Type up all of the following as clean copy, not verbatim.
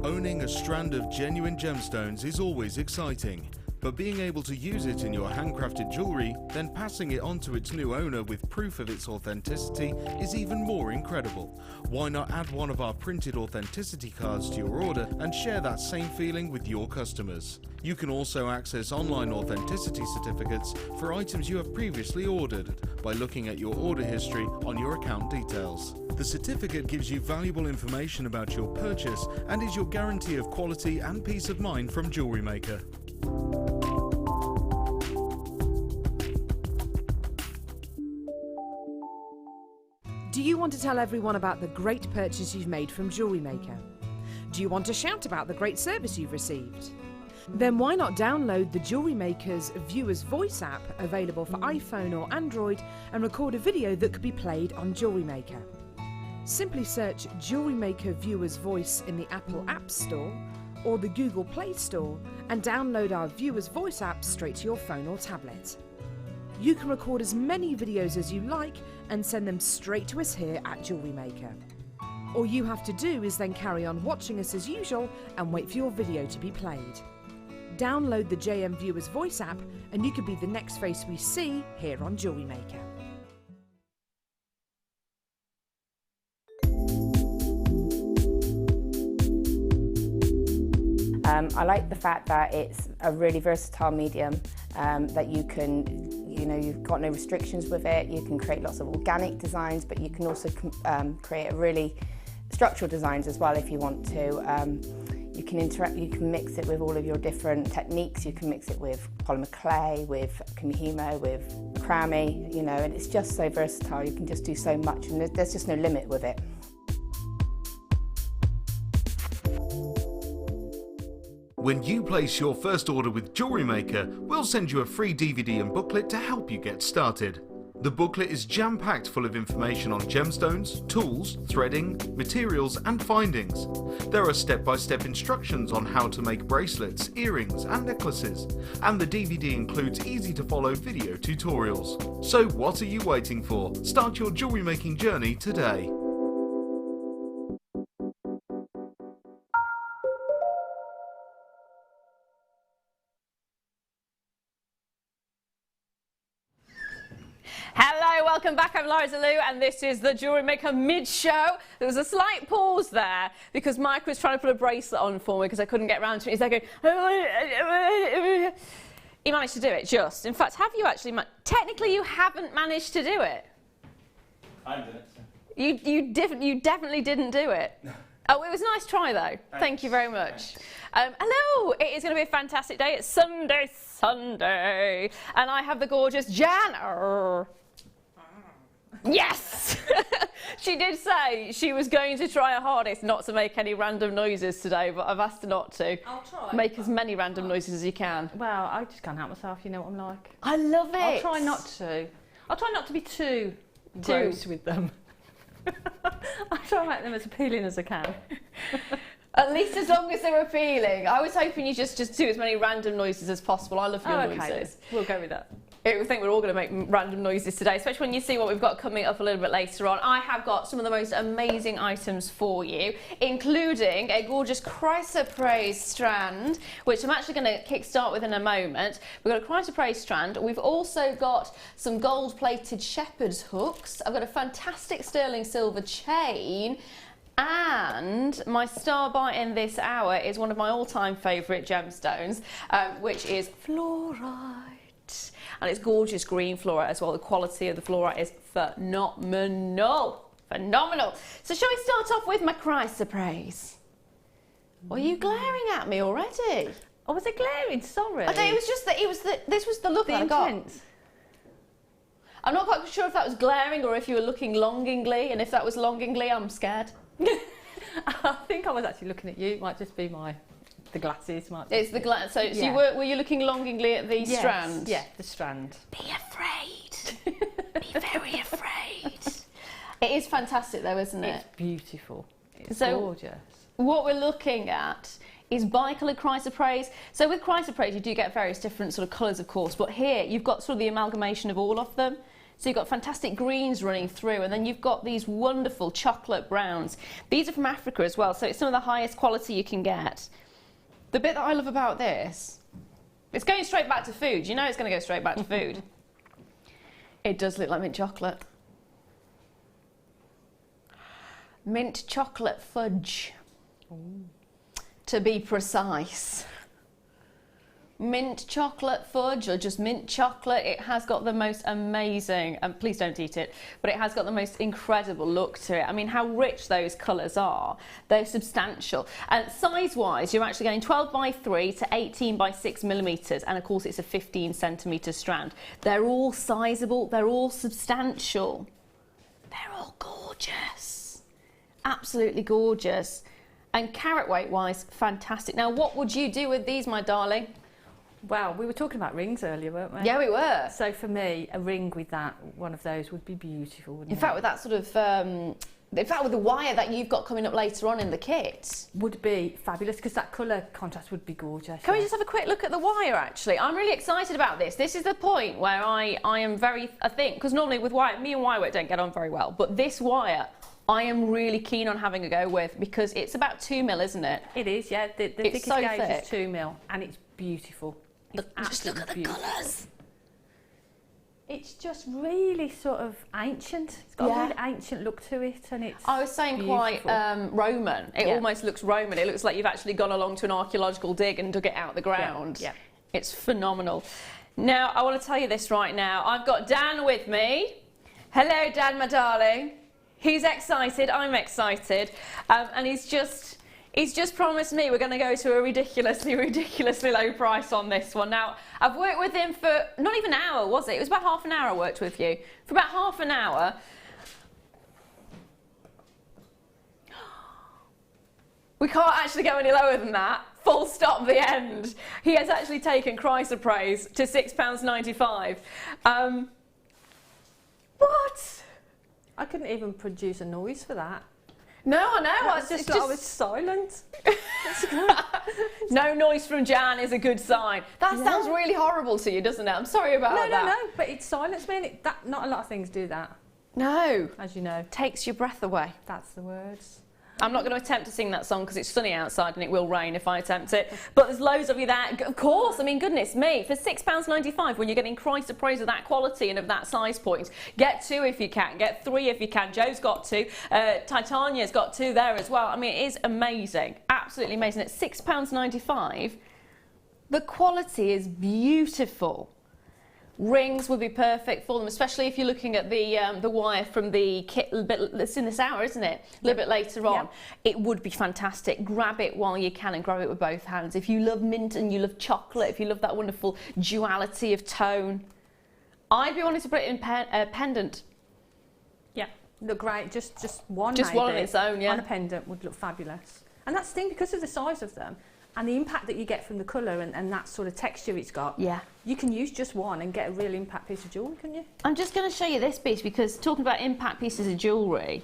Owning a strand of genuine gemstones is always exciting, but being able to use it in your handcrafted jewellery, then passing it on to its new owner with proof of its authenticity is even more incredible. Why not add one of our printed authenticity cards to your order and share that same feeling with your customers? You can also access online authenticity certificates for items you have previously ordered by looking at your order history on your account details. The certificate gives you valuable information about your purchase and is your guarantee of quality and peace of mind from Jewellery Maker. Do you want to tell everyone about the great purchase you've made from Jewellery Maker? Do you want to shout about the great service you've received? Then why not download the Jewellery Maker's Viewer's Voice app, available for iPhone or Android, and record a video that could be played on Jewellery Maker. Simply search Jewellery Maker Viewer's Voice in the Apple App Store or the Google Play Store and download our Viewer's Voice app straight to your phone or tablet. You can record as many videos as you like and send them straight to us here at Jewellery Maker. All you have to do is then carry on watching us as usual and wait for your video to be played. Download the JM Viewer's Voice app and you could be the next face we see here on Jewellery Maker. I like the fact that it's a really versatile medium, that you can, you've got no restrictions with it. You can create lots of organic designs, but you can also create a really structural designs as well if you want to. You can mix it with all of your different techniques. You can mix it with polymer clay, with kumihimo, with macrame, and it's just so versatile. You can just do so much, and there's just no limit with it. When you place your first order with Jewellery Maker, we'll send you a free DVD and booklet to help you get started. The booklet is jam-packed full of information on gemstones, tools, threading, materials and findings. There are step-by-step instructions on how to make bracelets, earrings and necklaces, and the DVD includes easy-to-follow video tutorials. So what are you waiting for? Start your jewellery making journey today. Hello, welcome back. I'm Liza Lou and this is the Jewellery Maker mid-show. There was a slight pause there because Mike was trying to put a bracelet on for me because I couldn't get around to it. He's like going, he managed to do it just. In fact, have you actually, technically you haven't managed to do it. I did it. So. You definitely didn't do it. Oh, it was a nice try though. Thank you very much. Hello, it is going to be a fantastic day. It's Sunday, and I have the gorgeous Jan. Yes! She did say she was going to try her hardest not to make any random noises today, but I've asked her not to. I'll try. Make as many random noises as you can. Well, I just can't help myself, you know what I'm like. I love it. I'll try not to. I'll try not to be too gross with them. I'll try and make them as appealing as I can. At least as long as they're appealing. I was hoping you just do as many random noises as possible. I love your noises. Okay, we'll go with that. I think we're all going to make random noises today, especially when you see what we've got coming up a little bit later on. I have got some of the most amazing items for you, including a gorgeous chrysoprase strand, which I'm actually going to kickstart with in a moment. We've got a chrysoprase strand. We've also got some gold-plated shepherd's hooks. I've got a fantastic sterling silver chain. And my star buy in this hour is one of my all-time favourite gemstones, which is fluorite. And it's gorgeous green fluorite as well. The quality of the fluorite is phenomenal. Phenomenal. So shall we start off with my chrysoprase? Are you glaring at me already? Oh, was it glaring? Sorry. I think it was just that this was the look that I got. I'm not quite sure if that was glaring or if you were looking longingly, and if that was longingly, I'm scared. I think I was actually looking at you. It might just be the glasses. It's the glass. So, yeah. Were you looking longingly at the strand? Yeah, the strand. Be afraid. Be very afraid. It is fantastic though, isn't it? It's beautiful. It's so gorgeous. What we're looking at is bicoloured chrysoprase. So with chrysoprase you do get various different sort of colours of course, but here you've got sort of the amalgamation of all of them. So you've got fantastic greens running through, and then you've got these wonderful chocolate browns. These are from Africa as well, so it's some of the highest quality you can get. The bit that I love about this, it's going straight back to food. You know it's going to go straight back to food. It does look like mint chocolate. Mint chocolate fudge, to be precise. Mint chocolate fudge, or just mint chocolate. It has got the most amazing, and please don't eat it, but it has got the most incredible look to it. I mean, how rich those colours are. They're substantial. And size-wise, you're actually getting 12 by 3 to 18 by 6 millimetres, and of course it's a 15 centimetre strand. They're all sizable, they're all substantial. They're all gorgeous. Absolutely gorgeous. And carat weight-wise, fantastic. Now, what would you do with these, my darling? Well, we were talking about rings earlier, weren't we? Yeah, we were. So for me, a ring with that, one of those would be beautiful, wouldn't it? In fact, with that sort of, in fact, with the wire that you've got coming up later on in the kit. Would be fabulous, because that colour contrast would be gorgeous. Can we just have a quick look at the wire, actually? I'm really excited about this. This is the point where I am very, I think, because normally with wire, me and wire work don't get on very well, but this wire, I am really keen on having a go with, because it's about 2 mil, isn't it? It is, yeah. The thickest so gauge thick. is 2 mil, and it's beautiful. It's Just look at the beautiful. colours. It's just really sort of ancient. It's got a really ancient look to it, and it's I was saying beautiful. quite Roman. It almost looks Roman. It looks like you've actually gone along to an archaeological dig and dug it out of the ground. Yeah. It's phenomenal. Now, I want to tell you this right now. I've got Dan with me. Hello, Dan, my darling. He's excited. I'm excited. And he's just promised me we're going to go to a ridiculously low price on this one. Now, I've worked with him for not even an hour, was it? It was about half an hour I worked with you. For about half an hour. We can't actually go any lower than that. Full stop, the end. He has actually taken Chrysler Praise to £6.95. What? I couldn't even produce a noise for that. No, I know. I was silent. No noise from Jan is a good sign. That sounds really horrible to you, doesn't it? I'm sorry about that. No, but it silenced me, and not a lot of things do that. No. As you know. Takes your breath away. That's the words. I'm not going to attempt to sing that song because it's sunny outside and it will rain if I attempt it. But there's loads of you there. Of course, I mean, goodness me. For £6.95, when you're getting Chrysler Praise of that quality and of that size point, get 2 if you can, get 3 if you can. Joe's got 2. Titania's got 2 there as well. I mean, it is amazing. Absolutely amazing. At £6.95, the quality is beautiful. Rings would be perfect for them, especially if you're looking at the wire from the kit a bit that's in this hour, isn't it? A little bit later on. Yep. It would be fantastic. Grab it while you can and grab it with both hands. If you love mint and you love chocolate, if you love that wonderful duality of tone, I'd be wanting to put it in pendant. Yeah, look great. Just one. Just maybe, one on its own, yeah. On a pendant would look fabulous. And that's the thing, because of the size of them and the impact that you get from the colour and that sort of texture it's got. Yeah. You can use just one and get a real impact piece of jewellery, couldn't you? I'm just going to show you this piece, because talking about impact pieces of jewellery,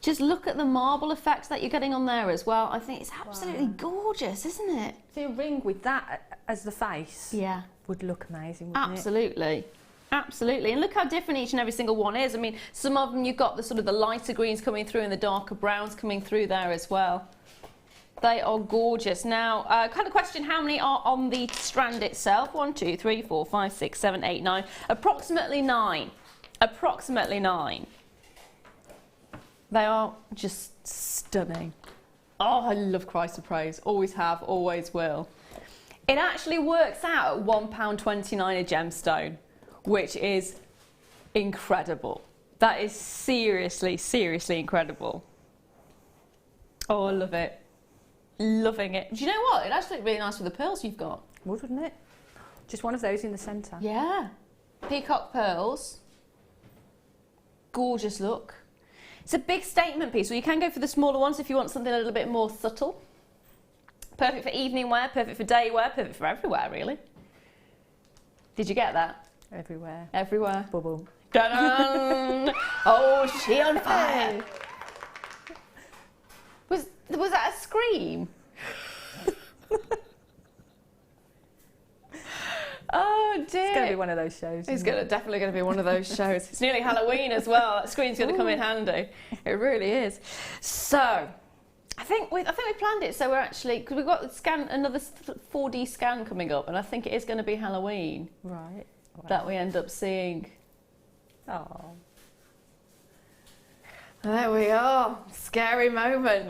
just look at the marble effects that you're getting on there as well. I think it's absolutely gorgeous, isn't it? See, a ring with that as the face would look amazing, wouldn't Absolutely. Absolutely, and look how different each and every single one is. I mean, some of them you've got the sort of the lighter greens coming through and the darker browns coming through there as well. They are gorgeous. Now, kind of question, how many are on the strand itself? 1, 2, 3, 4, 5, 6, 7, 8, 9. Approximately 9. Approximately 9. They are just stunning. Oh, I love Chrysler Praise. Always have, always will. It actually works out at £1.29 a gemstone, which is incredible. That is seriously, seriously incredible. Oh, I love it. Loving it. Do you know what? It actually looked really nice with the pearls you've got. Wouldn't it? Just one of those in the centre. Yeah. Peacock pearls. Gorgeous look. It's a big statement piece, so you can go for the smaller ones if you want something a little bit more subtle. Perfect for evening wear, perfect for day wear, perfect for everywhere, really. Did you get that? Everywhere. Everywhere. Boom. Dun-dun. Oh, she on fire. Was that a scream? Oh dear. It's going to be one of those shows. It's definitely going to be one of those shows. It's nearly Halloween as well. That screen's going to come in handy. It really is. So, I think we planned it. So we're actually, because we've got another 4D scan coming up, and I think it is going to be Halloween. Right. Wow. That we end up seeing. Oh. There we are. Scary moment.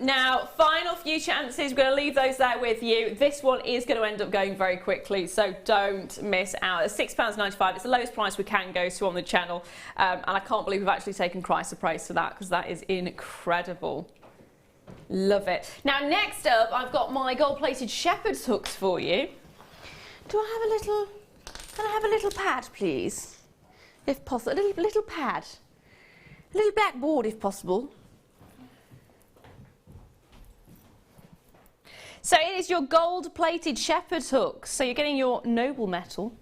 Now, final few chances. We're going to leave those there with you. This one is going to end up going very quickly, so don't miss out. It's £6.95. It's the lowest price we can go to on the channel, and I can't believe we've actually taken Chrysler Praise for that, because that is incredible. Love it. Now, next up, I've got my gold-plated shepherd's hooks for you. Do I have a little? Can I have a little pad, please, if possible? A little pad. A little blackboard, if possible. So it is your gold-plated shepherd's hooks. So you're getting your noble metal,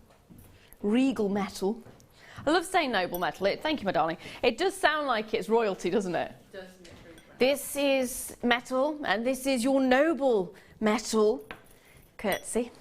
regal metal. I love saying noble metal. Thank you, my darling. It does sound like it's royalty, doesn't it? It does. This is metal, and this is your noble metal. Curtsy.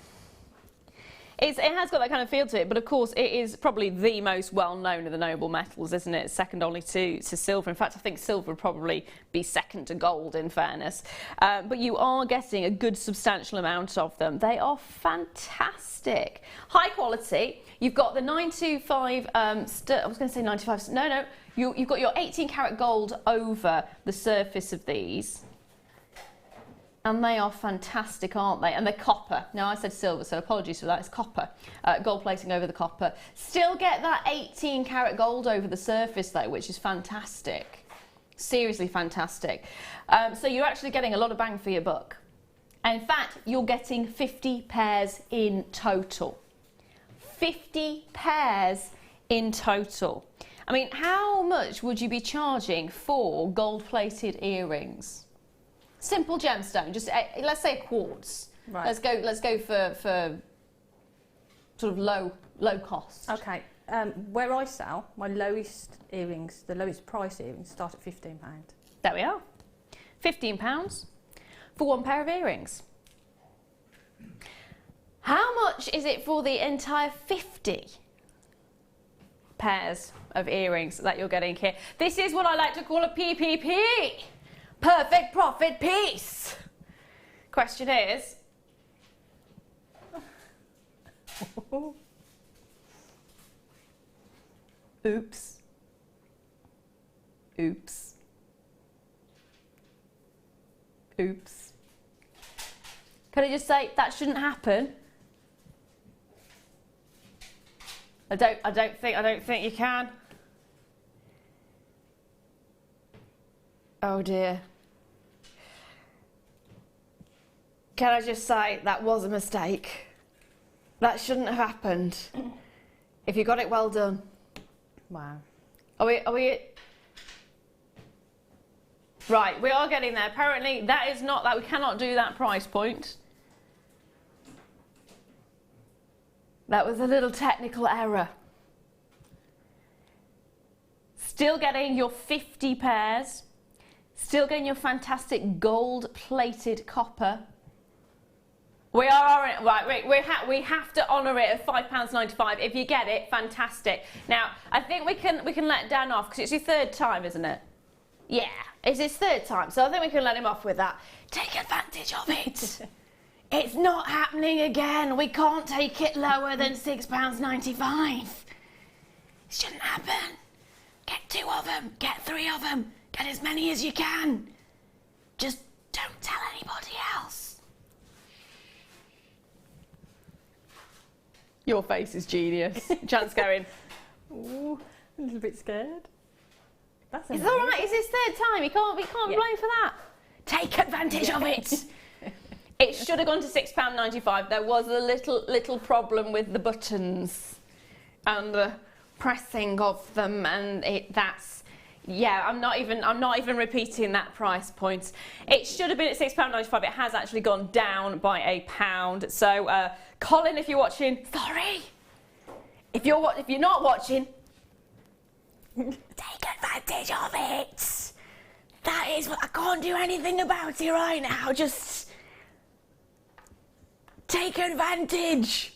It has got that kind of feel to it, but of course it is probably the most well-known of the noble metals, isn't it? Second only to silver. In fact, I think silver would probably be second to gold, in fairness. But you are getting a good substantial amount of them. They are fantastic. High quality. You've got the 925, I was going to say 95, no. You've got your 18 karat gold over the surface of these. And they are fantastic, aren't they? And they're copper. Now, I said silver, so apologies for that. It's copper. Gold plating over the copper. Still get that 18 karat gold over the surface, though, which is fantastic. Seriously fantastic. So you're actually getting a lot of bang for your buck. And in fact, you're getting 50 pairs in total. 50 pairs in total. I mean, how much would you be charging for gold-plated earrings? Simple gemstone, just let's say a quartz. Right. Let's go for sort of low cost. Okay. Where I sell, my lowest earrings, the lowest price earrings, start at £15. There we are. £15 for one pair of earrings. How much is it for the entire 50 pairs of earrings that you're getting here? This is what I like to call a PPP. Perfect profit piece. Question is, oops. Can I just say that shouldn't happen? I don't think you can. Oh dear. Can I just say that was a mistake? That shouldn't have happened. If you got it, well done. Wow. Are we? Right, we are getting there. Apparently, that is not that. We cannot do that price point. That was a little technical error. Still getting your 50 pairs. Still getting your fantastic gold-plated copper. We are right. We have to honour it at £5.95. If you get it, fantastic. Now, I think we can let Dan off because it's your third time, isn't it? Yeah, it's his third time, so I think we can let him off with that. Take advantage of it. It's not happening again. We can't take it lower than £6.95. It shouldn't happen. Get 2 of them. Get 3 of them. Get as many as you can. Just don't tell anybody else. Your face is genius. Jan's going, Ooh, a little bit scared. That's it's all right. It's his third time. He can't blame for that. Take advantage of it. It should have gone to £6.95. There was a little problem with the buttons and the pressing of them, and I'm not even repeating that price point. It should have been at £6.95. It has actually gone down by £1. So, Colin, if you're watching, sorry. If you're not watching, take advantage of it. That is what I can't do anything about it right now. Just take advantage.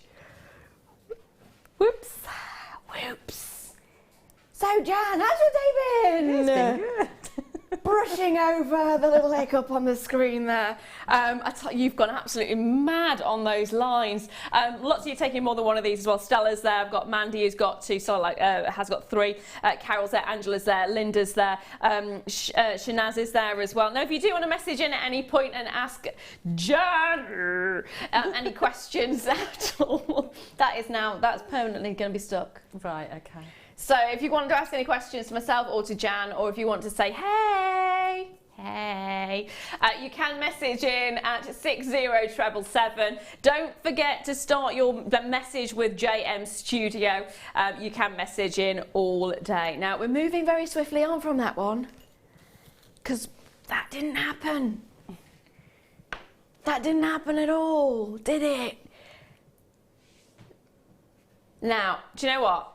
Whoops. Whoops. So, Jan, how's your day been? It's been good. Brushing over the little hiccup on the screen there. I tell you, you've gone absolutely mad on those lines. Lots of you taking more than one of these as well. Stella's there. I've got Mandy who's got two, so has got three. Carol's there, Angela's there, Linda's there, Shanaz is there as well. Now, if you do want to message in at any point and ask Jan any questions at all, that's permanently going to be stuck. Right, okay. So if you want to ask any questions to myself or to Jan, or if you want to say hey, you can message in at 60777. Don't forget to start the message with JM Studio. You can message in all day. Now we're moving very swiftly on from that one, because that didn't happen. That didn't happen at all, did it? Now, do you know what?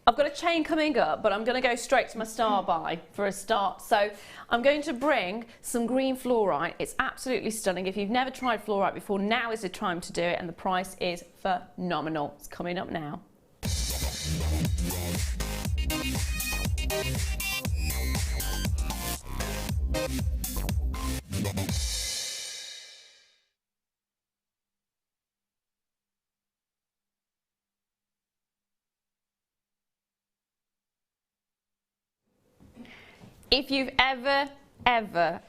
I've got a chain coming up, but I'm going to go straight to my star buy for a start. So I'm going to bring some green fluorite. It's absolutely stunning. If you've never tried fluorite before, now is the time to do it, and the price is phenomenal. It's coming up now. If you've ever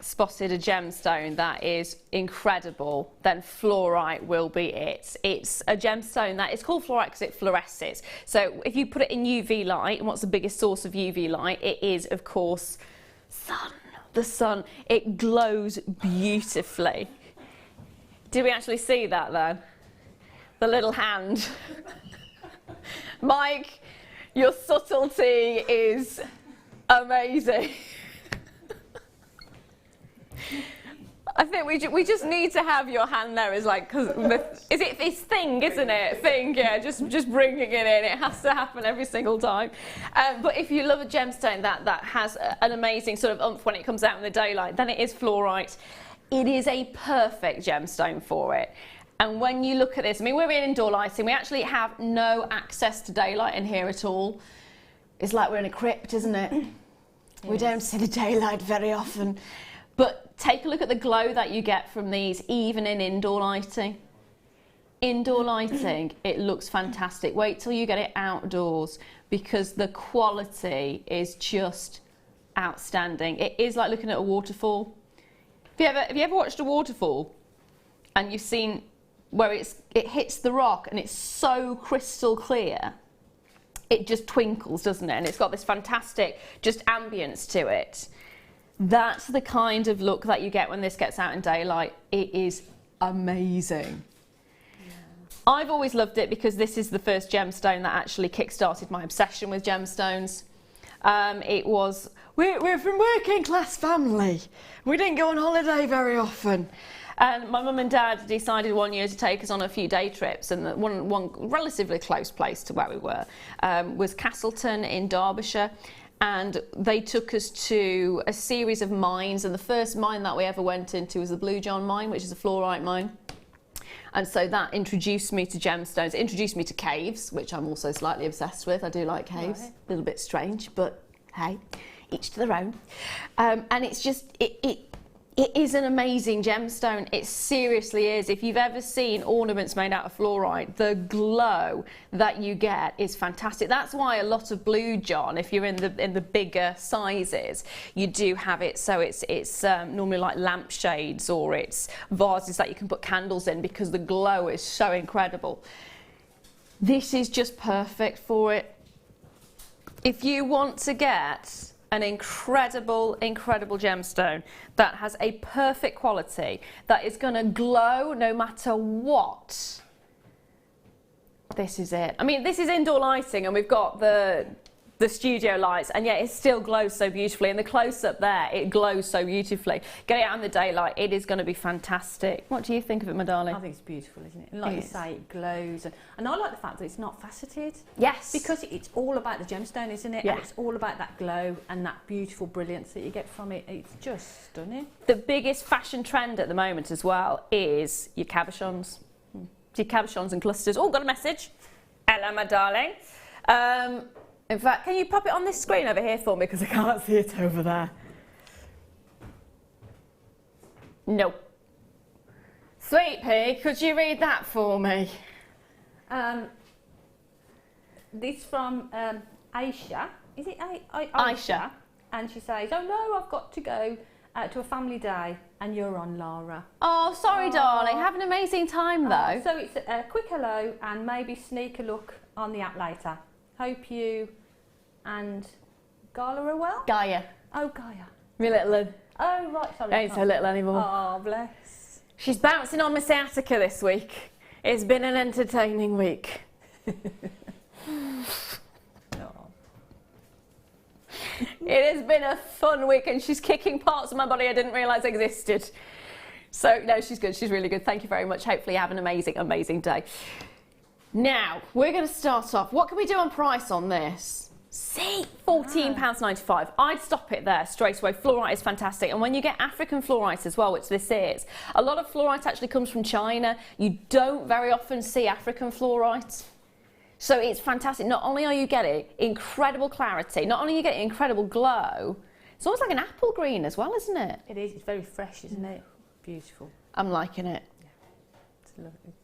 spotted a gemstone that is incredible, then fluorite will be it. It's a gemstone that is called fluorite because it fluoresces. So if you put it in UV light, and what's the biggest source of UV light? It is, of course, sun. The sun. It glows beautifully. Did we actually see that then? The little hand. Mike, your subtlety is amazing. I think we just need to have your hand there as like, cause is it this thing, isn't it? Thing, yeah, just bringing it in. It has to happen every single time. But if you love a gemstone that has an amazing sort of oomph when it comes out in the daylight, then it is fluorite. It is a perfect gemstone for it. And when you look at this, I mean, we're in indoor lighting. We actually have no access to daylight in here at all. It's like we're in a crypt, isn't it? Yes. We don't see the daylight very often. But take a look at the glow that you get from these, even in indoor lighting. Indoor lighting, it looks fantastic. Wait till you get it outdoors, because the quality is just outstanding. It is like looking at a waterfall. Have you ever watched a waterfall and you've seen where it hits the rock and it's so crystal clear? It just twinkles, doesn't it? And it's got this fantastic just ambience to it. That's the kind of look that you get when this gets out in daylight. It is amazing. Yeah. I've always loved it because this is the first gemstone that actually kick-started my obsession with gemstones. We're from working class family. We didn't go on holiday very often. And my mum and dad decided one year to take us on a few day trips, and one relatively close place to where we were was Castleton in Derbyshire. And they took us to a series of mines, and the first mine that we ever went into was the Blue John mine, which is a fluorite mine. And so that introduced me to gemstones, it introduced me to caves, which I'm also slightly obsessed with. I do like caves, right. A little bit strange, but hey, each to their own. And it's just, it is an amazing gemstone. It seriously is. If you've ever seen ornaments made out of fluorite, the glow that you get is fantastic. That's why a lot of Blue John, if you're in the bigger sizes, you do have it. So it's normally like lampshades, or it's vases that you can put candles in, because the glow is so incredible. This is just perfect for it. If you want to get an incredible gemstone that has a perfect quality, that is going to glow no matter what, this is it. I mean, this is indoor lighting, and we've got the studio lights, and yet it still glows so beautifully. And the close-up there, it glows so beautifully. Get it out in the daylight, it is going to be fantastic. What do you think of it, my darling? I think it's beautiful, isn't it? And like you say, it glows. And I like the fact that it's not faceted. Yes. Because it's all about the gemstone, isn't it? Yeah. And it's all about that glow and that beautiful brilliance that you get from it. It's just stunning. The biggest fashion trend at the moment as well is your cabochons. Your cabochons and clusters. Oh, got a message. Hello, my darling. In fact, can you pop it on this screen over here for me because I can't see it over there? No. Sweet Pea, could you read that for me? This from Aisha. Is it Aisha. And she says, oh no, I've got to go to a family day and you're on, Lara. Oh, sorry, darling. Have an amazing time, though. So it's a quick hello and maybe sneak a look on the app later. Hope you and Gala are well? Gaia. Oh, Gaia. My little one. Oh, right, sorry. Ain't so little anymore. Oh, bless. She's bouncing on my sciatica this week. It's been an entertaining week. It has been a fun week and she's kicking parts of my body I didn't realise existed. So, no, she's good. She's really good. Thank you very much. Hopefully you have an amazing, amazing day. Now, we're going to start off. What can we do on price on this? See, £14.95. I'd stop it there straight away. Fluorite is fantastic. And when you get African fluorite as well, which this is, a lot of fluorite actually comes from China. You don't very often see African fluorite. So it's fantastic. Not only are you getting incredible clarity, not only are you getting incredible glow, it's almost like an apple green as well, isn't it? It is. It's very fresh, isn't it? Beautiful. I'm liking it. Yeah. It's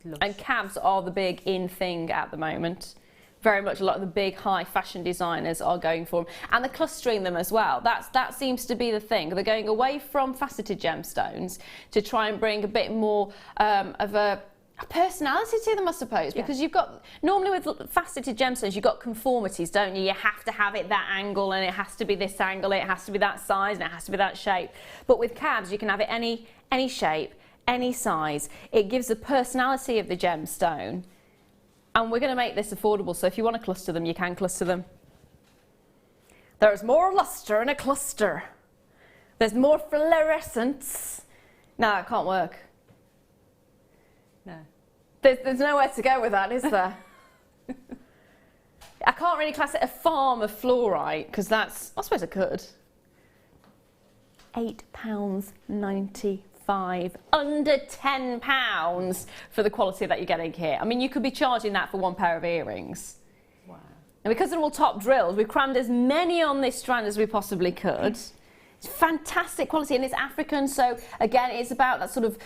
lush. And cabs are the big in thing at the moment. Very much a lot of the big high fashion designers are going for them. And they're clustering them as well. That seems to be the thing. They're going away from faceted gemstones to try and bring a bit more of a personality to them, I suppose, because you've got, normally with faceted gemstones, you've got conformities, don't you? You have to have it that angle, and it has to be this angle, it has to be that size, and it has to be that shape. But with cabs, you can have it any shape, any size. It gives the personality of the gemstone, and we're going to make this affordable, so if you want to cluster them, you can cluster them. There's more luster in a cluster. There's more fluorescence. No, that can't work. No. There's nowhere to go with that, is there? I can't really class it a farm of fluorite, because that's, I suppose I could. £8.95, under £10 for the quality that you're getting here. I mean, you could be charging that for one pair of earrings. Wow. And because they're all top drilled, we've crammed as many on this strand as we possibly could. It's fantastic quality, and it's African, so again, it's about that sort of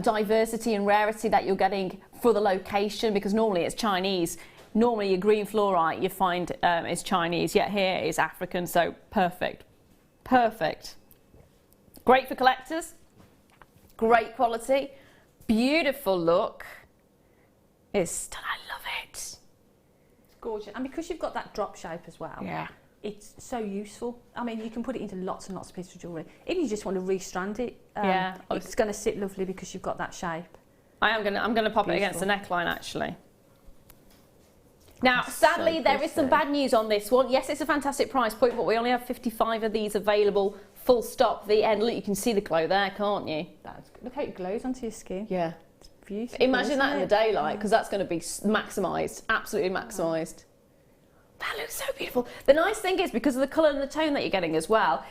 diversity and rarity that you're getting for the location, because normally it's Chinese. Normally your green fluorite you find is Chinese, yet here is African, so perfect. Perfect. Great for collectors, great quality, beautiful look. I love it. It's gorgeous. And because you've got that drop shape as well. Yeah. It's so useful. I mean, you can put it into lots and lots of pieces of jewellery. If you just want to restrand it, it's going to sit lovely because you've got that shape. I'm gonna pop it against the neckline actually. Now, sadly, there is some bad news on this one. Yes, it's a fantastic price point, but we only have 55 of these available. Full stop. The end. Look, you can see the glow there, can't you? Look how it glows onto your skin. Yeah. It's beautiful. Imagine that in the daylight, because that's going to be maximised, absolutely maximised. That looks so beautiful. The nice thing is, because of the colour and the tone that you're getting as well,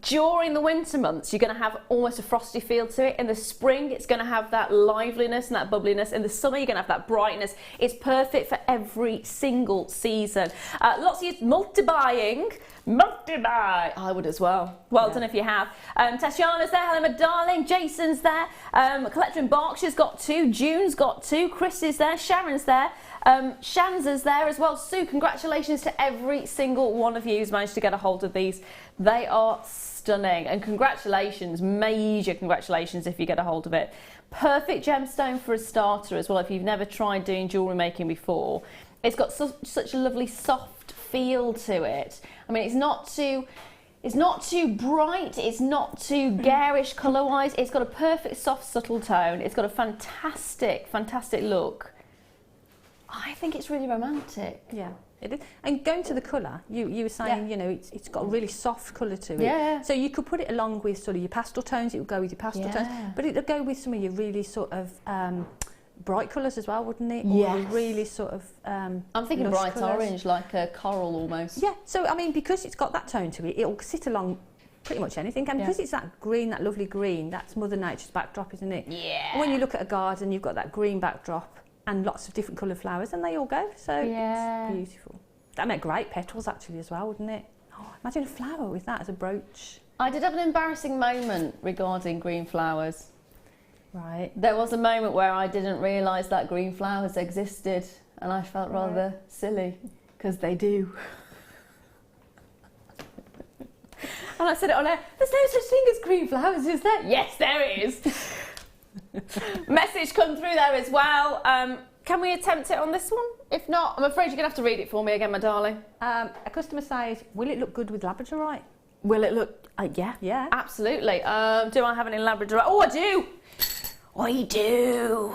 during the winter months, you're going to have almost a frosty feel to it. In the spring, it's going to have that liveliness and that bubbliness. In the summer, you're going to have that brightness. It's perfect for every single season. Lots of you multi-buying. Multi-buy. I would as well. Well done if you have. Tatiana's there. Hello, my darling. Jason's there. Collector in Berkshire's got 2. June's got 2. Chris is there. Sharon's there. Shanza's there as well. Sue, congratulations to every single one of you who's managed to get a hold of these. They are stunning, and congratulations, major congratulations if you get a hold of it. Perfect gemstone for a starter as well if you've never tried doing jewellery making before. It's got such a lovely soft feel to it. I mean, it's not too bright, it's not too garish colour-wise. It's got a perfect soft subtle tone. It's got a fantastic look. I think it's really romantic. Yeah, it is. And going to the colour, you were saying, you know, it's got a really soft colour to it. Yeah. So you could put it along with sort of your pastel tones. It would go with your pastel tones, but it would go with some of your really sort of bright colours as well, wouldn't it? Yes. Or really sort of I'm thinking bright orange, like a coral almost. Yeah. So I mean, because it's got that tone to it, it'll sit along pretty much anything. And because it's that green, that lovely green, that's Mother Nature's backdrop, isn't it? Yeah. And when you look at a garden, you've got that green backdrop. and lots of different coloured flowers, and they all go. So Yeah. it's beautiful. That make great petals actually as well, wouldn't it? Oh, imagine a flower with that as a brooch. I did have an embarrassing moment regarding green flowers. Right. There was a moment where I didn't realise that green flowers existed, and I felt rather silly, because they do. And I said it on air, there's no such thing as green flowers, is there? Yes, there is. Message come through there as well. Can we attempt it on this one? If not, I'm afraid you're going to have to read it for me again, my darling. A customer says, will it look good with labradorite? Will it look... yeah. Yeah. Absolutely. Do I have any labradorite? Oh, I do! I do.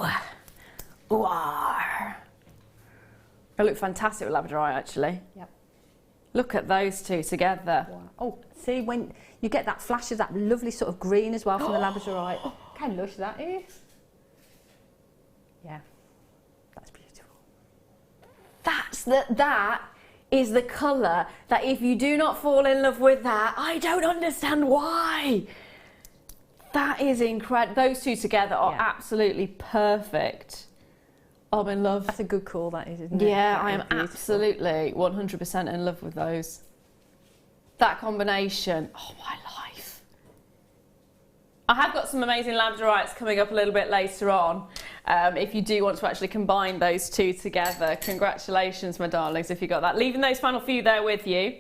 Ooh-ah. They look fantastic with labradorite, actually. Yep. Look at those two together. Wow. Oh, see, when you get that flash of that lovely sort of green as well from the labradorite. Look how lush that is. Yeah, that's beautiful. That is the colour that if you do not fall in love with that, I don't understand why. That is incredible. Those two together are absolutely perfect. I'm in love. That's a good call, that is, isn't it? Yeah, That I is am beautiful. absolutely 100% in love with those. That combination, oh my life. I have got some amazing labradorites coming up a little bit later on. If you do want to actually combine those two together, congratulations, my darlings, if you got that. Leaving those final few there with you.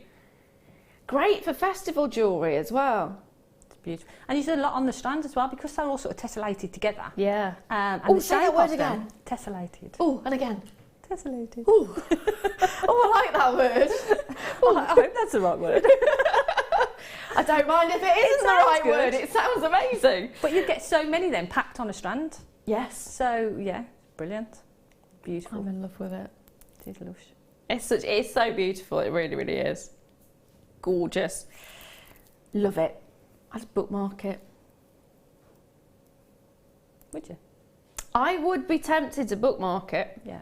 Great for festival jewellery as well. It's beautiful. And you see a lot on the strand as well, because they're all sort of tessellated together. Yeah. And Oh, the say that shape word of them, again. Tessellated. Oh, and again. Tessellated. Ooh. Oh, I like that word. I hope that's the right word. I don't mind if it isn't the right sounds word. good. It sounds amazing. But you get so many then packed on a strand. Yes. So, yeah, brilliant. Beautiful. I'm in love with it. It is lush. It's so beautiful. It really, really is. Gorgeous. Love it. I'd bookmark it. Would you? I would be tempted to bookmark it Yeah.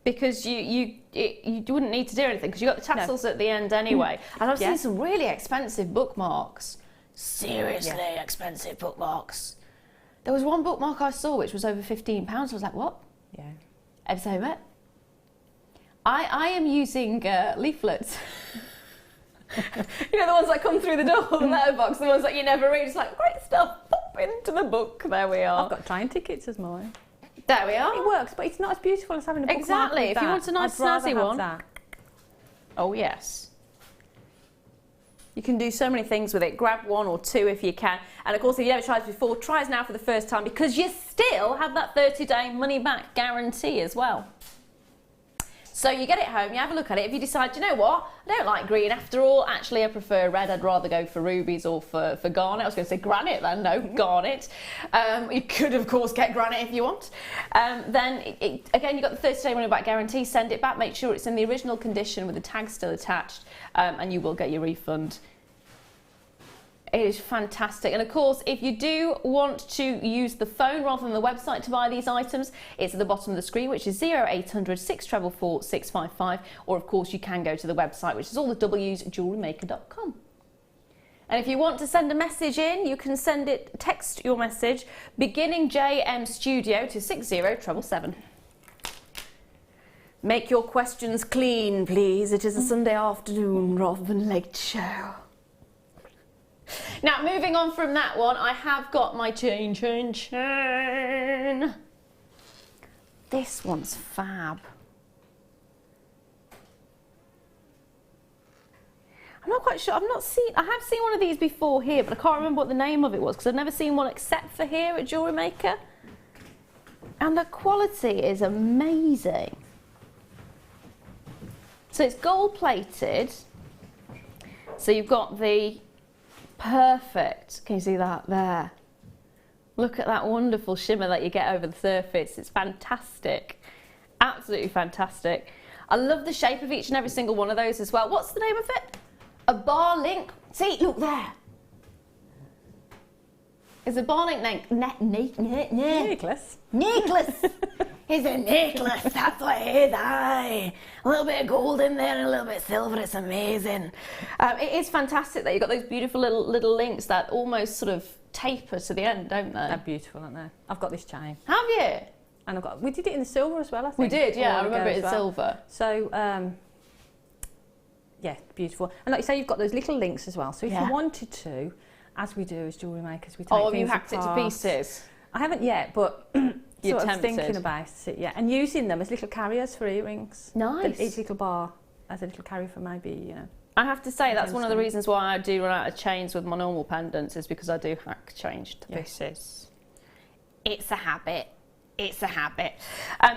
because you wouldn't need to do anything because you got the tassels at the end anyway. And I've Yeah. seen some really expensive bookmarks. Seriously expensive bookmarks. There was one bookmark I saw which was over £15. I was like, what? Yeah. I'm sorry, what? I am using leaflets. You know, the ones that come through the door, the letterbox, the ones that you never read. It's like, great stuff, pop into the book. There we are. I've got train tickets as mine. There we are. It works, but it's not as beautiful as having a bookmark. Exactly, with if you that. want a nice I'd rather snazzy have one. that. Oh, yes. You can do so many things with it. Grab one or two if you can. And of course, if you haven't tried it before, try it now for the first time because you still have that 30-day money-back guarantee as well. So you get it home, you have a look at it. If you decide, you know what, I don't like green after all. Actually, I prefer red. I'd rather go for rubies or for garnet. I was going to say granite then. No, garnet. You could, of course, get granite if you want. Then, again, you've got the 30-day money-back guarantee. Send it back. Make sure it's in the original condition with the tag still attached, and you will get your refund. It is fantastic. And of course, if you do want to use the phone rather than the website to buy these items, it's at the bottom of the screen, which is 0800 644 655. Or of course, you can go to the website, which is all the W's, JewelleryMaker.com. And if you want to send a message in, you can text your message, beginning JM Studio to 60777. Make your questions clean, please. It is a Sunday afternoon rather than late show. Now, moving on from that one, I have got my chain. This one's fab. I'm not quite sure. I have seen one of these before here, but I can't remember what the name of it was because I've never seen one except for here at Jewellery Maker. And the quality is amazing. So it's gold plated. So you've got the perfect, can you see that there? Look at that wonderful shimmer that you get over the surface. It's fantastic. Absolutely fantastic. I love the shape of each and every single one of those as well. What's the name of it? A bar link. See, look there. It's a bar link Necklace. necklace. It's a necklace, that's what it is, aye. A little bit of gold in there and a little bit of silver, it's amazing. It is fantastic that you've got those beautiful little links that almost sort of taper to the end, don't they? They're beautiful, aren't they? I've got this chain. Have you? And we did it in the silver as well, I think. We did, yeah, I a while remember ago it in as well. silver. So, yeah, beautiful. And like you say, you've got those little links as well. So if you wanted to, as we do as jewellery makers, we take Oh, have things you hacked it to apart. pieces? I haven't yet, but You're sort of tempted. thinking about it, yeah. And using them as little carriers for earrings. Nice. Each little bar as a little carrier for maybe, you know. I have to say, that's one of the Gemstone. reasons why I do run out of chains with my normal pendants, is because I do hack change to pieces. It's a habit. It's a habit.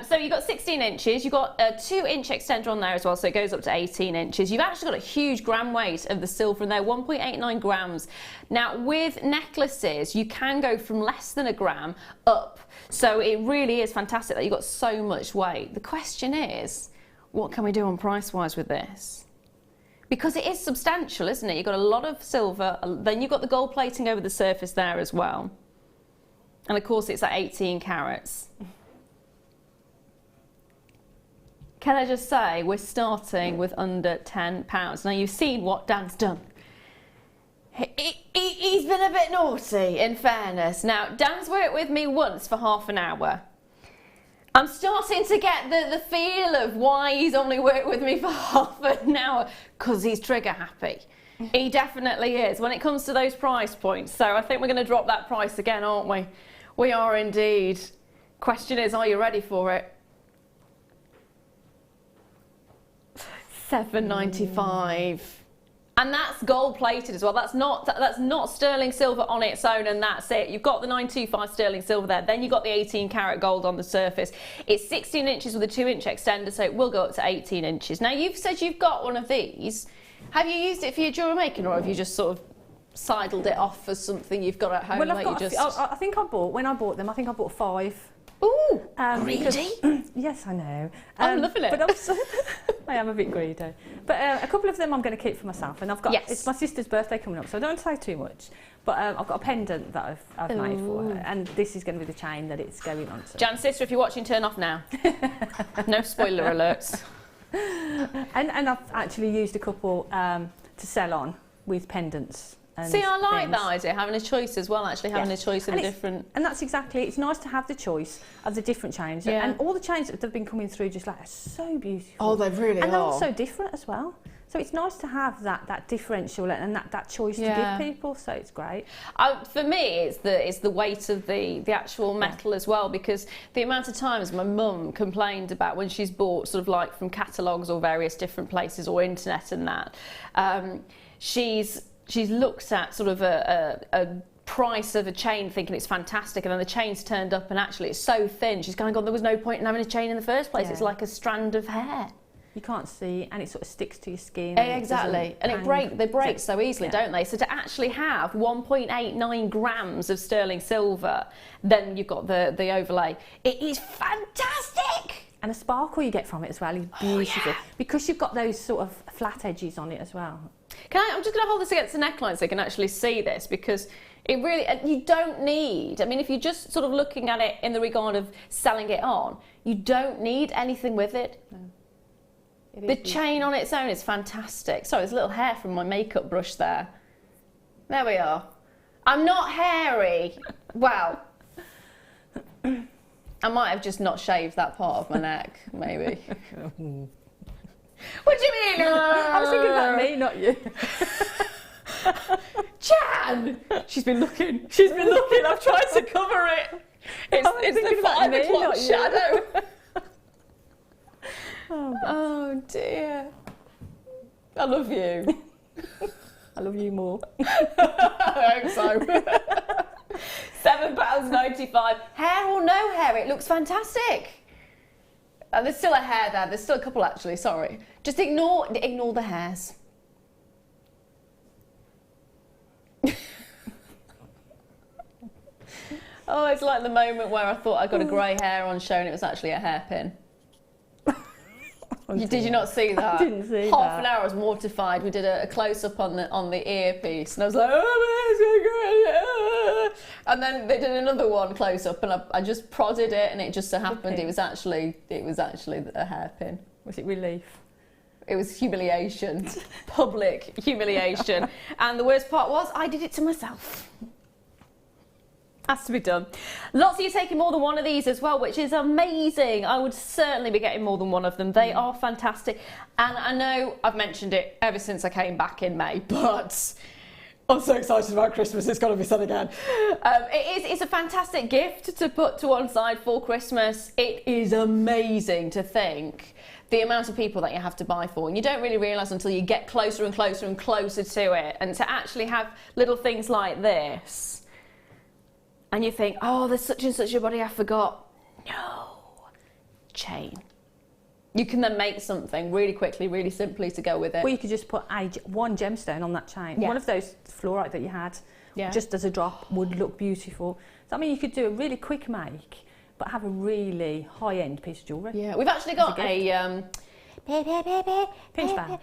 So you've got 16 inches, you've got a 2-inch extender on there as well, so it goes up to 18 inches. You've actually got a huge gram weight of the silver in there, 1.89 grams. Now, with necklaces, you can go from less than a gram up. So it really is fantastic that you've got so much weight. The question is, what can we do on price-wise with this? Because it is substantial, isn't it? You've got a lot of silver, then you've got the gold plating over the surface there as well. And of course it's at 18 carats. Can I just say, we're starting with under £10. Now you've seen what Dan's done. He's been a bit naughty, in fairness. Now, Dan's worked with me once for half an hour. I'm starting to get the feel of why he's only worked with me for half an hour, because he's trigger happy. He definitely is when it comes to those price points. So I think we're going to drop that price again, aren't we? We are indeed. Question is, are you ready for it? $7.95. And that's gold plated as well. That's not sterling silver on its own, and that's it. You've got the 925 sterling silver there. Then you've got the 18 karat gold on the surface. It's 16 inches with a 2-inch extender, so it will go up to 18 inches. Now, you've said you've got one of these. Have you used it for your jewellery making, or have you just sort of sidled it off as something you've got at home? Well, I think when I bought them, I think I bought 5. Ooh, greedy. because, yes, I know. I'm loving it. But I am a bit greedy. But a couple of them I'm going to keep for myself. And I've got, it's my sister's birthday coming up, so I don't want to say too much. But I've got a pendant that I've made for her. And this is going to be the chain that it's going on to. Jan's sister, if you're watching, turn off now. No spoiler alerts. And I've actually used a couple to sell on with pendants. And see, I like things. that idea, having a choice as well, actually, having a choice of a different... And that's exactly it. It's nice to have the choice of the different chains. Yeah. And all the chains that have been coming through just like are so beautiful. Oh, they really and are. they're all so different as well. So it's nice to have that differential and that choice to give people, so it's great. For me, it's the weight of the actual metal as well, because the amount of times my mum complained about when she's bought sort of like from catalogues or various different places or internet and that, she's looked at sort of a price of a chain thinking it's fantastic, and then the chain's turned up and actually it's so thin, she's kind of gone, there was no point in having a chain in the first place. It's like a strand of hair. You can't see, and it sort of sticks to your skin. Exactly, and they break so easily, don't they? So to actually have 1.89 grams of sterling silver, then you've got the overlay. It is fantastic! And the sparkle you get from it as well is beautiful, because you've got those sort of flat edges on it as well. I'm just going to hold this against the neckline so you can actually see this, because it really, you don't need, I mean, if you're just sort of looking at it in the regard of selling it on, you don't need anything with it. No. The chain on its own is fantastic. Sorry, there's a little hair from my makeup brush there. There we are. I'm not hairy. Well, I might have just not shaved that part of my neck, maybe. What do you mean? I was thinking about me, not you. Jan! She's been looking. I've tried to cover it. It's the 5 o'clock shadow. Oh dear. I love you. I love you more. I hope so. £7.95. Hair or no hair, it looks fantastic. There's still a hair there. There's still a couple actually, sorry. Just ignore the hairs. Oh, it's like the moment where I thought I got a grey hair on show and it was actually a hairpin. Did you not see that? I didn't see Half an hour I was mortified. We did a close-up on the earpiece and I was like, oh, and then they did another one close-up and I just prodded it and it just so happened it was actually a hairpin. Was it relief? It was humiliation, public humiliation. And the worst part was I did it to myself. Has to be done. Lots of you taking more than one of these as well, which is amazing. I would certainly be getting more than one of them. They are fantastic. And I know I've mentioned it ever since I came back in May, but I'm so excited about Christmas. It's got to be said again. It's a fantastic gift to put to one side for Christmas. It is amazing to think the amount of people that you have to buy for, and you don't really realise until you get closer and closer and closer to it. And to actually have little things like this, and you think, oh, there's such and such a body I forgot. No. Chain. You can then make something really quickly, really simply to go with it. Or you could just put one gemstone on that chain. Yeah. One of those fluorite that you had, just as a drop, would look beautiful. So, I mean, you could do a really quick make, but have a really high-end piece of jewellery. Yeah, we've actually got a pinch band.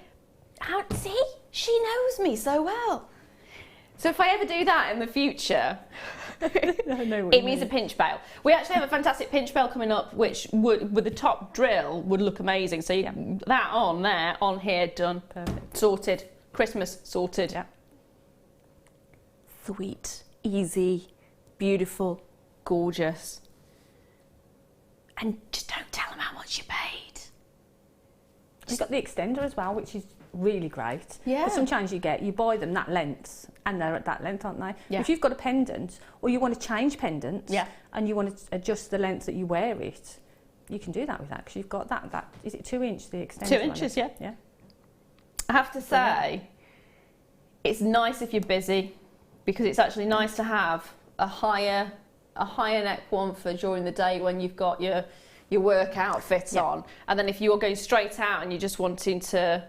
See, she knows me so well. So if I ever do that in the future, it means a pinch bail. We actually have a fantastic pinch bail coming up, which would, with the top drill, would look amazing. So you, that on there, on here, done. Perfect. Sorted. Christmas sorted. Yeah. Sweet, easy, beautiful, gorgeous. And just don't tell them how much you paid. You've got the extender as well, which is really great. Yeah. But sometimes you buy them that length, and they're at that length, aren't they? Yeah. If you've got a pendant, or you want to change pendants, and you want to adjust the length that you wear it, you can do that with that, because you've got that. Is it 2 inch, the extender? 2 inches, yeah. Yeah. I have to say, it's nice if you're busy, because it's actually nice to have a higher neck one for during the day when you've got your work outfits on, and then if you're going straight out and you're just wanting to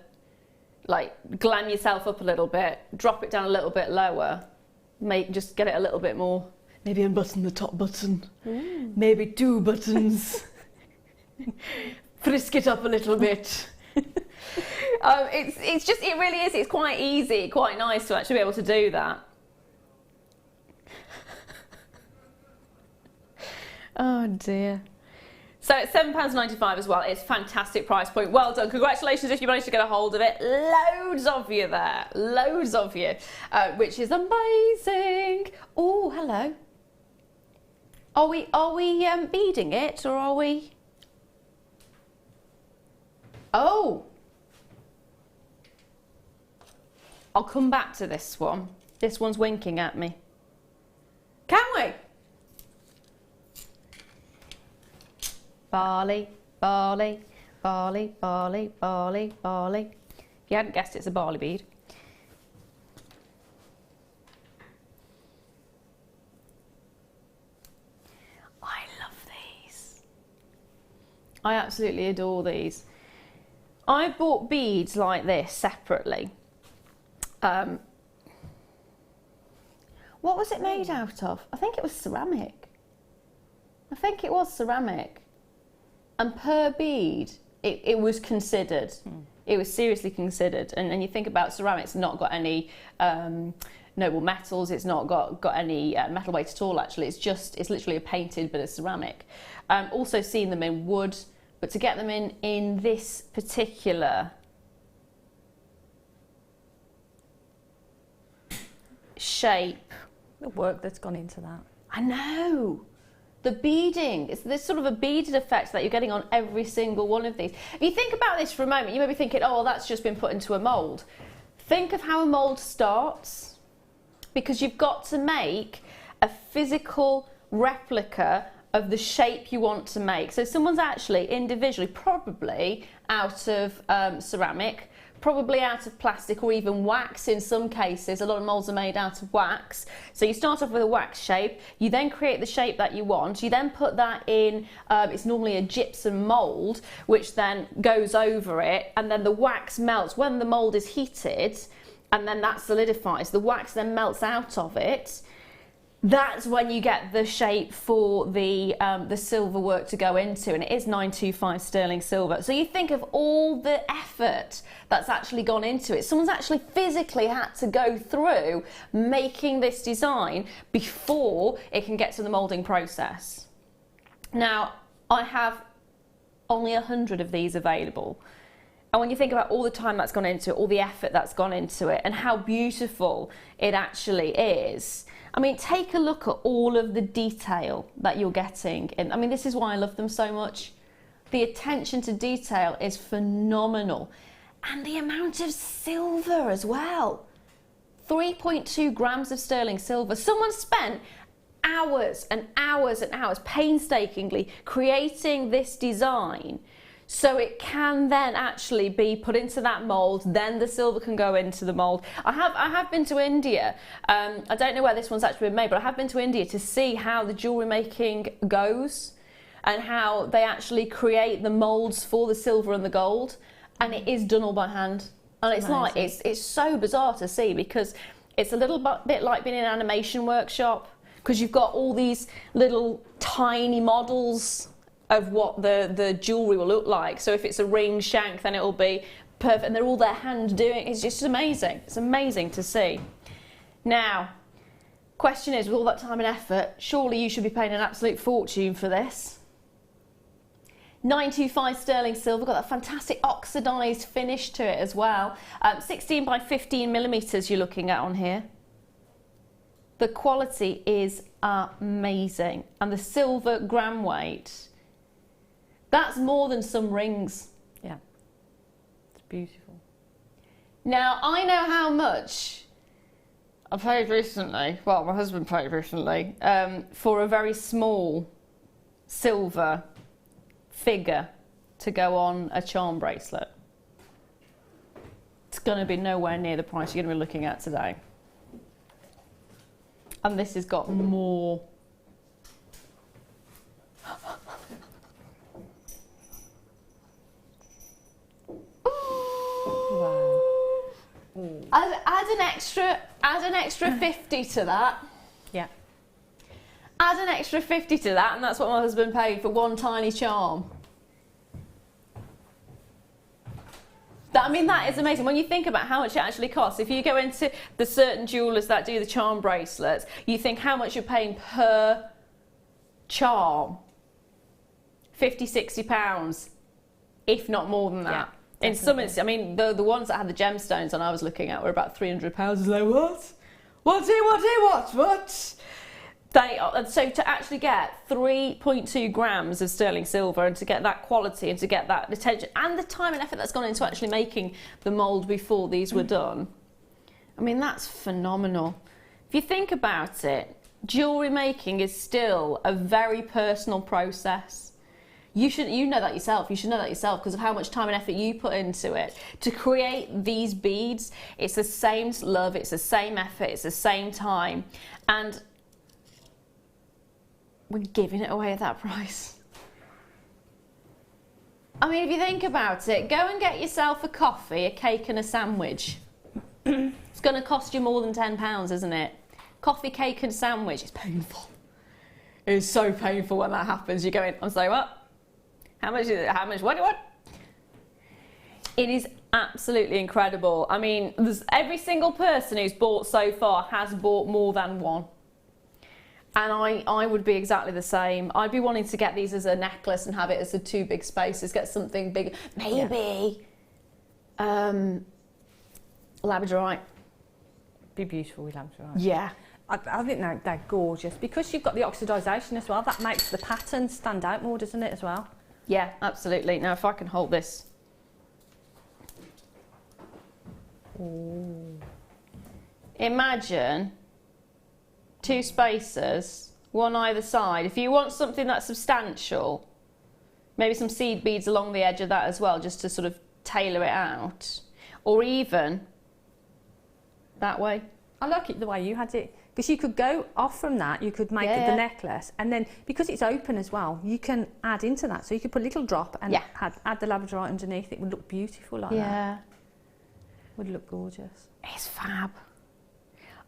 like glam yourself up a little bit, drop it down a little bit lower, just get it a little bit more, maybe unbutton the top button, maybe 2 buttons, frisk it up a little bit. It really is, it's quite easy, quite nice to actually be able to do that. Oh dear. So it's £7.95 as well. It's a fantastic price point. Well done. Congratulations if you managed to get a hold of it. Loads of you there. Loads of you. Which is amazing. Oh, hello. Are we beading it, or are we? Oh. I'll come back to this one. This one's winking at me. Can we? Barley, barley, barley, barley, barley, barley. If you hadn't guessed, it's a barley bead. I love these. I absolutely adore these. I bought beads like this separately. What was it made out of? I think it was ceramic. And per bead, it was considered. It was seriously considered. And you think about ceramics, not got any noble metals. It's not got any metal weight at all. Actually, it's literally a painted bit of ceramic. Also seen them in wood, but to get them in this particular shape, The work that's gone into that. I know. The beading, there's sort of a beaded effect that you're getting on every single one of these. If you think about this for a moment, you may be thinking, oh, well, that's just been put into a mould. Think of how a mould starts, because you've got to make a physical replica of the shape you want to make. So someone's actually individually, probably out of ceramic, probably out of plastic, or even wax in some cases. A lot of moulds are made out of wax. So you start off with a wax shape, you then create the shape that you want, you then put that in, it's normally a gypsum mould, which then goes over it, and then the wax melts when the mould is heated, and then that solidifies. The wax then melts out of it. That's when you get the shape for the silver work to go into, and it is 925 sterling silver. So you think of all the effort that's actually gone into it. Someone's actually physically had to go through making this design before it can get to the moulding process. Now, I have only 100 of these available. And when you think about all the time that's gone into it, all the effort that's gone into it, and how beautiful it actually is, I mean, take a look at all of the detail that you're getting. And I mean, this is why I love them so much. The attention to detail is phenomenal. And the amount of silver as well. 3.2 grams of sterling silver. Someone spent hours and hours and hours painstakingly creating this design so it can then actually be put into that mould, then the silver can go into the mould. I have been to India. I don't know where this one's actually been made, but I have been to India to see how the jewellery making goes and how they actually create the moulds for the silver and the gold, and it is done all by hand. And it's like, it's so bizarre to see, because it's a little bit like being in an animation workshop, because you've got all these little tiny models of what the jewellery will look like. So if it's a ring shank, then it'll be perfect, and they're all their hand doing. It's just amazing. It's amazing to see. Now, question is, with all that time and effort, surely you should be paying an absolute fortune for this. 925 sterling silver, got that fantastic oxidised finish to it as well. 16 by 15 millimetres you're looking at on here. The quality is amazing, and the silver gram weight, that's more than some rings. Yeah, it's beautiful. Now, I know how much I paid recently, well, my husband paid recently, for a very small silver figure to go on a charm bracelet. It's going to be nowhere near the price you're going to be looking at today. And this has got more. Wow. Add an extra 50 to that. Yeah. Add an extra 50 to that, and that's what my husband paid for one tiny charm. I mean, that is amazing. When you think about how much it actually costs, if you go into the certain jewellers that do the charm bracelets, you think how much you're paying per charm. 50, 60 pounds, if not more than that. Yeah, in some instances, I mean, the ones that had the gemstones on I was looking at were about £300. I was like, what? What? They are, and so to actually get 3.2 grams of sterling silver, and to get that quality, and to get that attention and the time and effort that's gone into actually making the mould before these were done, I mean, that's phenomenal. If you think about it, jewellery making is still a very personal process. You know that yourself. You should know that yourself, because of how much time and effort you put into it to create these beads. It's the same love, it's the same effort, it's the same time, and we're giving it away at that price. I mean, if you think about it, go and get yourself a coffee, a cake and a sandwich. It's going to cost you more than £10, isn't it? Coffee, cake and sandwich. It's painful. It's so painful when that happens. You're going, I'm sorry, what? How much is it? How much? What? It is absolutely incredible. I mean, every single person who's bought so far has bought more than one. And I would be exactly the same. I'd be wanting to get these as a necklace and have it as the two big spaces, get something big. Maybe labradorite. Be beautiful with labradorite. Yeah. I think they're gorgeous, because you've got the oxidisation as well. That makes the pattern stand out more, doesn't it, as well? Yeah, absolutely. Now, if I can hold this. Ooh. Imagine 2 spacers, one either side. If you want something that's substantial, maybe some seed beads along the edge of that as well, just to sort of tailor it out. Or even that way. I like it the way you had it, because you could go off from that, you could make it the necklace, and then because it's open as well, you can add into that. So you could put a little drop and add the labradorite underneath. It would look beautiful like that. Yeah. Would look gorgeous. It's fab.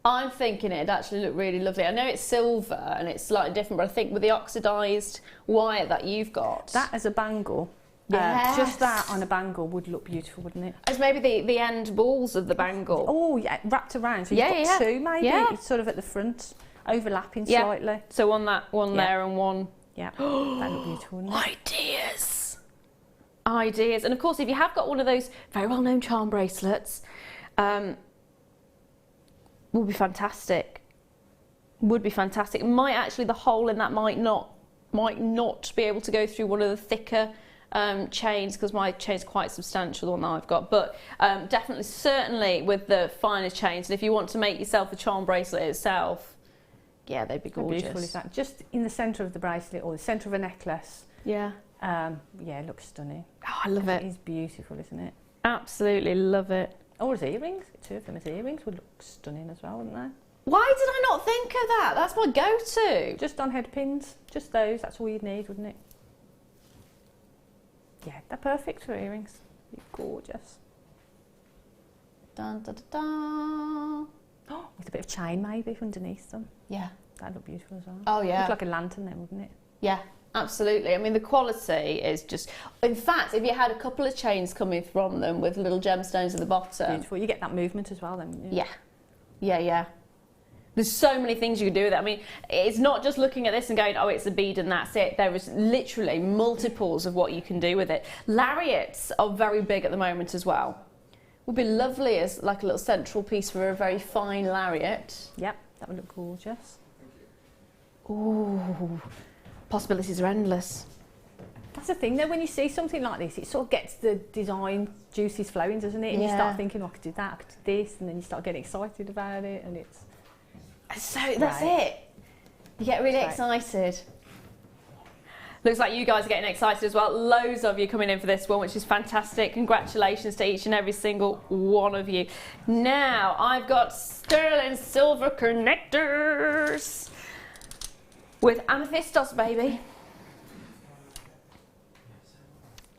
I'm thinking it'd actually look really lovely. I know it's silver and it's slightly different, but I think with the oxidised wire that you've got. That as a bangle. Yes. Just that on a bangle would look beautiful, wouldn't it? As maybe the end balls of the bangle. Oh, yeah, wrapped around. So you've got 2 maybe, sort of at the front, overlapping slightly. So on that one there and one. Yeah, that look beautiful, wouldn't it? Ideas. ideas. And of course, if you have got one of those very well-known charm bracelets, would be fantastic. Would be fantastic. Might actually, the hole in that might not be able to go through one of the thicker chains, because my chain's quite substantial, the one that I've got. But definitely, certainly with the finer chains. And if you want to make yourself a charm bracelet itself, yeah, they'd be gorgeous. How beautiful is that? Just in the centre of the bracelet or the centre of a necklace. Yeah. Yeah, it looks stunning. Oh, I love it. It is beautiful, isn't it? Absolutely love it. Or as earrings. 2 of them as earrings would look stunning as well, wouldn't they? Why did I not think of that? That's my go-to. Just on head pins. Just those. That's all you'd need, wouldn't it? Yeah, they're perfect for earrings. They're gorgeous. Dun, dun, dun, dun. Oh, with a bit of chain maybe underneath them. Yeah. That'd look beautiful as well. Oh, yeah. Look like a lantern then, wouldn't it? Yeah, absolutely. I mean, the quality is just... In fact, if you had a couple of chains coming from them with little gemstones at the bottom... Beautiful. You get that movement as well then, wouldn't you? Yeah. Yeah, yeah. There's so many things you can do with it. I mean, it's not just looking at this and going, oh, it's a bead and that's it. There is literally multiples of what you can do with it. Lariats are very big at the moment as well. Would be lovely as like a little central piece for a very fine lariat. Yep, that would look gorgeous. Ooh, possibilities are endless. That's the thing though, when you see something like this, it sort of gets the design juices flowing, doesn't it? And you start thinking, oh, I could do that, I could do this, and then you start getting excited about it, and it's... So that's it. You get really excited. Looks like you guys are getting excited as well. Loads of you coming in for this one, which is fantastic. Congratulations to each and every single one of you. Now, I've got sterling silver connectors with amethyst dust, baby.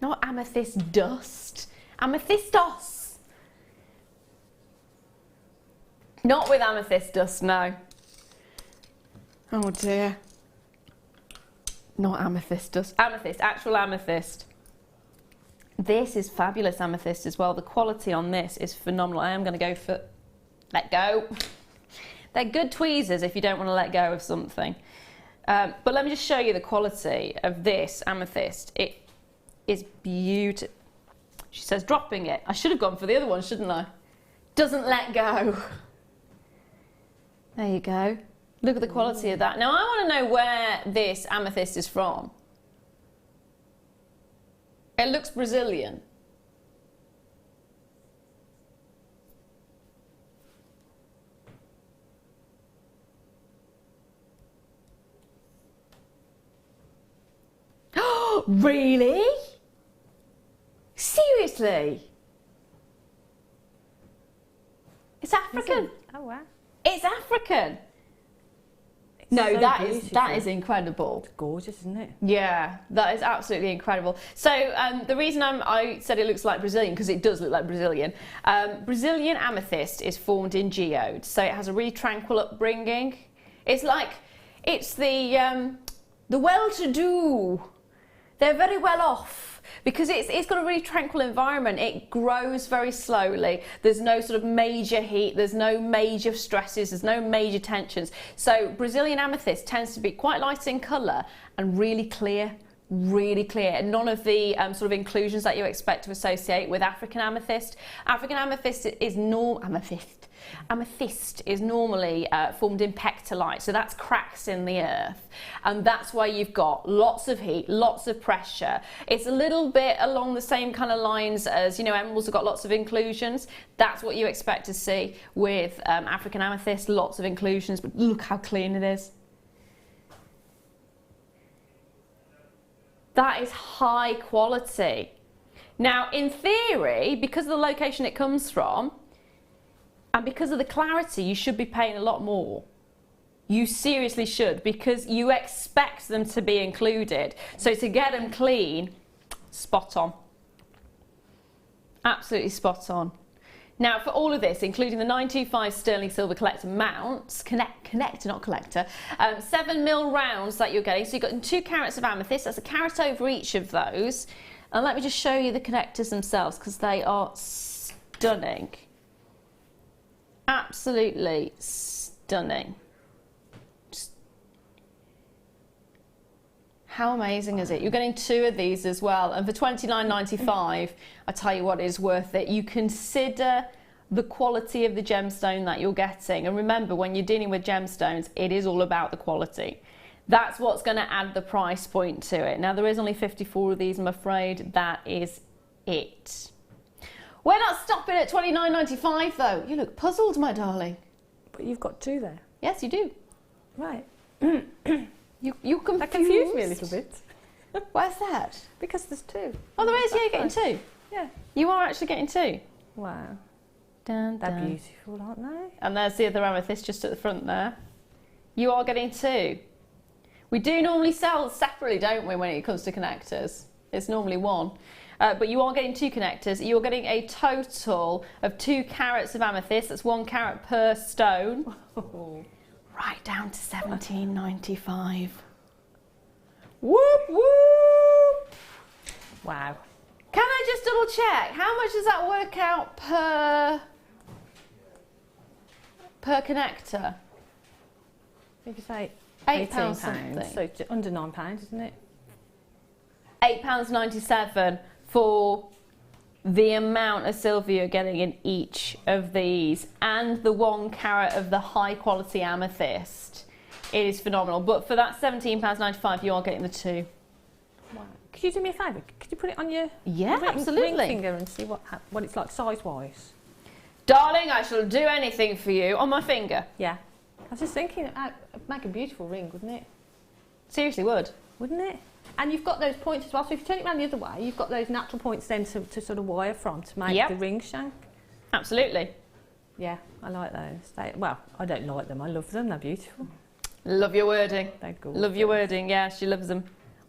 Not amethyst dust. Amethyst dust. Not with amethyst dust, no. Oh dear. Not amethyst dust. Amethyst, actual amethyst. This is fabulous amethyst as well. The quality on this is phenomenal. I am going to go for... Let go. They're good tweezers if you don't want to let go of something. But let me just show you the quality of this amethyst. It is beautiful. She says dropping it. I should have gone for the other one, shouldn't I? Doesn't let go. There you go. Look at the quality of that. Now, I want to know where this amethyst is from. It looks Brazilian. Really? Seriously? It's African. Oh, wow. It's African. No, so that is incredible. It's gorgeous, isn't it? Yeah, that is absolutely incredible. So the reason I said it looks like Brazilian, because it does look like Brazilian. Brazilian amethyst is formed in geodes, so it has a really tranquil upbringing. It's like, it's the well-to-do. They're very well off because it's got a really tranquil environment. It grows very slowly. There's no sort of major heat. There's no major stresses. There's no major tensions. So Brazilian amethyst tends to be quite light in colour and really clear. Really clear. None of the sort of inclusions that you expect to associate with African amethyst. African amethyst is Amethyst is normally formed in pectolite, so that's cracks in the earth, and that's why you've got lots of heat, lots of pressure. It's a little bit along the same kind of lines as, you know, emeralds have got lots of inclusions. That's what you expect to see with African amethyst, lots of inclusions, but look how clean it is. That is high quality. Now, in theory, because of the location it comes from, and because of the clarity, you should be paying a lot more. You seriously should, because you expect them to be included. So to get them clean, spot on. Absolutely spot on. Now, for all of this, including the 925 sterling silver collector mounts, connector, not collector, 7mm rounds that you're getting. So you've got 2 carats of amethyst. That's a carat over each of those. And let me just show you the connectors themselves, because they are stunning. Absolutely stunning. Just How amazing is it? You're getting 2 of these as well, and for $29.95, I tell you what, is worth it. You consider the quality of the gemstone that you're getting, and remember, when you're dealing with gemstones, it is all about the quality. That's what's going to add the price point to it. Now, there is only 54 of these, I'm afraid. That is it. We're not stopping at $29.95 though. You look puzzled, my darling. But you've got 2 there. Yes, you do. Right. You confused? That confused me a little bit. Why's that? Because there's 2. Oh, there is. Yeah, you're getting 2. Yeah. You are actually getting 2. Wow. Dun, They're dun. beautiful, aren't they? And there's the other amethyst just at the front there. You are getting 2. We do normally sell separately, don't we, when it comes to connectors? It's normally 1. But you are getting 2 connectors. You're getting a total of 2 carats of amethyst. That's 1 carat per stone. Right down to $17.95. Whoop, whoop. Wow. Can I just double check? How much does that work out per connector? If you say £8 something, something. so it's under £9, isn't it? £8.97 for the amount of silver you're getting in each of these, and the 1 carat of the high quality amethyst. It is phenomenal. But for that £17.95, you are getting the 2. Wow. Could you do me a favour? Could you put it on your Yeah, ring absolutely. finger and see what it's like size-wise? Darling, I shall do anything for you. On my finger. Yeah. I was just thinking, it'd make a beautiful ring, wouldn't it? Seriously would. Wouldn't it? And you've got those points as well, so if you turn it around the other way, you've got those natural points then to sort of wire from to make Yep. the ring shank. Absolutely. Yeah, I like those. Well, I don't like them, I love them, they're beautiful. Love your wording. They're gorgeous. Love your wording. Yeah, she loves them.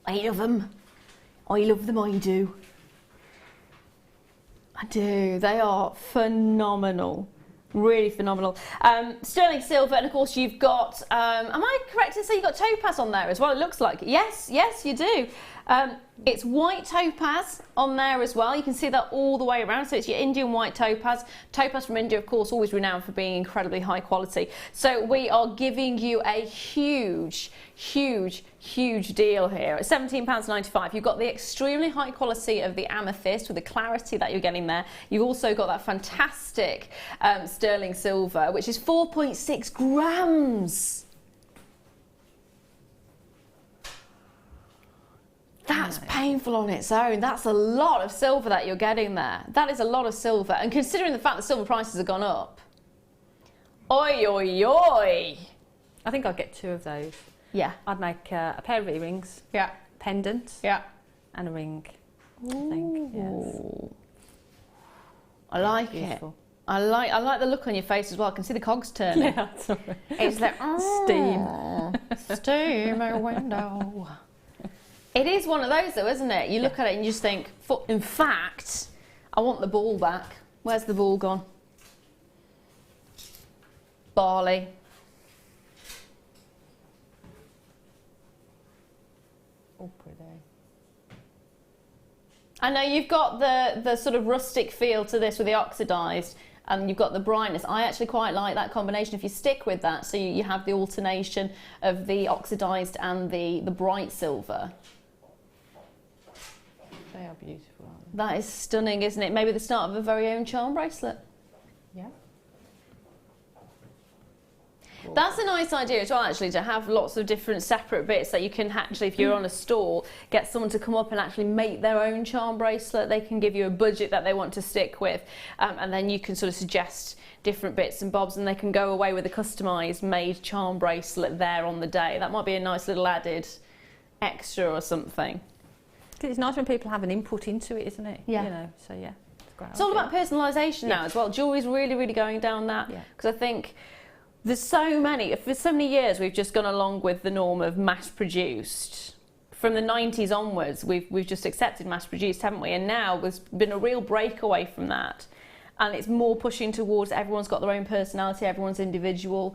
I love them. I love them, I do. I do. They are phenomenal. Really phenomenal. Sterling silver, and of course you've got, am I correct to say you've got topaz on there as well? It looks like. Yes, yes, you do. It's white topaz on there as well. You can see that all the way around. So it's your Indian white topaz. Topaz from India, of course, always renowned for being incredibly high quality. So we are giving you a huge, huge, huge deal here. At £17.95, you've got the extremely high quality of the amethyst with the clarity that you're getting there. You've also got that fantastic sterling silver, which is 4.6 grams. That's painful on its own. That's a lot of silver that you're getting there. That is a lot of silver. And considering the fact that silver prices have gone up, oi, oi, oi. I think I'd get 2 of those. Yeah. I'd make a pair of earrings, Yeah. pendant, Yeah. and a ring. I think, yes. I like Beautiful. it. I like the look on your face as well. I can see the cogs turning. Yeah, sorry. It's like Steam. Steam a window. It is one of those though, isn't it? You look at it and you just think, in fact, I want the ball back. Where's the ball gone? Barley. Oh, pretty. I know you've got the sort of rustic feel to this with the oxidised, and you've got the brightness. I actually quite like that combination if you stick with that, so you have the alternation of the oxidised and the bright silver. They are beautiful, aren't That is stunning, isn't it? Maybe the start of a very own charm bracelet. they? Yeah. That's a nice idea as well, actually, to have lots of different separate bits that you can actually, if you're on a stall, get someone to come up and actually make their own charm bracelet. They can give you a budget that they want to stick with, and then you can sort of suggest different bits and bobs, and they can go away with a customised made charm bracelet there on the day. That might be a nice little added extra or something. It's nice when people have an input into it, isn't it? Yeah. You know, so yeah, it's great. It's all about personalisation now as well. Jewellery's really, really going down that, because I think there's for so many years we've just gone along with the norm of mass-produced. From the 90s onwards, we've just accepted mass-produced, haven't we? And now there's been a real breakaway from that, and it's more pushing towards everyone's got their own personality, everyone's individual,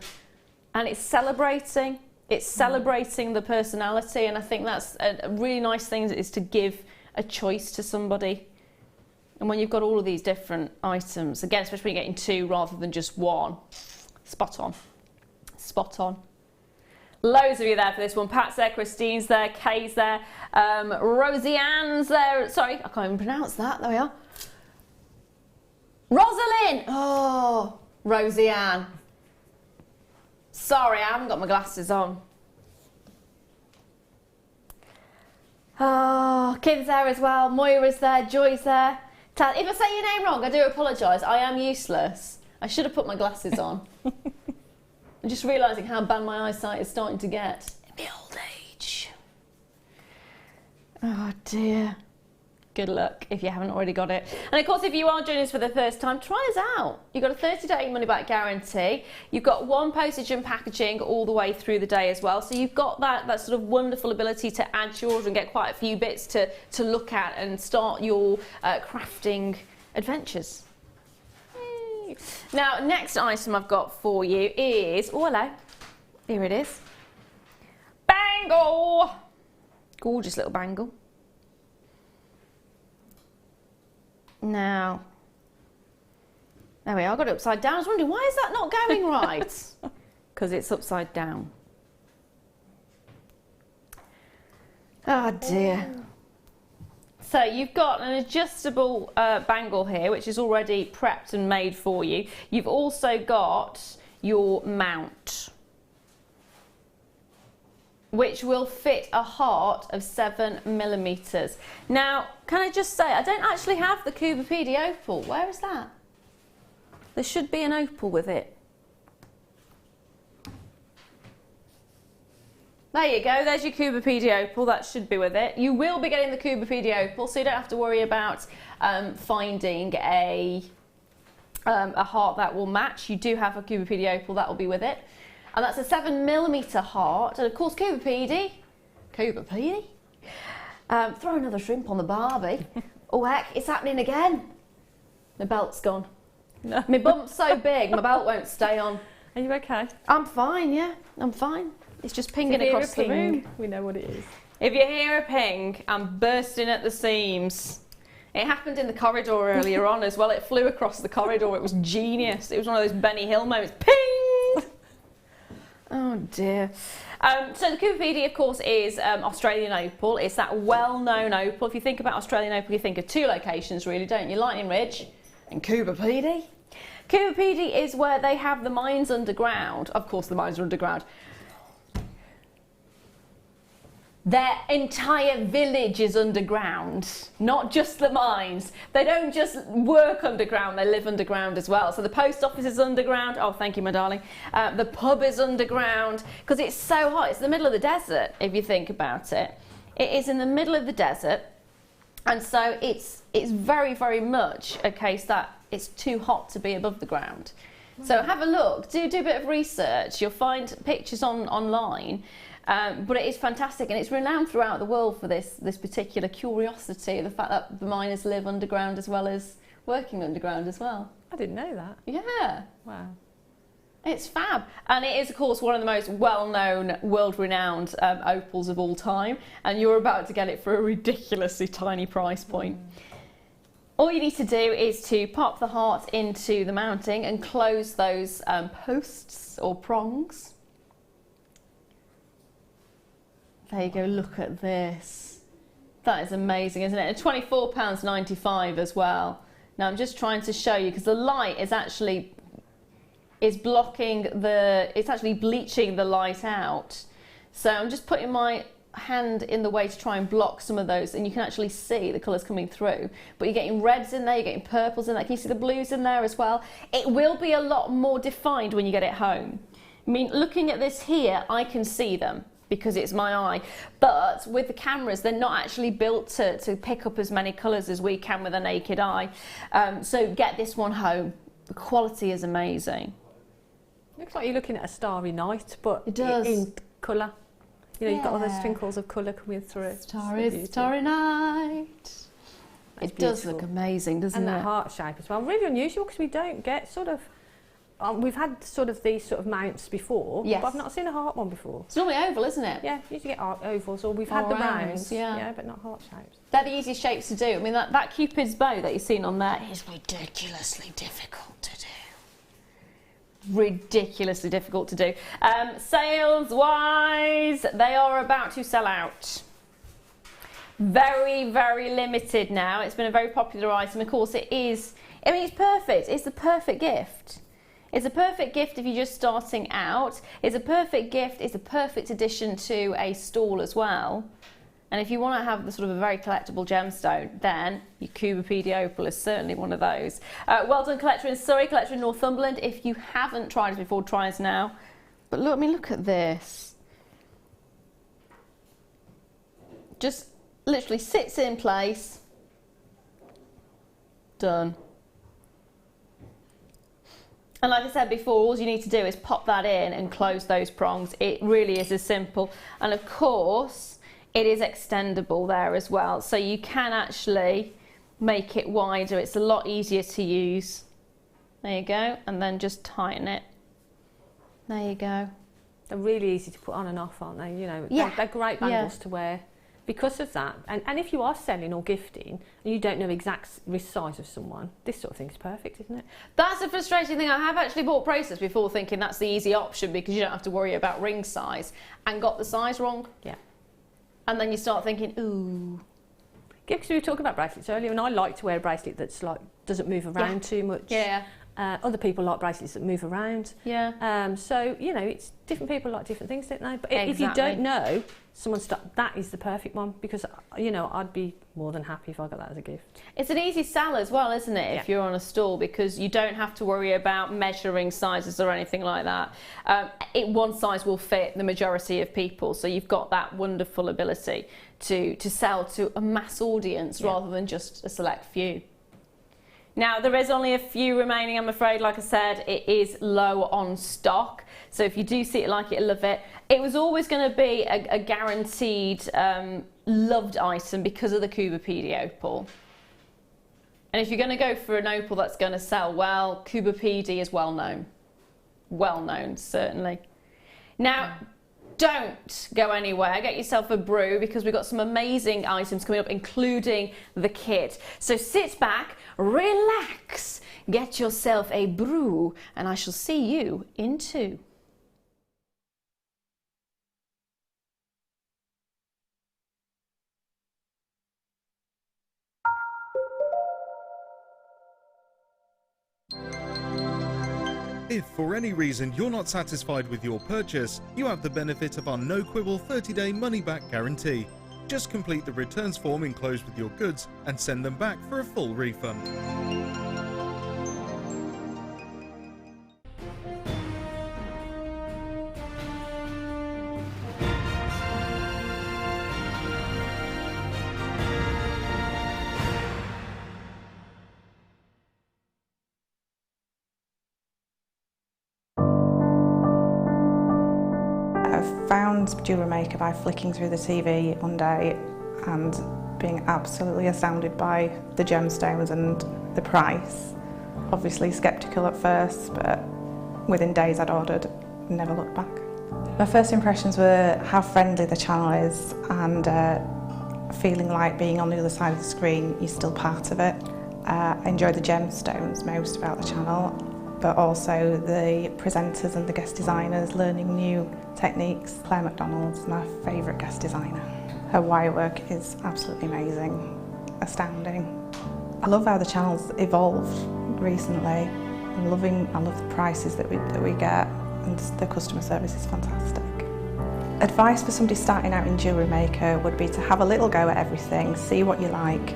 and it's celebrating. It's celebrating the personality, and I think that's a really nice thing, is to give a choice to somebody. And when you've got all of these different items, again, especially when you're getting 2 rather than just 1, spot on. Spot on. Loads of you there for this one. Pat's there, Christine's there, Kay's there, Rosie Ann's there. Sorry, I can't even pronounce that. There we are. Rosalind! Oh, Rosie Ann. Sorry, I haven't got my glasses on. Oh, Kim's there as well. Moira's there, Joy's there. If I say your name wrong, I do apologise. I am useless. I should have put my glasses on. I'm just realising how bad my eyesight is starting to get in my old age. Oh dear. Good luck if you haven't already got it. And of course, if you are joining us for the first time, try us out. You've got a 30-day money-back guarantee. You've got 1 postage and packaging all the way through the day as well. So you've got that sort of wonderful ability to add to yours and get quite a few bits to look at and start your crafting adventures. Yay. Now, next item I've got for you is, oh hello, here it is. Bangle! Gorgeous little bangle. Now, there we are, I got it upside down. I was wondering, why is that not going right? Because it's upside down. Oh dear. So you've got an adjustable bangle here, which is already prepped and made for you. You've also got your mount, which will fit a heart of 7mm. Now, can I just say, I don't actually have the Kubapedi opal. Where is that? There should be an opal with it. There you go, there's your Kubapedi opal, that should be with it. You will be getting the Kubapedi opal, so you don't have to worry about finding a heart that will match. You do have a Kubapedi opal, that will be with it. And that's a 7mm heart, and of course Kubapedi, throw another shrimp on the barbie. Oh heck, it's happening again. My belt's gone. No. My bump's so big, my belt won't stay on. Are you okay? I'm fine, yeah, I'm fine. It's just pinging across the room. We know what it is. If you hear a ping, I'm bursting at the seams. It happened in the corridor earlier on as well. It flew across the corridor, it was genius. It was one of those Benny Hill moments. Ping! Oh dear. So the Kubapedi, of course, is Australian opal. It's that well-known opal. If you think about Australian opal, you think of 2 locations, really, don't you? Lightning Ridge and Kubapedi. Kubapedi is where they have the mines underground. Of course, the mines are underground. Their entire village is underground, not just the mines. They don't just work underground, they live underground as well. So the post office is underground. Oh, thank you, my darling. The pub is underground because it's so hot. It's the middle of the desert, if you think about it. It is in the middle of the desert, and so it's very, very much a case that it's too hot to be above the ground. So have a look, do a bit of research. You'll find pictures online. But it is fantastic, and it's renowned throughout the world for this particular curiosity, the fact that the miners live underground as well as working underground as well. I didn't know that. Yeah. Wow. It's fab. And it is, of course, one of the most well-known, world-renowned opals of all time, and you're about to get it for a ridiculously tiny price point. All you need to do is to pop the heart into the mounting and close those posts or prongs. There you go, look at this. That is amazing, isn't it? And £24.95 as well. Now I'm just trying to show you, because the light is actually blocking it's actually bleaching the light out. So I'm just putting my hand in the way to try and block some of those, and you can actually see the colours coming through. But you're getting reds in there, you're getting purples in there. Can you see the blues in there as well? It will be a lot more defined when you get it home. I mean, looking at this here, I can see them, because it's my eye, but with the cameras they're not actually built to pick up as many colours as we can with a naked eye. So get this one home. The quality is amazing. Looks like you're looking at a starry night, but it does. In colour. You know, Yeah. you've got all those twinkles of colour coming through. Starry night. It does look amazing, doesn't it? And that heart shape as well. Really unusual, because we don't get sort of... we've had sort of these sort of mounts before, yes, but I've not seen a heart one before. It's normally oval, isn't it? Yeah, you usually get ovals, or we've had the rounds, yeah, but not heart shapes. They're the easiest shapes to do. I mean, that Cupid's bow that you've seen on there is ridiculously difficult to do. ridiculously difficult to do. Sales wise, they are about to sell out. Very, very limited now. It's been a very popular item. Of course, it is. I mean, it's perfect. It's the perfect gift. It's a perfect gift if you're just starting out. It's a perfect gift. It's a perfect addition to a stall as well. And if you want to have the sort of a very collectible gemstone, then your Cubopedia Opal is certainly one of those. Well done, collector in Surrey, collector in Northumberland. If you haven't tried it before, try it now. But look, I mean, look at this. Just literally sits in place. Done. And like I said before, all you need to do is pop that in and close those prongs. It really is as simple. And of course, it is extendable there as well. So you can actually make it wider. It's a lot easier to use. There you go. And then just tighten it. There you go. They're really easy to put on and off, aren't they? You know, they're great bangles to wear. Because of that, and if you are selling or gifting and you don't know exact wrist size of someone, this sort of thing is perfect, isn't it? That's a frustrating thing. I have actually bought bracelets before thinking that's the easy option because you don't have to worry about ring size, and got the size wrong. Yeah. And then you start thinking, ooh. Yeah, because we were talking about bracelets earlier, and I like to wear a bracelet that's like doesn't move around too much. Yeah. Other people like bracelets that move around. Yeah. So, you know, it's different people like different things, don't they? But Exactly. if you don't know, that is the perfect one because, you know, I'd be more than happy if I got that as a gift. It's an easy sell as well, isn't it, if you're on a stall, because you don't have to worry about measuring sizes or anything like that. One size will fit the majority of people, so you've got that wonderful ability to sell to a mass audience rather than just a select few. Now, there is only a few remaining, I'm afraid. Like I said, it is low on stock. So if you do see it, like it, love it. It was always going to be a guaranteed loved item because of the Cubopedia Opal. And if you're going to go for an opal that's going to sell well, Cubopedia is well known. Well known, certainly. Now, don't go anywhere. Get yourself a brew because we've got some amazing items coming up, including the kit. So sit back, relax, get yourself a brew, and I shall see you in 2. If for any reason you're not satisfied with your purchase, you have the benefit of our no-quibble 30-day money-back guarantee. Just complete the returns form enclosed with your goods and send them back for a full refund. I found Jewellery Maker by flicking through the TV one day and being absolutely astounded by the gemstones and the price. Obviously sceptical at first, but within days I'd ordered and never looked back. My first impressions were how friendly the channel is and feeling like being on the other side of the screen, you're still part of it. I enjoy the gemstones most about the channel, but also the presenters and the guest designers learning new techniques. Claire McDonald's my favourite guest designer. Her wire work is absolutely amazing, astounding. I love how the channel's evolved recently. I love the prices that we get, and the customer service is fantastic. Advice for somebody starting out in Jewellery Maker would be to have a little go at everything, see what you like,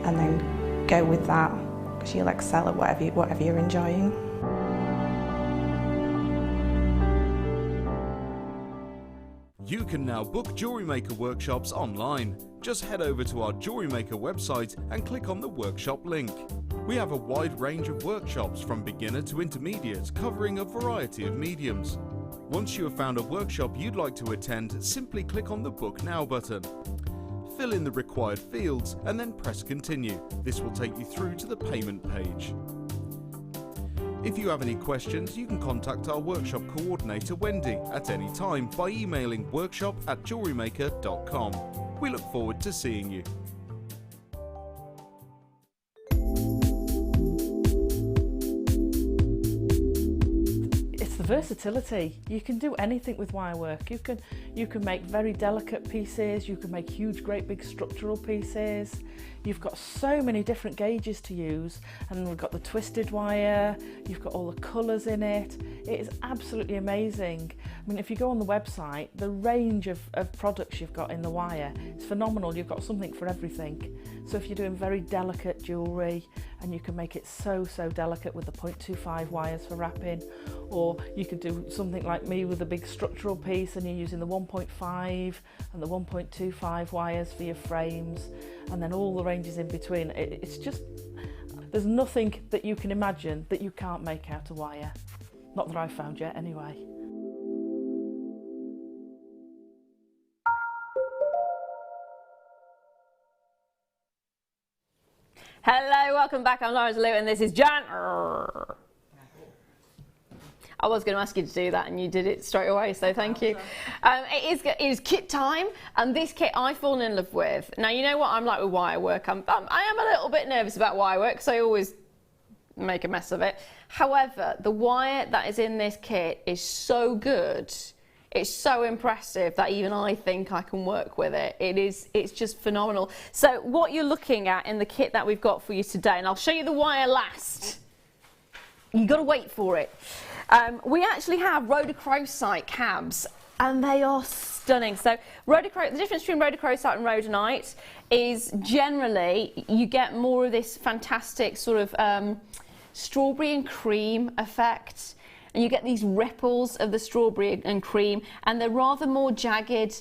and then go with that, because you'll excel at whatever you're enjoying. You can now book Jewellery Maker workshops online. Just head over to our Jewellery Maker website and click on the workshop link. We have a wide range of workshops from beginner to intermediate, covering a variety of mediums. Once you have found a workshop you'd like to attend, simply click on the Book Now button. Fill in the required fields and then press Continue. This will take you through to the payment page. If you have any questions, you can contact our workshop coordinator Wendy at any time by emailing workshop@jewellerymaker.com. We look forward to seeing you. versatility. You can do anything with wire work. You can make very delicate pieces, you can make huge, great big structural pieces. You've got so many different gauges to use, and we've got the twisted wire, you've got all the colours in it. It is absolutely amazing. I mean, if you go on the website, the range of products you've got in the wire is phenomenal. You've got something for everything. So if you're doing very delicate jewellery, and you can make it so delicate with the 0.25 wires for wrapping, or you could do something like me with a big structural piece and you're using the 1.5 and the 1.25 wires for your frames, and then all the ranges in between. It's just, there's nothing that you can imagine that you can't make out of wire. Not that I've found yet anyway. Hello, welcome back. I'm Laura Lou and this is Jan. I was going to ask you to do that and you did it straight away, so thank you. It is kit time, and this kit I've fallen in love with. Now, you know what I'm like with wire work. I am a little bit nervous about wire work because I always make a mess of it. However, the wire that is in this kit is so good. It's so impressive that even I think I can work with it. It's just phenomenal. So what you're looking at in the kit that we've got for you today, and I'll show you the wire last. You've got to wait for it. We actually have rhodochrosite cabs, and they are stunning. So the difference between rhodochrosite and rhodonite is generally you get more of this fantastic sort of strawberry and cream effect. And you get these ripples of the strawberry and cream, and they're rather more jagged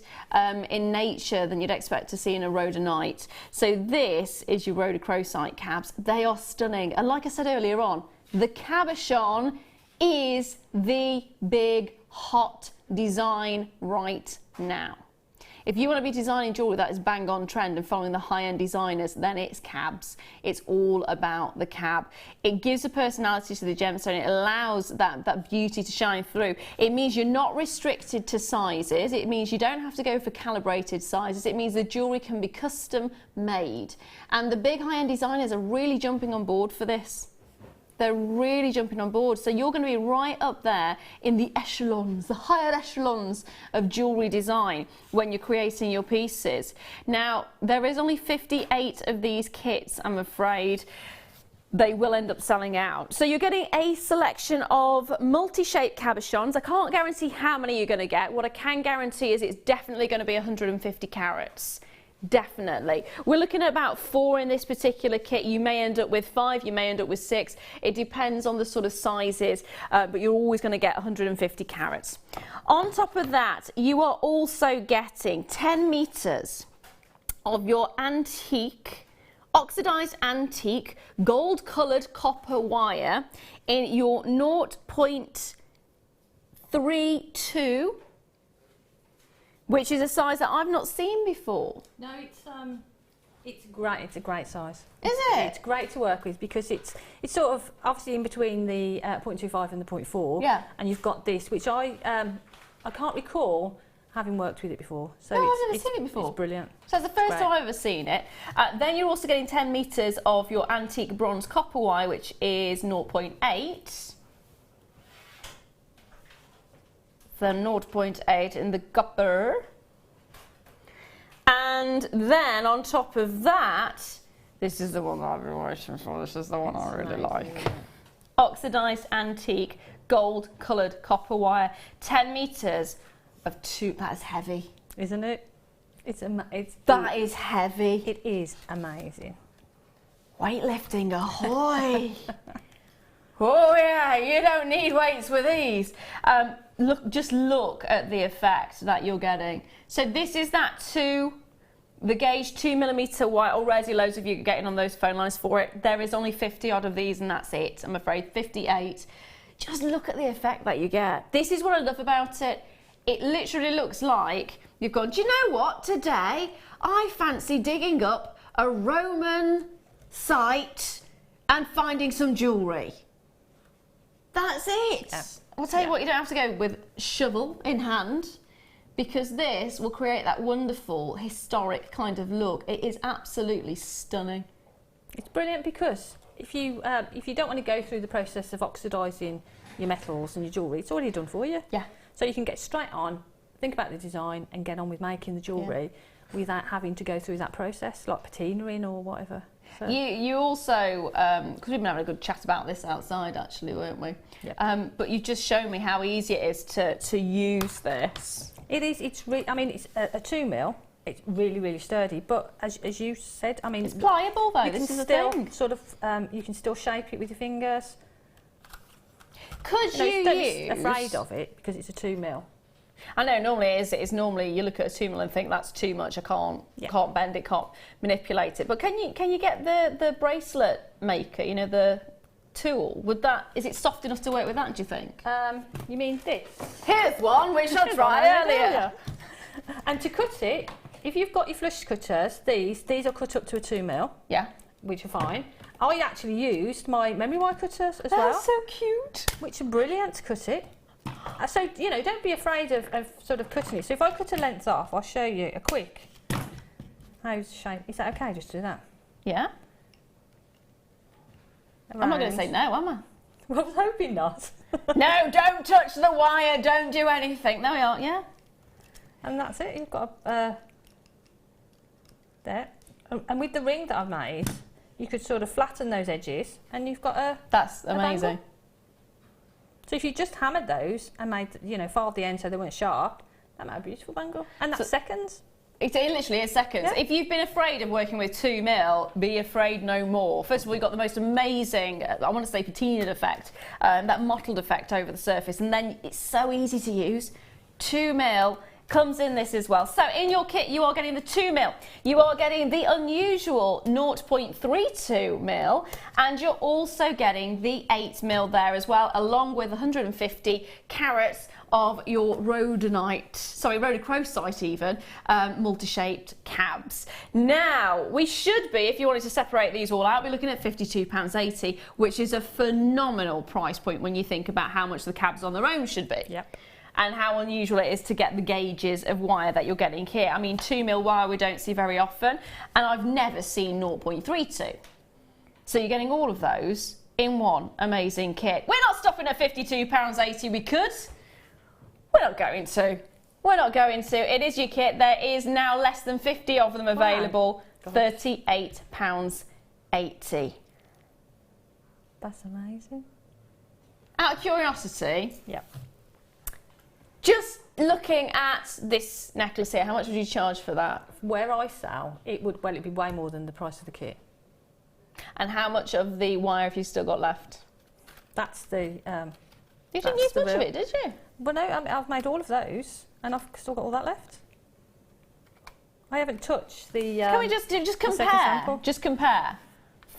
in nature than you'd expect to see in a rhodonite. So this is your rhodochrosite cabs. They are stunning. And like I said earlier on, the cabochon is the big hot design right now. If you want to be designing jewellery that is bang on trend and following the high-end designers, then it's cabs. It's all about the cab. It gives a personality to the gemstone. It allows that beauty to shine through. It means you're not restricted to sizes. It means you don't have to go for calibrated sizes. It means the jewellery can be custom made. And the big high-end designers are really jumping on board for this. They're really jumping on board. So you're going to be right up there in the echelons, the higher echelons of jewellery design when you're creating your pieces. Now, there is only 58 of these kits, I'm afraid. They will end up selling out. So you're getting a selection of multi-shaped cabochons. I can't guarantee how many you're going to get. What I can guarantee is it's definitely going to be 150 carats. Definitely. We're looking at about 4 in this particular kit. You may end up with 5, you may end up with 6. It depends on the sort of sizes, but you're always going to get 150 carats. On top of that, you are also getting 10 meters of your antique, oxidized antique, gold colored copper wire in your 0.32, which is a size that I've not seen before. No, it's great. It's a great size. Is it? It's great to work with because it's sort of obviously in between the 0.25 and the 0.4. Yeah. And you've got this, which I can't recall having worked with it before. So no, I've never seen it before. It's brilliant. So it's the first time I've ever seen it. Then you're also getting 10 meters of your antique bronze copper wire, which is 0.8. The 0.8 in the copper. And then on top of that, this is the one that I've been waiting for. This is the one I really like. Oxidized antique gold coloured copper wire, 10 meters of 2. That's heavy, isn't it? That is heavy. It is amazing. Weightlifting, ahoy! Oh yeah, you don't need weights with these. Just look at the effect that you're getting. So this is the gauge 2mm wire. Already loads of you are getting on those phone lines for it. There is only 50 odd of these and that's it, I'm afraid, 58. Just look at the effect that you get. This is what I love about it. It literally looks like you've gone, do you know what, today I fancy digging up a Roman site and finding some jewellery. That's it. Yeah. I'll tell you what, you don't have to go with shovel in hand because this will create that wonderful historic kind of look. It is absolutely stunning. It's brilliant because if you don't want to go through the process of oxidising your metals and your jewellery, it's already done for you. Yeah. So you can get straight on, think about the design and get on with making the jewellery without having to go through that process, like patinaing or whatever. So. You also, because we've been having a good chat about this outside actually, weren't we? Yeah. But you've just shown me how easy it is to use this. It is, it's a 2mm. It's really, really sturdy, but as you said, I mean, it's pliable though. This is the thing. Sort of, you can still shape it with your fingers. Could you don't use? be afraid of it because it's a 2mm. I know normally it's normally you look at a 2mm and think that's too much. I can't bend it, can't manipulate it. But can you get the bracelet maker? You know, the tool. Is it soft enough to work with that? Do you think? You mean this? Here's one which I tried earlier. And to cut it, if you've got your flush cutters, these are cut up to a 2mm. Yeah. Which are fine. I actually used my memory wire cutters as well. They're so cute. Which are brilliant to cut it. So, you know, don't be afraid of sort of cutting it. So if I cut a length off, I'll show you a quick hose shape. Is that okay, just to do that? Yeah. Around. I'm not going to say no, am I? Well, I was hoping not. No, don't touch the wire, don't do anything. There we are, yeah. And that's it, you've got there. And with the ring that I've made, you could sort of flatten those edges and you've got That's a amazing. bangle. So if you just hammered those and made, you know, filed the end so they weren't sharp, that made a beautiful bangle. And that's seconds. It literally is seconds. Yeah. If you've been afraid of working with 2mm, be afraid no more. First of all, you've got the most amazing, I want to say patinaed effect, that mottled effect over the surface, and then it's so easy to use. 2mm comes in this as well. So in your kit, you are getting the 2mm, you are getting the unusual 0.32mm, and you're also getting the 8mm there as well, along with 150 carats of your rhodochrosite even, multi-shaped cabs. Now, we should be, if you wanted to separate these all out, we're looking at £52.80, which is a phenomenal price point when you think about how much the cabs on their own should be. Yep. And how unusual it is to get the gauges of wire that you're getting here. I mean, 2mm wire we don't see very often, and I've never seen 0.32. So you're getting all of those in one amazing kit. We're not stopping at £52.80, we could. We're not going to. We're not going to. It is your kit. There is now less than 50 of them available. Wow. £38.80. That's amazing. Out of curiosity, Yep. just looking at this necklace here, how much would you charge for that? Where I sell, it'd be way more than the price of the kit. And how much of the wire have you still got left? That's the. You didn't use much of it, did you? Well, no, I've made all of those, and I've still got all that left. I haven't touched the. Can we just second compare? sample. Just compare.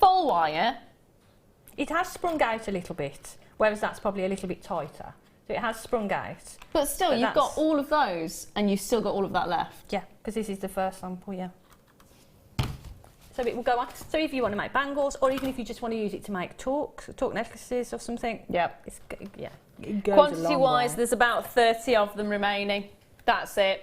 Full wire. It has sprung out a little bit, whereas that's probably a little bit tighter. So it has sprung out. But still, you've got all of those, and you've still got all of that left. Yeah, because this is the first sample, yeah. So it will go on. So if you want to make bangles, or even if you just want to use it to make torque necklaces or something. Yep. It goes Quantity-wise, there's about 30 of them remaining. That's it.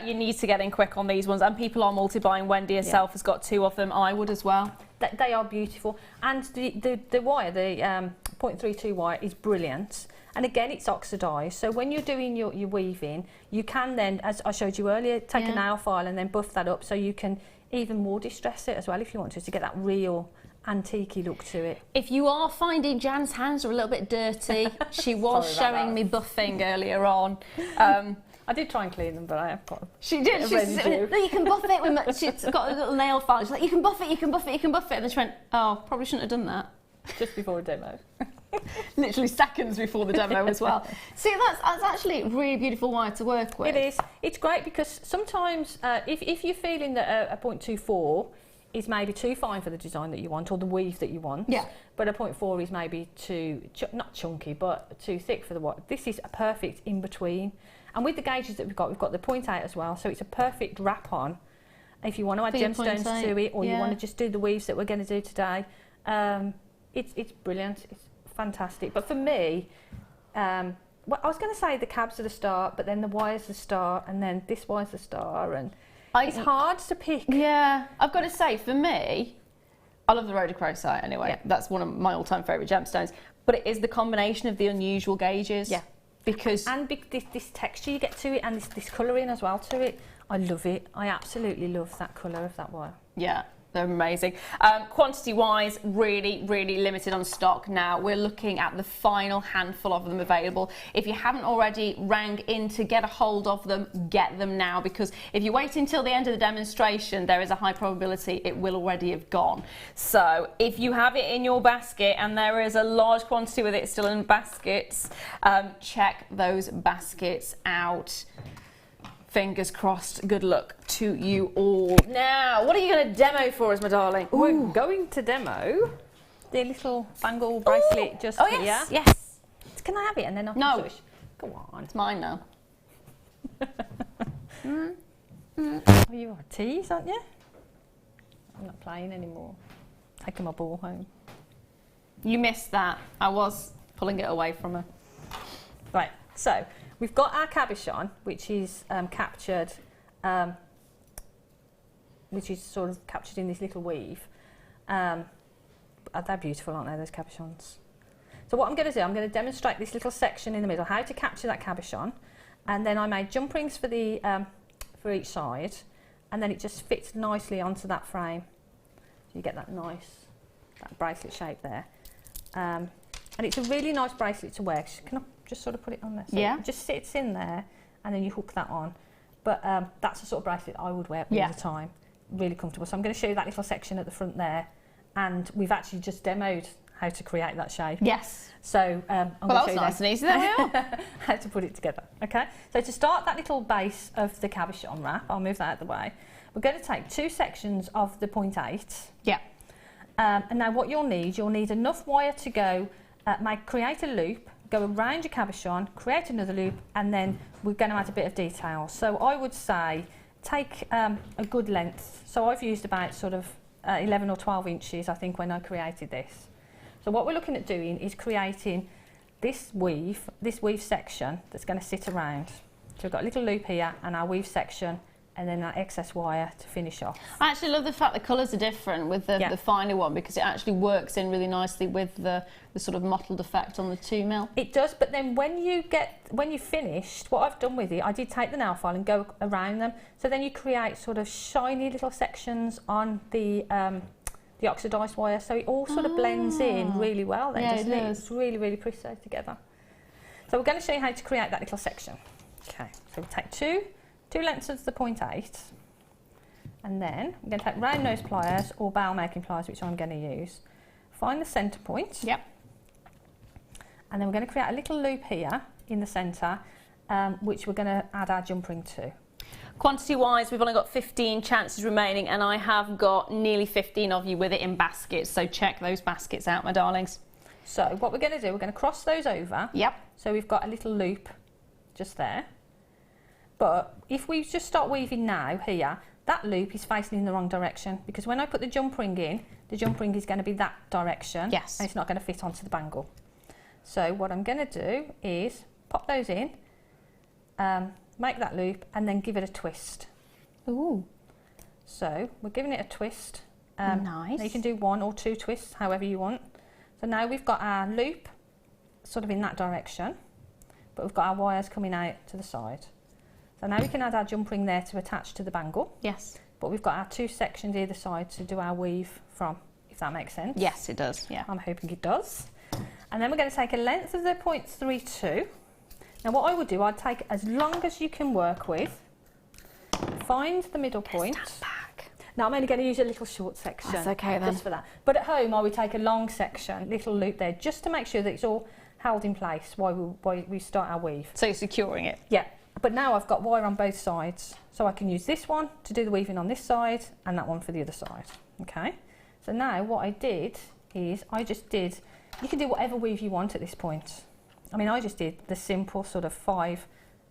You need to get in quick on these ones, and people are multi-buying. Wendy herself has got 2 of them. I would as well. They are beautiful, and the wire, the 0.32 wire, is brilliant. And again, it's oxidised, so when you're doing your weaving, you can then, as I showed you earlier, take a nail file and then buff that up, so you can even more distress it as well if you want to get that real antique-y look to it. If you are finding Jan's hands are a little bit dirty, she was showing me buffing earlier on. I did try and clean them, but I have got. She did. She said, "No, you can buff it." She's got a little nail file. She's like, "You can buff it. You can buff it. You can buff it." And then she went, "Oh, probably shouldn't have done that." Just before a demo. Literally seconds before the demo as well. See, that's actually really beautiful wire to work with. It is. It's great because sometimes if you're feeling that a 0.24 is maybe too fine for the design that you want or the weave that you want, but a 0.4 is maybe too, not chunky, but too thick for the wire. This is a perfect in between. And with the gauges that we've got the 0.8 as well, so it's a perfect wrap on if you want to add gemstones to it, or you want to just do the weaves that we're going to do today. It's brilliant. It's fantastic. But for me, well, I was going to say the cabs are the start, but then the wire's the start, and then this wire's the star, and it's hard to pick. Yeah, I've got to say, for me, I love the rhodochrosite anyway. Yeah. That's one of my all-time favourite gemstones. But it is the combination of the unusual gauges. Yeah. Because and this texture you get to it, and this colouring as well to it. I love it. I absolutely love that colour of that wire. Yeah, they're amazing. Quantity-wise, really, really limited on stock now. We're looking at the final handful of them available. If you haven't already rang in to get a hold of them, get them now, because if you wait until the end of the demonstration, there is a high probability it will already have gone. So if you have it in your basket and there is a large quantity with it still in baskets, check those baskets out. Fingers crossed. Good luck to you all. Now, what are you going to demo for us, my darling? Ooh. We're going to demo the little bangle bracelet just here. Yes. Can I have it and then I'll No. Shush. Go on. It's mine now. Oh, you are a tease, aren't you? I'm not playing anymore. Taking my ball home. You missed that. I was pulling it away from her. Right, so we've got our cabochon, which is captured, which is sort of captured in this little weave. They're beautiful, aren't they, those cabochons? So what I'm going to do, I'm going to demonstrate this little section in the middle, how to capture that cabochon, and then I made jump rings for the for each side, and then it just fits nicely onto that frame. So you get that nice, that bracelet shape there. And it's a really nice bracelet to wear. Can I just sort of put it on there? So yeah. It just sits in there, and then you hook that on. But that's the sort of bracelet I would wear all the time. Really comfortable. So I'm going to show you that little section at the front there, and we've actually just demoed how to create that shape. Yes. So I'm well, going that to show was nice you and easy. There we are. how to put it together. Okay. So to start that little base of the cabochon wrap, I'll move that out of the way. We're going to take 2 sections of the 0.8. Yeah. And now what you'll need enough wire to go, create a loop, go around your cabochon, create another loop, and then we're going to add a bit of detail. So I would say take a good length. So I've used about sort of 11 or 12 inches, I think, when I created this. So what we're looking at doing is creating this weave section that's going to sit around. So we've got a little loop here and our weave section, and then that excess wire to finish off. I actually love the fact the colours are different with the finer one, because it actually works in really nicely with the sort of mottled effect on the 2mm. It does, but then when you've finished, what I've done with it, I did take the nail file and go around them. So then you create sort of shiny little sections on the oxidised wire, so it all sort of blends in really well then, doesn't it? It's really, really pretty together. So we're going to show you how to create that little section. Okay, so we take two lengths of the 0.8, and then I'm going to take round nose pliers or bail making pliers, which I'm going to use. Find the centre point. Yep. And then we're going to create a little loop here in the centre, which we're going to add our jump ring to. Quantity-wise, we've only got 15 chances remaining, and I have got nearly 15 of you with it in baskets, so check those baskets out, my darlings. So what we're going to do, we're going to cross those over. Yep. So we've got a little loop just there. But if we just start weaving now here, that loop is facing in the wrong direction, because when I put the jump ring in, the jump ring is going to be that direction. Yes. And it's not going to fit onto the bangle. So what I'm going to do is pop those in, make that loop, and then give it a twist. Ooh. So we're giving it a twist. Nice. You can do 1 or 2 twists, however you want. So now we've got our loop sort of in that direction, but we've got our wires coming out to the side. So now we can add our jump ring there to attach to the bangle. Yes. But we've got our 2 sections either side to do our weave from, if that makes sense. Yes, it does. Yeah. I'm hoping it does. And then we're going to take a length of the 0.32. Now what I would do, I'd take as long as you can work with, find the middle point. Back. Now I'm only going to use a little short section. That's okay then. Just for that. But at home I would take a long section, little loop there, just to make sure that it's all held in place while we start our weave. So you're securing it? Yeah. But now I've got wire on both sides, so I can use this one to do the weaving on this side and that one for the other side. Okay. So now what I did is you can do whatever weave you want at this point. I mean, I just did the simple sort of 5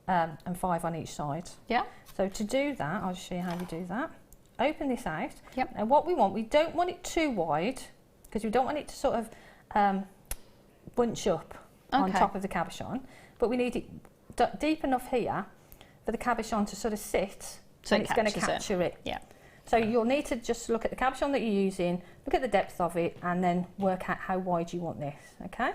and 5 on each side. Yeah. So to do that, I'll just show you how you do that. Open this out. Yep. And what we don't want it too wide, because we don't want it to sort of bunch up on top of the cabochon, but we need it deep enough here for the cabochon to sort of sit, so it's going to capture it. Yeah. So you'll need to just look at the cabochon that you're using, look at the depth of it, and then work out how wide you want this, okay?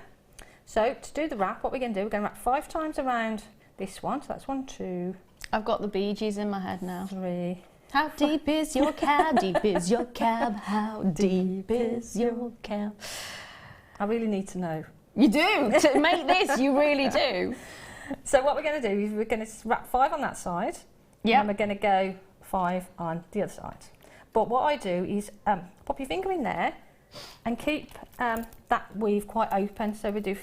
So to do the wrap, what we're going to do, we're going to wrap 5 times around this one. So that's 1, 2, I've got the Bee Gees in my head now. 3. How deep is your cab? Deep is your cab. How deep is your cab? I really need to know. You do. To make this, you really do. So what we're going to do is we're going to wrap 5 on that side. Yeah. And we're going to go 5 on the other side. But what I do is pop your finger in there and keep that weave quite open. So we do.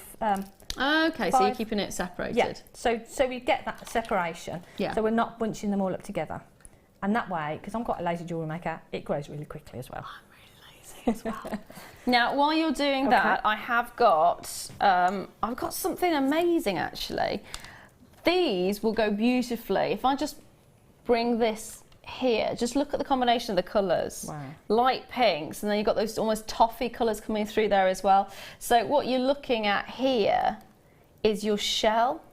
Okay, so you're keeping it separated. Yeah. So we get that separation. Yeah. So we're not bunching them all up together. And that way, because I'm quite a lazy jewellery maker, it grows really quickly as well. I'm really lazy as well. Now, while you're doing that, I have got I've got something amazing actually. These will go beautifully if I just bring this here. Just look at the combination of the colours. Wow. Light Pinks, and then you've got those almost toffee colours coming through there as well. So what you're looking at here is your shell.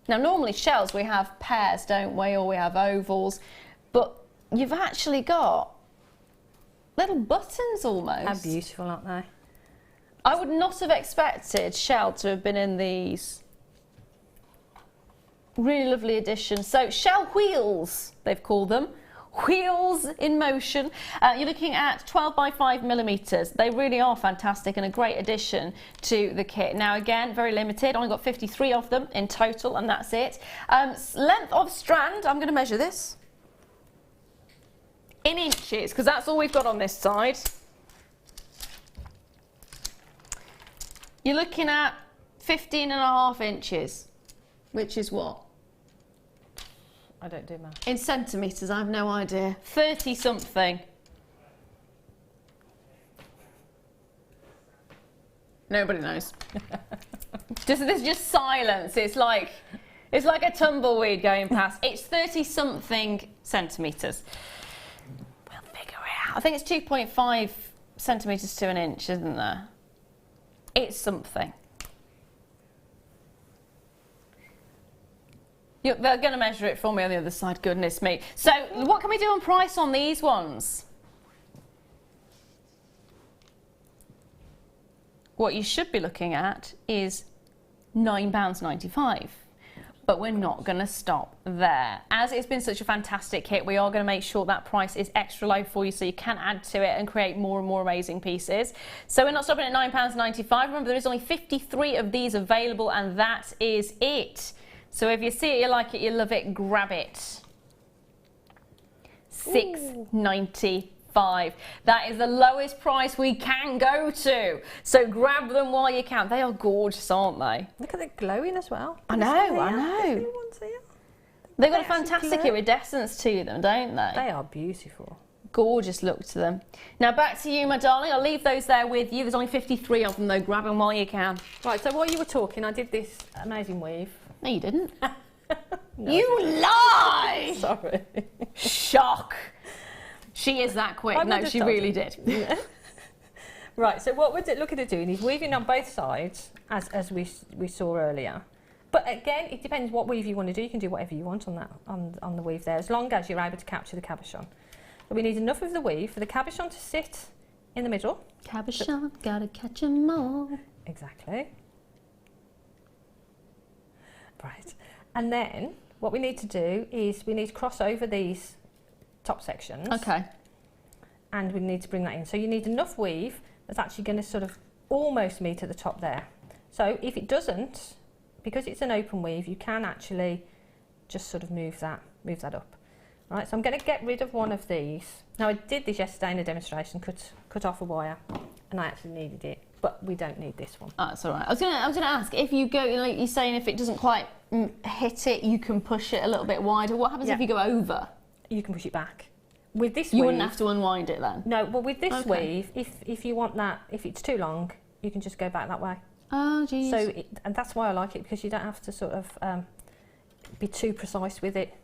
Now, normally shells we have pairs, don't we, or we have ovals, but you've actually got little buttons almost. How beautiful, aren't they? I would not have expected shell to have been in these. Really lovely addition. So shell wheels, they've called them. Wheels in motion. You're looking at 12 by 5 millimeters. They really are fantastic and a great addition to the kit. Now again, very limited. Only got 53 of them in total, and that's it. Length of strand, I'm going to measure this in inches because that's all we've got on this side. You're looking at 15.5 inches, which is what? I don't do math. In centimetres, I have no idea. 30 something. Nobody knows. There's just silence. It's like a tumbleweed going past. It's 30 something centimetres. We'll figure it out. I think it's 2.5 centimetres to an inch, isn't there? It's something. They're going to measure it for me on the other side, goodness me. So what can we do on price on these ones? What you should be looking at is £9.95. But we're not going to stop there. As it's been such a fantastic kit, we are going to make sure that price is extra low for you so you can add to it and create more and more amazing pieces. So we're not stopping at £9.95. Remember, there is only 53 of these available, and that is it. So if you see it, you like it, you love it, grab it. £6.95. That is the lowest price we can go to. So grab them while you can. They are gorgeous, aren't they? Look at the glowing as well. I know. They've got a fantastic iridescence to them, don't they? They are beautiful. Gorgeous look to them. Now back to you, my darling. I'll leave those there with you. There's only 53 of them though. Grab them while you can. Right, so while you were talking, I did this amazing weave. No, you didn't. No, you lie! Sorry. Shock. She is that quick. No, she really did. Yeah. Right, so what we're looking at doing is weaving on both sides, as we saw earlier. But again, it depends what weave you want to do. You can do whatever you want on that on the weave there, as long as you're able to capture the cabochon. So we need enough of the weave for the cabochon to sit in the middle. Cabochon, gotta catch 'em all. Exactly. Right, and then what we need to do is we need to cross over these top sections. Okay. And we need to bring that in. So you need enough weave that's actually going to sort of almost meet at the top there. So if it doesn't, because it's an open weave, you can actually just sort of move that up. Right, so I'm going to get rid of one of these. Now I did this yesterday in a demonstration, cut off a wire, and I actually needed it. But we don't need this one. Oh, that's all right. I was gonna ask, if you go, like you're saying, if it doesn't quite hit it, you can push it a little bit wider. What happens if you go over? You can push it back. With this you weave, wouldn't have to unwind it then? No, well with this weave, if you want that, if it's too long, you can just go back that way. Oh, geez. So, and that's why I like it, because you don't have to sort of be too precise with it.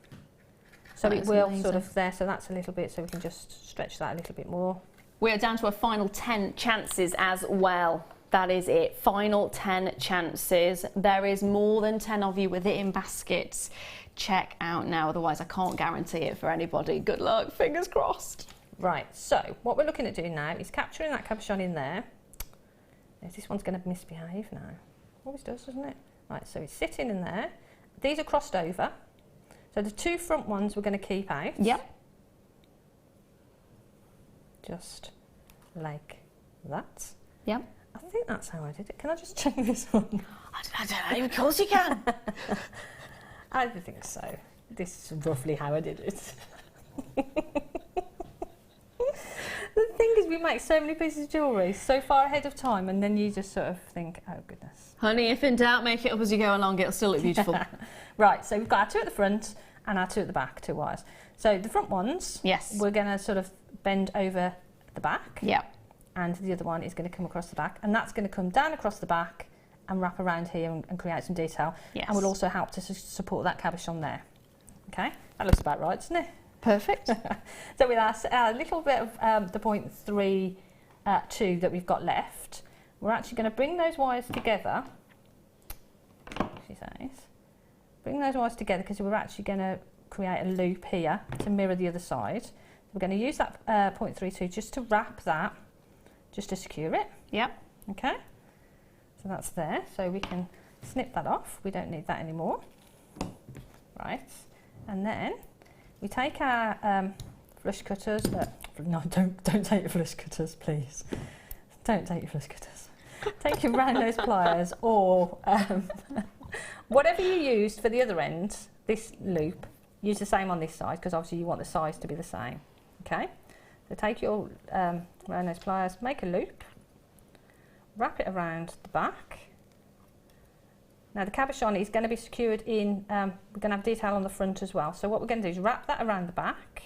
So it will sort of there, so that's a little bit, so we can just stretch that a little bit more. We're down to a final 10 chances as well. That is it, final 10 chances. There is more than 10 of you with it in baskets. Check out now, otherwise I can't guarantee it for anybody. Good luck, fingers crossed. Right, so what we're looking at doing now is capturing that cabochon in there. This one's going to misbehave now. Always does, doesn't it? Right, so it's sitting in there. These are crossed over. So the two front ones we're going to keep out. Yep. Just like that. Yep. I think that's how I did it. Can I just check this one? I don't know, of course you can. I don't think so. This is roughly how I did it. The thing is, we make so many pieces of jewellery so far ahead of time, and then you just sort of think, oh goodness. Honey, if in doubt, make it up as you go along, it'll still look beautiful. Right, so we've got our two at the front and our two at the back, two wires. So the front ones, yes, we're going to sort of bend over the back. Yeah. And the other one is going to come across the back, and that's going to come down across the back and wrap around here and create some detail. Yes. And will also help to support that cabochon there. Okay, that looks about right, doesn't it? Perfect. So with our little bit of the 0.32 that we've got left, we're actually going to bring those wires together. She says, bring those wires together because we're actually going to create a loop here to mirror the other side. We're going to use that 0.32 just to wrap that, just to secure it. Yep. Okay. So that's there. So we can snip that off. We don't need that anymore. Right. And then we take our flush cutters. No, don't take your flush cutters, please. Don't take your flush cutters. Take your round nose pliers or whatever you used for the other end, this loop, use the same on this side because obviously you want the size to be the same. Okay, so take your round nose pliers, make a loop, wrap it around the back. Now the cabochon is going to be secured in, we're going to have detail on the front as well. So what we're going to do is wrap that around the back.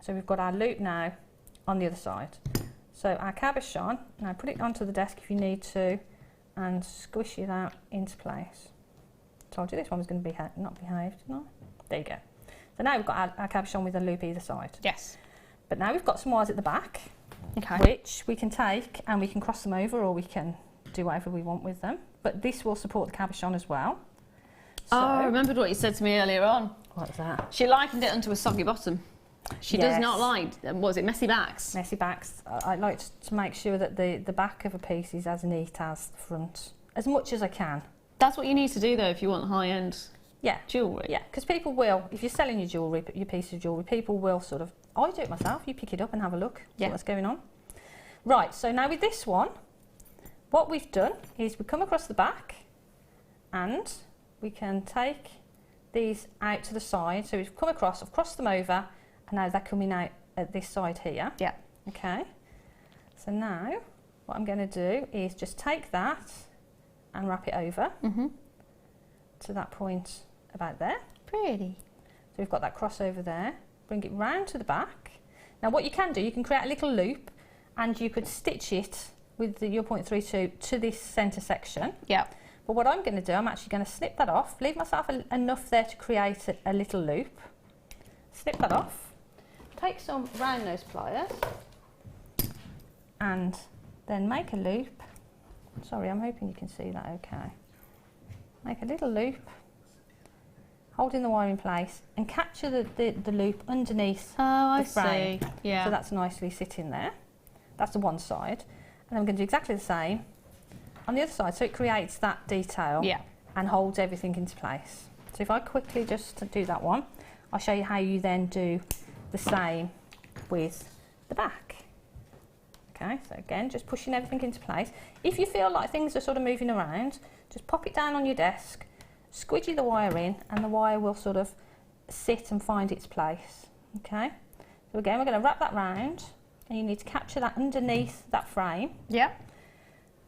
So we've got our loop now on the other side. So our cabochon, now put it onto the desk if you need to and squish it out into place. Told you this one was going to be not behaved, didn't I? There you go. So now we've got our cabochon with a loop either side. Yes. But now we've got some wires at the back, okay, which we can take and we can cross them over or we can do whatever we want with them. But this will support the cabochon as well. So, oh, I remembered what you said to me earlier on. What's that? She likened it onto a soggy bottom. She does not like, what was it, messy backs? Messy backs. I like to make sure that the back of a piece is as neat as the front, as much as I can. That's what you need to do though if you want high-end jewellery. Yeah, because people will, if you're selling your jewellery, your piece of jewellery, people will sort of, I do it myself, you pick it up and have a look, see what's going on. Right, so now with this one, what we've done is we come across the back and we can take these out to the side. So we've come across, I've crossed them over, and now they're coming out at this side here. Yeah. Okay. So now what I'm going to do is just take that and wrap it over to that point about there. Pretty. So we've got that crossover there. Bring it round to the back. Now what you can do, you can create a little loop and you could stitch it with your 0.32 to this centre section. Yeah. But what I'm going to do, I'm actually going to snip that off, leave myself enough there to create a little loop. Snip that off. Take some round nose pliers and then make a loop. Sorry, I'm hoping you can see that okay. Make a little loop, holding the wire in place and capture the loop underneath the frame. See. Yeah. So that's nicely sitting there. That's the one side. And I'm going to do exactly the same on the other side. So it creates that detail and holds everything into place. So if I quickly just do that one, I'll show you how you then do the same with the back. Okay, so again, just pushing everything into place. If you feel like things are sort of moving around, just pop it down on your desk, squidgy the wire in, and the wire will sort of sit and find its place. Okay, so again, we're going to wrap that round, and you need to capture that underneath that frame. Yeah.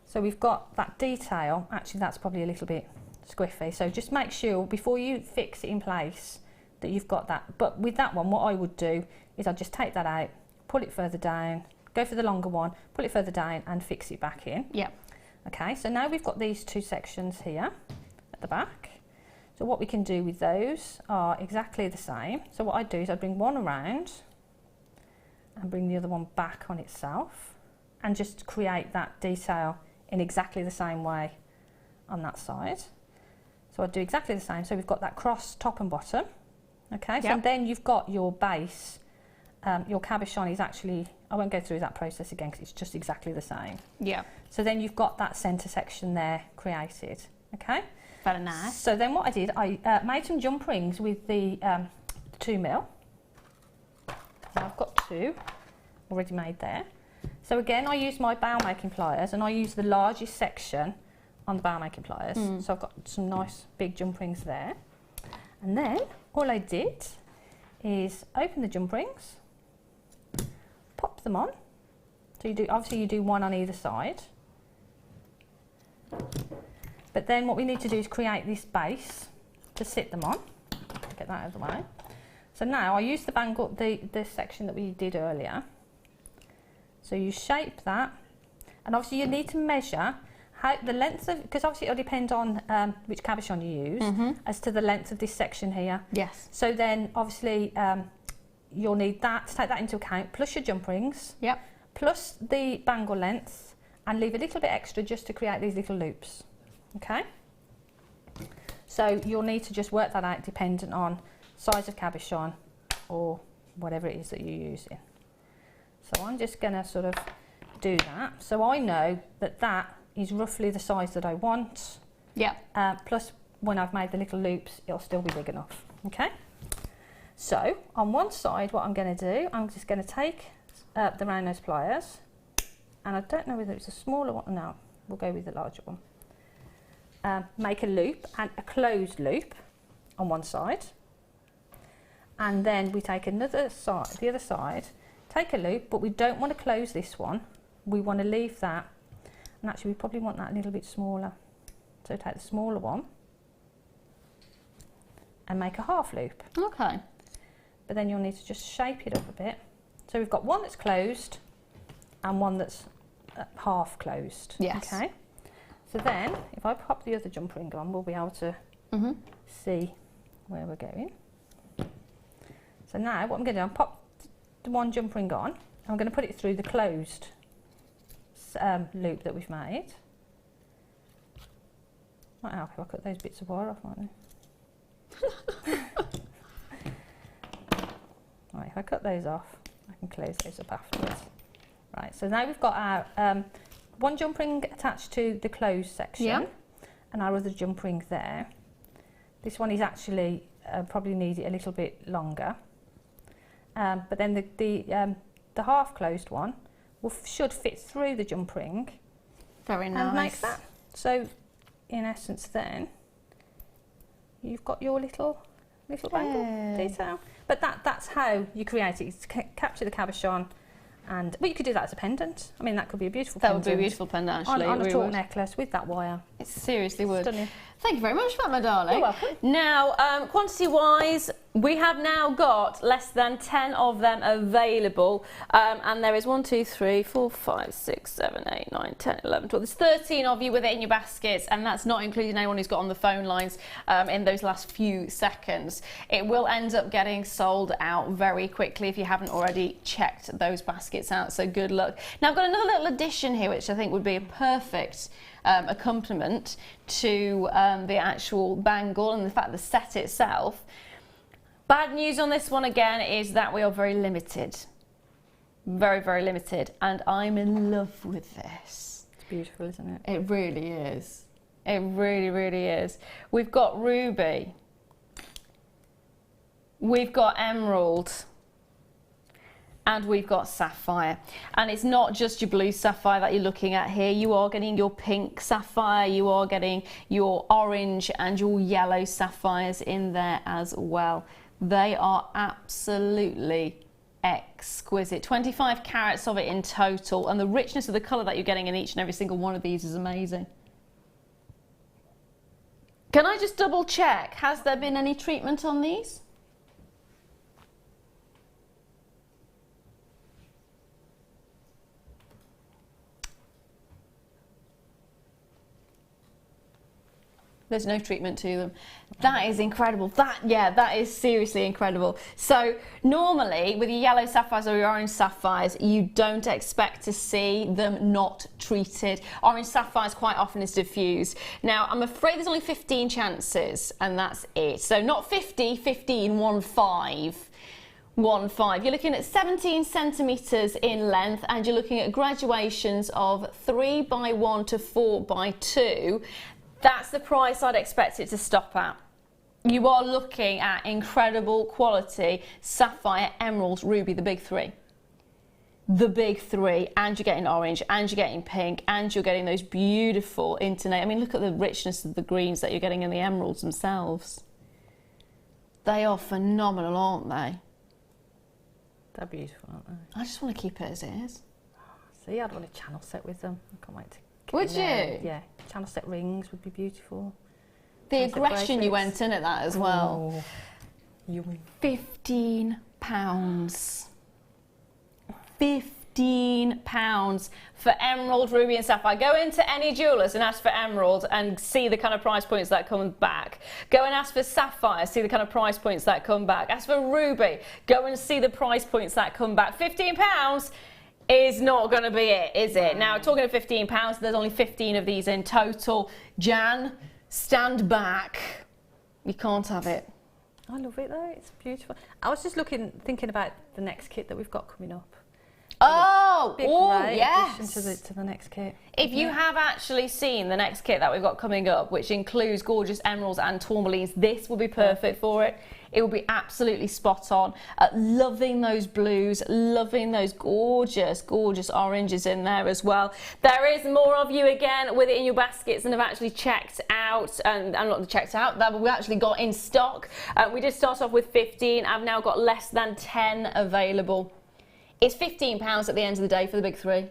So we've got that detail. Actually, that's probably a little bit squiffy. So just make sure before you fix it in place that you've got that. But with that one, what I would do is I'd just take that out, pull it further down, go for the longer one, pull it further down and fix it back in. Yeah. Okay, so now we've got these two sections here at the back. So what we can do with those are exactly the same. So what I'd do is I'd bring one around and bring the other one back on itself and just create that detail in exactly the same way on that side. So I'd do exactly the same. So we've got that cross top and bottom. Okay, so then you've got your base your cabochon is actually, I won't go through that process again because it's just exactly the same. Yeah. So then you've got that centre section there created, okay? Very nice. So then what I did, I made some jump rings with the 2mm. I've got 2 already made there. So again, I use my bow making pliers and I use the largest section on the bow making pliers. So I've got some nice big jump rings there. And then all I did is open the jump rings, pop them on. So you do, obviously you do one on either side. But then what we need to do is create this base to sit them on. Get that out of the way. So now I use the bangle, the section that we did earlier. So you shape that, and obviously you need to measure how the length of, because obviously it'll depend on which cabochon you use, as to the length of this section here. Yes. So then obviously you'll need that, to take that into account, plus your jump rings, plus the bangle length, and leave a little bit extra just to create these little loops. Okay? So you'll need to just work that out dependent on size of cabochon or whatever it is that you're using. So I'm just going to sort of do that. So I know that that is roughly the size that I want. Yeah. Plus when I've made the little loops, it'll still be big enough. Okay? So on one side, what I'm going to do, I'm just going to take the round nose pliers, and I don't know whether it's a smaller one. No, we'll go with the larger one. Make a loop, and a closed loop on one side, and then we take another side, the other side, take a loop, but we don't want to close this one. We want to leave that, and actually we probably want that a little bit smaller. So take the smaller one and make a half loop. Okay. But then you'll need to just shape it up a bit. So we've got one that's closed and one that's half closed. Yes. Okay. So then, if I pop the other jump ring on, we'll be able to see where we're going. So now, what I'm going to do, I'll pop the one jump ring on, and I'm going to put it through the closed loop that we've made. Might help if I cut those bits of wire off, mightn't it? Right, if I cut those off, I can close those up afterwards. Right, so now we've got our one jump ring attached to the closed section, and our other jump ring there. This one is actually probably need it a little bit longer, but then the half closed one should fit through the jump ring. Very nice. And make that. So in essence, then you've got your little bangle detail. But that's how you create it. It's capture the cabochon. And well, you could do that as a pendant. I mean, that could be a beautiful pendant. That would be a beautiful pendant, actually. On a tall necklace with that wire. It seriously would. Stunning. Thank you very much for that, my darling. You're welcome. Now, quantity-wise, we have now got less than 10 of them available. And there is 1, 2, 3, 4, 5, 6, 7, 8, 9, 10, 11, 12. There's 13 of you with it in your baskets, and that's not including anyone who's got on the phone lines in those last few seconds. It will end up getting sold out very quickly if you haven't already checked those baskets out, so good luck. Now, I've got another little addition here, which I think would be a perfect accompaniment to the actual bangle and the fact the set itself. Bad news on this one again is that we are very limited. Very, very limited. And I'm in love with this. It's beautiful, isn't it? It really is. It really, really is. We've got ruby. We've got emerald. And we've got sapphire. And it's not just your blue sapphire that you're looking at here. You are getting your pink sapphire, you are getting your orange and your yellow sapphires in there as well. They are absolutely exquisite. 25 carats of it in total, and the richness of the colour that you're getting in each and every single one of these is amazing. Can I just double check, has there been any treatment on these? There's no treatment to them. That is incredible. That is seriously incredible. So normally with your yellow sapphires or your orange sapphires, you don't expect to see them not treated. Orange sapphires quite often is diffused. Now I'm afraid there's only 15 chances and that's it. So not 50, 15, 1, 5. 1.5. You're looking at 17 centimetres in length, and you're looking at graduations of 3x1 to 4x2. That's the price I'd expect it to stop at. You are looking at incredible quality sapphire, emerald, ruby, the big three. The big three, and you're getting orange, and you're getting pink, and you're getting those beautiful internet. I mean, look at the richness of the greens that you're getting in the emeralds themselves. They are phenomenal, aren't they? They're beautiful, aren't they? I just want to keep it as it is. See, I'd want a channel set with them. I can't wait to get Would in there. you? Yeah, channel set rings would be beautiful. The Channel set aggression you bracelets. went in at that as well. Oh, yummy. £15. £15 for emerald, ruby and sapphire. Go into any jewellers and ask for emerald and see the kind of price points that come back. Go and ask for sapphire, see the kind of price points that come back. Ask for ruby, go and see the price points that come back. £15 is not going to be it, is it? Now, talking of £15, there's only 15 of these in total. Jan, stand back. You can't have it. I love it though, it's beautiful. I was just thinking about the next kit that we've got coming up. Oh, Great yes. addition to the next kit. If you have actually seen the next kit that we've got coming up, which includes gorgeous emeralds and tourmalines, this will be perfect for it. It will be absolutely spot on. Loving those blues, loving those gorgeous, gorgeous oranges in there as well. There is more of you again with it in your baskets and have actually checked out, and not checked out, that we actually got in stock. We did start off with 15. I've now got less than 10 available. It's £15 at the end of the day for the big three.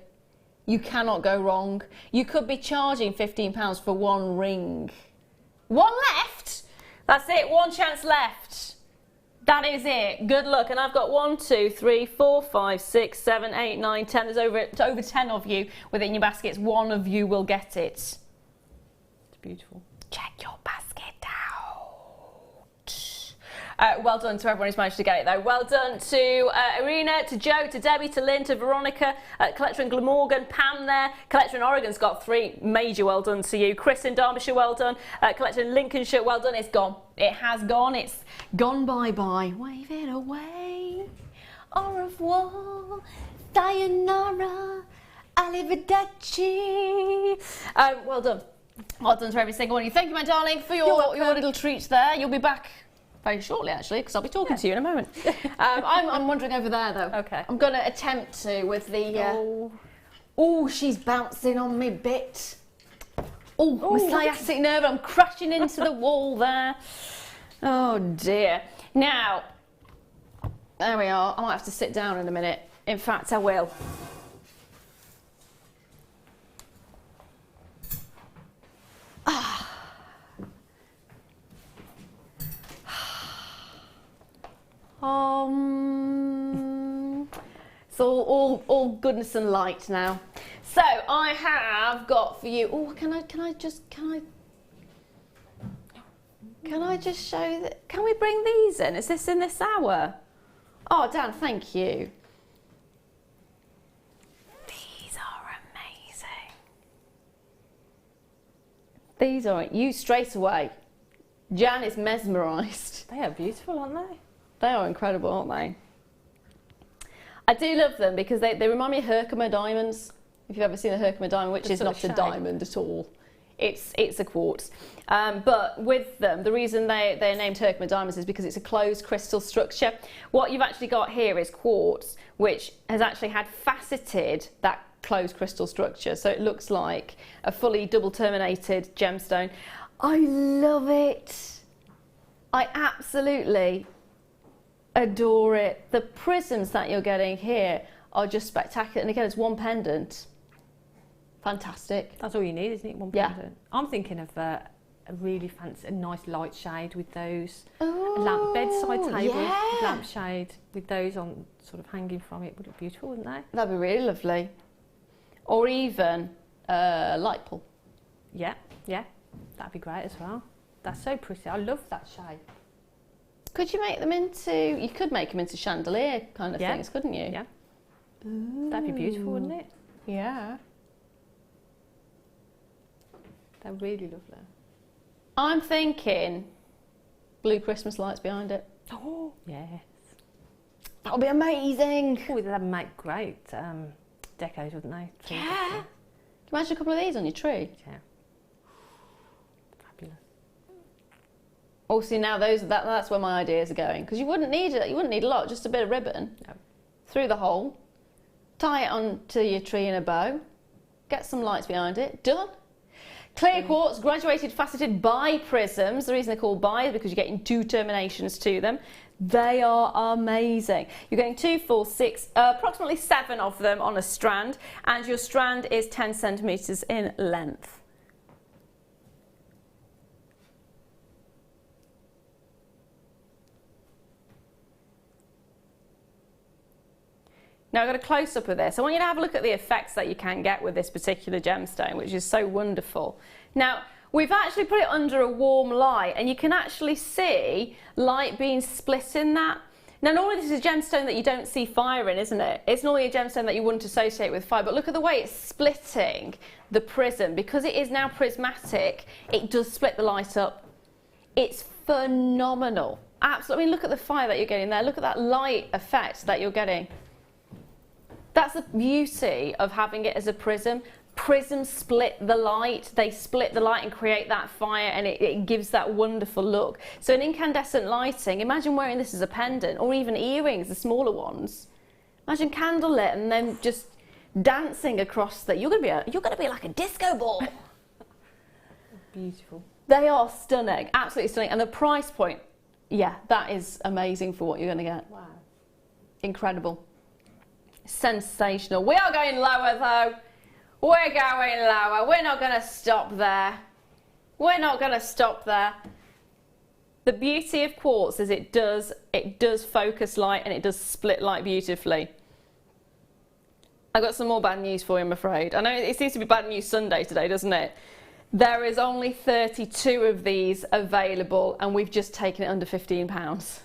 You cannot go wrong. You could be charging £15 for one ring. One left? That's it, one chance left. That is it. Good luck. And I've got 1, 2, 3, 4, 5, 6, 7, 8, 9, 10. There's over 10 of you with it in your baskets. One of you will get it. It's beautiful. Check your basket out. Well done to everyone who's managed to get it though. Well done to Irina, to Joe, to Debbie, to Lynn, to Veronica, collector in Glamorgan, Pam there. Collector in Oregon's got 3 major well done to you. Chris in Derbyshire, well done. Collector in Lincolnshire, well done. It's gone. It has gone. It's gone bye-bye. Wave it away. Au revoir. Sayonara. Arrivederci. Well done. Well done to every single one of you. Thank you, my darling, for your little treat there. You'll be back very shortly, actually, because I'll be talking to you in a moment. I'm wandering over there, though. Okay. I'm going to attempt to with the... Oh, she's bouncing on me bit. Oh, my sciatic nerve. I'm crashing into the wall there. Oh, dear. Now, there we are. I might have to sit down in a minute. In fact, I will. It's all goodness and light now. So I have got for you. Oh, can I just show that? Can we bring these in? Is this in this hour? Oh, Dan, thank you. These are amazing. These are you straight away. Jan is mesmerised. They are beautiful, aren't they? They are incredible, aren't they? I do love them because they remind me of Herkimer diamonds. If you've ever seen a Herkimer diamond, which is not a diamond at all. It's a quartz. But with them, the reason they're named Herkimer diamonds is because it's a closed crystal structure. What you've actually got here is quartz, which has actually had faceted that closed crystal structure. So it looks like a fully double terminated gemstone. I love it. I absolutely adore it. The prisms that you're getting here are just spectacular. And again, it's one pendant. Fantastic. That's all you need, isn't it? One pendant. I'm thinking of a really fancy, a nice light shade with those. Oh, bedside table, yeah. lampshade with those on, sort of hanging from it. Would look beautiful, wouldn't they? That'd be really lovely. Or even light bulb. Yeah, that'd be great as well. That's so pretty. I love that shade. Could you make them into? You could make them into chandelier kind of things, couldn't you? Yeah. That'd be beautiful, wouldn't it? Yeah. They're really lovely. I'm thinking blue Christmas lights behind it. Oh, yes. That would be amazing. Oh, they'd make great decos, wouldn't they? Yeah. Can you imagine a couple of these on your tree? Yeah. Fabulous. Oh, see now that's where my ideas are going, because you wouldn't need it. You wouldn't need a lot, just a bit of ribbon through the hole, tie it onto your tree in a bow, get some lights behind it. Done. Clear quartz, graduated faceted bi-prisms. The reason they're called bi is because you're getting 2 terminations to them. They are amazing. You're getting 2, 4, 6, approximately 7 of them on a strand, and your strand is 10 centimetres in length. Now I've got a close-up of this. I want you to have a look at the effects that you can get with this particular gemstone, which is so wonderful. Now, we've actually put it under a warm light, and you can actually see light being split in that. Now, normally this is a gemstone that you don't see fire in, isn't it? It's normally a gemstone that you wouldn't associate with fire, but look at the way it's splitting the prism. Because it is now prismatic, it does split the light up. It's phenomenal. Absolutely. I mean, look at the fire that you're getting there. Look at that light effect that you're getting. That's the beauty of having it as a prism. Prisms split the light. They split the light and create that fire, and it gives that wonderful look. So in incandescent lighting, imagine wearing this as a pendant, or even earrings, the smaller ones. Imagine candlelit and then just dancing across that. You're gonna be like a disco ball. Beautiful. They are stunning, absolutely stunning. And the price point, yeah, that is amazing for what you're gonna get. Wow. Incredible. Sensational. We are going lower though. We're going lower. We're not going to stop there. We're not going to stop there. The beauty of quartz is it does focus light, and it does split light beautifully. I've got some more bad news for you, I'm afraid. I know it seems to be bad news Sunday today, doesn't it? There is only 32 of these available, and we've just taken it under £15.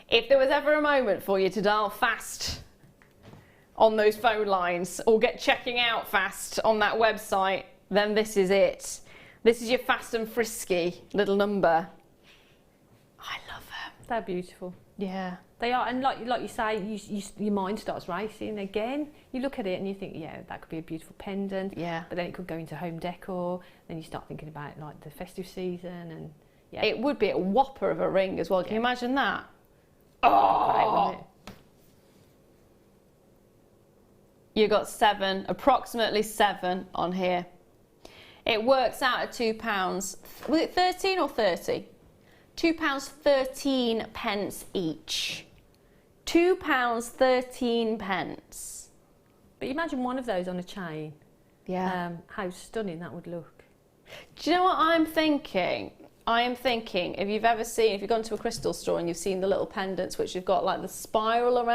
If there was ever a moment for you to dial fast on those phone lines, or get checking out fast on that website, then this is it. This is your fast and frisky little number. I love them. They're beautiful. Yeah. They are, and like you say, your mind starts racing again. You look at it and you think, yeah, that could be a beautiful pendant. Yeah. But then it could go into home decor. Then you start thinking about like the festive season, and yeah. It would be a whopper of a ring as well. Can you imagine that? Oh! Great, you got 7, approximately 7 on here. It works out at £2. Was it 13 or 30? £2.13 pence each. £2.13 pence. But imagine one of those on a chain. Yeah. How stunning that would look. Do you know what I'm thinking? I am thinking, if you've gone to a crystal store and you've seen the little pendants which have got like the spiral of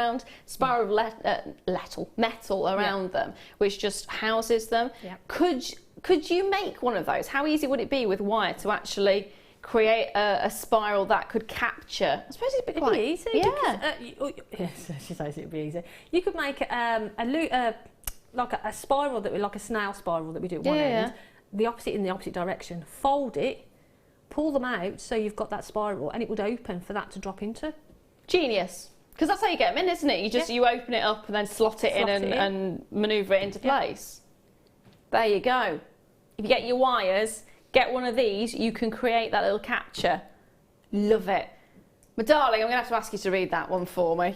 metal around them, which just houses them. Yeah. Could you make one of those? How easy would it be with wire to actually create a spiral that could capture? I suppose it'd be quite easy. Yeah. Because, yes, she says it'd be easy. You could make like a spiral that like a snail spiral that we do at one end, the opposite in the opposite direction. Fold it. Pull them out so you've got that spiral, and it would open for that to drop into. Genius. Because that's how you get them in, isn't it? You open it up and then slot it in and manoeuvre it into place. There you go. If you get your wires, get one of these, you can create that little capture. Love it. My darling, I'm going to have to ask you to read that one for me.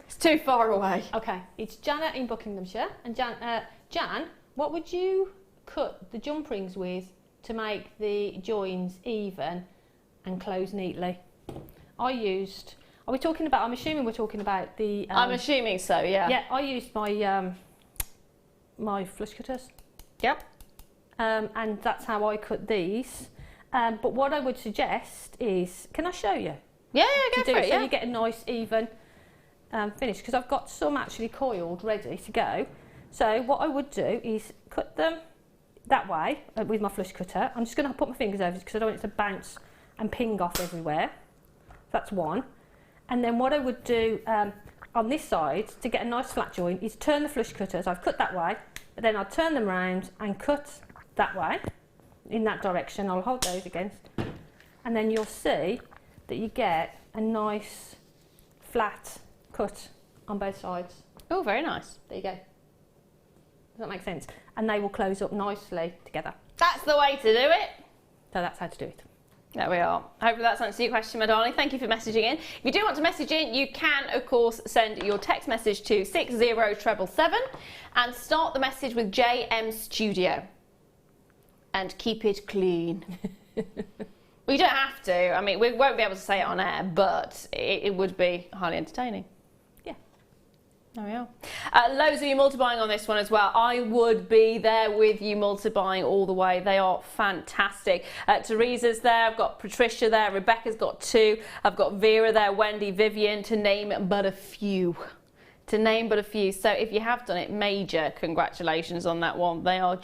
It's too far away. Okay, it's Jana in Buckinghamshire. And Jan, what would you cut the jump rings with to make the joins even and close neatly? I'm assuming we're talking about the... I'm assuming so, yeah. Yeah, I used my my flush cutters. Yep. And that's how I cut these. But what I would suggest is, can I show you? Yeah, go for it, So you get a nice even finish, because I've got some actually coiled ready to go. So what I would do is cut them that way with my flush cutter. I'm just going to put my fingers over it because I don't want it to bounce and ping off everywhere. That's one. And then what I would do on this side to get a nice flat join is turn the flush cutters. I've cut that way, but then I'll turn them round and cut that way in that direction. I'll hold those against, and then you'll see that you get a nice flat cut on both sides. Oh, very nice. There you go. Does that make sense? And they will close up nicely together. That's the way to do it. So that's how to do it. There we are. Hopefully that's answered your question, my darling. Thank you for messaging in. If you do want to message in, you can, of course, send your text message to 60777 and start the message with JM Studio. And keep it clean. Well, you don't have to. I mean, we won't be able to say it on air, but it would be highly entertaining. Yeah. There we are. Loads of you multi-buying on this one as well. I would be there with you multi-buying all the way. They are fantastic. Teresa's there. I've got Patricia there. Rebecca's got 2. I've got Vera there, Wendy, Vivian, to name but a few. To name but a few. So if you have done it, major congratulations on that one. They are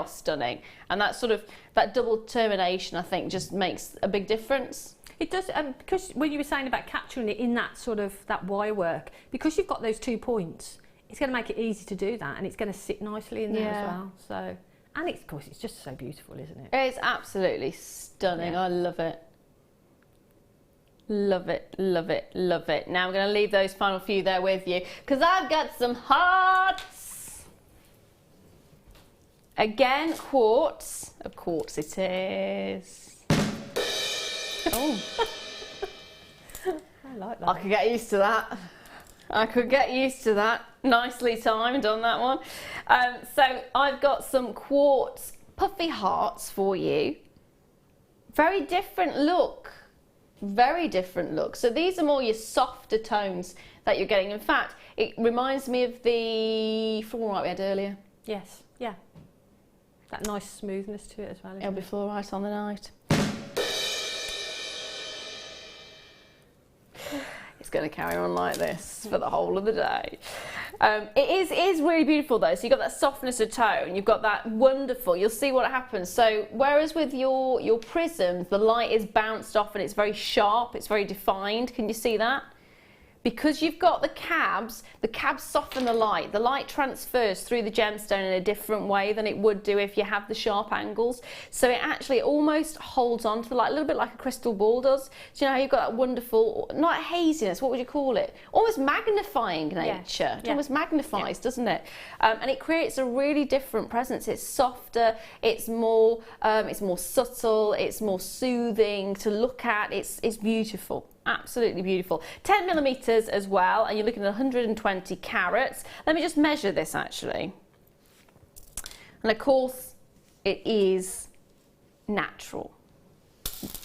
stunning. And that double termination, I think, just makes a big difference. It does, because when you were saying about capturing it in that wire work, because you've got those 2 points, it's going to make it easy to do that, and it's going to sit nicely in there as well. So, and of course, it's just so beautiful, isn't it? It's absolutely stunning. Yeah. I love it. Love it, love it, love it. Now I'm going to leave those final few there with you because I've got some hearts. Again, quartz. Of course it is. Oh. I like that. I could get used to that. I could get used to that. Nicely timed on that one. So I've got some quartz puffy hearts for you. Very different look. Very different look. So these are more your softer tones that you're getting. In fact, it reminds me of the fluorite we had earlier. Yes, yeah. That nice smoothness to it as well. It'll be fluorite on the night. It's going to carry on like this for the whole of the day. It is really beautiful though. So you've got that softness of tone, you've got that wonderful, you'll see what happens. So whereas with your prisms, the light is bounced off and it's very sharp, it's very defined. Can you see that? Because you've got the cabs soften the light transfers through the gemstone in a different way than it would do if you have the sharp angles. So it actually almost holds on to the light, a little bit like a crystal ball does. Do you know how you've got that wonderful, not haziness, what would you call it? Almost magnifying nature. It almost magnifies, doesn't it? And it creates a really different presence. It's softer, it's more subtle, it's more soothing to look at. It's beautiful. Absolutely beautiful. 10 millimeters as well, and you're looking at 120 carats. Let me just measure this actually. And of course, it is natural.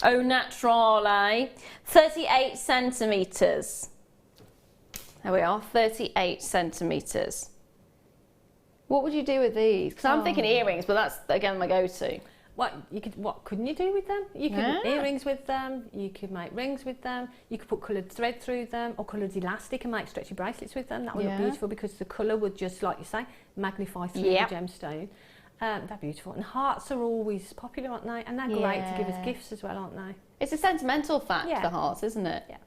Au naturale. 38 centimeters. There we are, 38 centimeters. What would you do with these? Because I'm thinking earrings, but that's again my go-to. What couldn't you do with them? You could earrings with them, you could make rings with them, you could put coloured thread through them or coloured elastic and make stretchy bracelets with them. That would look beautiful because the colour would just, like you say, magnify through the gemstone. They're beautiful. And hearts are always popular, aren't they? And they're great to give as gifts as well, aren't they? It's a sentimental fact, the hearts, isn't it? Yeah.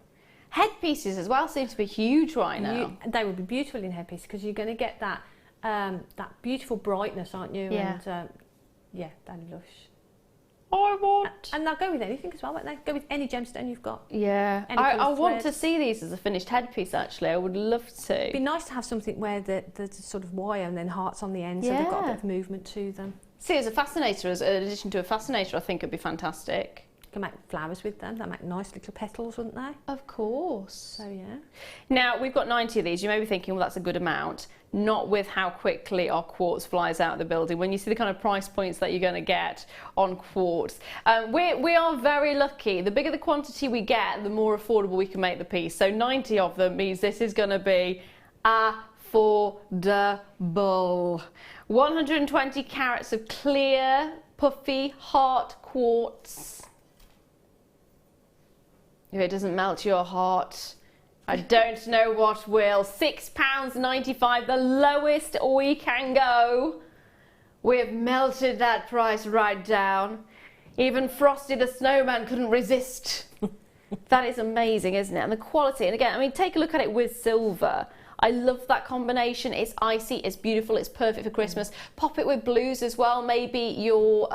Headpieces as well seem to be huge right now. They would be beautiful in headpieces because you're going to get that that beautiful brightness, aren't you? Yeah. And yeah, they're lush. I want. And they'll go with anything as well, won't they? Go with any gemstone you've got. Yeah. I want to see these as a finished headpiece, actually. I would love to. It'd be nice to have something where there's sort of wire and then hearts on the end, so they've got a bit of movement to them. See, as a fascinator, as an addition to a fascinator, I think it'd be fantastic. You can make flowers with them. They'll make nice little petals, wouldn't they? Of course. So, yeah. Now, we've got 90 of these. You may be thinking, well, that's a good amount. Not with how quickly our quartz flies out of the building. When you see the kind of price points that you're going to get on quartz. We are very lucky. The bigger the quantity we get, the more affordable we can make the piece. So 90 of them means this is going to be affordable. 120 carats of clear, puffy, heart quartz. If it doesn't melt your heart, I don't know what will. £6.95, the lowest we can go. We've melted that price right down. Even Frosty the Snowman couldn't resist. That is amazing, isn't it? And the quality, and again, I mean, take a look at it with silver. I love that combination. It's icy, it's beautiful, it's perfect for Christmas. Pop it with blues as well. Maybe your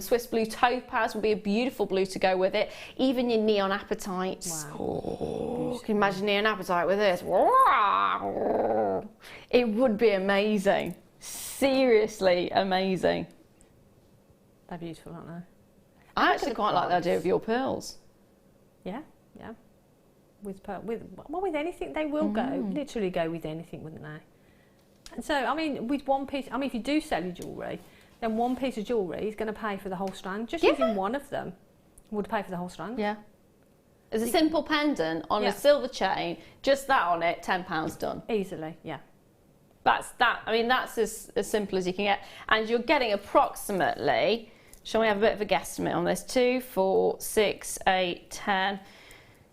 Swiss blue topaz would be a beautiful blue to go with it. Even your neon apatites. Wow. Oh, can you imagine neon apatite with this? It would be amazing. Seriously amazing. They're beautiful, aren't they? I actually quite like the idea of your pearls. Yeah, yeah. With anything, they will go. Literally go with anything, wouldn't they? And so, I mean, with one piece, I mean, if you do sell your jewellery, then one piece of jewellery is going to pay for the whole strand. Just using one of them would pay for the whole strand. Yeah. As a simple pendant on a silver chain, just that on it, £10 done. Easily, yeah. That's that. I mean, that's as simple as you can get. And you're getting approximately, shall we have a bit of a guesstimate on this? 2, 4, 6, 8, 10,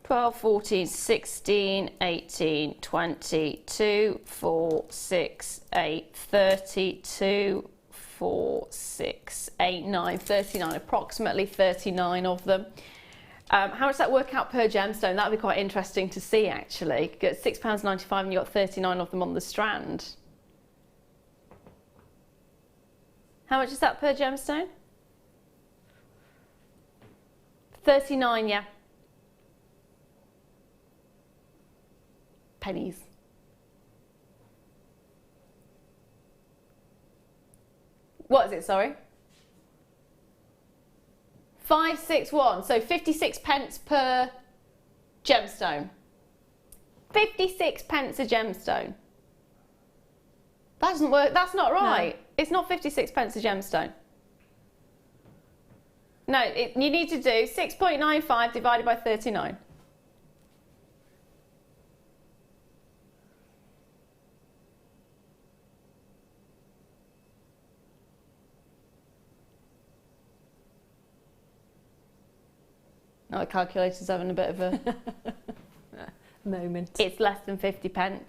12, 14, 16, 18, 20, 2, 4, 6, 8, 32, 4, 6, 8, 9, 39, approximately 39 of them. How does that work out per gemstone? That would be quite interesting to see, actually. You get £6.95 and you've got 39 of them on the strand. How much is that per gemstone? 39, yeah. Pennies. What is it, sorry? 561, so 56 pence per gemstone. 56 pence a gemstone. That doesn't work, that's not right. No. It's not 56 pence a gemstone. No, you need to do 6.95 divided by 39. Now the calculator's having a bit of a moment. It's less than 50 pence.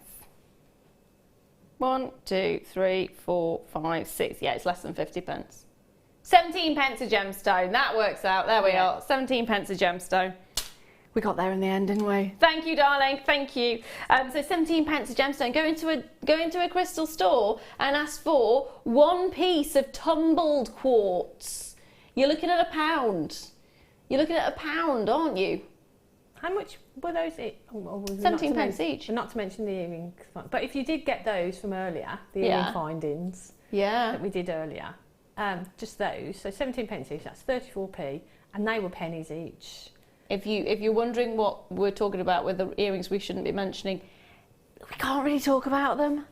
1, 2, 3, 4, 5, 6. Yeah, it's less than 50 pence. 17 pence a gemstone. That works out. There we are. 17 pence a gemstone. We got there in the end, didn't we? Thank you, darling. Thank you. So 17 pence a gemstone. Go into a crystal store and ask for one piece of tumbled quartz. You're looking at £1. You're looking at £1, aren't you? How much were those? 17 pence each. Not to mention the earrings. But if you did get those from earlier, the earring findings that we did earlier, just those, so 17 pence each, that's 34p, and they were pennies each. If you're wondering what we're talking about with the earrings we shouldn't be mentioning, we can't really talk about them.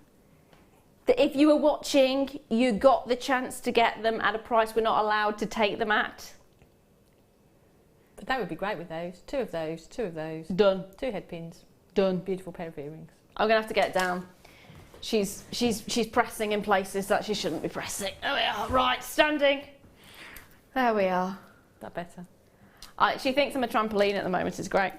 If you were watching, you got the chance to get them at a price we're not allowed to take them at. But that would be great with those. Two of those. Done. 2 headpins. Done. Beautiful pair of earrings. I'm gonna have to get down. She's pressing in places that she shouldn't be pressing. There we are. Right, standing. There we are. That better. She thinks I'm a trampoline at the moment. It's great.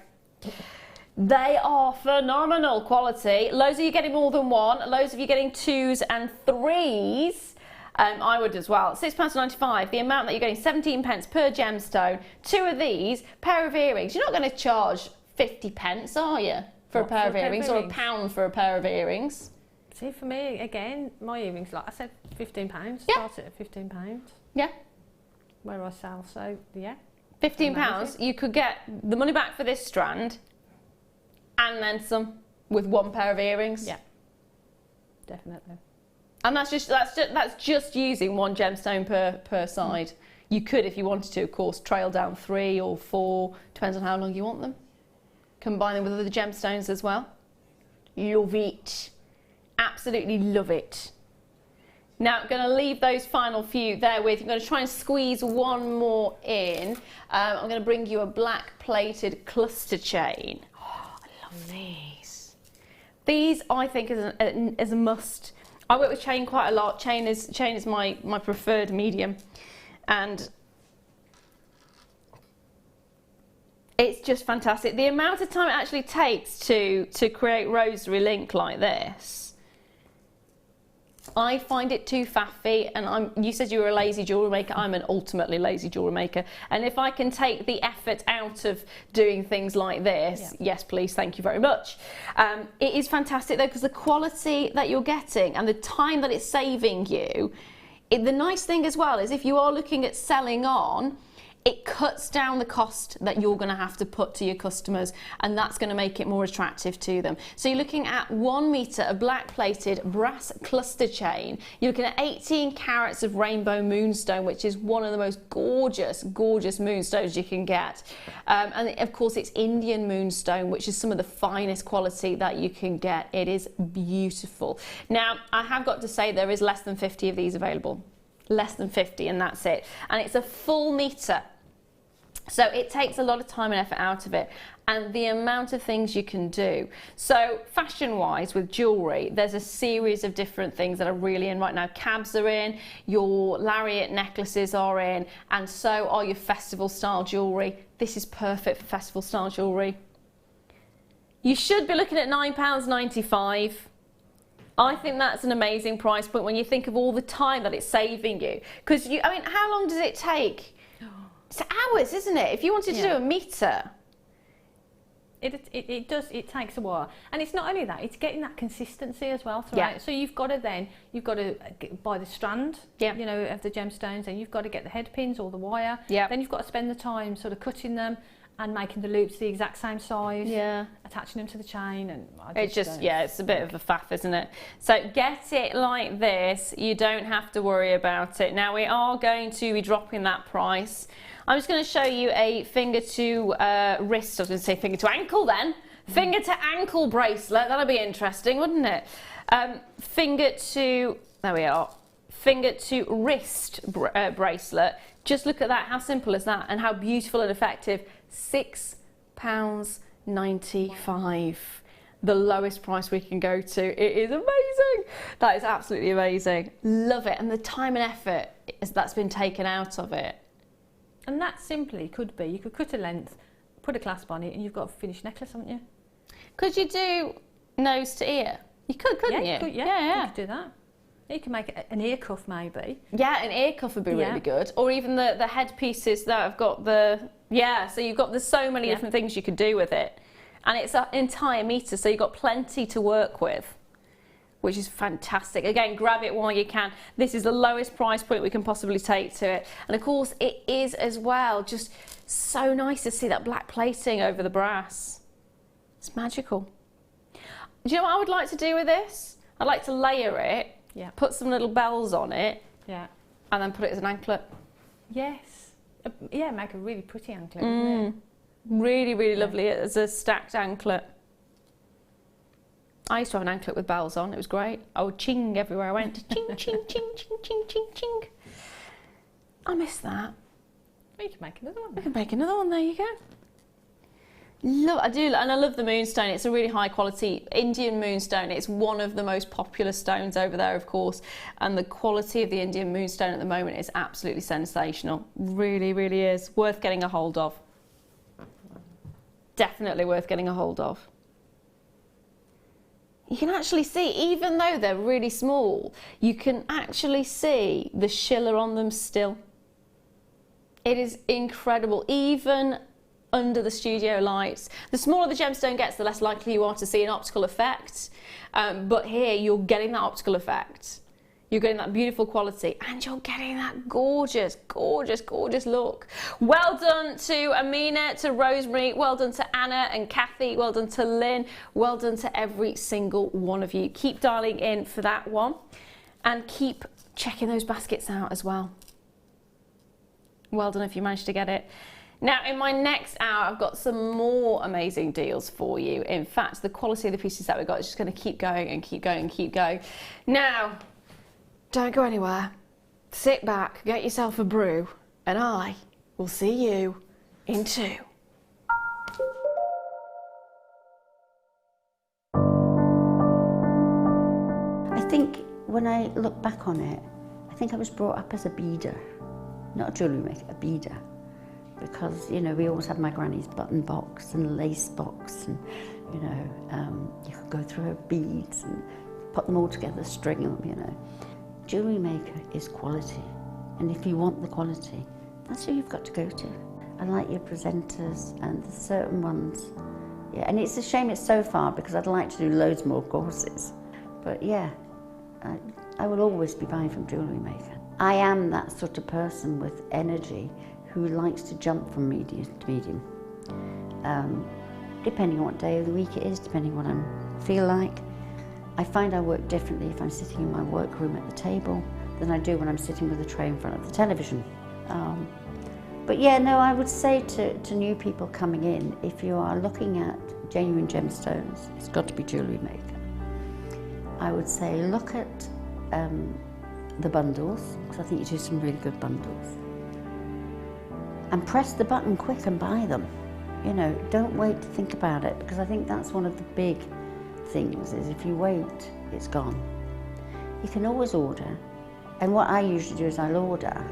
They are phenomenal quality. Loads of you getting more than one. Loads of you getting 2s and 3s. I would as well. £6.95. The amount that you're getting, 17 pence per gemstone. 2 of these, pair of earrings. You're not going to charge 50 pence, are you, for a pair of earrings, or £1 for a pair of earrings? See, for me, again, my earrings, like I said, £15. Yeah. Start it at £15. Yeah. Where I sell, so yeah. £15. You could get the money back for this strand, and then some, with one pair of earrings. Yeah. Definitely. And that's just using one gemstone per side. You could, if you wanted to, of course, trail down 3 or 4, depends on how long you want them. Combine them with other gemstones as well. Love it. Absolutely love it. Now, I'm going to leave those final few there with. I'm going to try and squeeze one more in. I'm going to bring you a black plated cluster chain. Oh, I love these. These, I think, is a must. I work with chain quite a lot. Chain is my preferred medium, and it's just fantastic. The amount of time it actually takes to create rosary link like this. I find it too faffy, and you said you were a lazy jewellery maker. I'm an ultimately lazy jewellery maker, and if I can take the effort out of doing things like this, yes please, thank you very much. It is fantastic though, because the quality that you're getting and the time that it's saving you, the nice thing as well is if you are looking at selling on, it cuts down the cost that you're going to have to put to your customers, and that's going to make it more attractive to them. So you're looking at 1 metre of black plated brass cluster chain. You're looking at 18 carats of rainbow moonstone, which is one of the most gorgeous, gorgeous moonstones you can get. And of course it's Indian moonstone, which is some of the finest quality that you can get. It is beautiful. Now, I have got to say there is less than 50 of these available. Less than 50, and that's it. And it's a full metre. So it takes a lot of time and effort out of it, and the amount of things you can do. So fashion-wise with jewellery, there's a series of different things that are really in right now. Cabs are in, your lariat necklaces are in, and so are your festival-style jewellery. This is perfect for festival-style jewellery. You should be looking at £9.95. I think that's an amazing price point when you think of all the time that it's saving you. Because, I mean, how long does it take? It's hours, isn't it? If you wanted to do a metre. It takes a while. And it's not only that, it's getting that consistency as well throughout. So you've got to buy the strand, you know, of the gemstones, and you've got to get the head pins or the wire. Then you've got to spend the time sort of cutting them and making the loops the exact same size, attaching them to the chain, and it's a bit of a faff, isn't it? So get it like this, you don't have to worry about it. Now we are going to be dropping that price. I'm just going to show you a finger to wrist, I was going to say finger to ankle then, finger to ankle bracelet, that'll be interesting, wouldn't it? Finger to wrist bracelet. Just look at that, how simple is that, and how beautiful and effective. £6.95, the lowest price we can go to. It is amazing. That is absolutely amazing. Love it, and the time and effort that's been taken out of it. And that simply could be, you could cut a length, put a clasp on it, and you've got a finished necklace, haven't you? Could you do nose to ear? You could, couldn't you? You could, you could do that. You can make an ear cuff maybe. Yeah, an ear cuff would be really good. Or even the headpieces that have got so you've got, there's so many different things you could do with it. And it's an entire metre, so you've got plenty to work with, which is fantastic. Again, grab it while you can. This is the lowest price point we can possibly take to it. And of course, it is as well just so nice to see that black plating over the brass. It's magical. Do you know what I would like to do with this? I'd like to layer it, put some little bells on it, and then put it as an anklet. Yes. Make a really pretty anklet, isn't it? Really, really lovely as a stacked anklet. I used to have an anklet with bells on. It was great. I would ching everywhere I went. Ching, ching, ching, ching, ching, ching, ching. I miss that. Well, you can make another one. I can make another one. There you go. I do, and I love the moonstone. It's a really high quality Indian moonstone. It's one of the most popular stones over there, of course, and the quality of the Indian moonstone at the moment is absolutely sensational. Really, really is worth getting a hold of. Definitely worth getting a hold of. You can actually see, even though they're really small, you can actually see the schiller on them still. It is incredible, even under the studio lights. The smaller the gemstone gets, the less likely you are to see an optical effect. But here, you're getting that optical effect. You're getting that beautiful quality, and you're getting that gorgeous, gorgeous, gorgeous look. Well done to Amina, to Rosemary, well done to Anna and Kathy, well done to Lynn, well done to every single one of you. Keep dialing in for that one, and keep checking those baskets out as well. Well done if you managed to get it. Now, in my next hour, I've got some more amazing deals for you. In fact, the quality of the pieces that we've got is just going to keep going and keep going and keep going. Now, don't go anywhere. Sit back, get yourself a brew, and I will see you in 2. I think when I look back on it, I think I was brought up as a beader, not a jewellery maker, a beader. Because, you know, we always had my granny's button box and lace box, and, you know, you could go through her beads, and put them all together, string them, you know. Jewellery Maker is quality, and if you want the quality, that's who you've got to go to. I like your presenters and the certain ones. Yeah, and it's a shame it's so far because I'd like to do loads more courses. But yeah, I will always be buying from Jewellery Maker. I am that sort of person with energy who likes to jump from medium to medium. Depending on what day of the week it is, depending on what I feel like. I find I work differently if I'm sitting in my workroom at the table than I do when I'm sitting with a tray in front of the television. But yeah, no, I would say to new people coming in, if you are looking at genuine gemstones, it's got to be Jewellery Maker. I would say look at the bundles, because I think you do some really good bundles. And press the button quick and buy them. You know, don't wait to think about it, because I think that's one of the big things, is if you wait, it's gone. You can always order, and what I usually do is I'll order,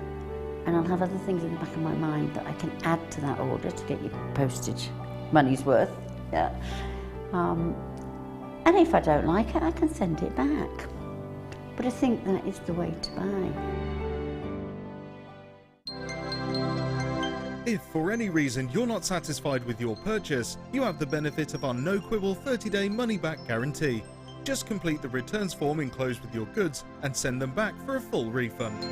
and I'll have other things in the back of my mind that I can add to that order to get your postage money's worth. Yeah. And if I don't like it, I can send it back. But I think that is the way to buy. If for any reason you're not satisfied with your purchase, you have the benefit of our no-quibble 30-day money-back guarantee. Just complete the returns form enclosed with your goods and send them back for a full refund.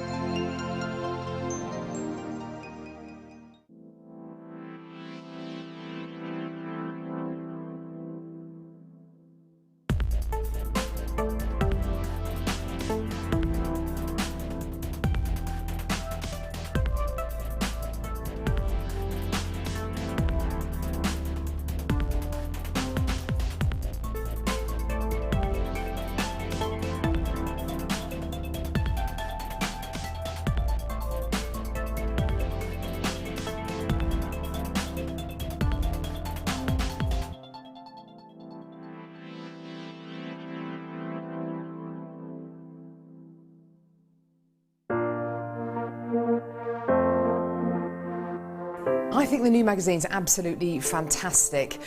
I think the new magazine's absolutely fantastic.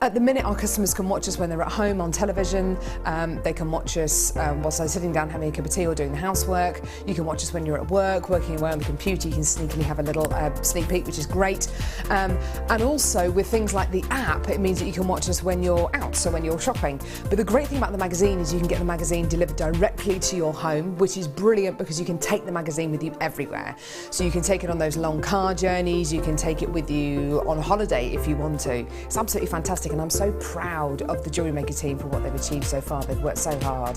At the minute, our customers can watch us when they're at home on television. They can watch us whilst they're sitting down having a cup of tea or doing the housework. You can watch us when you're at work, working away on the computer. You can sneakily have a little sneak peek, which is great. And also, with things like the app, it means that you can watch us when you're out, so when you're shopping. But the great thing about the magazine is you can get the magazine delivered directly to your home, which is brilliant because you can take the magazine with you everywhere. So you can take it on those long car journeys, you can take it with you on holiday if you want to. It's absolutely fantastic. And I'm so proud of the Jewellery Maker team for what they've achieved so far. They've worked so hard.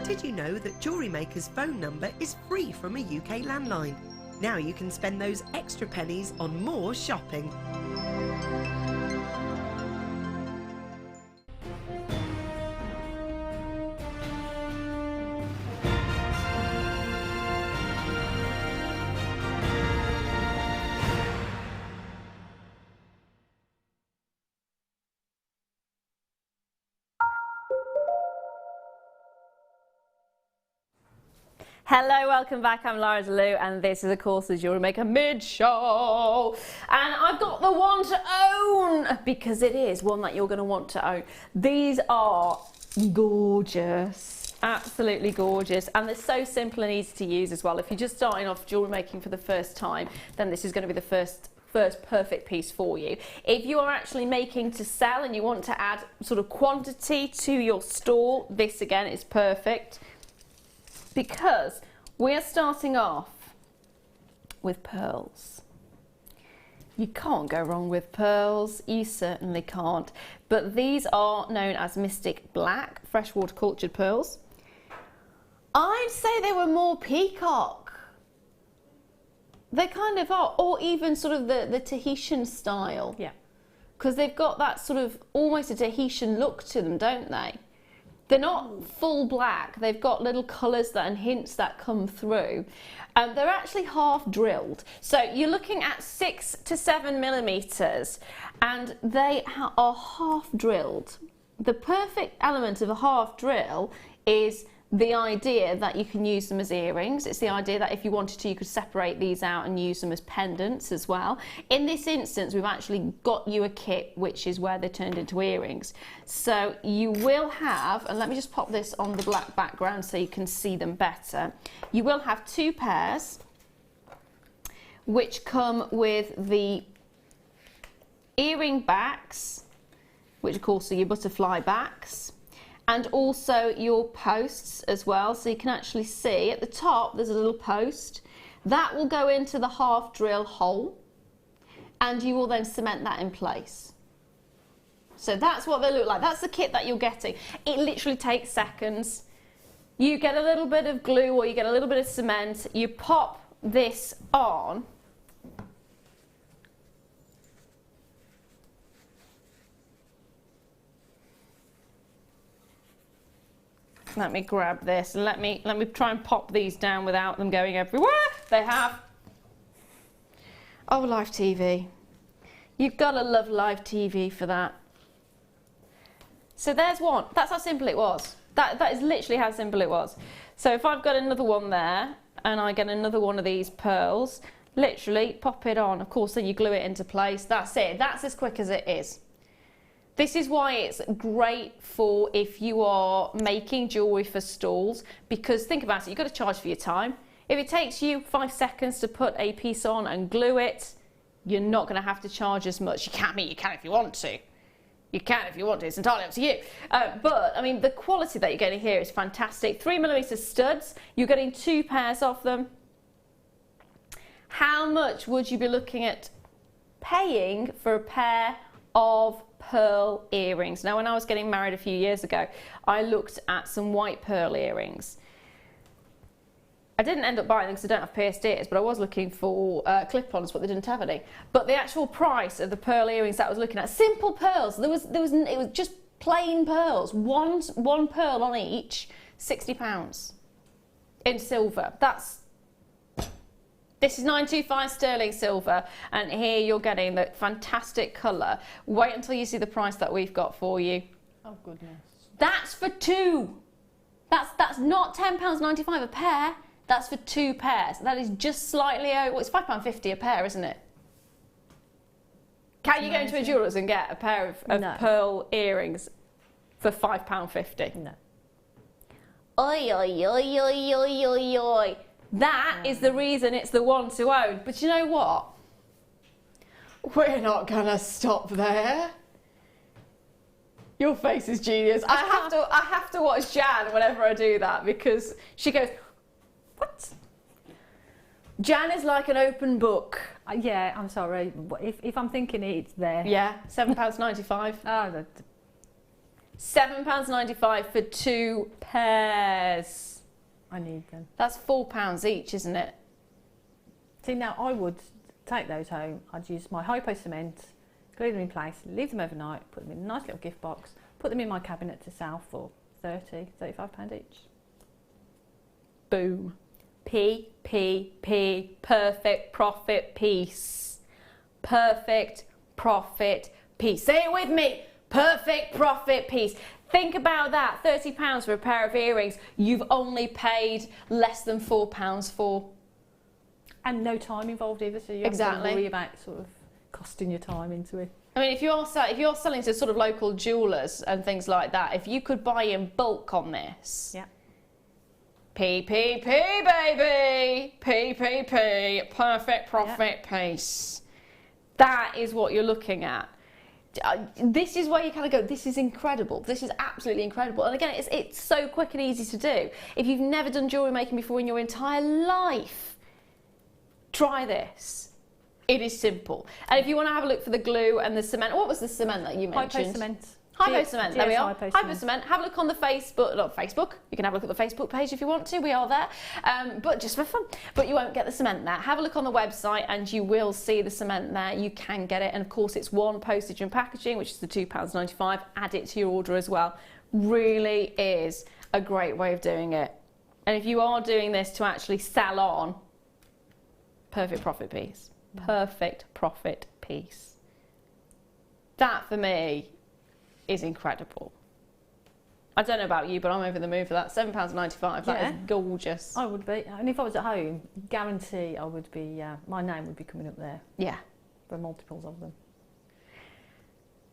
Did you know that Jewellery Maker's phone number is free from a UK landline? Now you can spend those extra pennies on more shopping. Hello, welcome back. I'm Laura DeLu, and this is, of course, the Jewellery Maker mid-show. And I've got the one to own, because it is one that you're going to want to own. These are gorgeous, absolutely gorgeous, and they're so simple and easy to use as well. If you're just starting off jewellery making for the first time, then this is going to be the first perfect piece for you. If you are actually making to sell and you want to add sort of quantity to your store, this again is perfect. Because we're starting off with pearls. You can't go wrong with pearls, you certainly can't. But these are known as Mystic Black freshwater cultured pearls. I'd say they were more peacock. They kind of are, or even sort of the Tahitian style. Yeah. Because they've got that sort of almost a Tahitian look to them, don't they? They're not full black, they've got little colours and hints that come through. They're actually half drilled. So you're looking at 6 to 7 millimetres and they are half drilled. The perfect element of a half drill is the idea that you can use them as earrings. It's the idea that if you wanted to, you could separate these out and use them as pendants as well. In this instance, we've actually got you a kit, which is where they're turned into earrings. So you will have, and let me just pop this on the black background so you can see them better. You will have 2 pairs, which come with the earring backs, which of course are your butterfly backs, and also your posts as well. So you can actually see at the top there's a little post that will go into the half drill hole, and you will then cement that in place. So that's what they look like. That's the kit that you're getting. It literally takes seconds. You get a little bit of glue or you get a little bit of cement, you pop this on, let me grab this and let me try and pop these down without them going everywhere. They have. Oh, live TV. You've got to love live TV for that. So there's one. That's how simple it was. That is literally how simple it was. So if I've got another one there and I get another one of these pearls, literally pop it on. Of course, then you glue it into place. That's it. That's as quick as it is. This is why it's great for if you are making jewellery for stalls, because think about it, you've got to charge for your time. If it takes you 5 seconds to put a piece on and glue it, you're not going to have to charge as much. You can if you want to. You can if you want to, it's entirely up to you. But, I mean, the quality that you're getting here is fantastic. 3mm studs, you're getting 2 pairs of them. How much would you be looking at paying for a pair of pearl earrings? Now, when I was getting married a few years ago, I looked at some white pearl earrings. I didn't end up buying them because I don't have pierced ears, but I was looking for clip-ons, but they didn't have any. But the actual price of the pearl earrings that I was looking at, simple pearls, it was just plain pearls, one pearl on each, £60 in silver. This is 925 sterling silver, and here you're getting the fantastic colour. Wait until you see the price that we've got for you. Oh goodness. That's for 2. That's not £10.95 a pair. That's for 2 pairs. That is just slightly over. Well, it's £5.50 a pair, isn't it? Can you go into a jeweller's and get a pair of No. pearl earrings for £5.50? No. Oi, oi, oi, oi, oi, oi, oi. That is the reason it's the one to own. But you know what? We're not going to stop there. Your face is genius. I have to watch Jan whenever I do that, because she goes, what? Jan is like an open book. Yeah, I'm sorry. If I'm thinking it's there. Yeah, £7.95. Oh, £7.95 for 2 pairs. I need them. That's £4 each, isn't it? See, now I would take those home. I'd use my hypo cement, glue them in place, leave them overnight, put them in a nice little gift box, put them in my cabinet to sell for £30–35 each. Boom. P. Perfect profit piece. Perfect profit piece. Say it with me. Perfect profit piece. Think about that. £30 for a pair of earrings you've only paid less than £4 for. And no time involved either, so you have to worry about sort of costing your time into it. I mean, if you're selling to sort of local jewellers and things like that, if you could buy in bulk on this, yeah. PPP, baby! PPP, perfect profit piece. That is what you're looking at. This is where you kind of go, this is incredible. This is absolutely incredible. And again, it's so quick and easy to do. If you've never done jewellery making before in your entire life, try this. It is simple. And if you want to have a look for the glue and the cement, what was the cement that you mentioned? Hypo cement. Hypo cement, there we are. Hypo cement. Have a look on the Facebook, not Facebook, you can have a look at the Facebook page if you want to, we are there, but just for fun. But you won't get the cement there. Have a look on the website and you will see the cement there. You can get it, and of course it's one postage and packaging, which is the £2.95. Add it to your order as well. Really is a great way of doing it. And if you are doing this to actually sell on, perfect profit piece. Perfect profit piece. That for me is incredible. I don't know about you, but I'm over the moon for that. £7.95. That is gorgeous. I would be. And if I was at home, guarantee I would be, my name would be coming up there. Yeah. For multiples of them.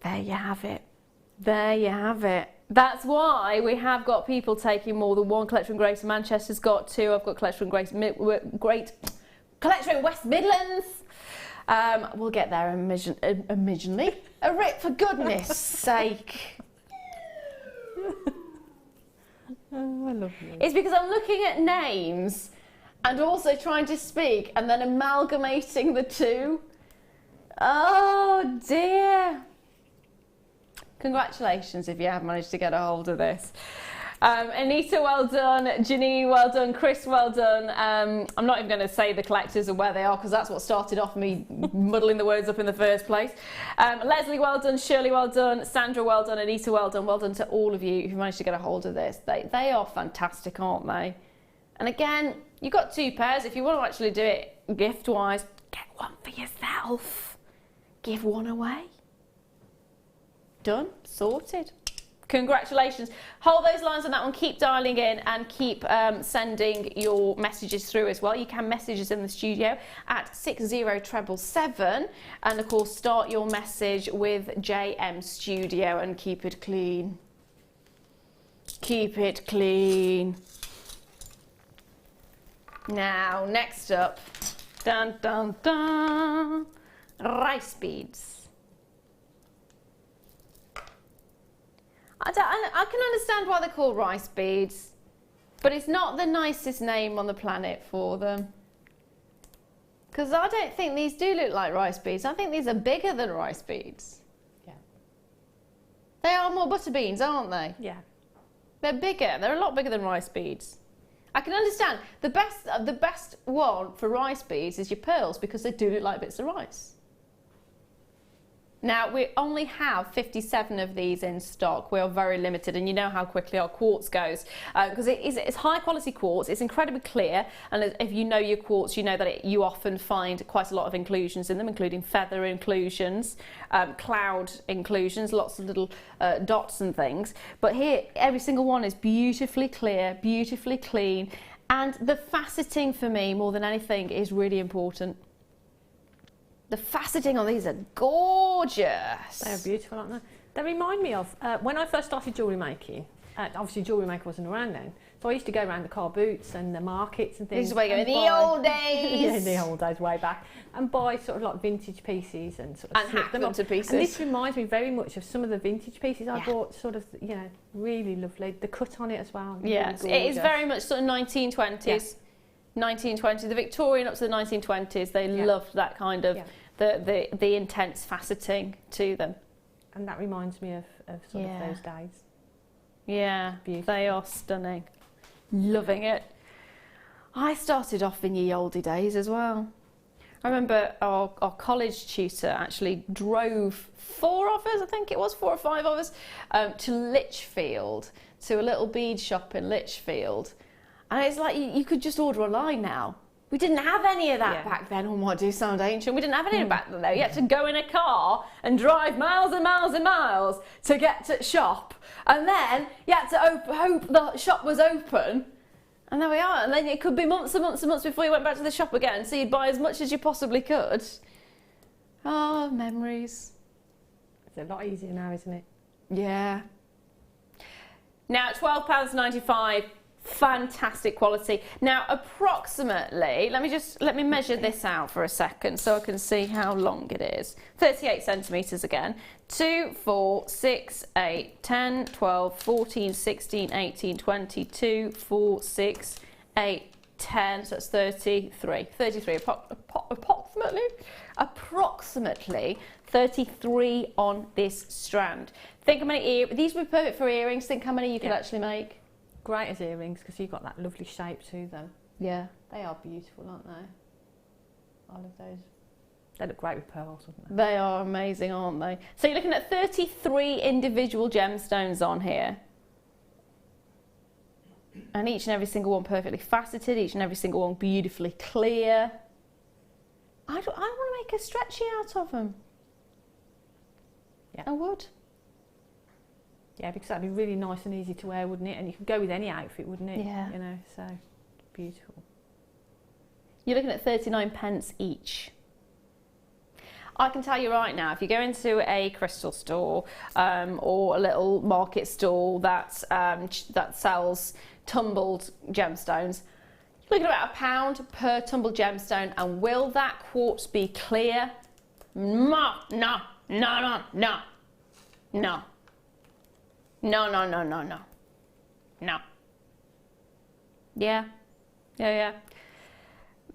There you have it. There you have it. That's why we have got people taking more than one. Collector and Grace in Manchester's got 2. I've got Collector and Grace Collector in West Midlands. We'll get there immediately. For goodness sake. Oh, I love you. It's because I'm looking at names and also trying to speak and then amalgamating the two. Oh dear. Congratulations if you have managed to get a hold of this. Anita, well done. Janine, well done. Chris, well done. I'm not even going to say the collectors and where they are because that's what started off me muddling the words up in the first place. Leslie, well done. Shirley, well done. Sandra, well done. Anita, well done. Well done to all of you who managed to get a hold of this. They are fantastic, aren't they? And again, you've got 2 pairs. If you want to actually do it gift-wise, get one for yourself. Give one away. Done. Sorted. Congratulations. Hold those lines on that one. Keep dialing in and keep sending your messages through as well. You can message us in the studio at 60777 and of course start your message with JM Studio and keep it clean. Keep it clean. Now, next up, dun dun dun, rice beads. I can understand why they're called rice beads, but it's not the nicest name on the planet for them. Because I don't think these do look like rice beads. I think these are bigger than rice beads. Yeah. They are more butter beans, aren't they? Yeah. They're bigger. They're a lot bigger than rice beads. I can understand. The best one for rice beads is your pearls because they do look like bits of rice. Now, we only have 57 of these in stock. We are very limited, and you know how quickly our quartz goes. Because it's high quality quartz, it's incredibly clear, and if you know your quartz, you know that you often find quite a lot of inclusions in them, including feather inclusions, cloud inclusions, lots of little dots and things. But here, every single one is beautifully clear, beautifully clean, and the faceting for me, more than anything, is really important. The faceting on these are gorgeous. They're beautiful, aren't they? They remind me of when I first started jewellery making. Obviously, Jewellery Maker wasn't around then, so I used to go around the car boots and the markets and things. This is where you go in the old days. Yeah, in the old days, way back, and buy sort of like vintage pieces and sort of and hack them to pieces. And this reminds me very much of some of the vintage pieces I bought. Sort of, you know, really lovely. The cut on it as well. Yes, really it is very much sort of 1920s. Yeah. 1920s, the Victorian up to the 1920s. They loved that kind of the intense faceting to them. And that reminds me of sort of those days. Yeah, beautiful. They are stunning. Loving it. I started off in ye olde days as well. I remember our college tutor actually drove 4 of us, I think it was 4 or 5 of us, to Lichfield, to a little bead shop in Lichfield. And it's like you could just order online now. We didn't have any of that back then. Oh my, do sound ancient. We didn't have any of that back then though. You had to go in a car and drive miles and miles and miles to get to shop. And then you had to hope the shop was open. And there we are. And then it could be months and months and months before you went back to the shop again. So you'd buy as much as you possibly could. Oh, memories. It's a lot easier now, isn't it? Yeah. Now, £12.95. Fantastic quality. Now, approximately, let me measure this out for a second so I can see how long it is. 38 centimetres again. 2, 4, 6, 8, 10, 12, 14, 16, 18, 22, 4, 6, 8, 10, so that's 33. 33, approximately 33 on this strand. Think how many these would be perfect for earrings. Think how many you could actually make. Great as earrings because you've got that lovely shape to them. Yeah, they are beautiful, aren't they? I love those. They look great with pearls, wouldn't they? They are amazing, aren't they? So you're looking at 33 individual gemstones on here. And each and every single one perfectly faceted, each and every single one beautifully clear. I want to make a stretchy out of them. Yeah. I would. Yeah, because that'd be really nice and easy to wear, wouldn't it? And you could go with any outfit, wouldn't it? Yeah. You know, so beautiful. You're looking at 39p each. I can tell you right now, if you go into a crystal store or a little market stall that sells tumbled gemstones, you're looking at about £1 per tumbled gemstone. And will that quartz be clear? No, no, no, no, no, no, no, no, no, no, no, no. Yeah, yeah, yeah.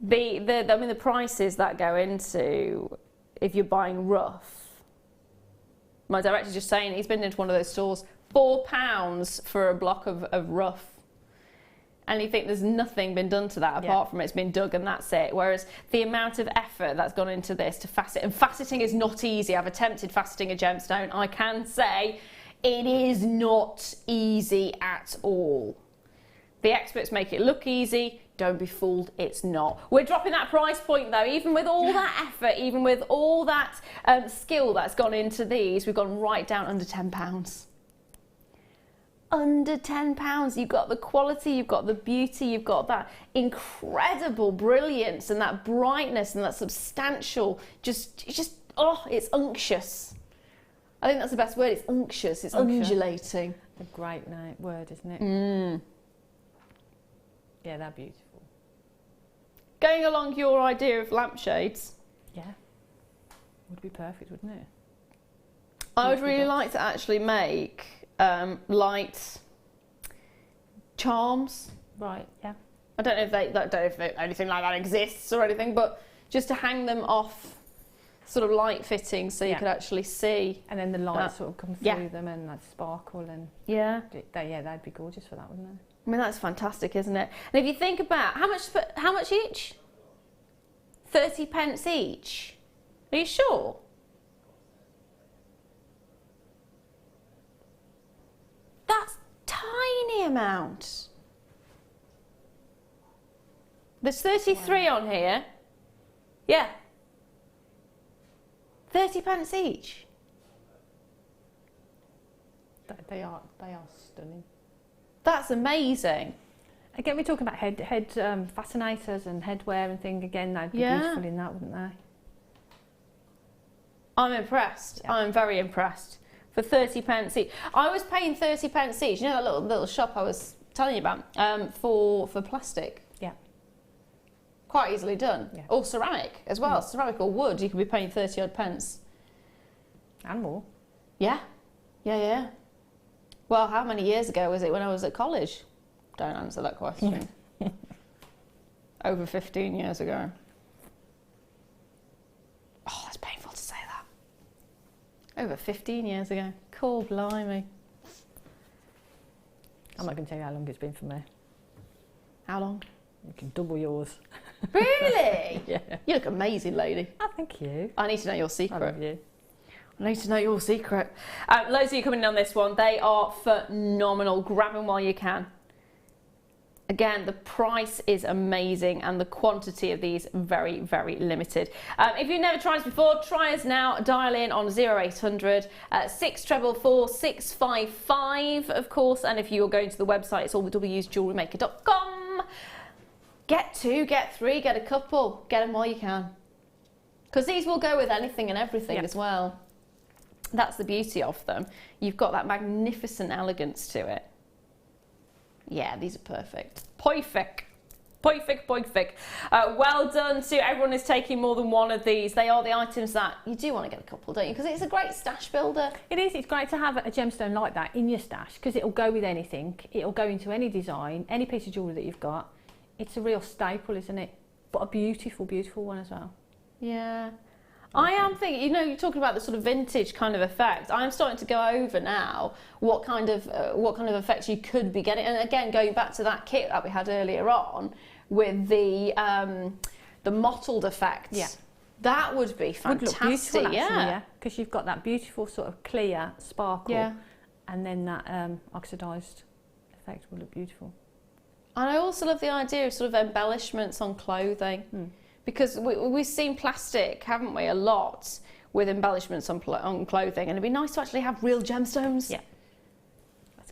I mean, the prices that go into, if you're buying rough, my director's just saying he's been into one of those stores, £4 for a block of rough. And you think there's nothing been done to that apart from it's been dug and that's it. Whereas the amount of effort that's gone into this to facet, and faceting is not easy. I've attempted faceting a gemstone. I can say it is not easy at all. The experts make it look easy. Don't be fooled, it's not. We're dropping that price point though, even with all that effort, even with all that skill that's gone into these, we've gone right down under £10. Under £10, you've got the quality, you've got the beauty, you've got that incredible brilliance and that brightness and that substantial, it's unctuous. I think that's the best word, it's unctuous, it's undulating. A great word, isn't it? Mm. Yeah, they're beautiful. Going along your idea of lampshades. Yeah, would be perfect, wouldn't it? I would really like to actually make light charms. Right, yeah. I don't know if anything like that exists or anything, but just to hang them off sort of light fitting so you could actually see. And then the light sort of come through them and that sparkle and they'd be gorgeous for that, wouldn't they? I mean, that's fantastic, isn't it? And if you think about how much each? 30p each. Are you sure? That's tiny amount. There's 33 on here. Yeah. 30p each. They are stunning. That's amazing. Again, we're talking about head fascinators and headwear and things. Again, they'd be beautiful in that, wouldn't they? I'm impressed. Yeah. I'm very impressed. For 30p each. I was paying 30p each. You know that little shop I was telling you about? For plastic. Yeah. Quite easily done. Yeah. Or ceramic as well. Ceramic or wood, you could be paying 30 odd pence. And more. Yeah. Yeah, yeah. Well, how many years ago was it when I was at college? Don't answer that question. Over 15 years ago. Oh, that's painful to say that. Over 15 years ago. Cool, blimey. I'm not going to tell you how long it's been for me. How long? You can double yours. Really? Yeah. You look amazing, lady. Oh, thank you. I need to know your secret. I love you. I need to know your secret. Loads of you coming in on this one. They are phenomenal. Grab them while you can. Again, the price is amazing and the quantity of these very, very limited. If you've never tried us before, try us now. Dial in on 0800 644 655, of course. And if you're going to the website, it's all the W's, JewelleryMaker.com. Get 2, get 3, get a couple. Get them while you can. Because these will go with anything and everything as well. That's the beauty of them. You've got that magnificent elegance to it. Yeah, these are perfect. Perfect. Perfect, perfect. Well done to everyone who's taking more than one of these. They are the items that you do want to get a couple, don't you? Because it's a great stash builder. It is. It's great to have a gemstone like that in your stash because it'll go with anything. It'll go into any design, any piece of jewellery that you've got. It's a real staple, isn't it? But a beautiful, beautiful one as well. Yeah. I am thinking, you know, you're talking about the sort of vintage kind of effect. I'm starting to go over now what kind of effects you could be getting. And again, going back to that kit that we had earlier on with the mottled effects. Yeah. That would be fantastic. Would look beautiful, actually, yeah. Because you've got that beautiful sort of clear sparkle, and then that oxidised effect would look beautiful. And I also love the idea of sort of embellishments on clothing. Because we've seen plastic, haven't we, a lot with embellishments on clothing, and it'd be nice to actually have real gemstones. Yeah.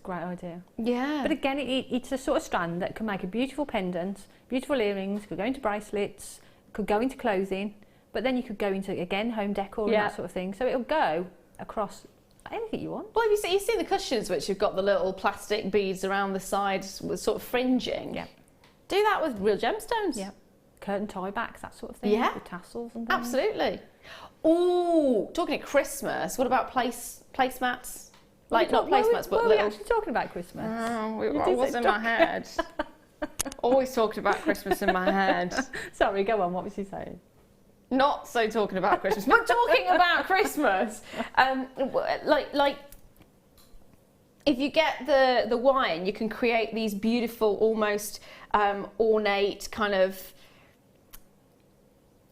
a great idea. Yeah. But again, it's a sort of strand that can make a beautiful pendant, beautiful earrings, could go into bracelets, could go into clothing, but then you could go into, again, home decor and that sort of thing. So it'll go across anything you want. Well, you see the cushions, which have got the little plastic beads around the sides with sort of fringing. Yeah. Do that with real gemstones. Yeah. Curtain tie backs, that sort of thing. Yeah. With tassels and things. Absolutely. Ooh, talking of Christmas, what about placemats? Like, not placemats, but little... little... We're actually talking about Christmas. It was in my head. Always talked about Christmas in my head. Sorry, go on, what was you saying? Not so talking about Christmas, but talking about Christmas. Like, if you get the wine, you can create these beautiful, almost ornate kind of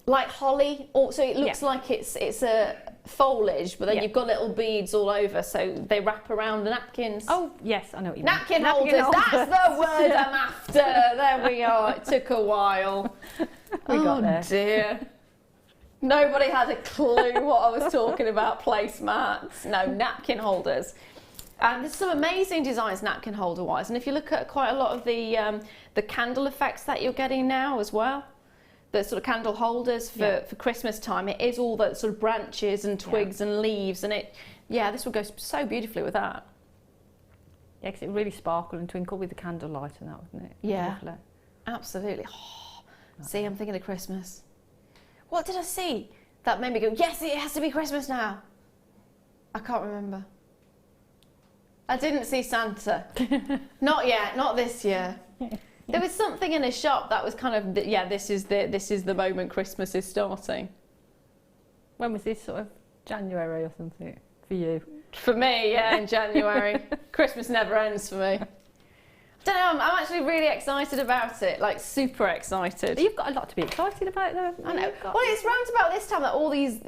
like holly. Also, it looks like it's a foliage, but then you've got little beads all over, so they wrap around the napkins. Oh, yes, I know what you Napkin mean. holders, that's the word I'm after. There we are. It took a while. We got there. Oh dear. Nobody had a clue what I was talking about, placemats. No, napkin holders. And there's some amazing designs napkin holder wise, and if you look at quite a lot of the candle effects that you're getting now as well, the sort of candle holders for Christmas time, it is all that sort of branches and twigs and leaves, and this would go so beautifully with that. Yeah, because it really sparkle and twinkle with the candlelight and that, wouldn't it? Yeah, lovely. Absolutely. Oh, see, I'm thinking of Christmas. What did I see that made me go, yes, it has to be Christmas now? I can't remember. I didn't see Santa. Not yet, not this year. There was something in a shop that was kind of, this is the moment Christmas is starting. When was this, sort of January or something for you? For me, yeah, in January. Christmas never ends for me. I don't know, I'm actually really excited about it, like super excited. You've got a lot to be excited about though. I know. Well, it's round about this time that all these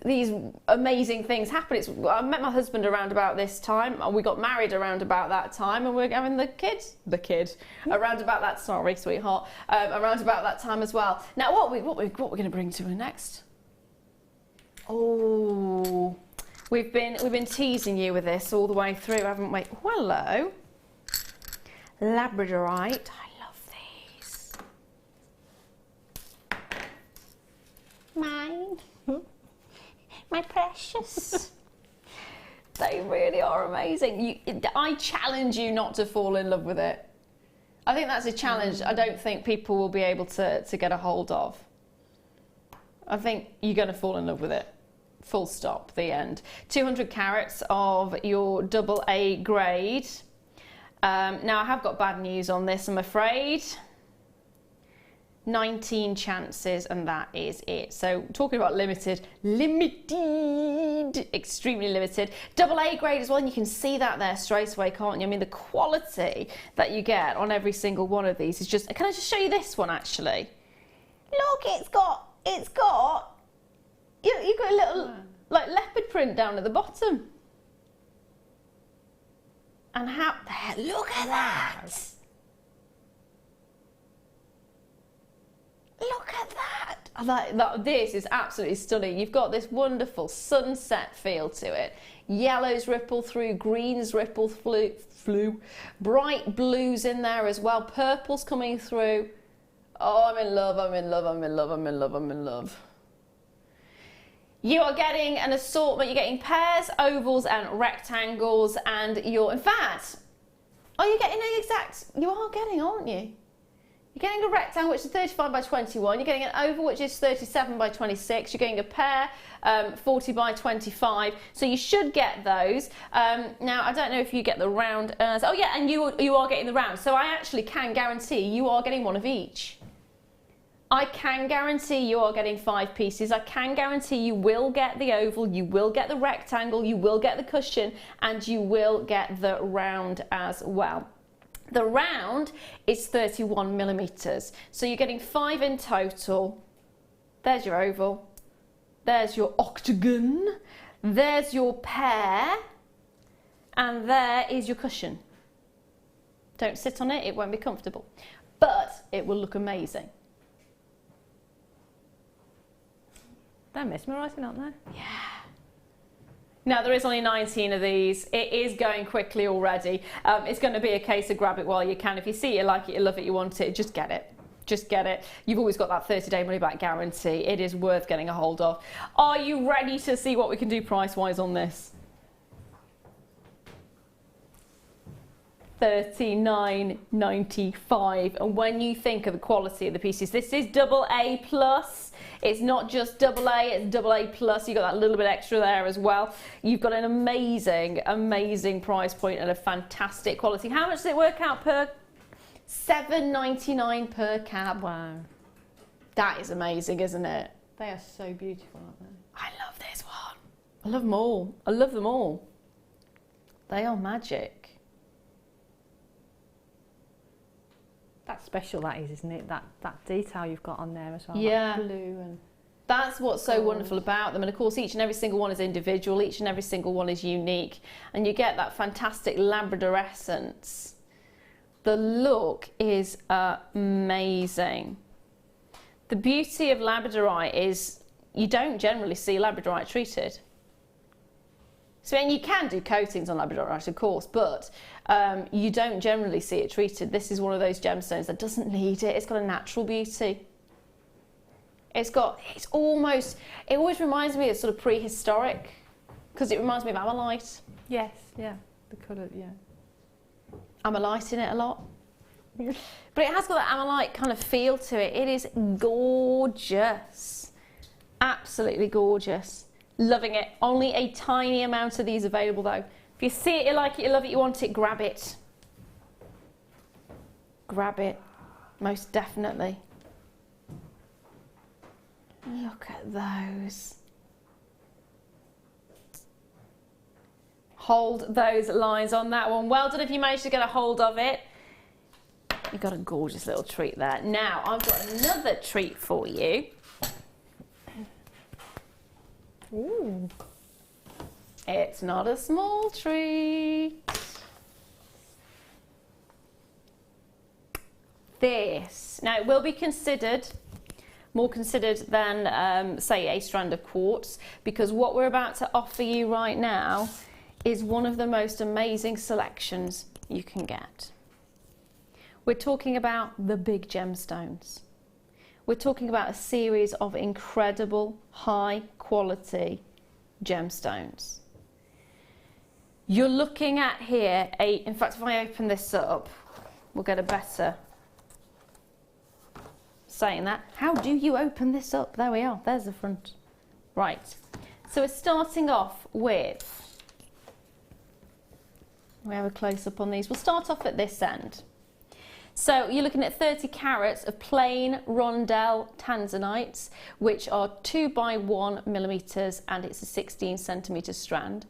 amazing things happen. I met my husband around about this time, and we got married around about that time, and we're having the kid around about that. Sorry, sweetheart, around about that time as well. Now, what we're going to bring to her next? Oh, we've been teasing you with this all the way through, haven't we? Hello. Labradorite. I love these. Mine. My precious. They really are amazing. I challenge you not to fall in love with it. I think that's a challenge I don't think people will be able to get a hold of. I think you're going to fall in love with it. Full stop. The end. 200 carats of your AA grade. Now, I have got bad news on this, I'm afraid. 19 chances, and that is it. So, talking about limited, extremely limited. AA grade as well, and you can see that there straight away, can't you? I mean, the quality that you get on every single one of these is just... Can I just show you this one, actually? Look, you've got a little, like, leopard print down at the bottom. And look at that! Look at that! This is absolutely stunning. You've got this wonderful sunset feel to it. Yellows ripple through, greens ripple through, bright blues in there as well, purples coming through. Oh, I'm in love, I'm in love, I'm in love, I'm in love, I'm in love. You are getting an assortment. You're getting pairs, ovals and rectangles, and in fact, are you getting an exact? You are getting, aren't you? You're getting a rectangle, which is 35 by 21. You're getting an oval, which is 37 by 26. You're getting a pair, 40 by 25. So you should get those. Now, I don't know if you get the round. Oh yeah, and you are getting the round. So I actually can guarantee you are getting one of each. I can guarantee you are getting 5 pieces. I can guarantee you will get the oval, you will get the rectangle, you will get the cushion, and you will get the round as well. The round is 31 millimeters. So you're getting 5 in total. There's your oval. There's your octagon. There's your pear. And there is your cushion. Don't sit on it, it won't be comfortable. But it will look amazing. They're mesmerising, aren't they? Yeah. Now, there is only 19 of these. It is going quickly already. It's going to be a case of grab it while you can. If you see it, you like it, you love it, you want it, just get it. Just get it. You've always got that 30-day money-back guarantee. It is worth getting a hold of. Are you ready to see what we can do price-wise on this? $39.95. And when you think of the quality of the pieces, this is AA+. It's not just AA, it's AA+. You've got that little bit extra there as well. You've got an amazing, amazing price point and a fantastic quality. How much does it work out per? $7.99 per cab. Wow. That is amazing, isn't it? They are so beautiful, aren't they? I love this one. I love them all. I love them all. They are magic. That's special, that is, isn't it? That detail you've got on there as well. Yeah. Like blue and... That's what's so wonderful about them. And of course, each and every single one is individual. Each and every single one is unique. And you get that fantastic Labrador essence. The look is amazing. The beauty of Labradorite is you don't generally see Labradorite treated. So, and you can do coatings on Labradorite, of course, but you don't generally see it treated. This is one of those gemstones that doesn't need it. It's got a natural beauty. It always reminds me of sort of prehistoric, because it reminds me of amalite. Yes, yeah, the colour, yeah. Amalite in it a lot. But it has got that amalite kind of feel to it. It is gorgeous. Absolutely gorgeous. Loving it. Only a tiny amount of these available though. If you see it, you like it, you love it, you want it, grab it. Grab it. Most definitely. Look at those. Hold those lines on that one. Well done if you managed to get a hold of it. You've got a gorgeous little treat there. Now, I've got another treat for you. Ooh. It's not a small treat. This. Now, it will be considered, more considered than, say, a strand of quartz, because what we're about to offer you right now is one of the most amazing selections you can get. We're talking about the big gemstones. We're talking about a series of incredible high quality gemstones. You're looking at here in fact, if I open this up, we'll get a better saying that. How do you open this up? There we are, there's the front. Right, so we're starting off with, we have a close-up on these. We'll start off at this end. So you're looking at 30 carats of plain rondelle tanzanites, which are 2 by 1 millimeters, and it's a 16 centimeter strand.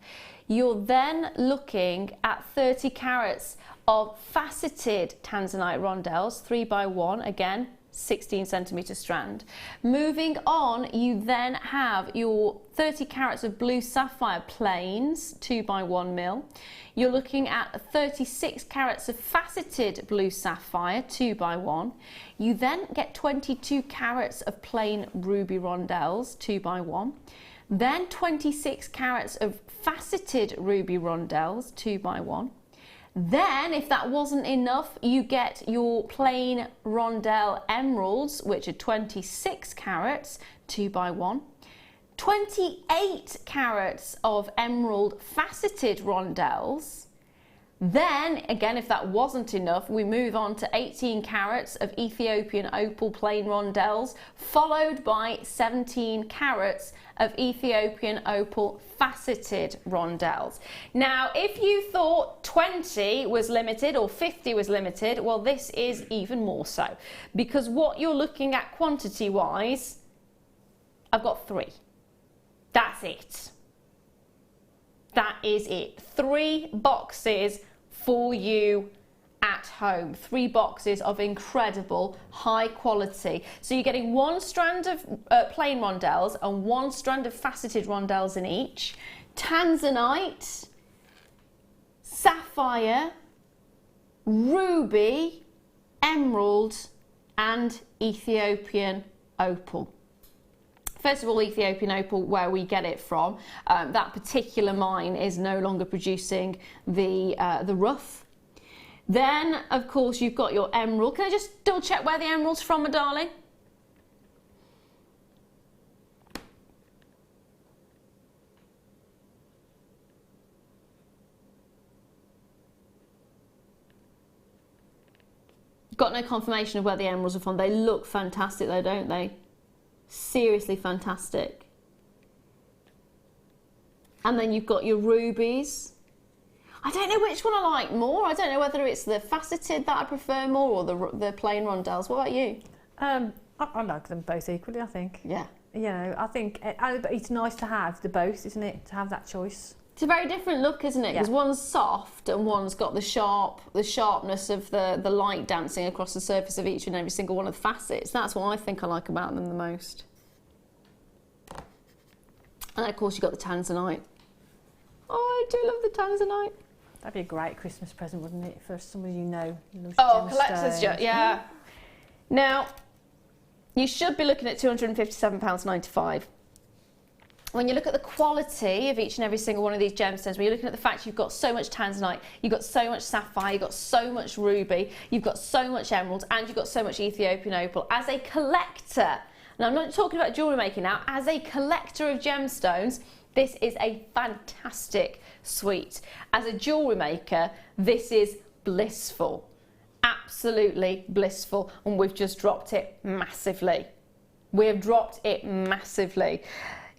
You're then looking at 30 carats of faceted tanzanite rondelles, 3 by 1, again, 16 centimeter strand. Moving on, you then have your 30 carats of blue sapphire plains, 2 by 1 mil. You're looking at 36 carats of faceted blue sapphire, 2 by 1. You then get 22 carats of plain ruby rondelles, 2 by 1. Then 26 carats of faceted ruby rondelles, 2 by 1. Then, if that wasn't enough, you get your plain rondelle emeralds, which are 26 carats, 2 by 1. 28 carats of emerald faceted rondelles. Then, again, if that wasn't enough, we move on to 18 carats of Ethiopian opal plain rondelles, followed by 17 carats of Ethiopian opal faceted rondelles. Now, if you thought 20 was limited or 50 was limited, well, this is even more so, because what you're looking at quantity-wise, I've got 3. That's it. That is it. 3 boxes for you at home. 3 boxes of incredible high quality. So you're getting 1 strand of plain rondelles and 1 strand of faceted rondelles in each. Tanzanite, sapphire, ruby, emerald and Ethiopian opal. First of all, Ethiopian opal, where we get it from, that particular mine is no longer producing the rough. Then, of course, you've got your emerald. Can I just double check where the emerald's from, my darling? Got no confirmation of where the emeralds are from. They look fantastic though, don't they? Seriously fantastic. And then you've got your rubies. I don't know which one I like more. I don't know whether it's the faceted that I prefer more or the plain rondelles. What about you? I like them both equally, I think. Yeah. You know, I think it's nice to have the both, isn't it? To have that choice. It's a very different look, isn't it? Because one's soft and one's got the sharpness of the light dancing across the surface of each and every single one of the facets. That's what I think I like about them the most. And of course you've got the tanzanite. Oh, I do love the tanzanite. That'd be a great Christmas present, wouldn't it? For somebody you know who loves collector's yeah. Now, you should be looking at £257.95. When you look at the quality of each and every single one of these gemstones, when you're looking at the fact you've got so much tanzanite, you've got so much sapphire, you've got so much ruby, you've got so much emerald, and you've got so much Ethiopian opal, as a collector, and I'm not talking about jewellery making now, as a collector of gemstones, this is a fantastic suite. As a jewellery maker, this is blissful. Absolutely blissful, and we've just dropped it massively. We have dropped it massively.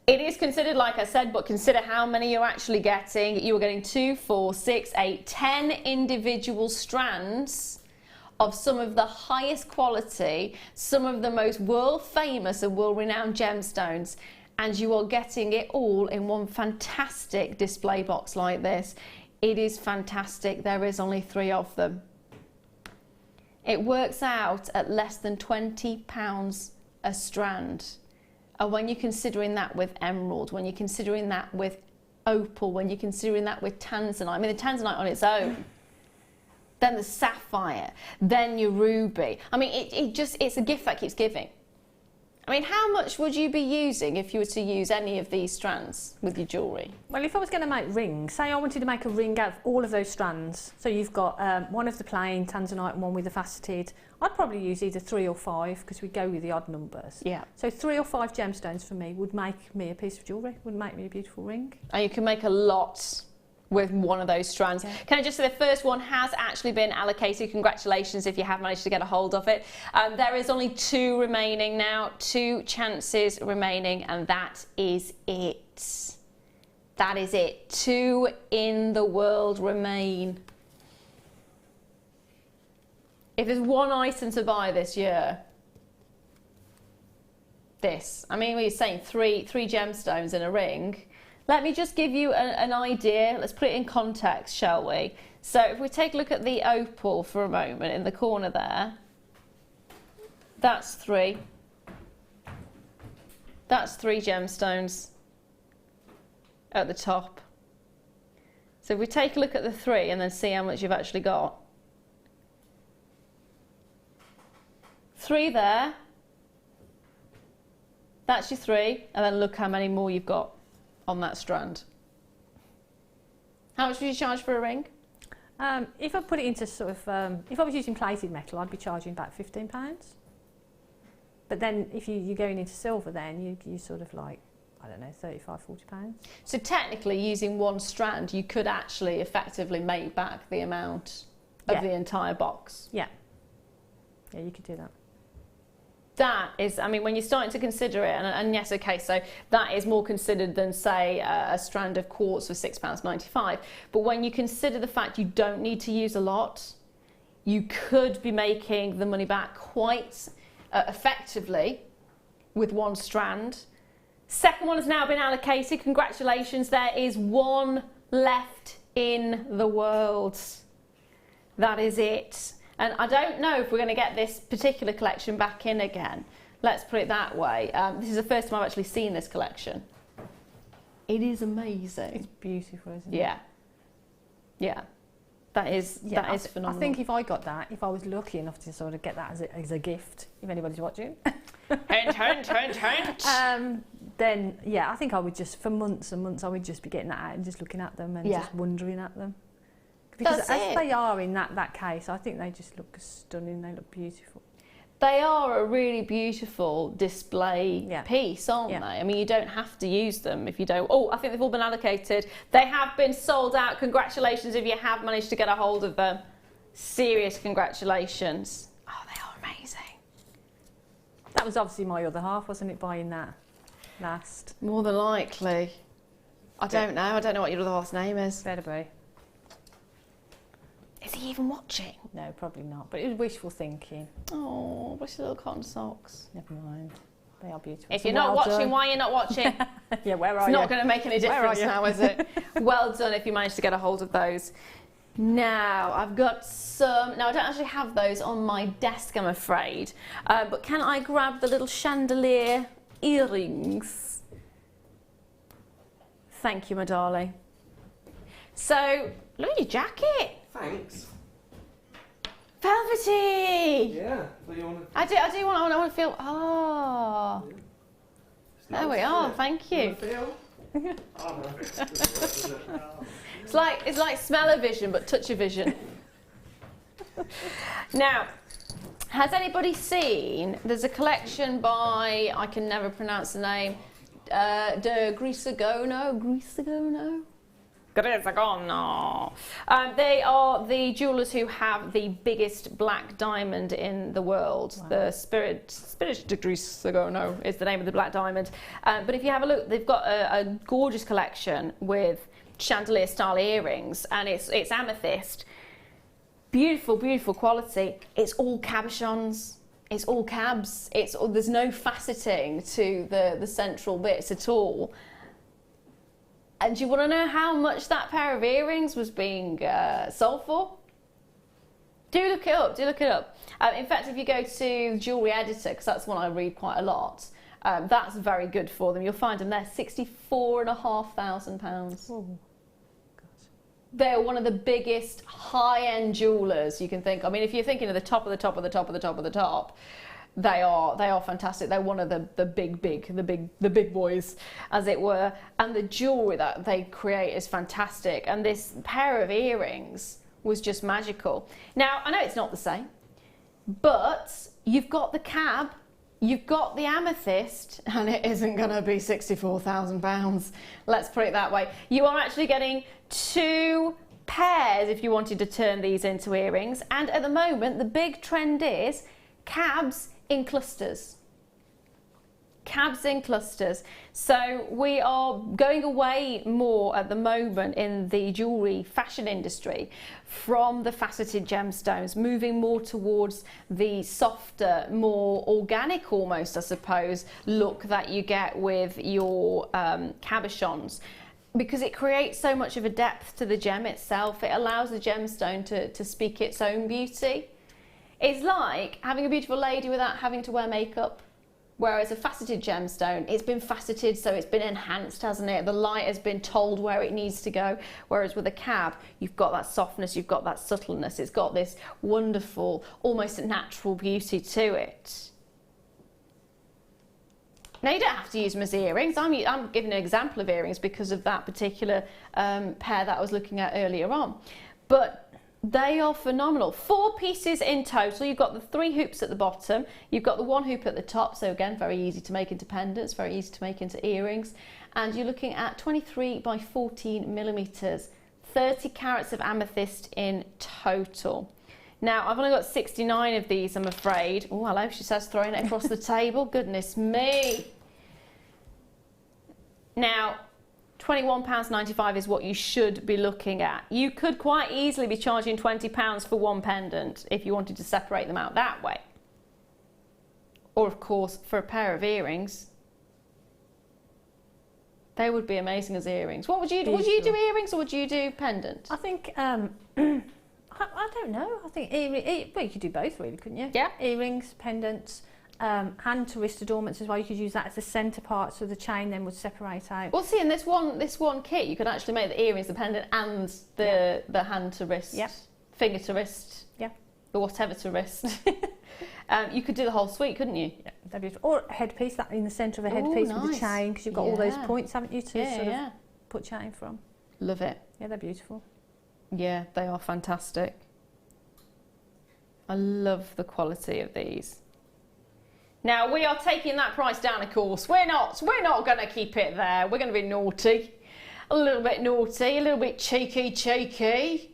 It is considered, like I said, but consider how many you're actually getting. You are getting 2, 4, 6, 8, 10 individual strands of some of the highest quality, some of the most world famous and world renowned gemstones, and you are getting it all in one fantastic display box like this. It is fantastic. There is only 3 of them. It works out at less than £20 a strand. And when you're considering that with emerald, when you're considering that with opal, when you're considering that with tanzanite, I mean the tanzanite on its own, then the sapphire, then your ruby. I mean, it's a gift that keeps giving. I mean, how much would you be using if you were to use any of these strands with your jewellery? Well, if I was going to make rings, say I wanted to make a ring out of all of those strands, so you've got one of the plain tanzanite and one with the faceted, I'd probably use either 3 or 5 because we go with the odd numbers. Yeah. So 3 or 5 gemstones for me would make me a piece of jewellery, would make me a beautiful ring. And you can make a lot with one of those strands. Yeah. Can I just say the first one has actually been allocated. Congratulations if you have managed to get a hold of it. There is only 2 remaining now, 2 chances remaining, and that is it. That is it. 2 in the world remain. If there's one item to buy this year, this. I mean, we're saying three gemstones in a ring. Let me just give you an idea. Let's put it in context, shall we? So if we take a look at the opal for a moment in the corner there, that's 3. That's 3 gemstones at the top. So if we take a look at the 3 and then see how much you've actually got. 3 there. That's your 3, and then look how many more you've got on that strand. How much would you charge for a ring? If I put it into sort of, if I was using plated metal, I'd be charging about £15. But then if you're going into silver, then you sort of like, I don't know, £35–40. So technically, using one strand, you could actually effectively make back the amount of the entire box. Yeah. Yeah, you could do that. That is, I mean, when you're starting to consider it, and yes, okay, so that is more considered than, say, a strand of quartz for £6.95. But when you consider the fact you don't need to use a lot, you could be making the money back quite effectively with one strand. Second one has now been allocated. Congratulations, there is 1 left in the world. That is it. And I don't know if we're going to get this particular collection back in again. Let's put it that way. This is the first time I've actually seen this collection. It is amazing. It's beautiful, isn't it? Yeah. Yeah. That is phenomenal. I think if I got that, if I was lucky enough to sort of get that as a gift, if anybody's watching, Hint, hint, hint, hint. Then, yeah, I think I would just, for months and months, I would just be getting that out and just looking at them and just wondering at them. Because as they are in that case, I think they just look stunning, they look beautiful. They are a really beautiful display piece, aren't they? I mean, you don't have to use them if you don't. Oh, I think they've all been allocated. They have been sold out. Congratulations if you have managed to get a hold of them. Serious congratulations. Oh, they are amazing. That was obviously my other half, wasn't it, buying that last? More than likely. I don't know. I don't know what your other half's name is. Better be. Is he even watching? No, probably not. But it was wishful thinking. Oh, what's your little cotton socks? Never mind. They are beautiful. If you're not watching, why are you not watching? Yeah, where are you? It's not going to make any Where are difference you? now, is it? Well done if you managed to get a hold of those. Now, I've got some... Now, I don't actually have those on my desk, I'm afraid. But can I grab the little chandelier earrings? Thank you, my darling. So, look at your jacket. Thanks. Velvety! Yeah. What do you want to... I want to feel... Oh. Yeah. There we are, thank you. It's like smell-o-vision, but touch-o-vision. Now, has anybody seen, there's a collection by, I can never pronounce the name, De Grisagono? Grisagono. They are the jewellers who have the biggest black diamond in the world. Wow. The Spirit de Grisagono is the name of the black diamond. But if you have a look, they've got a gorgeous collection with chandelier style earrings, and it's amethyst. Beautiful, beautiful quality. It's all cabochons. It's all cabs. There's no faceting to the central bits at all. And do you want to know how much that pair of earrings was being sold for? Do look it up, do look it up. In fact, if you go to Jewellery Editor, because that's one I read quite a lot, that's very good for them. You'll find them there, £64,500. Oh, God. They're one of the biggest high-end jewellers you can think. I mean, if you're thinking of the top of the top of the top of the top of the top, they are fantastic. They're one of the big boys, as it were. And the jewellery that they create is fantastic. And this pair of earrings was just magical. Now, I know it's not the same, but you've got the cab, you've got the amethyst, and it isn't going to be £64,000. Let's put it that way. You are actually getting 2 pairs if you wanted to turn these into earrings. And at the moment, the big trend is cabs in clusters. Cabs in clusters. So we are going away more at the moment in the jewellery fashion industry from the faceted gemstones, moving more towards the softer, more organic almost, I suppose, look that you get with your cabochons. Because it creates so much of a depth to the gem itself, it allows the gemstone to speak its own beauty. It's like having a beautiful lady without having to wear makeup. Whereas a faceted gemstone, it's been faceted, so it's been enhanced, hasn't it? The light has been told where it needs to go. Whereas with a cab, you've got that softness, you've got that subtleness. It's got this wonderful, almost natural beauty to it. Now, you don't have to use them as earrings. I'm giving an example of earrings because of that particular pair that I was looking at earlier on. But they are phenomenal. 4 pieces in total. You've got the 3 hoops at the bottom. You've got the 1 hoop at the top. So again, very easy to make into pendants, very easy to make into earrings. And you're looking at 23 by 14 millimeters, 30 carats of amethyst in total. Now, I've only got 69 of these, I'm afraid. Oh, hello, she says, throwing it across the table. Goodness me. Now, £21.95 is what you should be looking at. You could quite easily be charging £20 for 1 pendant if you wanted to separate them out that way. Or, of course, for a pair of earrings, they would be amazing as earrings. What would you do? Would you do earrings or would you do pendant? I think, I don't know. I think, well, you could do both really, couldn't you? Yeah. Earrings, pendants. Hand to wrist adornments as well. You could use that as the centre part, so the chain then would separate out. Well, see, in this one kit, you could actually make the earrings, the pendant, and the hand to wrist, finger to wrist, the whatever to wrist. You could do the whole suite, couldn't you? Yeah, that'd be beautiful. Or a headpiece, that in the centre of a headpiece with a chain, because you've got all those points, haven't you, to sort of put chain from. Love it. Yeah, they're beautiful. Yeah, they are fantastic. I love the quality of these. Now, we are taking that price down, of course. We're not going to keep it there. We're going to be naughty. A little bit naughty, a little bit cheeky.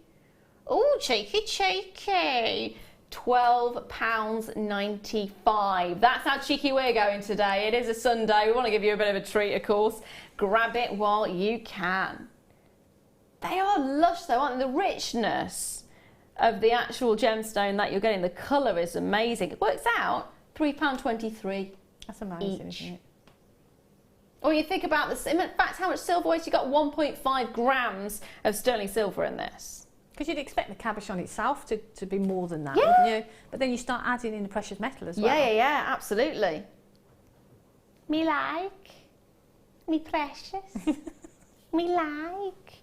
Oh, cheeky. £12.95. That's how cheeky we're going today. It is a Sunday. We want to give you a bit of a treat, of course. Grab it while you can. They are lush, though, aren't they? The richness of the actual gemstone that you're getting, the colour is amazing. It works out £3.23. That's amazing, isn't it? Or you think about this, in fact, how much silver weight? You got 1.5 grams of sterling silver in this. Because you'd expect the cabochon itself to be more than that, wouldn't you? But then you start adding in the precious metal as well. Yeah, absolutely. Me like, me precious, me like.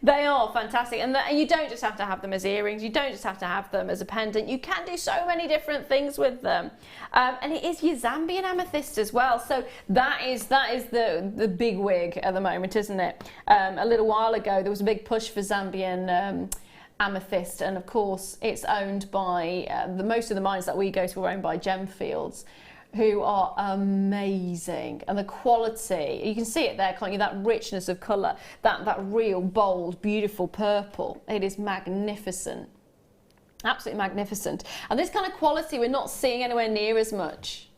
They are fantastic, and you don't just have to have them as earrings, you don't just have to have them as a pendant, you can do so many different things with them. And it is your Zambian amethyst as well, so that is the big wig at the moment, isn't it? A little while ago there was a big push for Zambian amethyst, and of course it's owned by, most of the mines that we go to are owned by Gemfields, who are amazing, and the quality, you can see it there, can't you, that richness of colour, that real bold beautiful purple. It is magnificent, absolutely magnificent. And this kind of quality we're not seeing anywhere near as much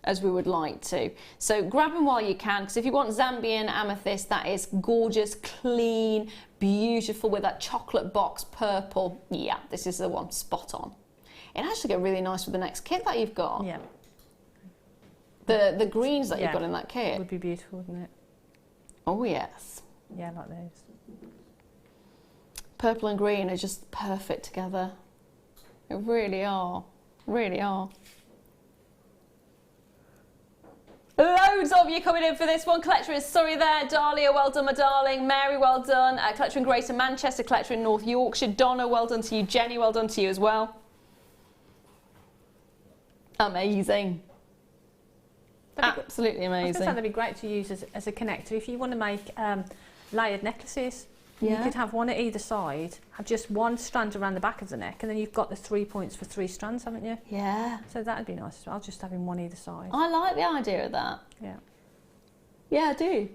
as we would like to. So grab them while you can, because if you want Zambian amethyst that is gorgeous, clean, beautiful, with that chocolate box purple, yeah, this is the one, spot on. It actually get really nice with the next kit that you've got. Yeah. The greens that you've got in that kit. Would be beautiful, wouldn't it? Oh yes. Yeah, like those. Purple and green are just perfect together. They really are. Really are. Loads of you coming in for this one. Collector in Surrey there. Dahlia, well done, my darling. Mary, well done. Collector in Greater Manchester. Collector in North Yorkshire. Donna, well done to you. Jenny, well done to you as well. Amazing. Absolutely amazing. I was going to say that'd be great to use as a connector. If you want to make layered necklaces, you could have one at either side, have just one strand around the back of the neck, and then you've got the 3 points for 3 strands, haven't you? Yeah. So that'd be nice as well, just having one either side. I like the idea of that. Yeah. Yeah, I do.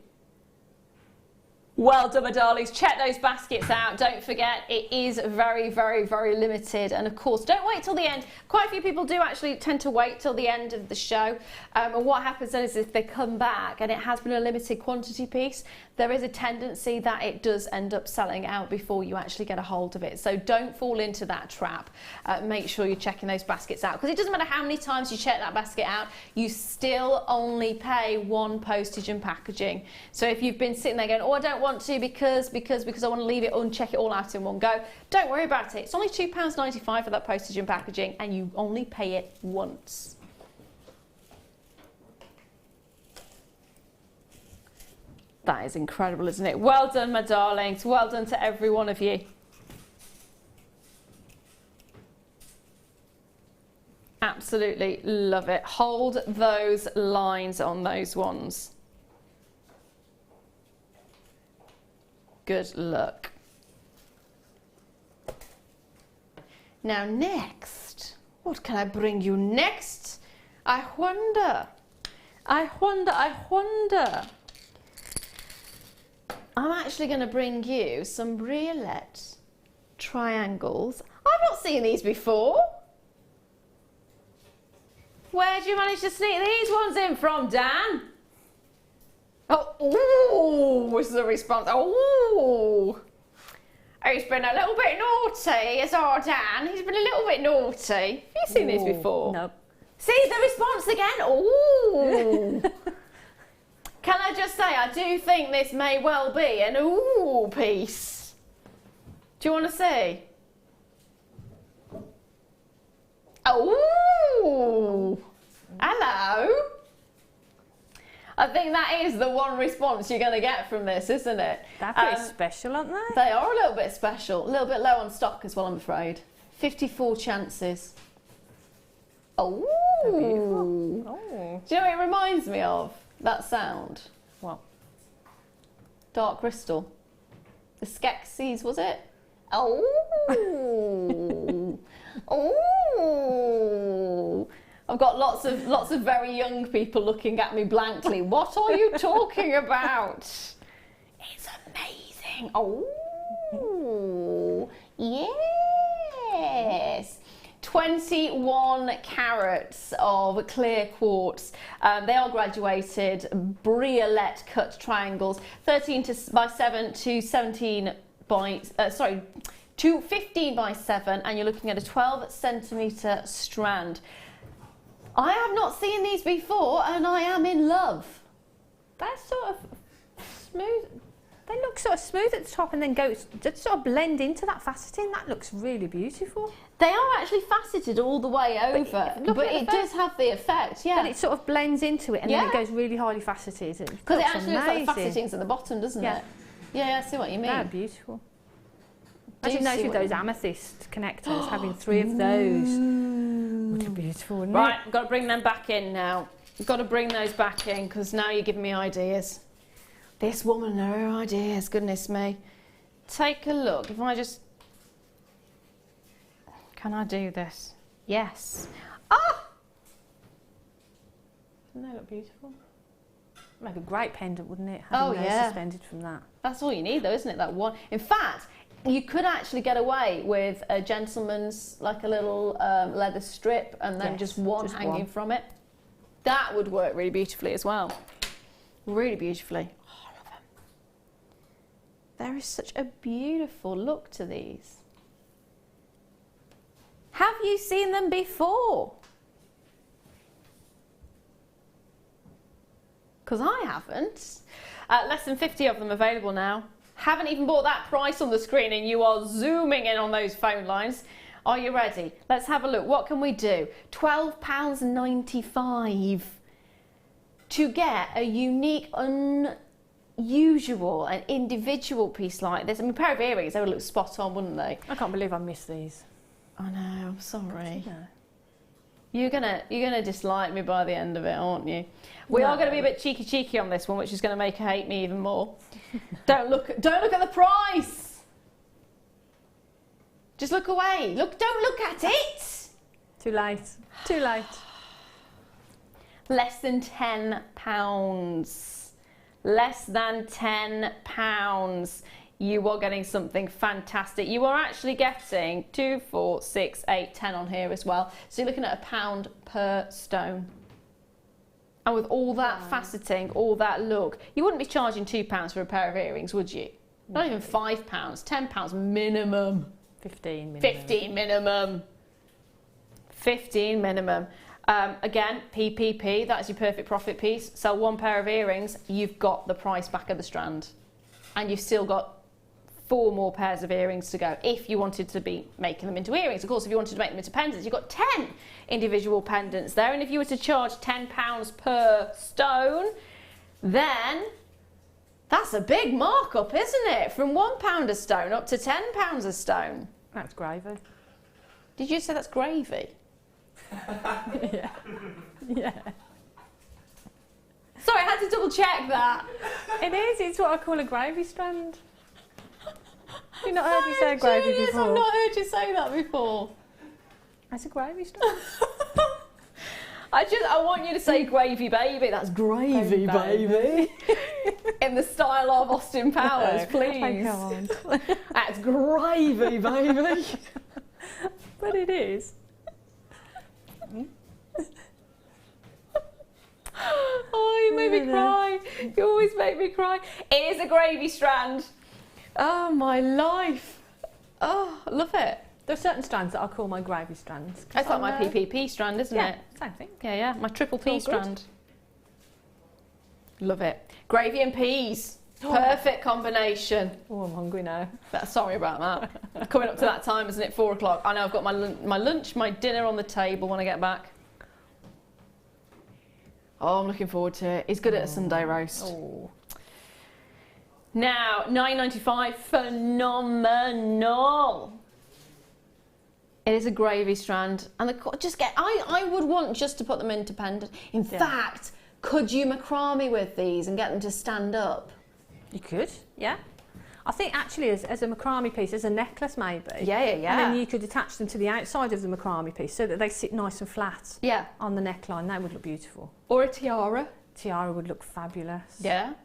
Well done, my darlings. Check those baskets out. Don't forget, it is very, very, very limited. And of course, don't wait till the end. Quite a few people do actually tend to wait till the end of the show. And what happens then is if they come back and it has been a limited quantity piece, there is a tendency that it does end up selling out before you actually get a hold of it. So don't fall into that trap. Make sure you're checking those baskets out, because it doesn't matter how many times you check that basket out, you still only pay 1 postage and packaging. So if you've been sitting there going, oh, I don't want to because I want to leave it uncheck it all out in one go, don't worry about it. It's only £2.95 for that postage and packaging, and you only pay it once. That is incredible, isn't it? Well done, my darlings. Well done to every one of you. Absolutely love it. Hold those lines on those ones. Good luck. Now next, what can I bring you next? I wonder. I'm actually going to bring you some briolet triangles. I've not seen these before. Where did you manage to sneak these ones in from, Dan? Oh, this is a response. Oh, he's been a little bit naughty, is our Dan. He's been a little bit naughty. Have you seen these before? No. See the response again? Oh. Can I just say, I do think this may well be an ooh piece. Do you want to see? Oh, hello. I think that is the one response you're going to get from this, isn't it? They're pretty special, aren't they? They are a little bit special. A little bit low on stock as well, I'm afraid. 54 chances. Oh. Beautiful. Oh. Do you know what it reminds me of? That sound. What? Dark crystal. The Skeksis, was it? Oh. Oh. I've got lots of very young people looking at me blankly. What are you talking about? It's amazing. Oh. Yes. 21 carats of clear quartz. They are graduated briolette cut triangles, 13 by 7 to 17 by to 15 by 7, and you're looking at a 12 centimetre strand. I have not seen these before, and I am in love. That's sort of smooth. They look sort of smooth at the top and then just sort of blend into that faceting. That looks really beautiful. They are actually faceted all the way over, but it does have the effect, yeah. But it sort of blends into it and then it goes really highly faceted. Because it actually looks like the facetings at the bottom, doesn't it? Yeah, I see what you mean. They're beautiful. Imagine those with those amethyst connectors, having 3 of those. Would be beautiful, wouldn't it? Right, I've got to bring them back in now. I've got to bring those back in because now you're giving me ideas. This woman and her ideas, goodness me. Take a look. If I just... Can I do this? Yes. Ah! Doesn't they look beautiful? Make a great pendant, wouldn't it? Oh, Having those yeah. suspended from that. That's all you need though, isn't it? That one. In fact, you could actually get away with a gentleman's, like a little leather strip and then just one hanging from it. That would work really beautifully as well. Really beautifully. Oh, I love them. There is such a beautiful look to these. Have you seen them before? Because I haven't. Less than 50 of them available now. Haven't even bought that price on the screen and you are zooming in on those phone lines. Are you ready? Let's have a look. What can we do? £12.95 to get a unique, unusual and individual piece like this. I mean, a pair of earrings, they would look spot on, wouldn't they? I can't believe I missed these. I know, I'm sorry. You're gonna dislike me by the end of it, aren't you? We are going to be a bit cheeky on this one, which is going to make her hate me even more. Don't look at the price. Just look away. Don't look at it. Too late. Too late. Less than £10. Less than £10. You are getting something fantastic. You are actually getting 2, 4, 6, 8, 10 on here as well. So you're looking at £1 per stone. And with all that faceting, all that look, you wouldn't be charging £2 for a pair of earrings, would you? Not even £5, £10 minimum. 15 minimum. 15 minimum. 15 minimum. Again, PPP, that's your perfect profit piece. Sell 1 pair of earrings, you've got the price back of the strand. And you've still got 4 more pairs of earrings to go if you wanted to be making them into earrings. Of course, if you wanted to make them into pendants, you've got 10 individual pendants there. And if you were to charge £10 per stone, then that's a big markup, isn't it? From £1 a stone up to £10 a stone. That's gravy. Did you say that's gravy? Yeah. Yeah. Sorry, I had to double check that. It is. It's what I call a gravy strand. You've not heard me say gravy before? I've not heard you say that before. That's a gravy strand. I want you to say gravy baby. That's gravy baby. In the style of Austin Powers, please. I can't. That's gravy baby. But it is. Oh, you made me cry. You always make me cry. It is a gravy strand. Oh, my life. Oh, I love it. There are certain strands that I call my gravy strands. That's like my PPP strand, isn't it? Same thing. Yeah, my triple P strand. Love it. Gravy and peas. Perfect combination. Oh, I'm hungry now. Sorry about that. Coming up to that time, isn't it? 4 o'clock. I know I've got my lunch, my dinner on the table when I get back. Oh, I'm looking forward to it. He's good at a Sunday roast. Oh. Now, £9.95, phenomenal. It is a gravy strand, and I would want just to put them independent. In fact, could you macrame with these and get them to stand up? You could, yeah. I think actually as a macrame piece, as a necklace maybe. Yeah. And then you could attach them to the outside of the macrame piece so that they sit nice and flat on the neckline. That would look beautiful. Or a tiara. Tiara would look fabulous. Yeah.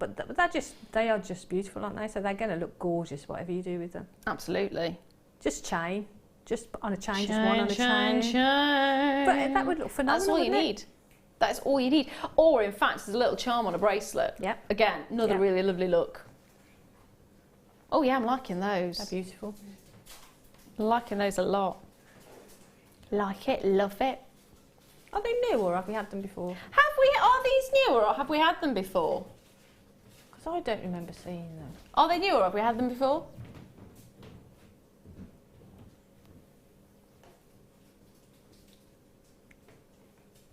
But they are just beautiful, aren't they? So they're going to look gorgeous, whatever you do with them. Absolutely. Just chain. Just on a chain, just one on a chain. But that would look phenomenal. That's all you need. That's all you need. Or in fact, there's a little charm on a bracelet. Yep. Again, another really lovely look. Oh yeah, I'm liking those. They're beautiful. Liking those a lot. Like it, love it. Are they new or have we had them before? Are these new or have we had them before? Because I don't remember seeing them. Are they new or have we had them before?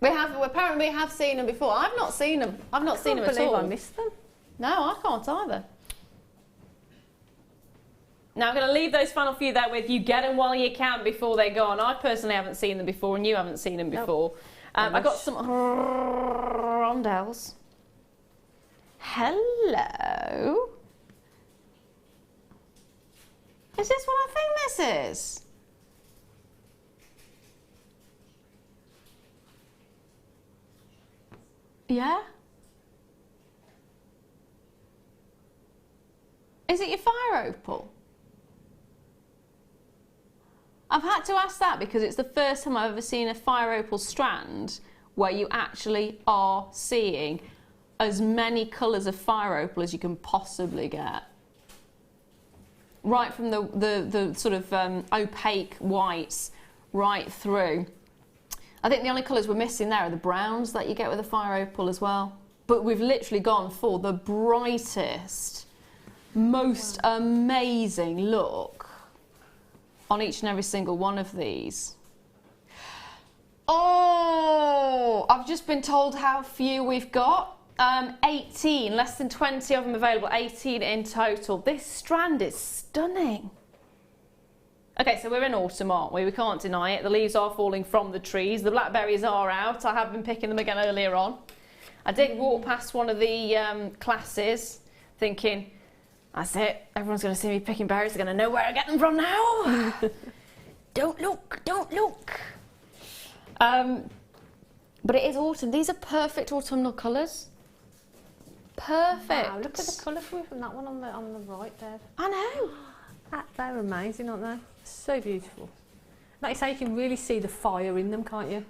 Apparently we have seen them before. I've not seen them. I've not seen them at all. I can't believe I missed them. No, I can't either. Now I'm going to leave those final few there with you. Get them while you can before they're gone. I personally haven't seen them before, and you haven't seen them before. I got some rondelles. Hello. Is this what I think this is? Yeah? Is it your fire opal? I've had to ask that because it's the first time I've ever seen a fire opal strand where you actually are seeing as many colours of fire opal as you can possibly get. Right from the sort of opaque whites right through. I think the only colours we're missing there are the browns that you get with a fire opal as well. But we've literally gone for the brightest, most amazing look on each and every single one of these. Oh, I've just been told how few we've got. 18, less than 20 of them available, 18 in total. This strand is stunning. Okay, so we're in autumn, aren't we? We can't deny it. The leaves are falling from the trees. The blackberries are out. I have been picking them again earlier on. I did walk past one of the classes thinking, that's it. Everyone's going to see me picking berries. They're going to know where I get them from now. Don't look, don't look. But it is autumn. These are perfect autumnal colours. Perfect. Wow, look at the colour from that one on the right there. I know. They're amazing, aren't they? So beautiful. Like you say, you can really see the fire in them, can't you?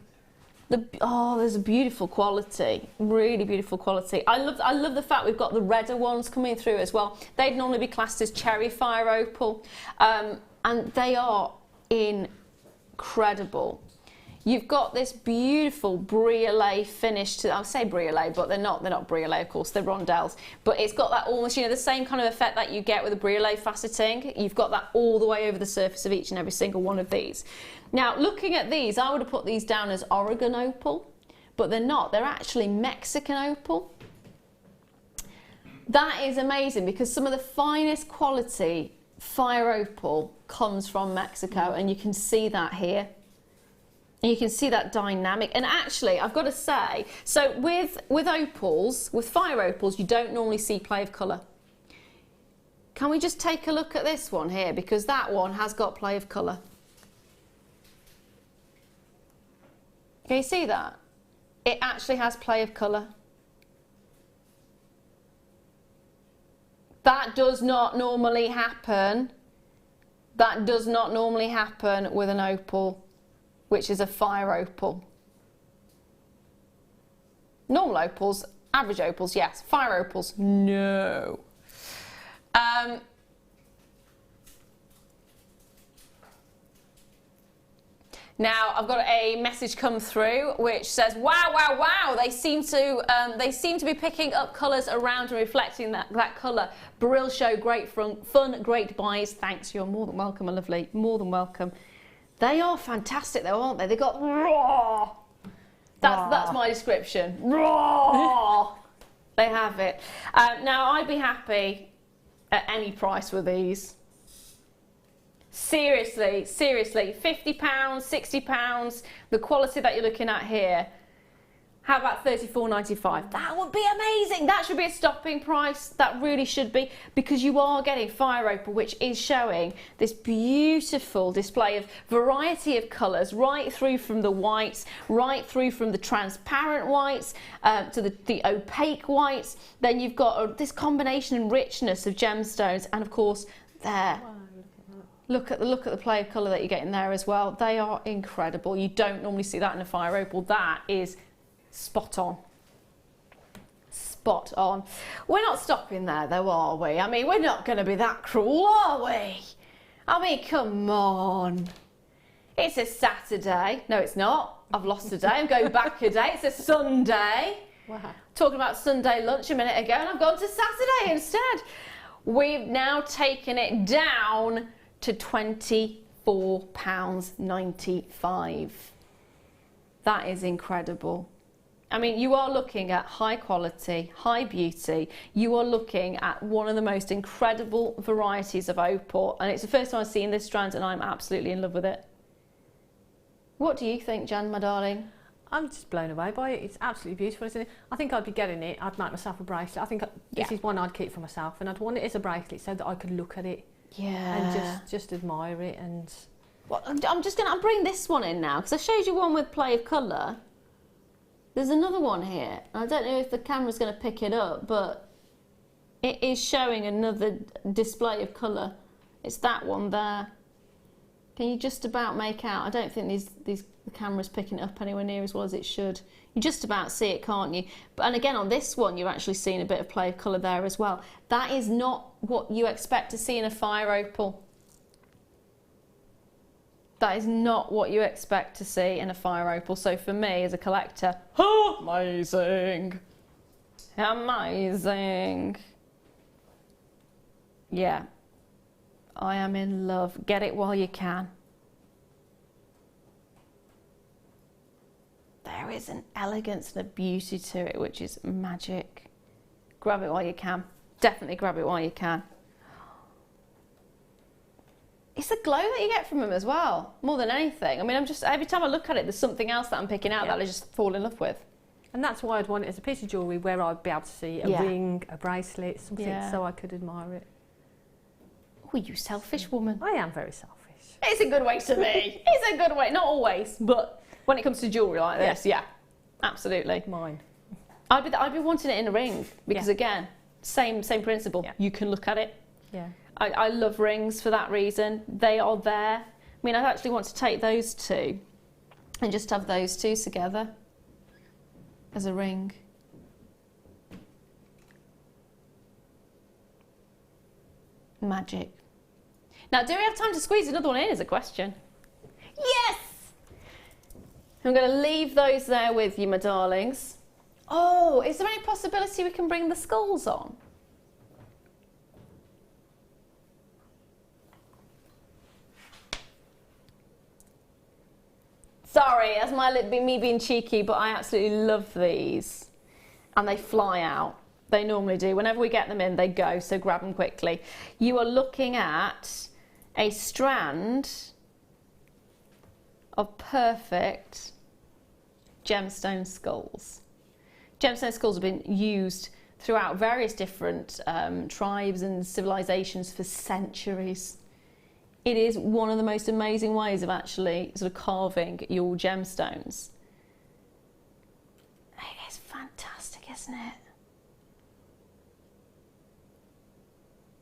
There's a beautiful quality, really beautiful quality. I love the fact we've got the redder ones coming through as well. They'd normally be classed as cherry fire opal, and they are incredible. You've got this beautiful briolette finish to, I'll say briolette, but they're not briolette, of course, they're rondelles. But it's got that almost, the same kind of effect that you get with a briolette faceting. You've got that all the way over the surface of each and every single one of these. Now, looking at these, I would have put these down as Oregon opal, but they're not. They're actually Mexican opal. That is amazing because some of the finest quality fire opal comes from Mexico, and you can see that here. And you can see that dynamic. And actually, I've got to say, so with opals, with fire opals, you don't normally see play of colour. Can we just take a look at this one here? Because that one has got play of colour. Can you see that? It actually has play of colour. That does not normally happen. That does not normally happen with an opal, which is a fire opal. Normal opals, average opals, yes. Fire opals, no. Now I've got a message come through which says, "Wow, wow, wow! They seem to be picking up colours around and reflecting that colour. Brill show, great fun, great buys. Thanks, you're more than welcome, my lovely. More than welcome." They are fantastic though, aren't they? They got raw. That's my description. Raw. They have it. Now I'd be happy at any price with these. Seriously, seriously, £50, £60, the quality that you're looking at here. How about $34.95? That would be amazing. That should be a stopping price. That really should be, because you are getting fire opal, which is showing this beautiful display of variety of colours, right through from the whites, right through from the transparent whites to the opaque whites. Then you've got this combination and richness of gemstones, and of course there. Wow. Look at the play of colour that you're getting there as well. They are incredible. You don't normally see that in a fire opal. That is spot on. Spot on. We're not stopping there though, are we? I mean, we're not going to be that cruel, are we? I mean, come on. It's a Saturday. No, it's not. I've lost a day. I'm going back a day. It's a Sunday. Wow. Talking about Sunday lunch a minute ago, and I've gone to Saturday instead. We've now taken it down to £24.95. That is incredible. I mean, you are looking at high quality, high beauty. You are looking at one of the most incredible varieties of opal, and it's the first time I've seen this strand, and I'm absolutely in love with it. What do you think, Jan, my darling? I'm just blown away by it. It's absolutely beautiful, isn't it? I think I'd be getting it. I'd make myself a bracelet. I think this is one I'd keep for myself, and I'd want it as a bracelet so that I could look at it. Yeah. And just admire it. And well, I'm bringing this one in now, because I showed you one with play of colour. There's another one here. I don't know if the camera's going to pick it up, but it is showing another display of colour. It's that one there. Can you just about make out? I don't think the camera's picking it up anywhere near as well as it should. You just about see it, can't you? And again, on this one, you're actually seeing a bit of play of colour there as well. That is not what you expect to see in a fire opal. That is not what you expect to see in a fire opal. So for me, as a collector, amazing. Amazing. Yeah. I am in love. Get it while you can. There is an elegance and a beauty to it, which is magic. Grab it while you can. Definitely grab it while you can. It's the glow that you get from them as well, more than anything. I mean, every time I look at it, there's something else that I'm picking out that I just fall in love with. And that's why I'd want it as a piece of jewellery where I'd be able to see a ring, a bracelet, something so I could admire it. Oh, you selfish woman. I am very selfish. It's a good way to be. It's a good way. Not always, but when it comes to jewellery like this, absolutely. Mine. I'd be wanting it in a ring because again, same principle. Yeah. You can look at it. Yeah. I love rings for that reason. They are there. I mean, I actually want to take those two and just have those two together as a ring. Magic. Now, do we have time to squeeze another one in is a question. Yes! I'm going to leave those there with you, my darlings. Oh, is there any possibility we can bring the skulls on? Sorry, that's me being cheeky, but I absolutely love these. And they fly out. They normally do. Whenever we get them in, they go, so grab them quickly. You are looking at a strand of perfect gemstone skulls. Gemstone skulls have been used throughout various different tribes and civilizations for centuries. It is one of the most amazing ways of actually sort of carving your gemstones. It is fantastic, isn't it?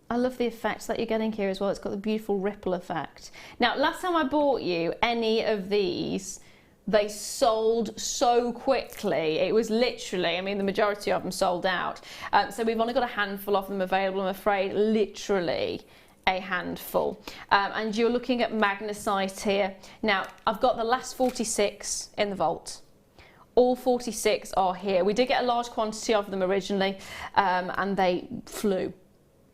I love the effects that you're getting here as well. It's got the beautiful ripple effect. Now, last time I bought you any of these, they sold so quickly. It was literally, I mean, the majority of them sold out. So we've only got a handful of them available, I'm afraid, literally a handful. And you're looking at magnesite here. Now, I've got the last 46 in the vault. All 46 are here. We did get a large quantity of them originally, and they flew.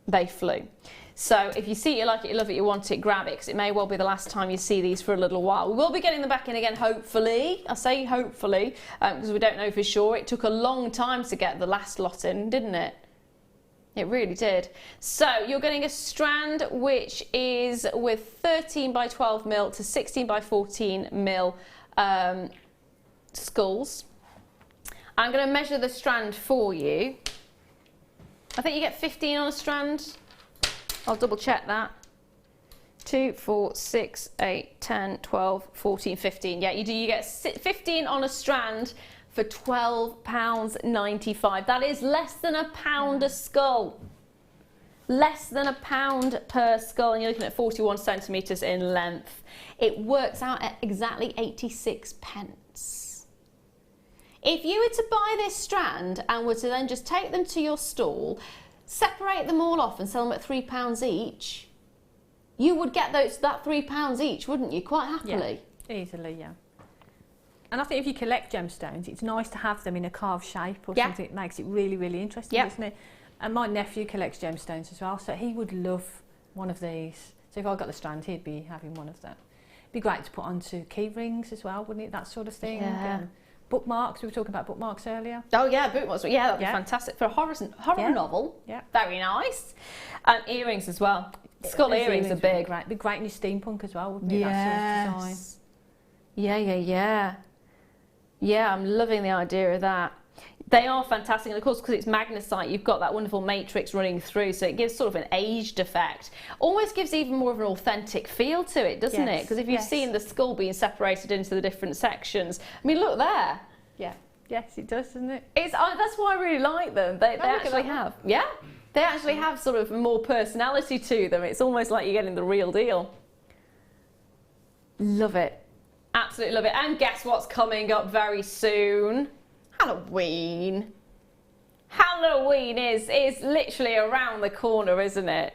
They flew. So if you see it, you like it, you love it, you want it, grab it, because it may well be the last time you see these for a little while. We will be getting them back in again, hopefully. I say hopefully, because we don't know for sure. It took a long time to get the last lot in, didn't it? It really did. So you're getting a strand which is with 13 by 12 mil to 16 by 14 mil skulls. I'm going to measure the strand for you. I think you get 15 on a strand. I'll double check that. 2, 4, 6, 8, 10, 12, 14, 15. Yeah, you do. You get 15 on a strand for £12.95. That is less than £1 a skull. Less than £1 per skull, and you're looking at 41 centimetres in length. It works out at exactly 86 pence. If you were to buy this strand and were to then just take them to your stall, separate them all off and sell them at £3 each, you would get that £3 each, wouldn't you? Quite happily. Yeah, easily, yeah. And I think if you collect gemstones, it's nice to have them in a carved shape or something. It makes it really, really interesting, doesn't it? And my nephew collects gemstones as well, so he would love one of these. So if I got the strand, he'd be having one of them. It'd be great to put onto key rings as well, wouldn't it? That sort of thing. Yeah. Bookmarks, we were talking about bookmarks earlier. Oh yeah, bookmarks. Yeah, that'd be fantastic for a horror novel. Yeah. Very nice. And earrings as well. Skull earrings are big. It'd be great in your steampunk as well, wouldn't it? That sort of design. Yeah, I'm loving the idea of that. They are fantastic, and of course, because it's magnesite, you've got that wonderful matrix running through, so it gives sort of an aged effect. Almost gives even more of an authentic feel to it, doesn't it? Because if you've seen the skull being separated into the different sections, I mean, look there. Yeah. Yes, it does, doesn't it? That's why I really like them. They actually have. Yeah. They actually have sort of more personality to them. It's almost like you're getting the real deal. Love it. Absolutely love it. And guess what's coming up very soon? Halloween. Halloween is literally around the corner, isn't it?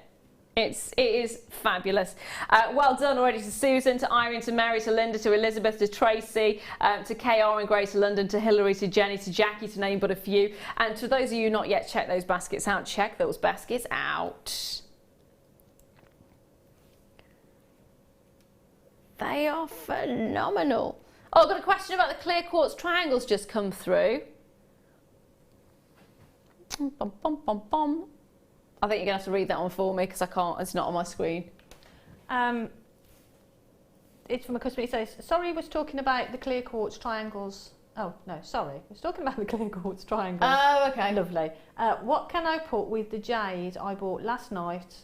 It is fabulous. Well done already to Susan, to Irene, to Mary, to Linda, to Elizabeth, to Tracy, to KR in Greater London, to Hilary, to Jenny, to Jackie, to name but a few. And to those of you not yet checked those baskets out, check those baskets out. They are phenomenal. Oh, I've got a question about the clear quartz triangles just come through. Bum, bum, bum, bum. I think you're going to have to read that one for me because I can't, it's not on my screen. It's from a customer. He says, sorry, was talking about the clear quartz triangles. Oh, no, sorry. I was talking about the clear quartz triangles. Oh, okay. Lovely. What can I put with the jade I bought last night?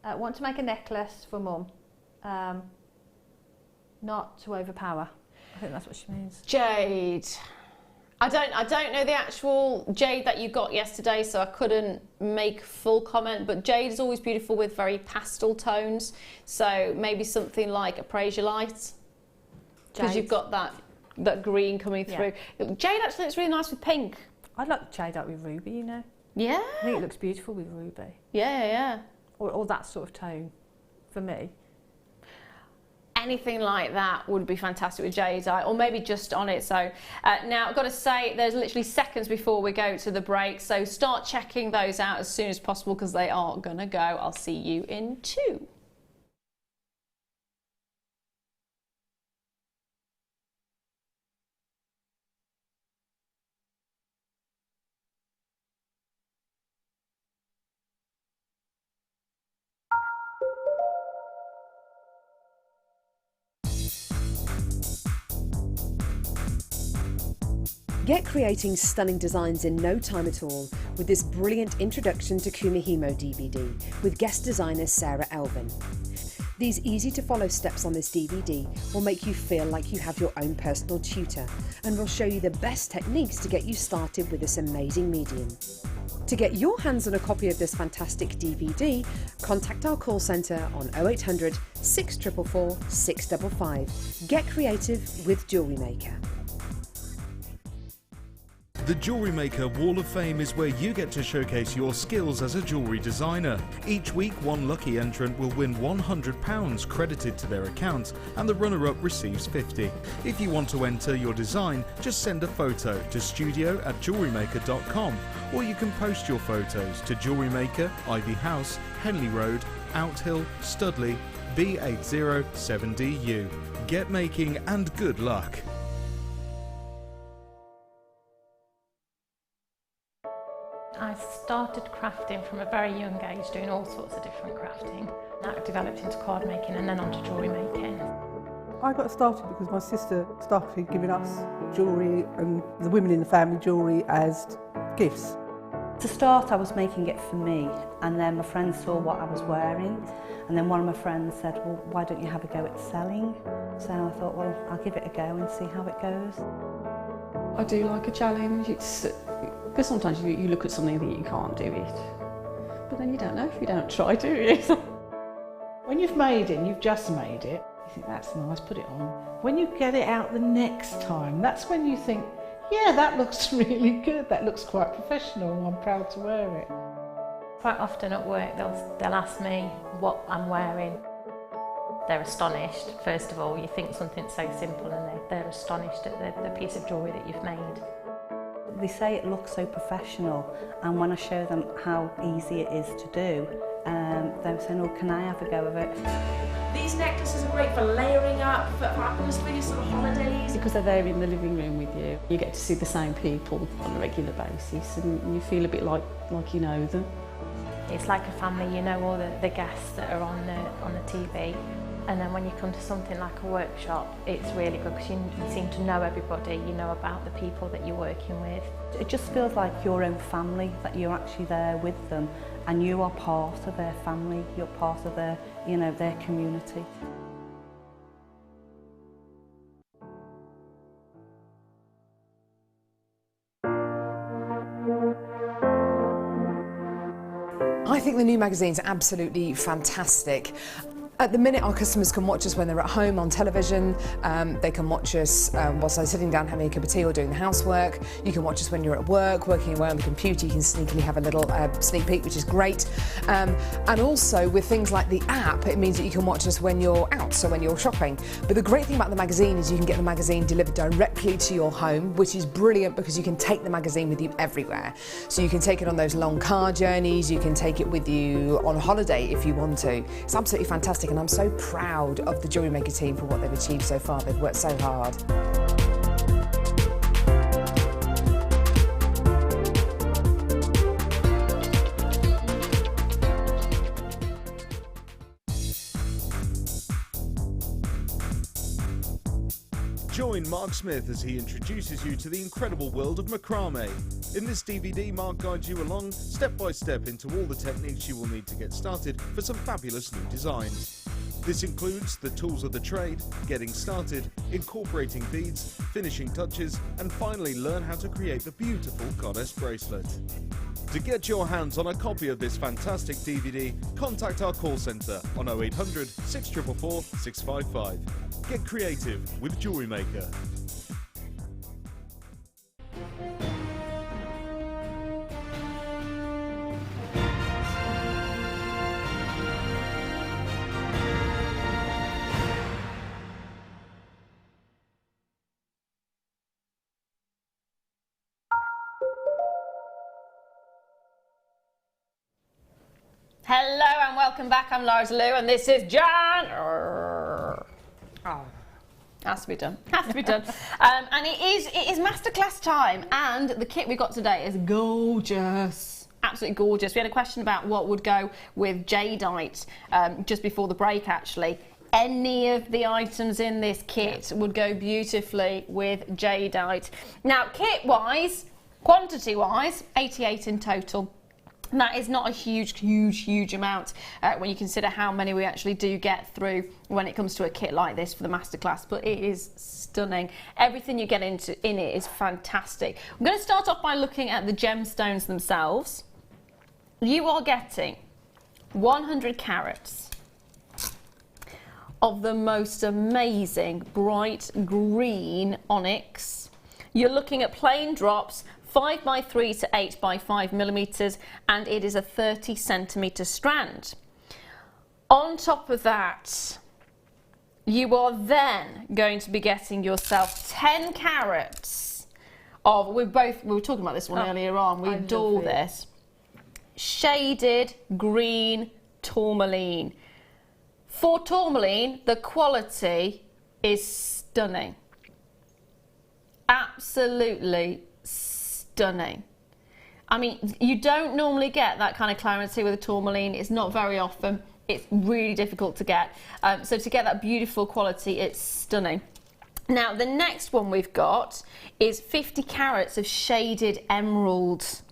Want to make a necklace for Mum. Not to overpower. I think that's what she means. Jade. I don't know the actual jade that you got yesterday, so I couldn't make full comment, but jade is always beautiful with very pastel tones, so maybe something like apprasiolite, because you've got that green coming through. Jade actually looks really nice with pink. I'd like jade out with ruby, you know. Yeah. I think it looks beautiful with ruby. Yeah. Or that sort of tone, for me. Anything like that would be fantastic with jadeite, or maybe just on it. So now I've got to say there's literally seconds before we go to the break, so start checking those out as soon as possible because they are gonna go. I'll see you in 2. Get creating stunning designs in no time at all with this brilliant Introduction to Kumihimo DVD with guest designer Sarah Elvin. These easy to follow steps on this DVD will make you feel like you have your own personal tutor and will show you the best techniques to get you started with this amazing medium. To get your hands on a copy of this fantastic DVD, contact our call centre on 0800 644 655. Get creative with Jewellery Maker. The Jewellery Maker Wall of Fame is where you get to showcase your skills as a jewellery designer. Each week, one lucky entrant will win £100 credited to their account, and the runner-up receives £50. If you want to enter your design, just send a photo to studio@jewellerymaker.com, or you can post your photos to Jewellery Maker, Ivy House, Henley Road, Outhill, Studley, B807DU. Get making and good luck. I started crafting from a very young age, doing all sorts of different crafting. That developed into card making and then onto jewellery making. I got started because my sister started giving us jewellery and the women in the family jewellery as gifts. To start, I was making it for me, and then my friends saw what I was wearing, and then one of my friends said, well, why don't you have a go at selling? So I thought, well, I'll give it a go and see how it goes. I do like a challenge. Because sometimes you look at something and think you can't do it, but then you don't know if you don't try, do you? When you've made it and you've just made it, you think that's nice, put it on. When you get it out the next time, that's when you think, yeah, that looks really good, that looks quite professional, and I'm proud to wear it. Quite often at work they'll ask me what I'm wearing. They're astonished. First of all, you think something so simple and they're astonished at the piece of jewellery that you've made. They say it looks so professional, and when I show them how easy it is to do, they were saying, oh, can I have a go of it? These necklaces are great for layering up, for atmosphere, sort of holidays. Because they're there in the living room with you, you get to see the same people on a regular basis, and you feel a bit like you know them. It's like a family, you know all the guests that are on the TV. And then when you come to something like a workshop, it's really good because you seem to know everybody, you know about the people that you're working with. It just feels like your own family, that you're actually there with them and you are part of their family, you're part of their, their community. I think the new magazine's absolutely fantastic. At the minute, our customers can watch us when they're at home on television. They can watch us whilst they're sitting down having a cup of tea or doing the housework. You can watch us when you're at work, working away on the computer. You can sneakily have a little sneak peek, which is great. And also with things like the app, it means that you can watch us when you're out, so when you're shopping. But the great thing about the magazine is you can get the magazine delivered directly to your home, which is brilliant because you can take the magazine with you everywhere. So you can take it on those long car journeys, you can take it with you on holiday if you want to. It's absolutely fantastic. And I'm so proud of the Jewellery Maker team for what they've achieved so far. They've worked so hard. Join Mark Smith as he introduces you to the incredible world of macrame. In this DVD, Mark guides you along, step by step, into all the techniques you will need to get started for some fabulous new designs. This includes the tools of the trade, getting started, incorporating beads, finishing touches, and finally learn how to create the beautiful goddess bracelet. To get your hands on a copy of this fantastic DVD, contact our call centre on 0800 644 655. Get creative with Jewellery Maker. Hello and welcome back. I'm Laura Lou and this is Jan. Has to be done. Has to be done. And it is masterclass time, and the kit we got today is gorgeous. Absolutely gorgeous. We had a question about what would go with jadeite just before the break, actually. Any of the items in this kit would go beautifully with jadeite. Now, kit-wise, quantity-wise, 88 in total. And that is not a huge amount when you consider how many we actually do get through when it comes to a kit like this for the masterclass, but it is stunning. Everything you get in it is fantastic. I'm going to start off by looking at the gemstones themselves. You are getting 100 carats of the most amazing bright green onyx. You're looking at plain drops, 5x3 to 8x5 millimeters, and it is a 30 centimeter strand. On top of that, you are then going to be getting yourself 10 carats of, we were talking about this one earlier on, we adore this, shaded green tourmaline. For tourmaline, the quality is stunning. Absolutely stunning. I mean, you don't normally get that kind of clarity with a tourmaline. It's not very often. It's really difficult to get. So to get that beautiful quality, it's stunning. Now, the next one we've got is 50 carats of shaded emeralds.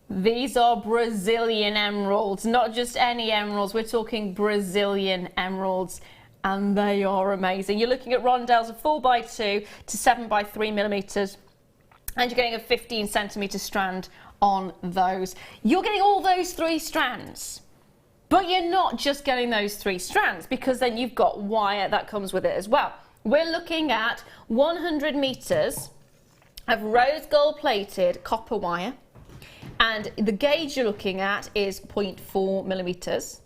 These are Brazilian emeralds, not just any emeralds. We're talking Brazilian emeralds, and they are amazing. You're looking at rondelles of 4x2 to 7x3 millimeters, and you're getting a 15 centimeter strand on those. You're getting all those 3 strands. But you're not just getting those 3 strands, because then you've got wire that comes with it as well. We're looking at 100 meters of rose gold plated copper wire, and the gauge you're looking at is 0.4 millimeters.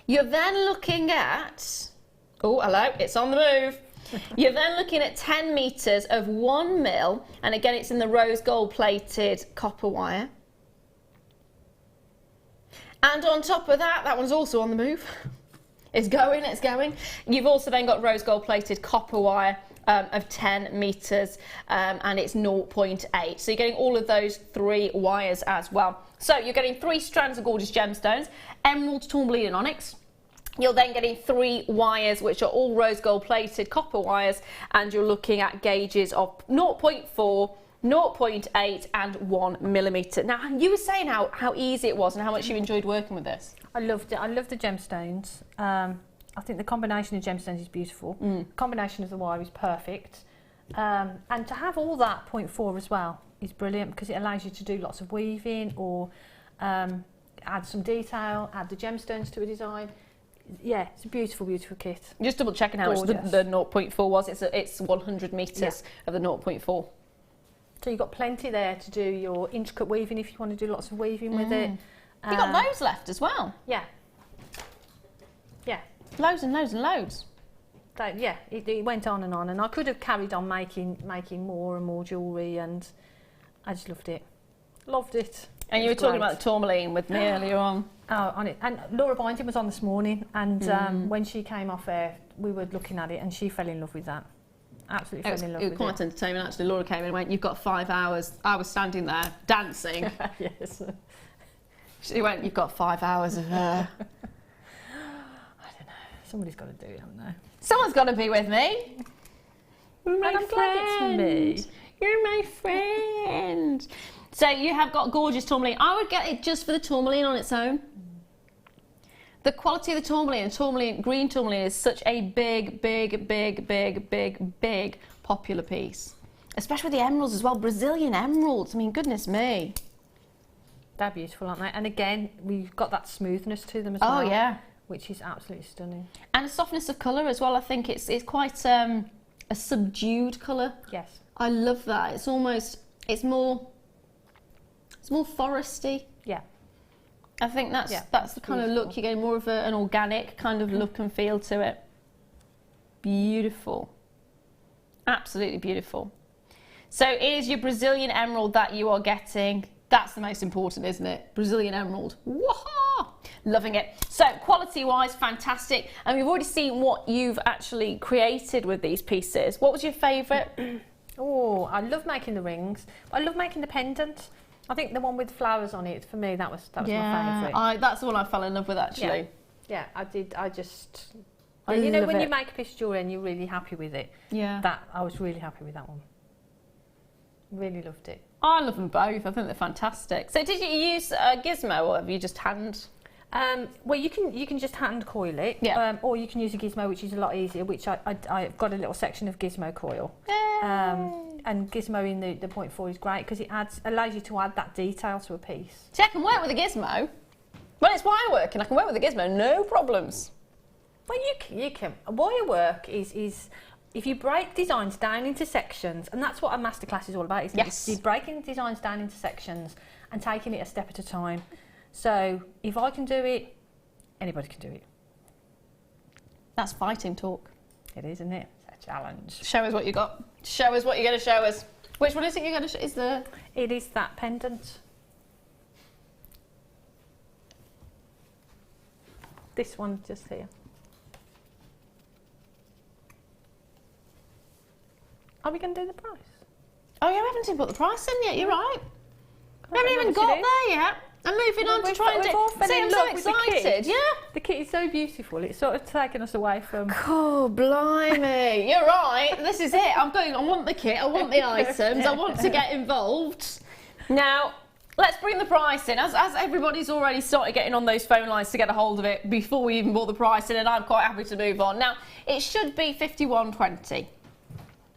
You're then looking at, oh hello, it's on the move. You're then looking at 10 meters of 1 mil, and again it's in the rose gold plated copper wire. And on top of that, that one's also on the move. It's going, it's going. You've also then got rose gold plated copper wire of 10 meters, and it's 0.8. So you're getting all of those 3 wires as well. So you're getting 3 strands of gorgeous gemstones, emerald, tourmaline and onyx. You're then getting 3 wires, which are all rose gold plated copper wires, and you're looking at gauges of 0.4, 0.8 and 1 millimeter. Now, you were saying how easy it was and how much you enjoyed working with this. I loved it. I love the gemstones. I think the combination of gemstones is beautiful. The combination of the wire is perfect. And to have all that 0.4 as well is brilliant, because it allows you to do lots of weaving or add some detail, add the gemstones to a design. Yeah, it's a beautiful, beautiful kit. Just double checking how much the 0.4 was. It's 100 meters of the 0.4. So you've got plenty there to do your intricate weaving if you want to do lots of weaving with it. You've got loads left as well. Yeah. Yeah. Loads and loads and loads. So, yeah, it went on, and I could have carried on making more and more jewellery, and I just loved it. Loved it. And you were talking about the tourmaline with me earlier on. Oh, on it. And Laura Binding was on this morning, and when she came off air, we were looking at it, and she fell in love with that. Absolutely fell in love with it. It was quite entertaining, actually. Laura came in and went, "You've got 5 hours." I was standing there dancing. Yes. She went, "You've got 5 hours of I don't know. Somebody's got to do it, haven't they? Someone's got to be with me. And I'm glad it's me. You're my friend. So you have got gorgeous tourmaline. I would get it just for the tourmaline on its own. The quality of the tourmaline, green tourmaline, is such a big popular piece. Especially with the emeralds as well, Brazilian emeralds. I mean, goodness me. They're beautiful, aren't they? And again, we've got that smoothness to them as well. Oh yeah. Which is absolutely stunning. And a softness of colour as well. I think it's quite a subdued colour. Yes. I love that. It's more foresty. Yeah. I think that's the kind of look you're getting, more of an organic kind of look and feel to it. Beautiful. Absolutely beautiful. So it is your Brazilian emerald that you are getting. That's the most important, isn't it? Brazilian emerald. Wah-ha! Loving it. So quality-wise, fantastic. And we've already seen what you've actually created with these pieces. What was your favourite? Oh, I love making the rings. I love making the pendant. I think the one with flowers on it, for me, that was my favourite. That's the one I fell in love with, actually. Yeah, I did. You know, when you make a piece of jewellery and you're really happy with it. Yeah. I was really happy with that one. Really loved it. I love them both. I think they're fantastic. So did you use a gizmo, or have you just hand? Well, you can just hand coil it, or you can use a gizmo, which is a lot easier. Which I've got a little section of gizmo coil, and gizmo in the 0.4 is great because it allows you to add that detail to a piece. See, I can work with a gizmo. When it's wire work, and I can work with a gizmo, no problems. Well, you can. Wire work is if you break designs down into sections, and that's what a masterclass is all about, isn't it? You're breaking designs down into sections and taking it a step at a time. So if I can do it, anybody can do it. That's fighting talk. It is, isn't it? It's a challenge. Show us what you got. Show us what you're going to show us. Which one is it you're going to show? It is that pendant. This one just here. Are we going to do the price? Oh yeah, we haven't even put the price in yet, you're right. We haven't even got there yet. I'm moving on to try and do. See, I'm so excited. Yeah. The kit is so beautiful. It's sort of taken us away from. Oh, blimey! You're right. This is it. I'm going. I want the kit. I want the items. I want to get involved. Now, let's bring the price in. As everybody's already started getting on those phone lines to get a hold of it before we even brought the price in, and I'm quite happy to move on. Now, it should be £51.20.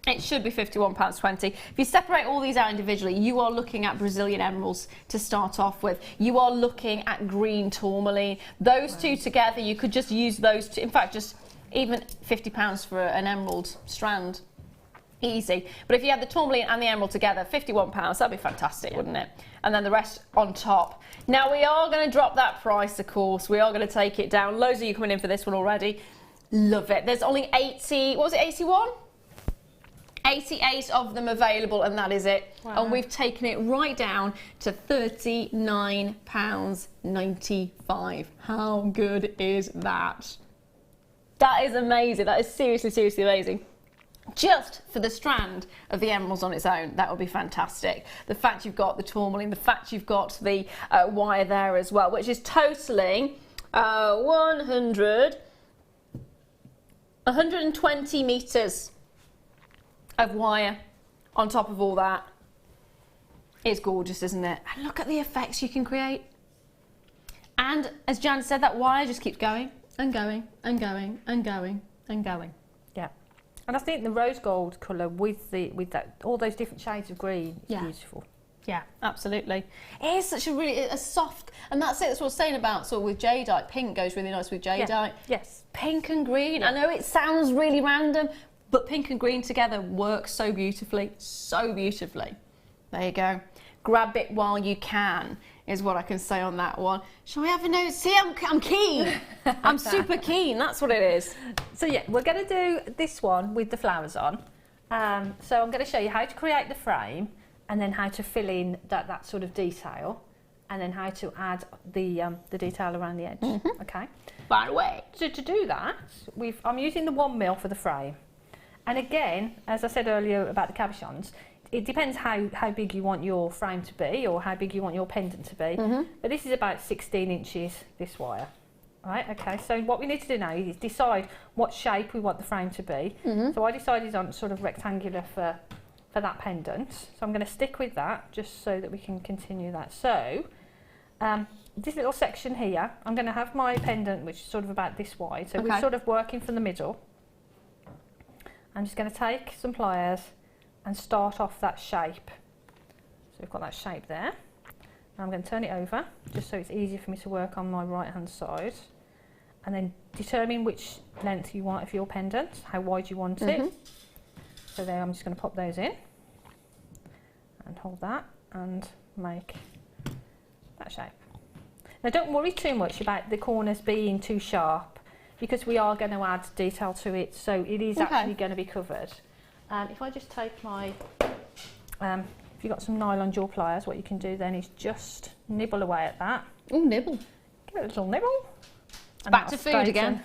It should be £51.20. If you separate all these out individually, you are looking at Brazilian emeralds to start off with. You are looking at green tourmaline. Those two together, you could just use those two. In fact, just even £50 for an emerald strand. Easy. But if you had the tourmaline and the emerald together, £51, that'd be fantastic, wouldn't it? And then the rest on top. Now, we are going to drop that price, of course. We are going to take it down. Loads of you coming in for this one already. Love it. There's only 80, what was it, 81? 88 of them available, and that is it. Wow. And we've taken it right down to £39.95. How good is that? That is amazing. That is seriously, seriously amazing. Just for the strand of the emeralds on its own, that would be fantastic. The fact you've got the tourmaline, the fact you've got the wire there as well, which is totaling 120 metres of wire on top of all that. It's gorgeous, isn't it? And look at the effects you can create. And as Jan said, that wire just keeps going and going and going and going and going. Yeah. And I think the rose gold colour with that all those different shades of green is beautiful. Yeah, absolutely. It is such a soft, and that's it. That's what I was saying about sort of with jadeite. Pink goes really nice with jadeite. Yeah. Yes. Pink and green. I know it sounds really random, but pink and green together work so beautifully, so beautifully. There you go. Grab it while you can, is what I can say on that one. Shall we have a note? See, I'm keen. I'm super keen. That's what it is. So yeah, we're going to do this one with the flowers on. So I'm going to show you how to create the frame, and then how to fill in that sort of detail, and then how to add the detail around the edge. Mm-hmm. Okay. By the way. So to do that, I'm using the 1 mil for the frame. And again, as I said earlier about the cabochons, it depends how big you want your frame to be, or how big you want your pendant to be. Mm-hmm. But this is about 16 inches, this wire. Right, okay, so what we need to do now is decide what shape we want the frame to be. Mm-hmm. So I decided on sort of rectangular for that pendant. So I'm going to stick with that, just so that we can continue that. So, this little section here, I'm going to have my pendant, which is sort of about this wide. So we're sort of working from the middle. I'm just going to take some pliers and start off that shape. So we've got that shape there. Now I'm going to turn it over, just so it's easier for me to work on my right hand side. And then determine which length you want of your pendant, how wide you want it. So there, I'm just going to pop those in and hold that and make that shape. Now don't worry too much about the corners being too sharp, because we are going to add detail to it, so it is actually going to be covered. And if I just take my, if you've got some nylon jaw pliers, what you can do then is just nibble away at that. Oh, nibble. Give it a little nibble. And back to food again.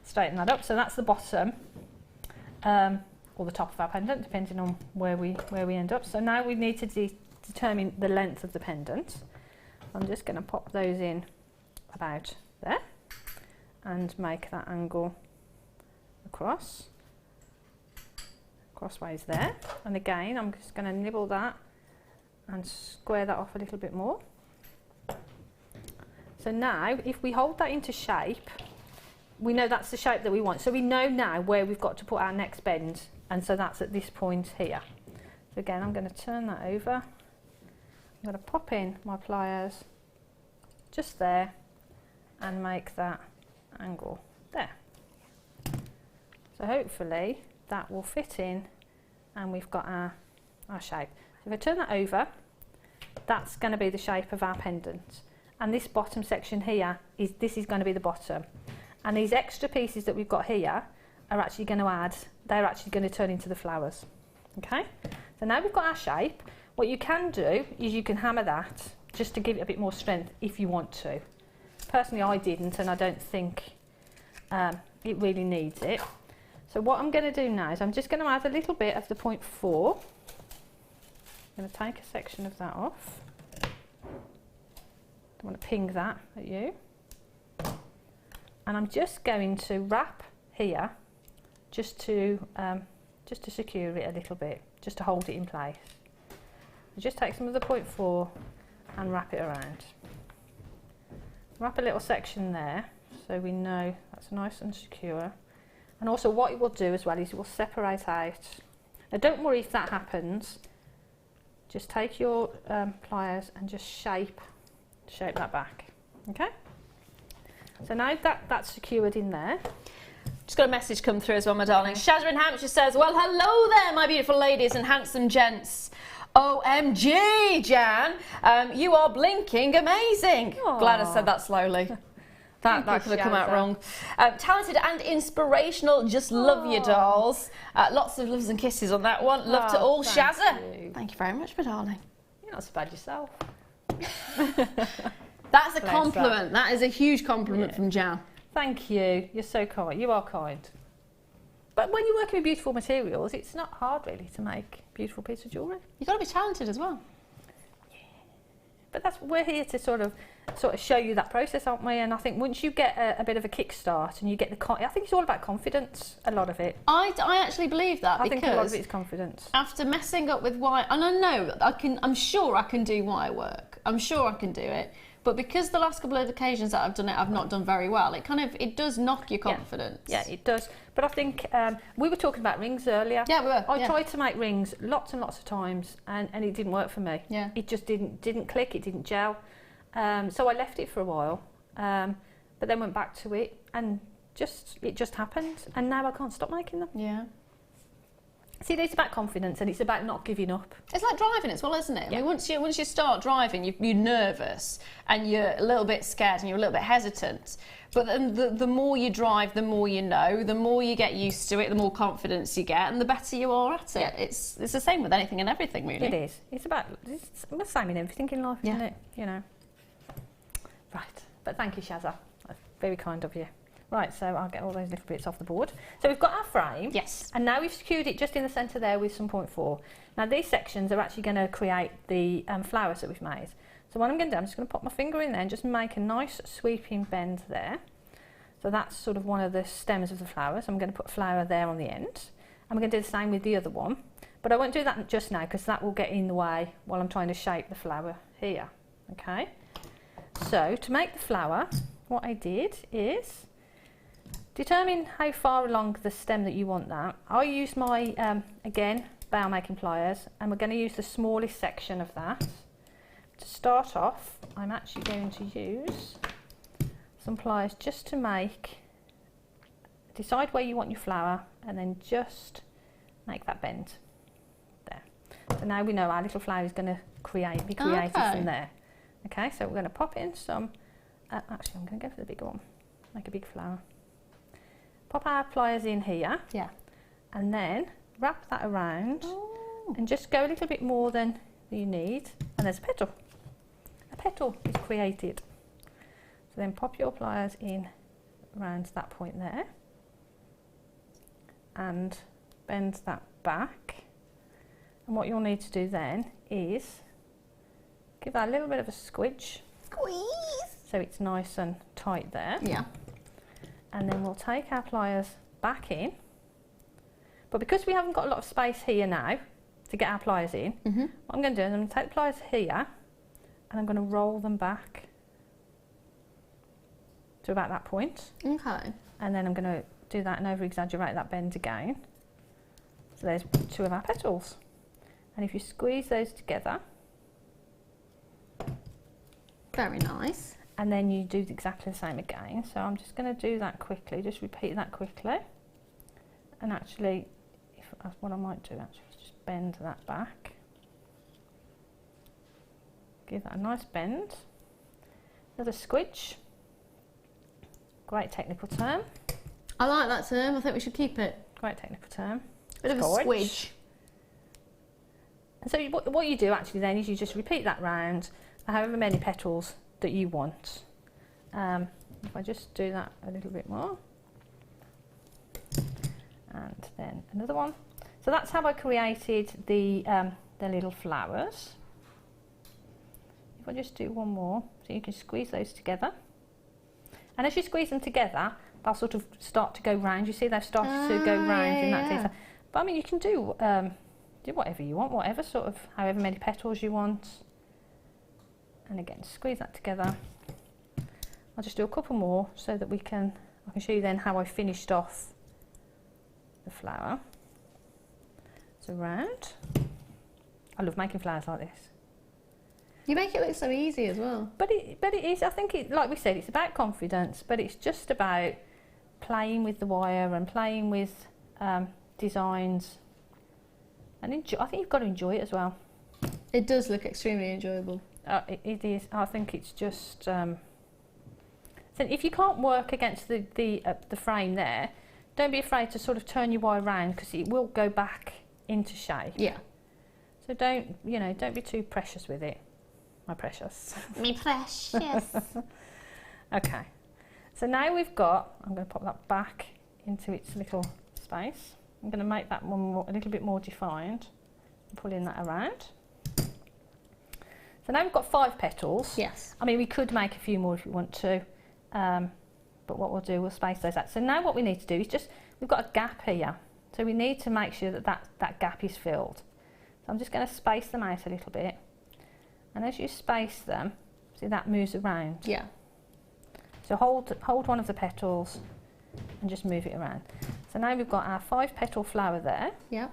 Straighten that up. So that's the bottom, or the top of our pendant, depending on where we end up. So now we need to determine the length of the pendant. I'm just going to pop those in about there and make that angle crossways there. And again, I'm just going to nibble that and square that off a little bit more. So now, if we hold that into shape, we know that's the shape that we want. So we know now where we've got to put our next bend, and so that's at this point here. So again, I'm going to turn that over. I'm going to pop in my pliers just there and make that angle there. So hopefully that will fit in, and we've got our shape. So if I turn that over, that's going to be the shape of our pendant. And this bottom section here is going to be the bottom. And these extra pieces that we've got here are actually going to they're actually going to turn into the flowers. Okay? So now we've got our shape. What you can do is you can hammer that just to give it a bit more strength if you want to. Personally, I didn't, and I don't think it really needs it. So what I'm going to do now is I'm just going to add a little bit of the 0.4. I'm going to take a section of that off. I want to ping that at you. And I'm just going to wrap here just to secure it a little bit, just to hold it in place. So just take some of the 0.4 and wrap it around. Wrap a little section there so we know that's nice and secure. And also what it will do as well is it will separate out. Now don't worry if that happens, just take your pliers and just shape that back, okay? So now that's secured in there. Just got a message come through as well, my darling. Shazza in Hampshire says, well, hello there, my beautiful ladies and handsome gents. OMG, Jan, you are blinking amazing. Aww. Glad I said that slowly. That could have come out wrong. Talented and inspirational, just love you, dolls. Lots of loves and kisses on that one. Love to all, Shazza. Thank you very much, my darling. You're not so bad yourself. That's a compliment. That is a huge compliment from Jan. Thank you. You're so kind. You are kind. But when you're working with beautiful materials, it's not hard really to make beautiful piece of jewellery. You've got to be talented as well. Yeah. But we're here to sort of show you that process, aren't we? And I think once you get a bit of a kickstart and you get I think it's all about confidence, a lot of it. I actually believe that. I think a lot of it is confidence. After messing up with wire, and I know I'm sure I can do wire work. I'm sure I can do it. But because the last couple of occasions that I've done it, I've not done very well. It does knock your confidence. Yeah, it does. But I think we were talking about rings earlier. Yeah, we were. I tried to make rings lots and lots of times, and it didn't work for me. Yeah. It just didn't click. It didn't gel. So I left it for a while, but then went back to it, and it just happened. And now I can't stop making them. Yeah. See, it's about confidence and it's about not giving up. It's like driving as well, isn't it? Yeah. I mean, once you start driving, you're nervous and you're a little bit scared and you're a little bit hesitant. But then the more you drive, the more you know, the more you get used to it, the more confidence you get, and the better you are at it. Yeah. It's the same with anything and everything, really. It is. It's the same in everything in life, isn't it? You know. Right. But thank you, Shazza. That's very kind of you. Right, so I'll get all those little bits off the board. So we've got our frame. Yes. And now we've secured it just in the centre there with some 0.4. Now these sections are actually going to create the flowers that we've made. So what I'm going to do, I'm just going to pop my finger in there and just make a nice sweeping bend there. So that's sort of one of the stems of the flower. So I'm going to put a flower there on the end. And we're going to do the same with the other one. But I won't do that just now because that will get in the way while I'm trying to shape the flower here. Okay. So to make the flower, what I did is determine how far along the stem that you want that. I used my, again, bow making pliers, and we're going to use the smallest section of that. To start off, I'm actually going to use some pliers just to decide where you want your flower, and then just make that bend. There. So now we know our little flower is going to be created from there. Okay, so we're going to pop in some, actually I'm going to go for the bigger one, make a big flower. Pop our pliers in here, and then wrap that around and just go a little bit more than you need, and there's a petal. A petal is created. So then pop your pliers in around that point there and bend that back, and what you'll need to do then is give that a little bit of a squidge. Squeeze! So it's nice and tight there. Yeah. And then we'll take our pliers back in. But because we haven't got a lot of space here now to get our pliers in, what I'm going to do is I'm going to take the pliers here and I'm going to roll them back to about that point. Okay. And then I'm going to do that and over-exaggerate that bend again. So there's two of our petals. And if you squeeze those together. Very nice. And then you do exactly the same again. So I'm just going to do that quickly, just repeat that quickly. And actually, what I might do actually is just bend that back. Give that a nice bend. Another squidge. Great technical term. I like that term, I think we should keep it. Great technical term. Bit of a squidge. And so what you do actually then is you just repeat that round for however many petals that you want. If I just do that a little bit more, and then another one. So that's how I created the little flowers. If I just do one more, so you can squeeze those together. And as you squeeze them together, they'll sort of start to go round. You see they've started to go round in that detail. But I mean, you can do whatever you want, whatever sort of, however many petals you want. And again, squeeze that together. I'll just do a couple more so that I can show you then how I finished off the flower. So round. I love making flowers like this. You make it look so easy as well. But it is, I think, like we said, it's about confidence, but it's just about playing with the wire and playing with designs. And I think you've got to enjoy it as well. It does look extremely enjoyable. It is. I think it's just. So if you can't work against the frame there, don't be afraid to sort of turn your wire around because it will go back into shape. Yeah. So don't be too precious with it. My precious. Me precious. Okay. So now we've got. I'm going to pop that back into its little space. I'm going to make that one a little bit more defined. Pulling that around. So now we've got 5 petals. Yes. I mean, we could make a few more if you want to, but what we'll do, we'll space those out. So now what we need to do is we've got a gap here. So we need to make sure that gap is filled. So I'm just going to space them out a little bit. And as you space them, see that moves around. Yeah. So hold one of the petals and just move it around. So now we've got our 5 petal flower there. Yeah.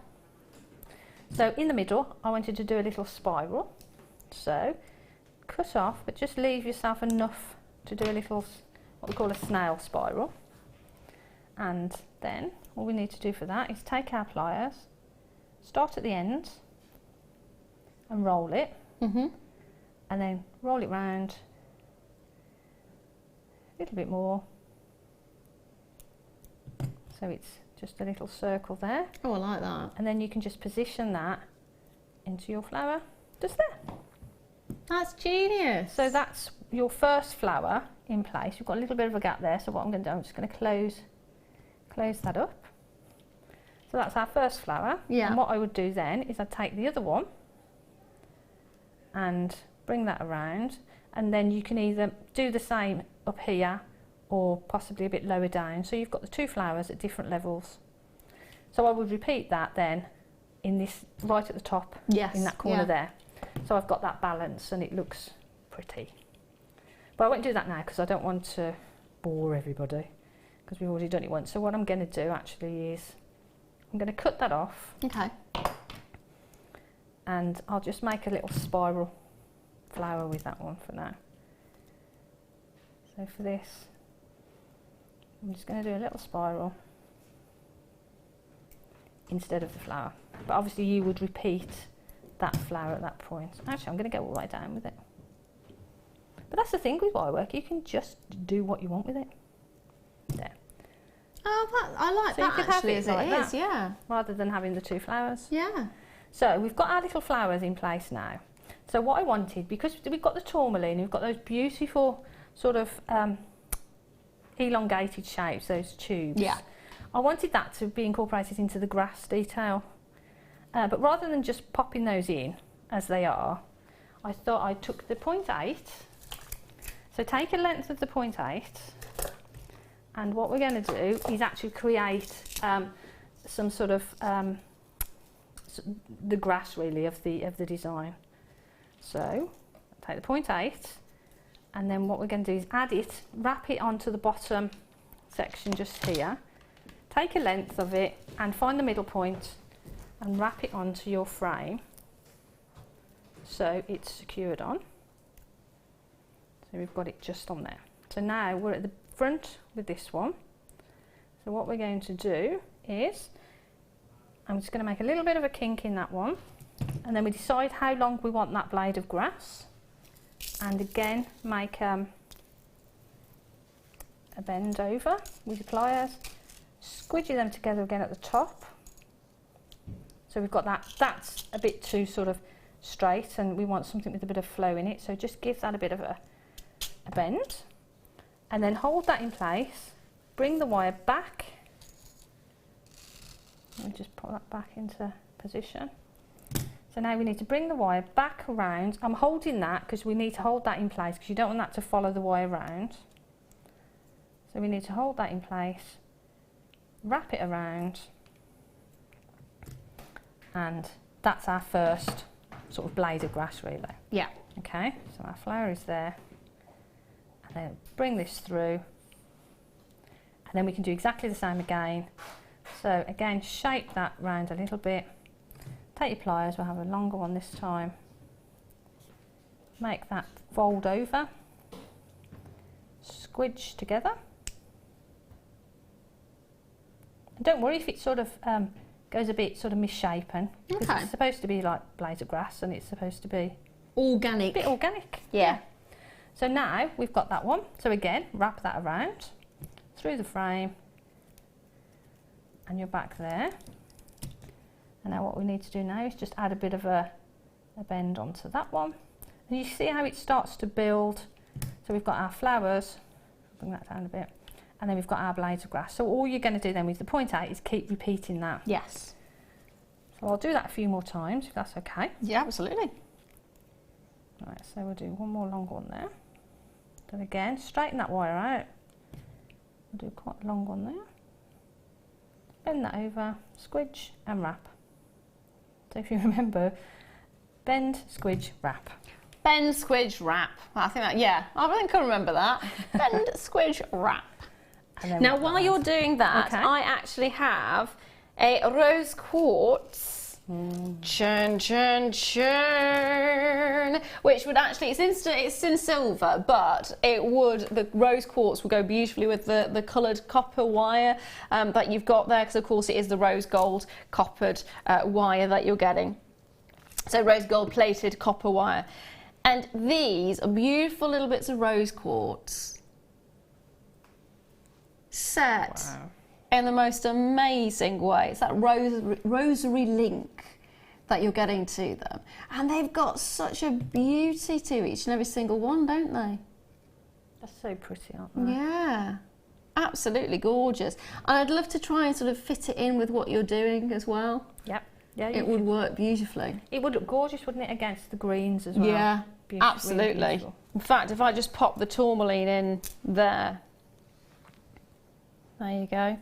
So in the middle, I wanted to do a little spiral. So cut off, but just leave yourself enough to do a little, what we call a snail spiral. And then all we need to do for that is take our pliers, start at the end and roll it. And then roll it round a little bit more. So it's just a little circle there. Oh, I like that. And then you can just position that into your flower just there. That's genius. So that's your first flower in place. You've got a little bit of a gap there, so what I'm going to do, I'm just going to close that up. So that's our first flower. Yeah. And what I would do then is I'd take the other one and bring that around, and then you can either do the same up here or possibly a bit lower down. So you've got the 2 flowers at different levels. So I would repeat that then in this right at the top, yes, in that corner there. So I've got that balance and it looks pretty. But I won't do that now because I don't want to bore everybody because we've already done it once. So what I'm going to do actually is I'm going to cut that off. Okay. And I'll just make a little spiral flower with that one for now. So for this, I'm just going to do a little spiral instead of the flower. But obviously you would repeat that flower at that point. Actually, I'm going to go all the way down with it. But that's the thing with wire work, you can just do what you want with it. There. Oh, I like so that you could actually, have it as like it that, is, yeah. rather than having the 2 flowers. Yeah. So we've got our little flowers in place now. So what I wanted, because we've got the tourmaline, we've got those beautiful sort of elongated shapes, those tubes. Yeah. I wanted that to be incorporated into the grass detail. But rather than just popping those in as they are, I thought I took the 0.8. So take a length of the 0.8, and what we're going to do is actually create some sort of the grass really of the design. So take the 0.8, and then what we're going to do is add it, wrap it onto the bottom section just here. Take a length of it and find the middle point and wrap it onto your frame so it's secured on. So we've got it just on there. So now we're at the front with this one. So what we're going to do is I'm just going to make a little bit of a kink in that one, and then we decide how long we want that blade of grass, and again make a bend over with your pliers, squidgy them together again at the top. So we've got that's a bit too sort of straight and we want something with a bit of flow in it, so just give that a bit of a bend, and then hold that in place, bring the wire back Let me just put that back into position. So now we need to bring the wire back around. I'm holding that because we need to hold that in place because you don't want that to follow the wire around. So we need to hold that in place, wrap it around, and that's our first sort of blade of grass really. Yeah. Okay, so our flower is there. And then bring this through. And then we can do exactly the same again. So again, shape that round a little bit. Take your pliers, we'll have a longer one this time. Make that fold over. Squidge together. And don't worry if it sort of goes a bit sort of misshapen. Because it's supposed to be like blades of grass and it's supposed to be organic. A bit organic. Yeah. So now we've got that one. So again, wrap that around through the frame. And you're back there. And now what we need to do now is just add a bit of a bend onto that one. And you see how it starts to build. So we've got our flowers, bring that down a bit, and then we've got our blades of grass. So all you're going to do then with the point out is keep repeating that. Yes. So I'll do that a few more times if that's okay. Yeah, absolutely. Right, so we'll do one more long one there. Then again, straighten that wire out. We'll do quite a long one there. Bend that over, squidge and wrap. So if you remember, bend, squidge, wrap. Bend, squidge, wrap. I think that, yeah, I think I remember that. Bend, squidge, wrap. Now, while you're doing that, I actually have a rose quartz, churn, churn, churn, which would actually, it's in silver, but the rose quartz would go beautifully with the coloured copper wire that you've got there, because of course it is the rose gold coppered wire that you're getting. So rose gold plated copper wire. And these are beautiful little bits of rose quartz set in the most amazing way. It's that rosary link that you're getting to them. And they've got such a beauty to each and every single one, don't they? They're so pretty, aren't they? Yeah, absolutely gorgeous. And I'd love to try and sort of fit it in with what you're doing as well. Yep. Yeah, it would work beautifully. It would look gorgeous, wouldn't it, against the greens as well? Yeah, absolutely. Really beautiful. In fact, if I just pop the tourmaline in there, there you go.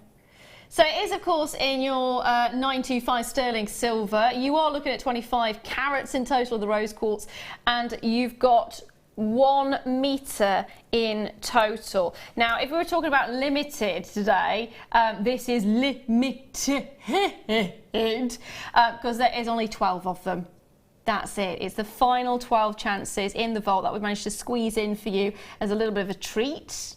So it is, of course, in your 925 sterling silver. You are looking at 25 carats in total of the rose quartz, and you've got 1 metre in total. Now, if we were talking about limited today, this is limited because there is only 12 of them. That's it. It's the final 12 chances in the vault that we've managed to squeeze in for you as a little bit of a treat.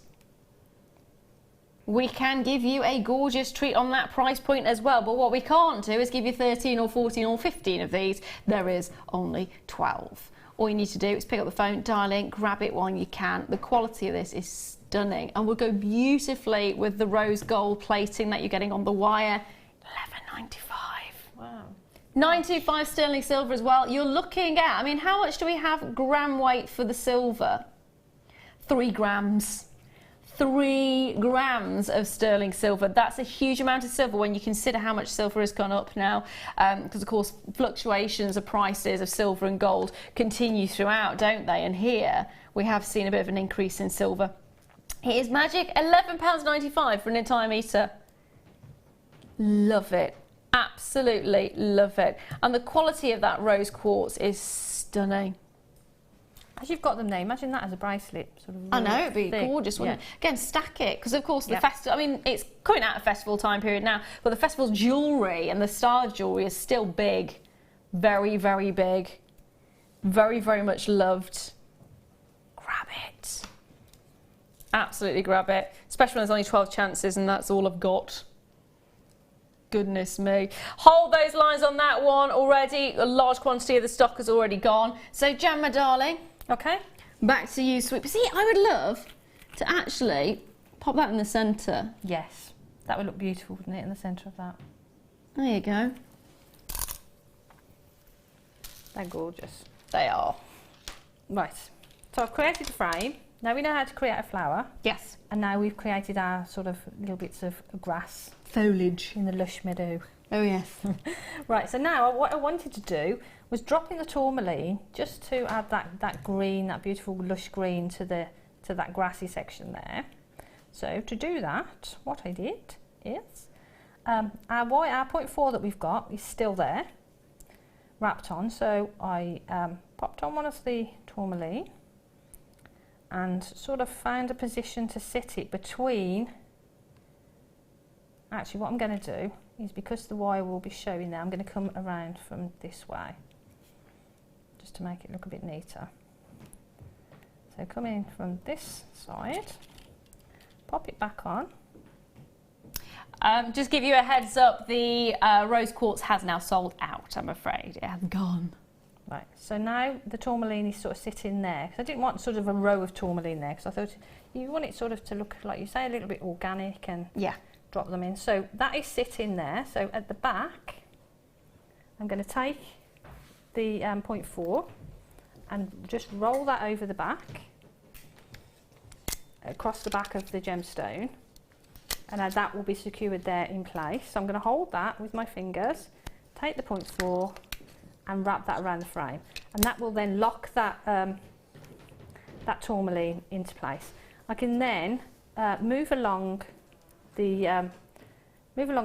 We can give you a gorgeous treat on that price point as well, but what we can't do is give you 13 or 14 or 15 of these. There is only 12. All you need to do is pick up the phone, dial in, grab it while you can. The quality of this is stunning and will go beautifully with the rose gold plating that you're getting on the wire. $11.95. Wow. 925 sterling silver as well. You're looking at, I mean, how much do we have gram weight for the silver? 3 grams. 3 grams of sterling silver. That's a huge amount of silver when you consider how much silver has gone up now, because of course fluctuations of prices of silver and gold continue throughout, don't they? And here we have seen a bit of an increase in silver. It is magic. £11.95 for an entire metre. Love it. Absolutely love it. And the quality of that rose quartz is stunning. As you've got them there, imagine that as a bracelet. Sort of I know, it'd be gorgeous, wouldn't it? Again, stack it, because of course the festival, I mean, it's coming out of festival time period now, but the festival's jewellery and the style of jewellery is still big. Very, very big. Very, very much loved. Grab it. Absolutely grab it. Especially when there's only 12 chances and that's all I've got. Goodness me. Hold those lines on that one already. A large quantity of the stock has already gone. So, Jan, my darling. Okay. Back to you, sweet. See, I would love to actually pop that in the centre. Yes. That would look beautiful, wouldn't it, in the centre of that? There you go. They're gorgeous. They are. Right. So I've created the frame. Now we know how to create a flower. Yes. And now we've created our sort of little bits of grass. Foliage. In the lush meadow. Oh yes. Right, so now what I wanted to do was drop in the tourmaline just to add that green, that beautiful lush green to that grassy section there. So to do that, what I did is our 0.4 that we've got is still there, wrapped on. So I popped on one of the tourmaline and sort of found a position to sit it between. Actually, what I'm going to do is, because the wire will be showing there, I'm going to come around from this way just to make it look a bit neater. So come in from this side, pop it back on. Just give you a heads up, the rose quartz has now sold out, I'm afraid. It has gone. Right, so now the tourmaline is sort of sitting there. Because I didn't want sort of a row of tourmaline there, because I thought you want it sort of to look, like you say, a little bit organic and drop them in. So that is sitting there. So at the back, I'm going to take the 0.4 and just roll that over the back, across the back of the gemstone, and now that will be secured there in place. So I'm going to hold that with my fingers, take the 0.4 and wrap that around the frame, and that will then lock that that tourmaline into place. I can then move along the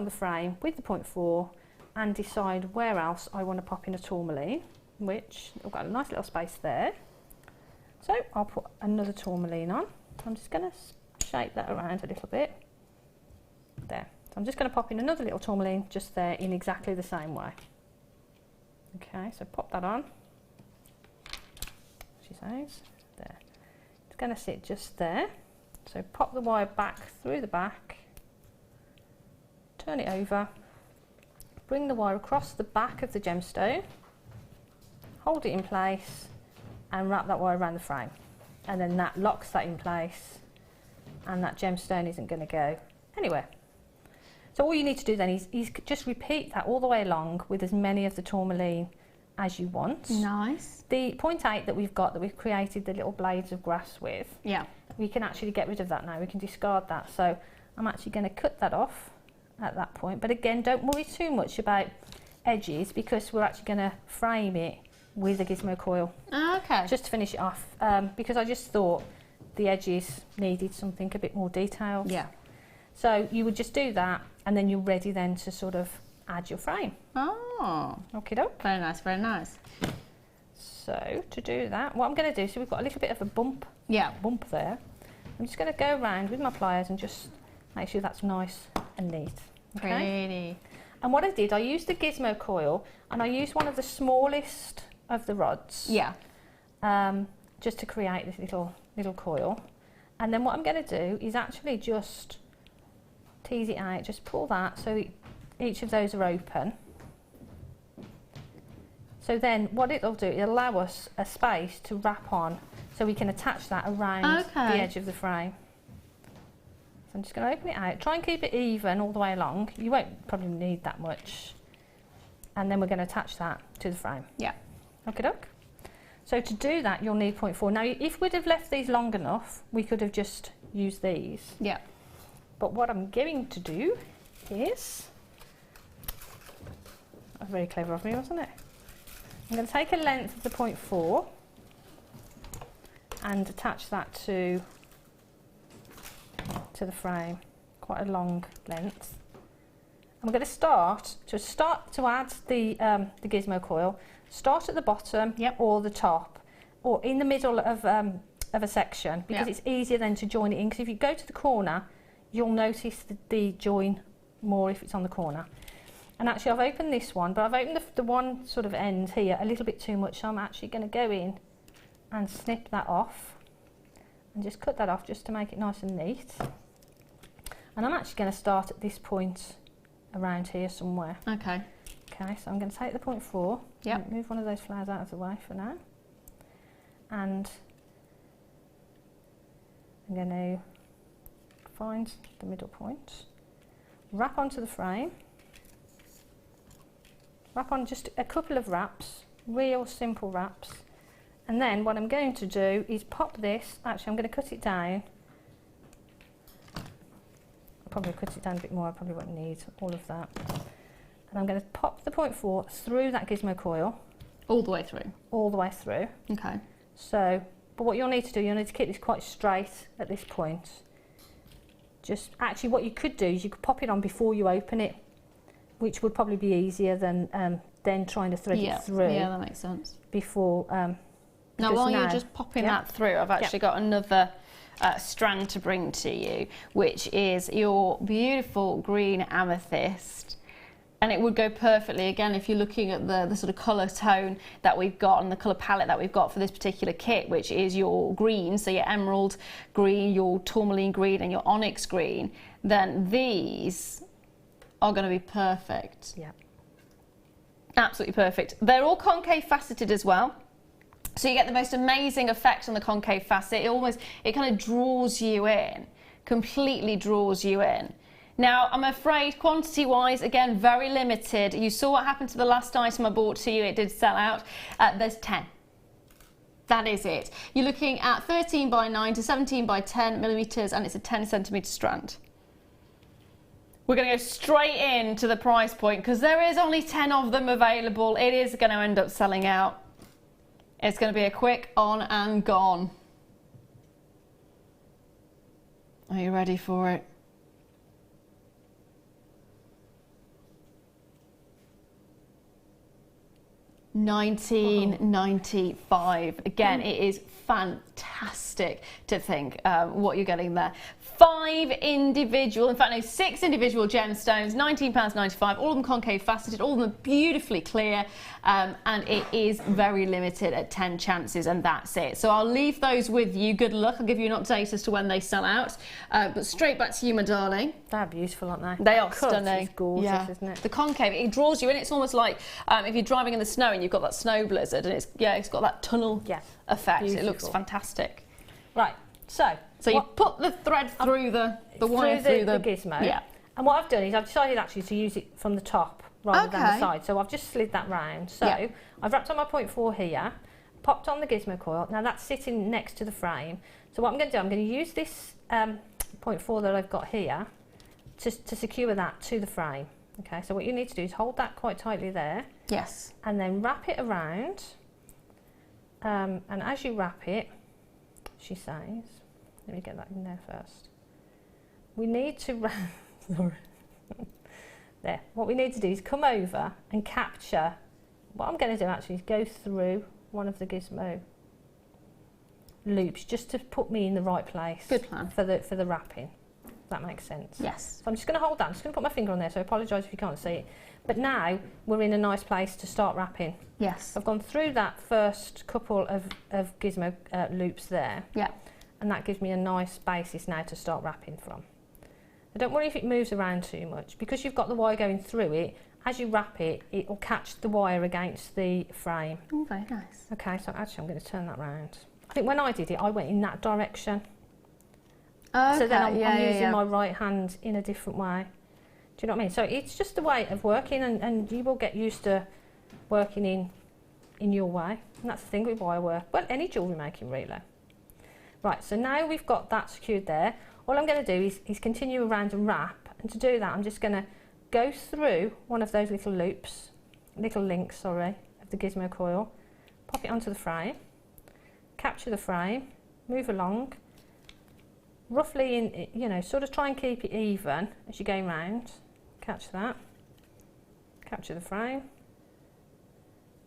frame with the 0.4 and decide where else I want to pop in a tourmaline, which I've got a nice little space there. So I'll put another tourmaline on. I'm just going to shape that around a little bit. There. So I'm just going to pop in another little tourmaline just there in exactly the same way. Okay, so pop that on. She says, there. It's going to sit just there. So pop the wire back through the back, turn it over, bring the wire across the back of the gemstone, hold it in place and wrap that wire around the frame. And then that locks that in place and that gemstone isn't going to go anywhere. So all you need to do then is just repeat that all the way along with as many of the tourmaline as you want. Nice. The 0.8 that we've got, that we've created the little blades of grass with, yeah, we can actually get rid of that now. We can discard that. So I'm actually going to cut that off at that point. But again, don't worry too much about edges, because we're actually going to frame it with a gizmo coil. Okay. Just to finish it off, because I just thought the edges needed something a bit more detailed. Yeah. So you would just do that, and then you're ready then to sort of add your frame. Oh. Okie doke. Very nice, very nice. So to do that, what I'm going to do, so we've got a little bit of a bump there. I'm just going to go around with my pliers and just make sure that's nice and neat. Okay? Pretty. And what I did, I used the gizmo coil, and I used one of the smallest of the rods. Yeah. Just to create this little coil. And then what I'm going to do is actually just tease it out, just pull that so each of those are open. So then what it'll do, it'll allow us a space to wrap on, so we can attach that around the edge of the frame. So I'm just going to open it out, try and keep it even all the way along. You won't probably need that much. And then we're going to attach that to the frame. Yeah. Okie doke. So to do that, you'll need 0.4. Now, if we'd have left these long enough, we could have just used these. Yeah. But what I'm going to do is, that's very clever of me, wasn't it? I'm going to take a length of the 0.4 and attach that to the frame, quite a long length. I'm going to start to add the gizmo coil. Start at the bottom or the top, or in the middle of a section, because it's easier then to join it in. Because if you go to the corner, you'll notice the join more if it's on the corner. And actually, I've opened this one, but I've opened the one sort of end here a little bit too much. So I'm actually going to go in and snip that off, and just cut that off just to make it nice and neat. And I'm actually going to start at this point around here somewhere. Okay. Okay, so I'm going to take the 0.4, move one of those flowers out of the way for now, and I'm going to find the middle point, wrap onto the frame, wrap on just a couple of wraps, real simple wraps, And then what I'm going to do is pop this, actually I'm going to cut it down. I'll probably cut it down a bit more, I probably won't need all of that. And I'm going to pop the 0.4 through that gizmo coil. All the way through? All the way through. Okay. So, but what you'll need to do, you'll need to keep this quite straight at this point. Just, actually what you could do is you could pop it on before you open it, which would probably be easier than trying to thread it through. Yeah, that makes sense. Before, now while you're just popping that through, I've actually got another strand to bring to you, which is your beautiful green amethyst. And it would go perfectly, again, if you're looking at the sort of colour tone that we've got and the colour palette that we've got for this particular kit, which is your green, so your emerald green, your tourmaline green and your onyx green, then these are going to be perfect. Yeah. Absolutely perfect. They're all concave faceted as well. So you get the most amazing effect on the concave facet. It kind of draws you in, completely draws you in. Now, I'm afraid quantity-wise, again, very limited. You saw what happened to the last item I brought to you. It did sell out. There's 10. That is it. You're looking at 13 by 9 to 17 by 10 millimeters, and it's a 10 centimeter strand. We're going to go straight into the price point because there is only 10 of them available. It is going to end up selling out. It's going to be a quick on and gone. Are you ready for it? $19.95. Again, it is fantastic to think what you're getting there. 5 individual, in fact no, 6 individual gemstones, £19.95, all of them concave faceted, all of them beautifully clear, and it is very limited at 10 chances, and that's it. So I'll leave those with you. Good luck. I'll give you an update as to when they sell out. But straight back to you, my darling. They're beautiful, aren't they? They are stunning. It's gorgeous, isn't it? The concave, it draws you in. It's almost like if you're driving in the snow and you've got that snow blizzard, and it's got that tunnel effect. Beautiful. It looks fantastic. Right. So you put the thread through the wire through the gizmo. Yeah. And what I've done is I've decided actually to use it from the top rather than the side. So I've just slid that round. So I've wrapped on my 0.4 here, popped on the gizmo coil. Now that's sitting next to the frame. So what I'm going to do, I'm going to use this 0.4 that I've got here to secure that to the frame. Okay. So what you need to do is hold that quite tightly there. Yes. And then wrap it around. And as you wrap it, she says, let me get that in there first. We need to there. What we need to do is come over and capture. What I'm going to do actually is go through one of the gizmo loops just to put me in the right place. Good plan. For the wrapping. That makes sense. Yes. So I'm just going to hold that. I'm just going to put my finger on there, so I apologise if you can't see it. But now we're in a nice place to start wrapping. Yes. I've gone through that first couple of gizmo loops there. Yeah. And that gives me a nice basis now to start wrapping from. Now don't worry if it moves around too much, because you've got the wire going through it. As you wrap it, it will catch the wire against the frame. Oh, very nice. Okay, so actually I'm going to turn that round. I think when I did it, I went in that direction. Okay. So then I'm using my right hand in a different way. Do you know what I mean? So it's just a way of working, and you will get used to working in your way. And that's the thing with wire work. Well, any jewellery making really. Right, so now we've got that secured there. All I'm going to do is continue around and wrap. And to do that, I'm just going to go through one of those little loops, little links, sorry, of the gizmo coil, pop it onto the frame, capture the frame, move along, roughly in, you know, sort of try and keep it even as you're going round. Catch that, capture the frame,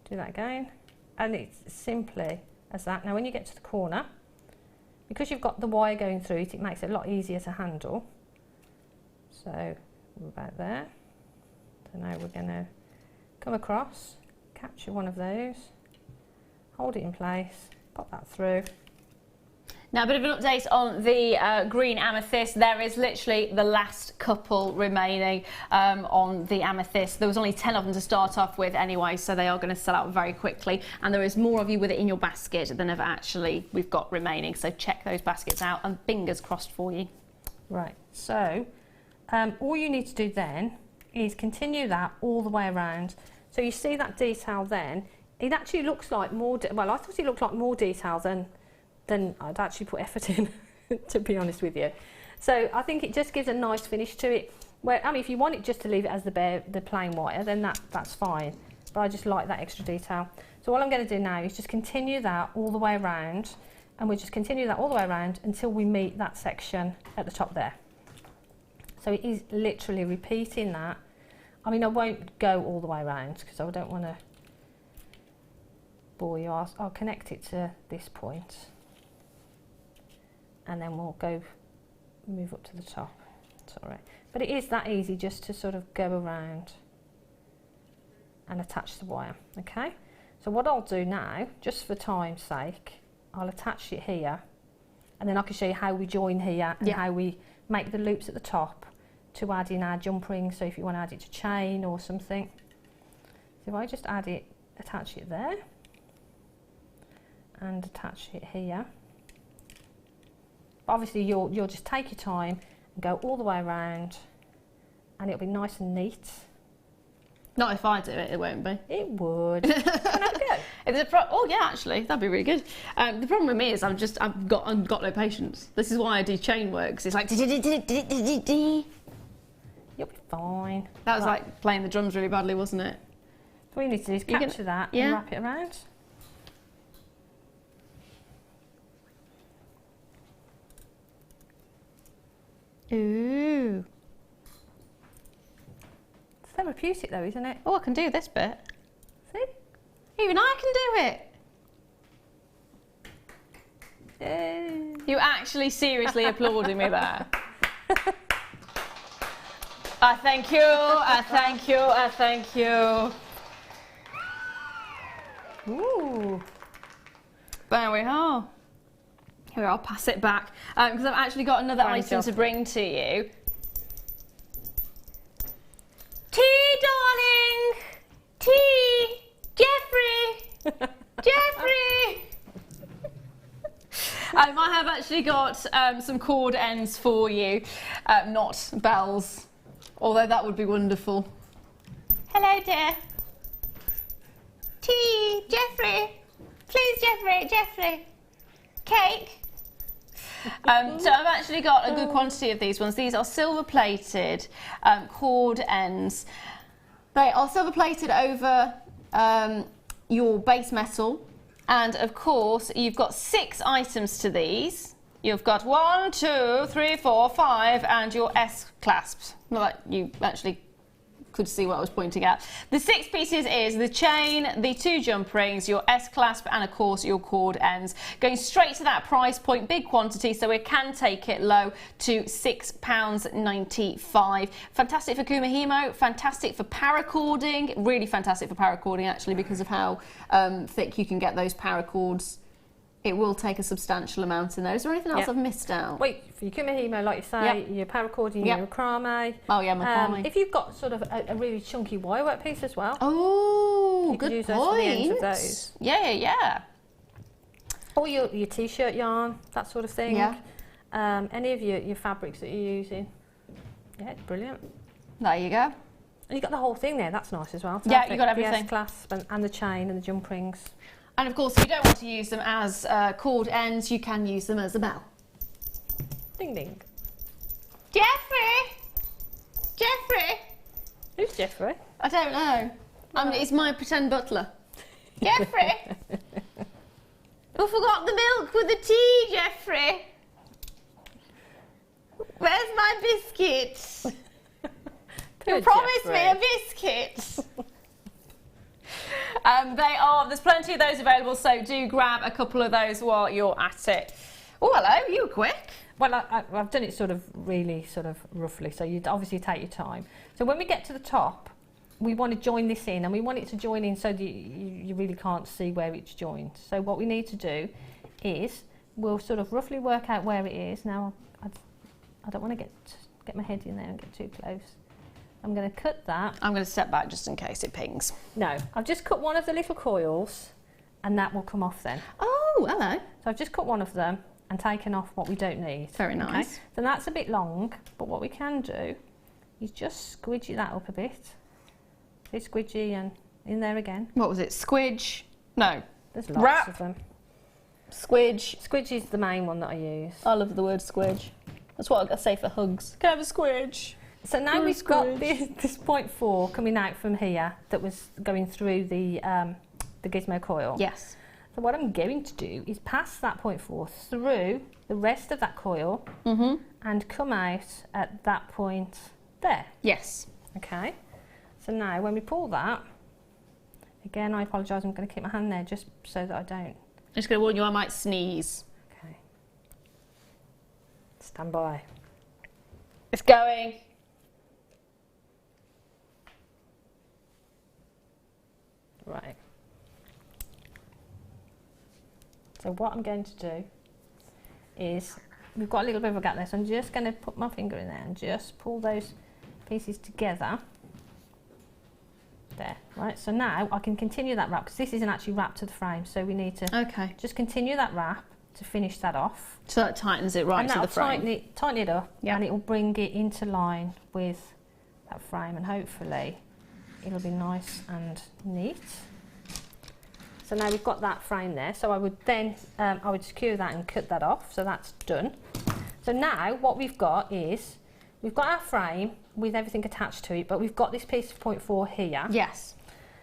do that again, and it's simply as that. Now when you get to the corner, because you've got the wire going through it, it makes it a lot easier to handle. So we're about there. So now we're going to come across, capture one of those, hold it in place, pop that through. Now, a bit of an update on the green amethyst. There is literally the last couple remaining on the amethyst. There was only 10 of them to start off with anyway, so they are going to sell out very quickly. And there is more of you with it in your basket than we've got remaining. So check those baskets out, and fingers crossed for you. Right, so all you need to do then is continue that all the way around. So you see that detail then, it actually looks like more, well, I thought it looked like more detail than I'd actually put effort in, to be honest with you. So I think it just gives a nice finish to it. Where, I mean, if you want it just to leave it as the plain wire, then that's fine. But I just like that extra detail. So what I'm going to do now is just continue that all the way around, and we'll just continue that all the way around until we meet that section at the top there. So it is literally repeating that. I mean, I won't go all the way around because I don't want to bore you. I'll connect it to this point, and then we'll move up to the top. Sorry. But it is that easy just to sort of go around and attach the wire, okay? So what I'll do now, just for time's sake, I'll attach it here, and then I can show you how we join here and how we make the loops at the top to add in our jump rings, so if you want to add it to chain or something. So if I just attach it there, and attach it here. But obviously you'll just take your time and go all the way around, and it'll be nice and neat. Not if I do it, it won't be. It would. Can I have a go? Oh yeah, actually, that'd be really good. The problem with me is I've got no patience. This is why I do chain work, 'cause it's like you'll be fine. That was like playing the drums really badly, wasn't it? All you need to do is capture that and wrap it around. Ooh. It's therapeutic though, isn't it? Oh, I can do this bit. See? Even I can do it. You actually seriously applauding me there. I thank you, I thank you, I thank you. Ooh. There we are. Here, I'll pass it back because I've actually got another item to bring to you. Tea, darling! Tea! Jeffrey! Jeffrey! I have actually got some cord ends for you, not bells, although that would be wonderful. Hello, dear. Tea, Jeffrey. Please, Jeffrey, Jeffrey. Cake. So I've actually got a good quantity of these ones. These are silver plated cord ends. They are silver plated over your base metal, and of course you've got 6 items to these. You've got 1, 2, 3, 4, 5 and your S clasps. Not that you actually could see what I was pointing at. The 6 pieces is the chain, the 2 jump rings, your S clasp, and of course your cord ends. Going straight to that price point, big quantity, so we can take it low to £6.95. Fantastic for kumihimo, fantastic for paracording, really fantastic for paracording actually, because of how thick you can get those paracords. It will take a substantial amount in there. Is there anything else I've missed out? Wait, for your kumihimo, like you say, your paracording, your macrame. Oh yeah, macrame. If you've got sort of a really chunky wire work piece as well. Oh, good use point. those for the ends of those. Yeah. Or your t-shirt yarn, that sort of thing. Yeah. Any of your fabrics that you're using. Yeah, it's brilliant. There you go. And you've got the whole thing there, that's nice as well. Yeah, you've got everything. The S-clasp and the chain and the jump rings. And of course, if you don't want to use them as cord ends, you can use them as a bell. Ding ding. Jeffrey! Jeffrey! Who's Jeffrey? I don't know. I mean, it's my pretend butler. Jeffrey! You forgot the milk with the tea, Jeffrey. Where's my biscuit? You promised me a biscuit. There's plenty of those available, so do grab a couple of those while you're at it. Oh, hello, you were quick. Well, I've done it sort of really sort of roughly, so you obviously take your time. So when we get to the top, we want to join this in, and we want it to join in so that you really can't see where it's joined. So what we need to do is we'll sort of roughly work out where it is. Now, I don't want to get my head in there and get too close. I'm going to cut that. I'm going to step back just in case it pings. No, I've just cut one of the little coils, and that will come off then. Oh, hello. So I've just cut one of them and taken off what we don't need. Very nice. Okay? So that's a bit long, but what we can do is just squidgy that up a bit. See, squidgy and in there again. What was it? Squidge? No. There's lots Wrap. of them. Squidge. Squidge is the main one that I use. I love the word squidge. That's what I say for hugs. Can I have a squidge? So now we've got this 0.4 coming out from here that was going through the gizmo coil. Yes. So what I'm going to do is pass that 0.4 through the rest of that coil and come out at that point there. Yes. Okay. So now when we pull that, again I apologise, I'm going to keep my hand there just so that I don't. I'm just going to warn you, I might sneeze. Okay. Stand by. It's going. Right. So what I'm going to do is, we've got a little bit of a gap there, so I'm just going to put my finger in there and just pull those pieces together. There, right, so now I can continue that wrap, because this isn't actually wrapped to the frame, so we need to just continue that wrap to finish that off. So that tightens it right to the frame. Tighten it up, and it will bring it into line with that frame, and hopefully it'll be nice and neat. So now we've got that frame there, so I would then I would secure that and cut that off, so that's done. So now what we've got is, we've got our frame with everything attached to it, but we've got this piece of 0.4 here. Yes.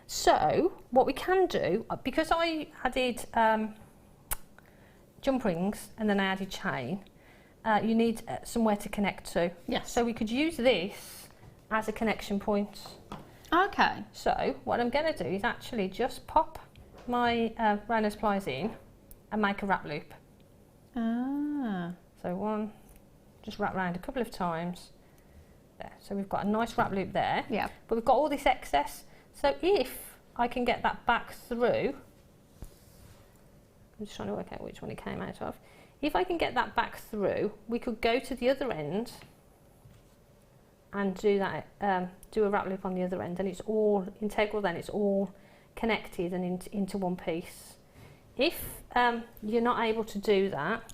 So what we can do, because I added jump rings and then I added chain, you need somewhere to connect to. Yes. So we could use this as a connection point. Okay. So what I'm going to do is actually just pop my round nose pliers in and make a wrap loop. Ah. So one, just wrap round a couple of times. There. So we've got a nice wrap loop there. Yeah. But we've got all this excess. So if I can get that back through, I'm just trying to work out which one it came out of. If I can get that back through, we could go to the other end and do that, do a wrap loop on the other end, and it's all integral then, it's all connected and into one piece. If you're not able to do that,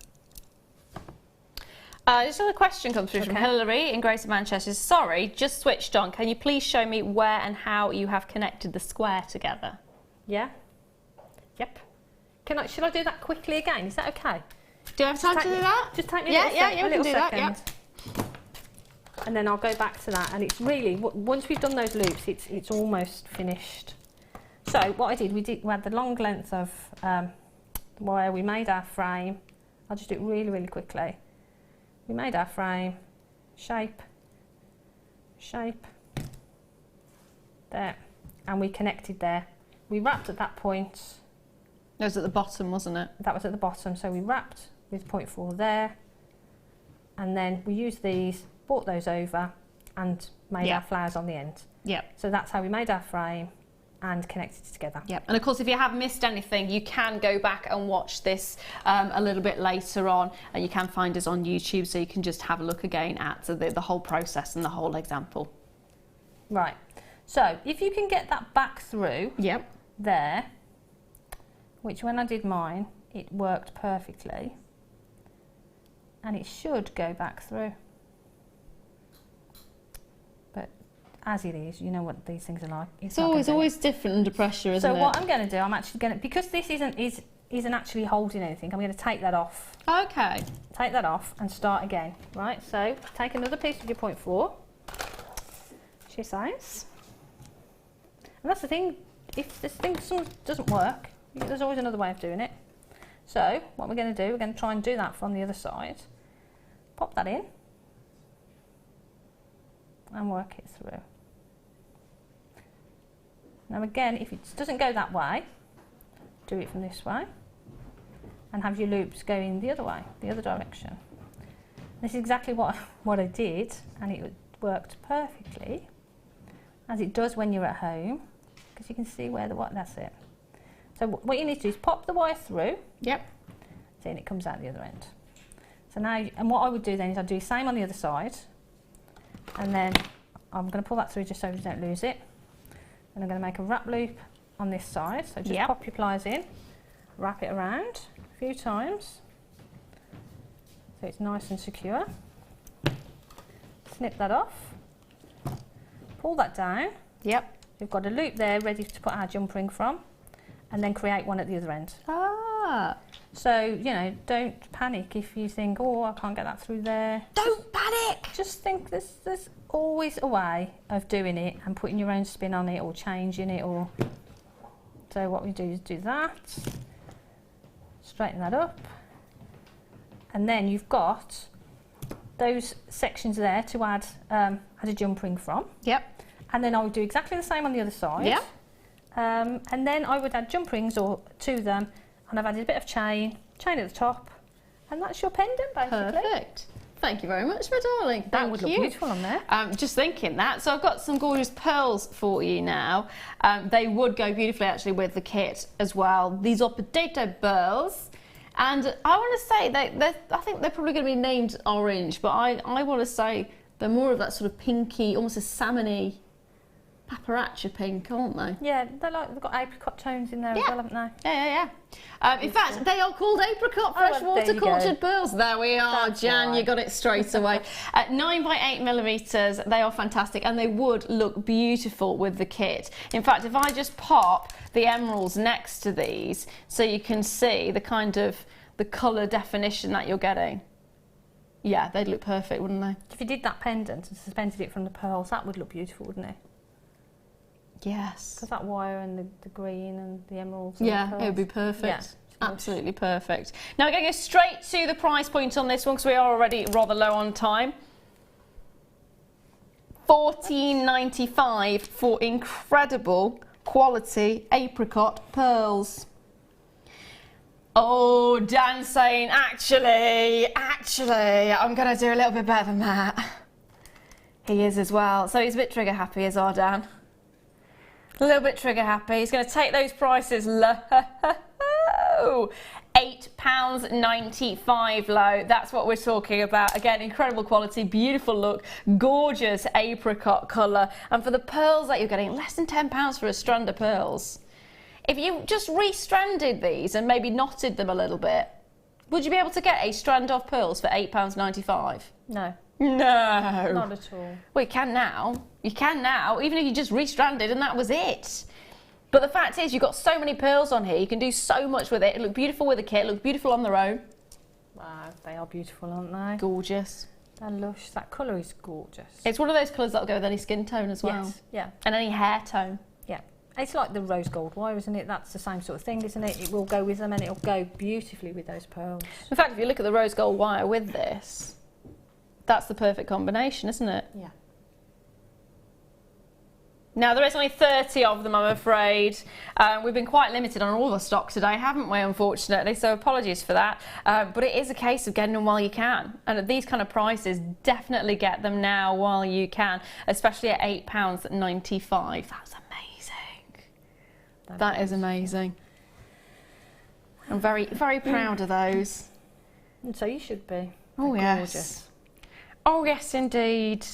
just another question comes through from Hilary in Greater Manchester. Sorry, just switched on. Can you please show me where and how you have connected the square together? Yeah. Yep. Should I do that quickly again? Is that okay? Do you have time to do that? Just take me Yeah, a we can do that. Yeah. And then I'll go back to that, and it's really, once we've done those loops, it's almost finished. So what I did, we had the long length of where we made our frame. I'll just do it really, really quickly. We made our frame, shape, there, and we connected there. We wrapped at that point. That was at the bottom, wasn't it? That was at the bottom, so we wrapped with 0.4 there, and then we used these, brought those over, and made our flowers on the end. Yep. So that's how we made our frame and connected it together. Yep. And of course, if you have missed anything, you can go back and watch this a little bit later on, and you can find us on YouTube, so you can just have a look again at the whole process and the whole example. Right. So if you can get that back through there, which when I did mine, it worked perfectly, and it should go back through. But as it is, you know what these things are like. It's always different under pressure, isn't it? So what I'm going to do, I'm actually going to, because this isn't actually holding anything, I'm going to take that off. Okay. Take that off and start again. Right. So take another piece of your 0.4, your size, and that's the thing. If this thing doesn't work, there's always another way of doing it. So what we're going to do, we're going to try and do that from the other side. Pop that in and work it through. Now again, if it doesn't go that way, do it from this way and have your loops going the other way, the other direction. This is exactly what I did, and it worked perfectly, as it does when you're at home, because you can see where that's it. So what you need to do is pop the wire through. Yep. See, and it comes out the other end. So now, and what I would do then is I'd do the same on the other side, and then I'm going to pull that through just so you don't lose it. And I'm going to make a wrap loop on this side. So just pop your pliers in, wrap it around a few times, so it's nice and secure. Snip that off, pull that down. Yep. We've got a loop there ready to put our jump ring from. and then create one at the other end. Ah. So, you know, don't panic if you think, oh, I can't get that through there. Don't panic! Just think there's always a way of doing it and putting your own spin on it or changing it. Or so what we do is do that, straighten that up, and then you've got those sections there to add a jump ring from. Yep. And then I would do exactly the same on the other side. Yep. And then I would add jump rings to them, and I've added a bit of chain at the top, and that's your pendant basically. Perfect. Thank you very much, my darling. That would look beautiful on there. Just thinking that. So I've got some gorgeous pearls for you now. They would go beautifully actually with the kit as well. These are potato pearls. And I want to say, I think they're probably going to be named orange, but I want to say they're more of that sort of pinky, almost a salmon-y paparazzi pink, aren't they? Yeah, they've got apricot tones in there as well, haven't they? Yeah. In fact, they are called apricot freshwater cultured pearls. There we are, that's Jan, right. You got it straight away. 9 by 8 millimeters, they are fantastic, and they would look beautiful with the kit. In fact, if I just pop the emeralds next to these, so you can see the kind of the colour definition that you're getting. Yeah, they'd look perfect, wouldn't they? If you did that pendant and suspended it from the pearls, that would look beautiful, wouldn't it? Yes. Because that wire and the green and the emeralds. Yeah, and it would be perfect. Yeah, absolutely perfect. Now we're going to go straight to the price point on this one because we are already rather low on time. $14.95 for incredible quality apricot pearls. Oh, Dan's saying, actually, I'm going to do a little bit better than that. He is as well. So he's a bit trigger happy, is our Dan. A little bit trigger happy. He's going to take those prices low. £8.95 low. That's what we're talking about. Again, incredible quality, beautiful look, gorgeous apricot colour. And for the pearls that you're getting, less than £10 for a strand of pearls. If you just restranded these and maybe knotted them a little bit, would you be able to get a strand of pearls for £8.95? No. No. Not at all. Well, you can now. You can now, even if you just restranded and that was it. But the fact is, you've got so many pearls on here, you can do so much with it. It looks beautiful with a kit, it looks beautiful on their own. Wow, they are beautiful, aren't they? Gorgeous. They're lush. That colour is gorgeous. It's one of those colours that'll go with any skin tone as well. Yes, yeah. And any hair tone. Yeah. It's like the rose gold wire, isn't it? That's the same sort of thing, isn't it? It will go with them and it'll go beautifully with those pearls. In fact, if you look at the rose gold wire with this, that's the perfect combination, isn't it? Yeah. Now, there is only 30 of them, I'm afraid. We've been quite limited on all the stock today, haven't we, unfortunately, so apologies for that. But it is a case of getting them while you can. And at these kind of prices, definitely get them now while you can, especially at £8.95. That's amazing. That is amazing. I'm very, very proud of those. And so you should be. Oh, yes. Gorgeous. Oh, yes, indeed.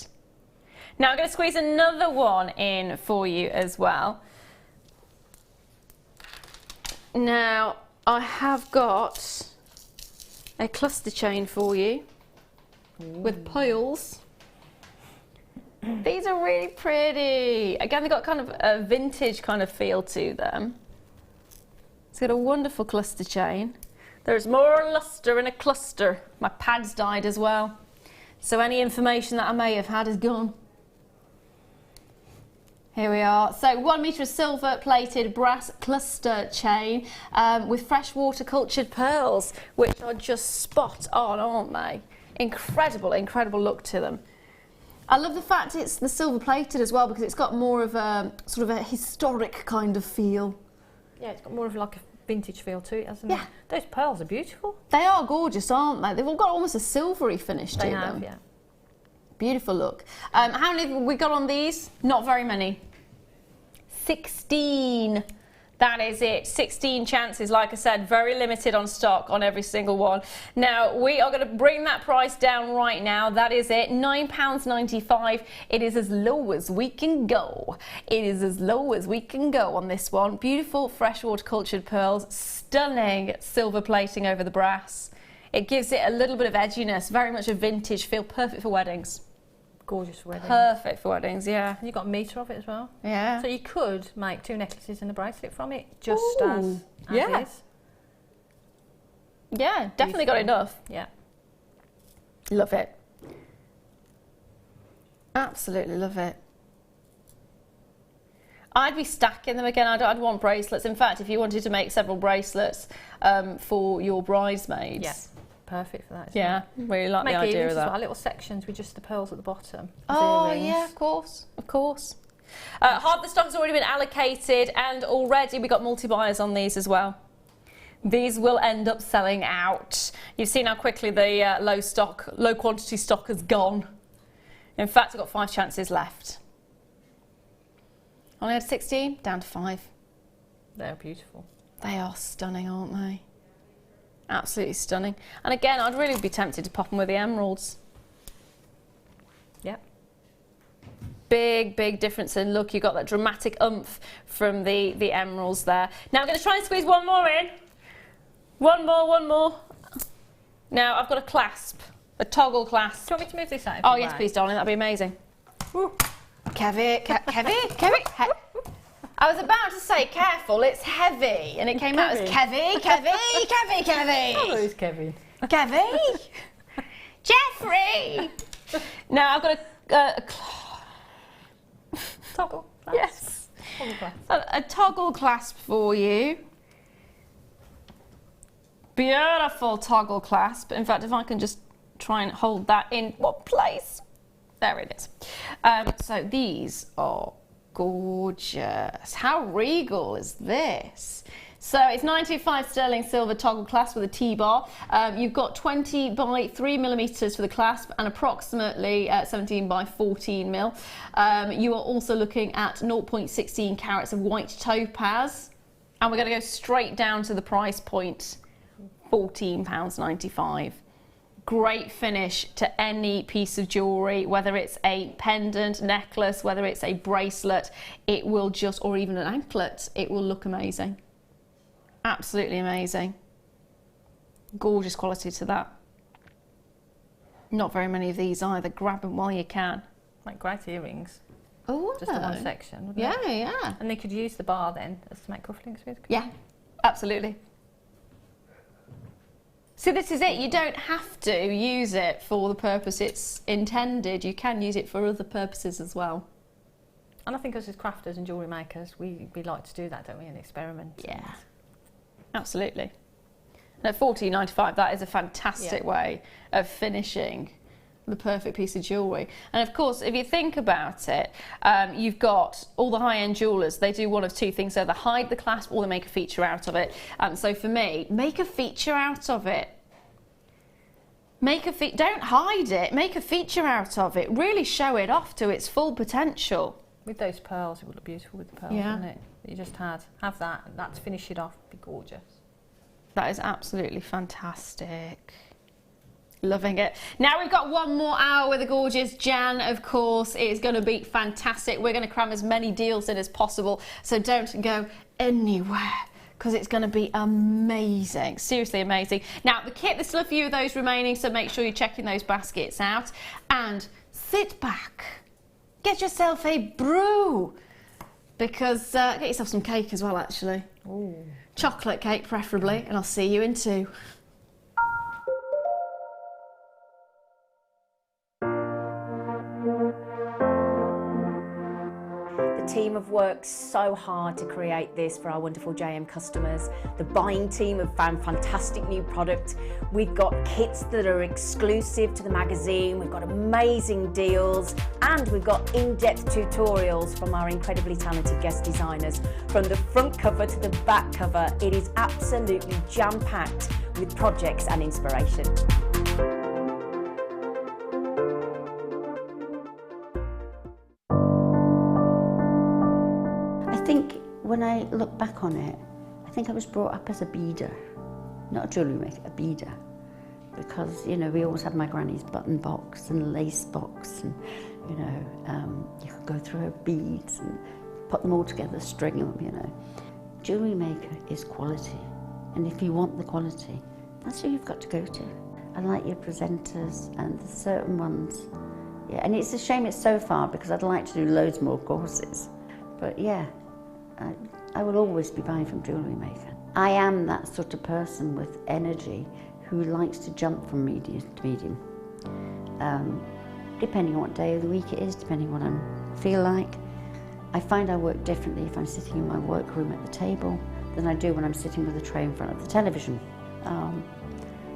Now I'm going to squeeze another one in for you as well. Now I have got a cluster chain for you with pearls. These are really pretty. Again, they've got kind of a vintage kind of feel to them. It's got a wonderful cluster chain. There's more luster in a cluster. My pad's died as well, so any information that I may have had is gone. Here we are. So 1 metre of silver plated brass cluster chain with freshwater cultured pearls, which are just spot on, aren't they? Incredible, incredible look to them. I love the fact it's the silver plated as well because it's got more of a sort of a historic kind of feel. Yeah, it's got more of like a vintage feel to it, hasn't it? Yeah. Those pearls are beautiful. They are gorgeous, aren't they? They've all got almost a silvery finish to them. They have, yeah. Beautiful look. How many have we got on these? Not very many. 16. That is it. 16 chances, like I said, very limited on stock on every single one. Now, we are going to bring that price down right now. That is it. £9.95. It is as low as we can go. It is as low as we can go on this one. Beautiful freshwater cultured pearls. Stunning silver plating over the brass. It gives it a little bit of edginess. Very much a vintage feel. Perfect for weddings. Gorgeous for weddings. Perfect for weddings, yeah. And you've got a metre of it as well. Yeah. So you could make 2 necklaces and a bracelet from it, just as is. Yeah, definitely got enough. Yeah. Love it. Absolutely love it. I'd be stacking them again. I'd want bracelets. In fact, if you wanted to make several bracelets for your bridesmaids. Yeah. Perfect for that. Yeah, really like the idea of that. As well, little sections with just the pearls at the bottom. Oh yeah, of course, of course. Half the stock has already been allocated, and already we got multi-buyers on these as well. These will end up selling out. You've seen how quickly the low quantity stock has gone. In fact, I've got 5 chances left. Only had 16, down to 5. They're beautiful. They are stunning, aren't they? Absolutely stunning. And again, I'd really be tempted to pop them with the emeralds. Yep. Big difference in look. You've got that dramatic oomph from the emeralds there. Now I'm going to try and squeeze one more in. One more. Now I've got a clasp, a toggle clasp. Do you want me to move this out? Oh yes, please, darling. That'd be amazing. Kevin. I was about to say careful, it's heavy, and it came out as Kevy. Oh, it's Kevin. Kevy. Jeffrey. Now I've got a toggle clasp. Yes. A toggle clasp for you. Beautiful toggle clasp. In fact, if I can just try and hold that in what place? There it is. So these are gorgeous. How regal is this? So it's 925 sterling silver toggle clasp with a T-bar. You've got 20 by 3 millimeters for the clasp and approximately 17 by 14 mil. You are also looking at 0.16 carats of white topaz. And we're going to go straight down to the price point, £14.95. Great finish to any piece of jewellery, whether it's a pendant, necklace, whether it's a bracelet, it will just, or even an anklet, it will look amazing. Absolutely amazing. Gorgeous quality to that. Not very many of these either. Grab them while you can. Like great earrings. Oh, just the one section, wouldn't yeah, it? Yeah. And they could use the bar then as to make cufflinks with. Yeah, absolutely. So this is it, you don't have to use it for the purpose it's intended, you can use it for other purposes as well. And I think us as crafters and jewellery makers, we like to do that, don't we, and experiment. Yeah, absolutely. And at £14.95, that is a fantastic way of finishing the perfect piece of jewellery. And of course, if you think about it, you've got all the high-end jewellers, they do one of two things. So they hide the clasp or they make a feature out of it. So for me, make a feature out of it. Don't hide it, make a feature out of it. Really show it off to its full potential. With those pearls, it would look beautiful with the pearls, wouldn't it? You just have that, and that to finish it off, be gorgeous. That is absolutely fantastic. Loving it. Now we've got one more hour with the gorgeous Jan, of course. It is going to be fantastic. We're going to cram as many deals in as possible, so don't go anywhere because it's going to be amazing. Seriously amazing. Now the kit, there's still a few of those remaining, so make sure you're checking those baskets out and sit back. Get yourself a brew because get yourself some cake as well, actually. Ooh. Chocolate cake preferably, and I'll see you in 2. The team have worked so hard to create this for our wonderful JM customers. The buying team have found fantastic new product. We've got kits that are exclusive to the magazine. We've got amazing deals, and we've got in-depth tutorials from our incredibly talented guest designers. From the front cover to the back cover, it is absolutely jam-packed with projects and inspiration. I think when I look back on it, I think I was brought up as a beader, not a jewellery maker, a beader. Because, you know, we always had my granny's button box and lace box, and, you know, you could go through her beads and put them all together, string them, you know. Jewellery Maker is quality, and if you want the quality, that's who you've got to go to. I like your presenters, and there's certain ones, Yeah, and it's a shame it's so far because I'd like to do loads more courses. But yeah, I will always be buying from Jewellery Maker. I am that sort of person with energy who likes to jump from medium to medium. Depending on what day of the week it is, depending on what I feel like. I find I work differently if I'm sitting in my workroom at the table than I do when I'm sitting with a tray in front of the television.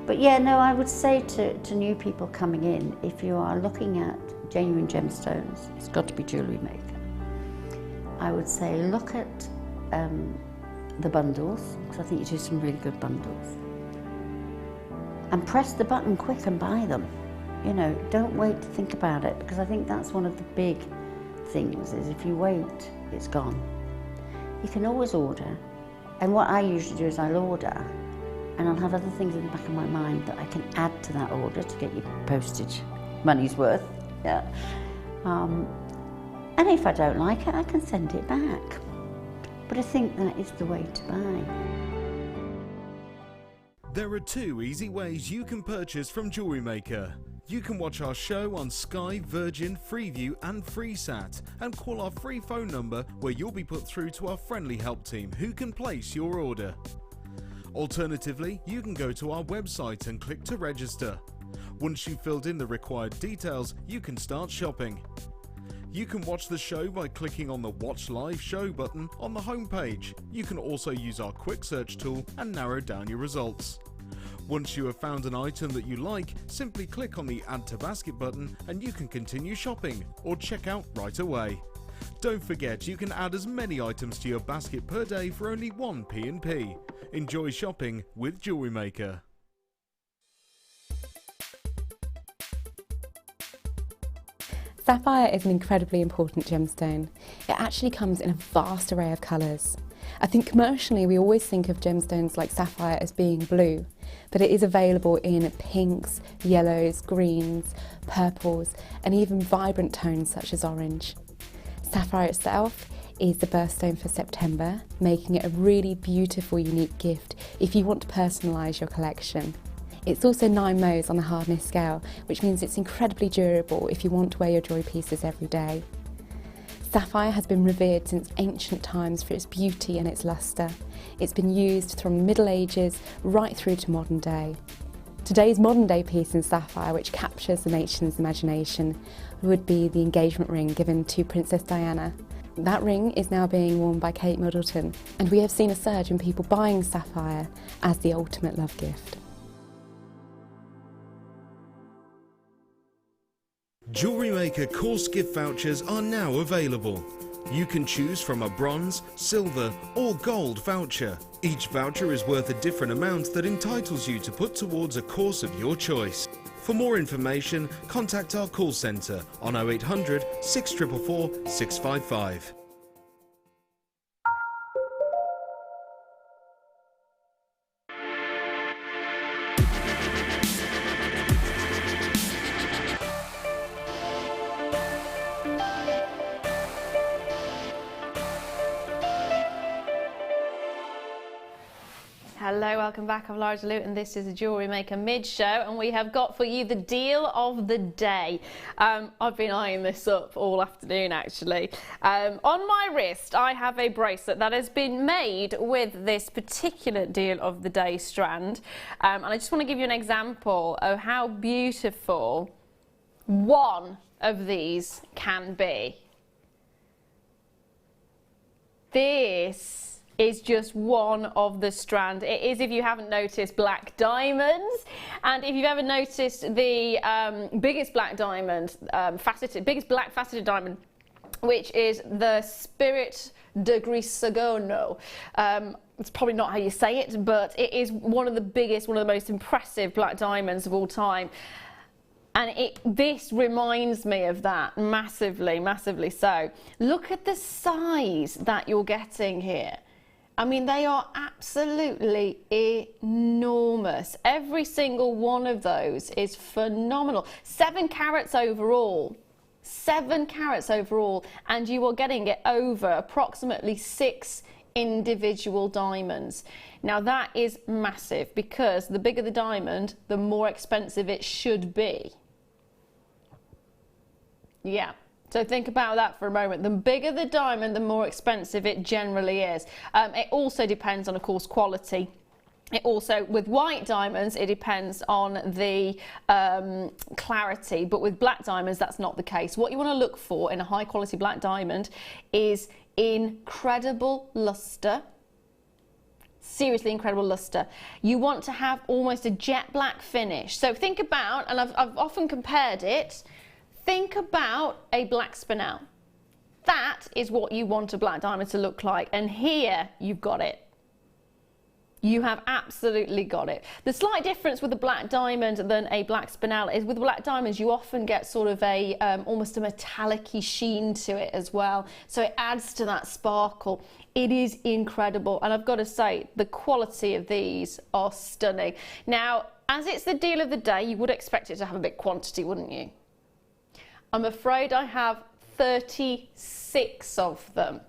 But yeah, no, I would say to new people coming in, if you are looking at genuine gemstones, it's got to be Jewellery Maker. I would say look at the bundles, because I think you do some really good bundles. And press the button quick and buy them. You know, don't wait to think about it, because I think that's one of the big things, is if you wait, it's gone. You can always order, and what I usually do is I'll order, and I'll have other things in the back of my mind that I can add to that order to get your postage money's worth. Yeah. And if I don't like it, I can send it back. But I think that is the way to buy. There are 2 easy ways you can purchase from Jewellery Maker. You can watch our show on Sky, Virgin, Freeview and FreeSat and call our free phone number where you'll be put through to our friendly help team who can place your order. Alternatively, you can go to our website and click to register. Once you've filled in the required details, you can start shopping. You can watch the show by clicking on the Watch Live Show button on the homepage. You can also use our quick search tool and narrow down your results. Once you have found an item that you like, simply click on the Add to Basket button and you can continue shopping or check out right away. Don't forget, you can add as many items to your basket per day for only 1 P&P. Enjoy shopping with Jewellery Maker. Sapphire is an incredibly important gemstone. It actually comes in a vast array of colours. I think commercially we always think of gemstones like sapphire as being blue, but it is available in pinks, yellows, greens, purples, and even vibrant tones such as orange. Sapphire itself is the birthstone for September, making it a really beautiful, unique gift if you want to personalise your collection. It's also 9 Mohs on the hardness scale, which means it's incredibly durable if you want to wear your jewellery pieces every day. Sapphire has been revered since ancient times for its beauty and its lustre. It's been used from the Middle Ages right through to modern day. Today's modern day piece in sapphire, which captures the nation's imagination, would be the engagement ring given to Princess Diana. That ring is now being worn by Kate Middleton, and we have seen a surge in people buying sapphire as the ultimate love gift. Jewellery Maker course gift vouchers are now available. You can choose from a bronze, silver or gold voucher. Each voucher is worth a different amount that entitles you to put towards a course of your choice. For more information, contact our call centre on 0800 644 655. Hello, welcome back. I'm Lara DeLute and this is the Jewellery Maker mid-show, and we have got for you the deal of the day. I've been eyeing this up all afternoon actually. On my wrist I have a bracelet that has been made with this particular deal of the day strand, and I just want to give you an example of how beautiful one of these can be. This is just one of the strand. It is, if you haven't noticed, black diamonds, and if you've ever noticed the biggest black diamond, biggest black faceted diamond, which is the Spirit de Grisogono. It's probably not how you say it, but it is one of the biggest, one of the most impressive black diamonds of all time. And this reminds me of that massively, massively so. Look at the size that you're getting here. I mean, they are absolutely enormous. Every single one of those is phenomenal. 7 carats overall. 7 carats overall, and you are getting it over approximately 6 individual diamonds. Now that is massive, because the bigger the diamond, the more expensive it should be. Yeah. So think about that for a moment. The bigger the diamond, the more expensive it generally is. It also depends on, of course, quality. It also, with white diamonds, it depends on the clarity, but with black diamonds, that's not the case. What you want to look for in a high quality black diamond is incredible luster. Seriously incredible luster. You want to have almost a jet black finish. So think about, and I've often compared it, think about a black spinel. That is what you want a black diamond to look like, and here you've got it. You have absolutely got it. The slight difference with a black diamond than a black spinel is with black diamonds you often get sort of a almost a metallic-y sheen to it as well. So it adds to that sparkle. It is incredible, and I've got to say the quality of these are stunning. Now, as it's the deal of the day, you would expect it to have a bit quantity, wouldn't you? I'm afraid I have 36 of them.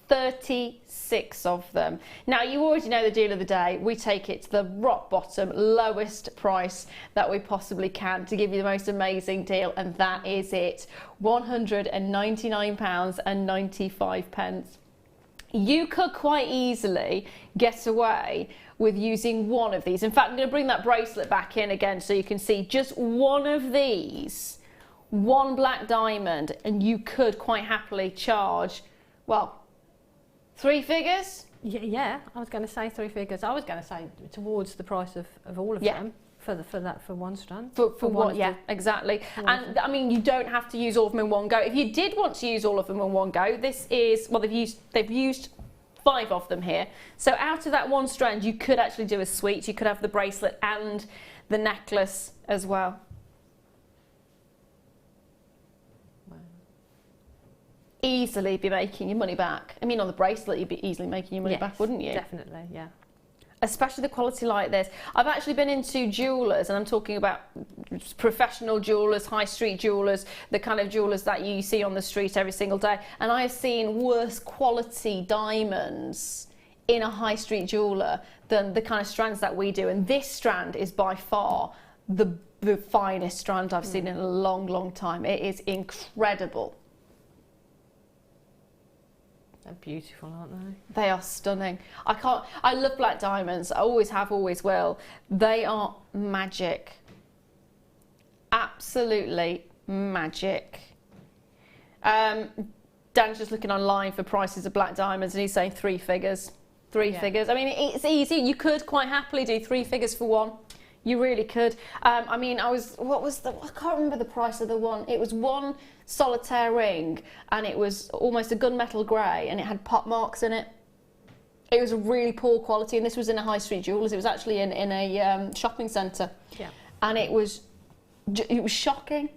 36 of them. Now, you already know the deal of the day. We take it to the rock bottom, lowest price that we possibly can to give you the most amazing deal, and that is it. £199.95. You could quite easily get away with using one of these. In fact, I'm going to bring that bracelet back in again so you can see just one of these, one black diamond, and you could quite happily charge, well, 3 figures? Yeah, I was going to say 3 figures. I was going to say towards the price of all of them for one strand. For what? Yeah, exactly. And I mean, you don't have to use all of them in one go. If you did want to use all of them in one go, this is, well, they've used 5 of them here. So out of that one strand, you could actually do a suite. You could have the bracelet and the necklace as well. Easily be making your money back. I mean, on the bracelet, you'd be easily making your money back, wouldn't you? Definitely, yeah. Especially the quality like this. I've actually been into jewellers, and I'm talking about professional jewellers, high street jewellers, the kind of jewellers that you see on the street every single day. And I have seen worse quality diamonds in a high street jeweller than the kind of strands that we do. And this strand is by far the finest strand I've seen in a long, long time. It is incredible. They're beautiful, aren't they? They are stunning. I love black diamonds. I always have, always will. They are magic. Absolutely magic. Dan's just looking online for prices of black diamonds and he's saying 3 figures. 3 figures. I mean, it's easy. You could quite happily do 3 figures for one. You really could. I mean, I can't remember the price of the one. It was one solitaire ring and it was almost a gunmetal grey and it had pot marks in it. It was a really poor quality, and this was in a high street jewellers. It was actually in a shopping centre. Yeah. And it was shocking.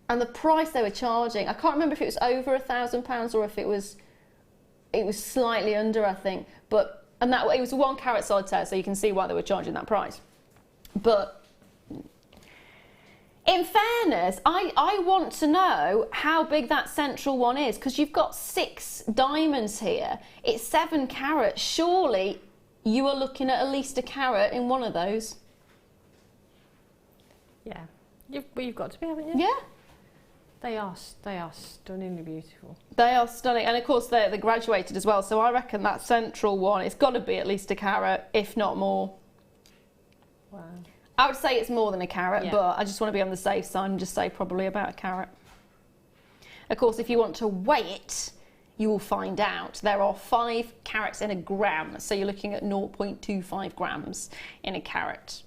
And the price they were charging, I can't remember if it was over £1,000 or if it was slightly under, I think. But it was a 1 carat solitaire, so you can see why they were charging that price. But in fairness, I want to know how big that central one is, because you've got 6 diamonds here. It's 7 carat. Surely you are looking at least 1 carat in one of those. Yeah, you've got to be, haven't you? Yeah. They are stunningly beautiful. They are stunning, and of course they're graduated as well. So I reckon that central one, it's got to be at least 1 carat, if not more. Wow. I would say it's more than 1 carat, but I just want to be on the safe side and just say probably about 1 carat. Of course, if you want to weigh it, you will find out there are 5 carats in a gram, so you're looking at 0.25 grams in 1 carat.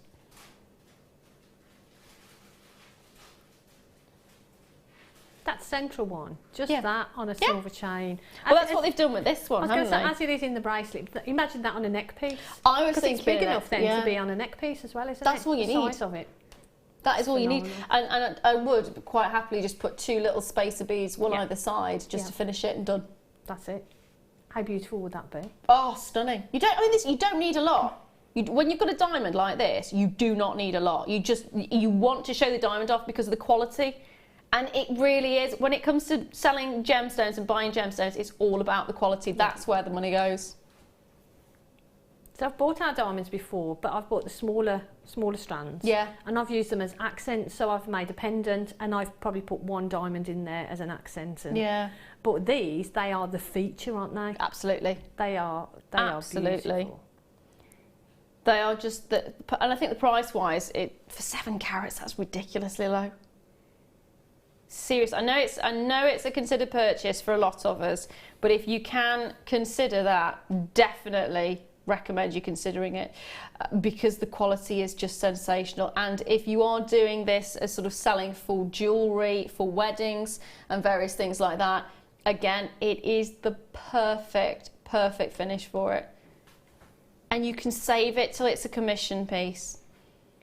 That central one, just that on a silver chain. Well, that's what they've done with this one, haven't they? As it is in the bracelet, imagine that on a neck piece. I was thinking it's big enough then to be on a neck piece as well, isn't it? That's all you need. The size of it. That is all you need. And I would quite happily just put 2 little spacer beads, one either side, just to finish it and done. That's it. How beautiful would that be? Oh, stunning. You don't need a lot. When you've got a diamond like this, you do not need a lot. You want to show the diamond off because of the quality. And it really is. When it comes to selling gemstones and buying gemstones, it's all about the quality. That's where the money goes. So I've bought out diamonds before, but I've bought the smaller strands. Yeah. And I've used them as accents, so I've made a pendant and I've probably put one diamond in there as an accent. And, yeah. But these, they are the feature, aren't they? Absolutely. They are Absolutely. beautiful. They are just, and I think the price-wise, for 7 carats, that's ridiculously low. Serious. I know it's a considered purchase for a lot of us, but if you can consider that, definitely recommend you considering it, because the quality is just sensational. And if you are doing this as sort of selling full jewellery for weddings and various things like that, again, it is the perfect finish for it. And you can save it till it's a commission piece.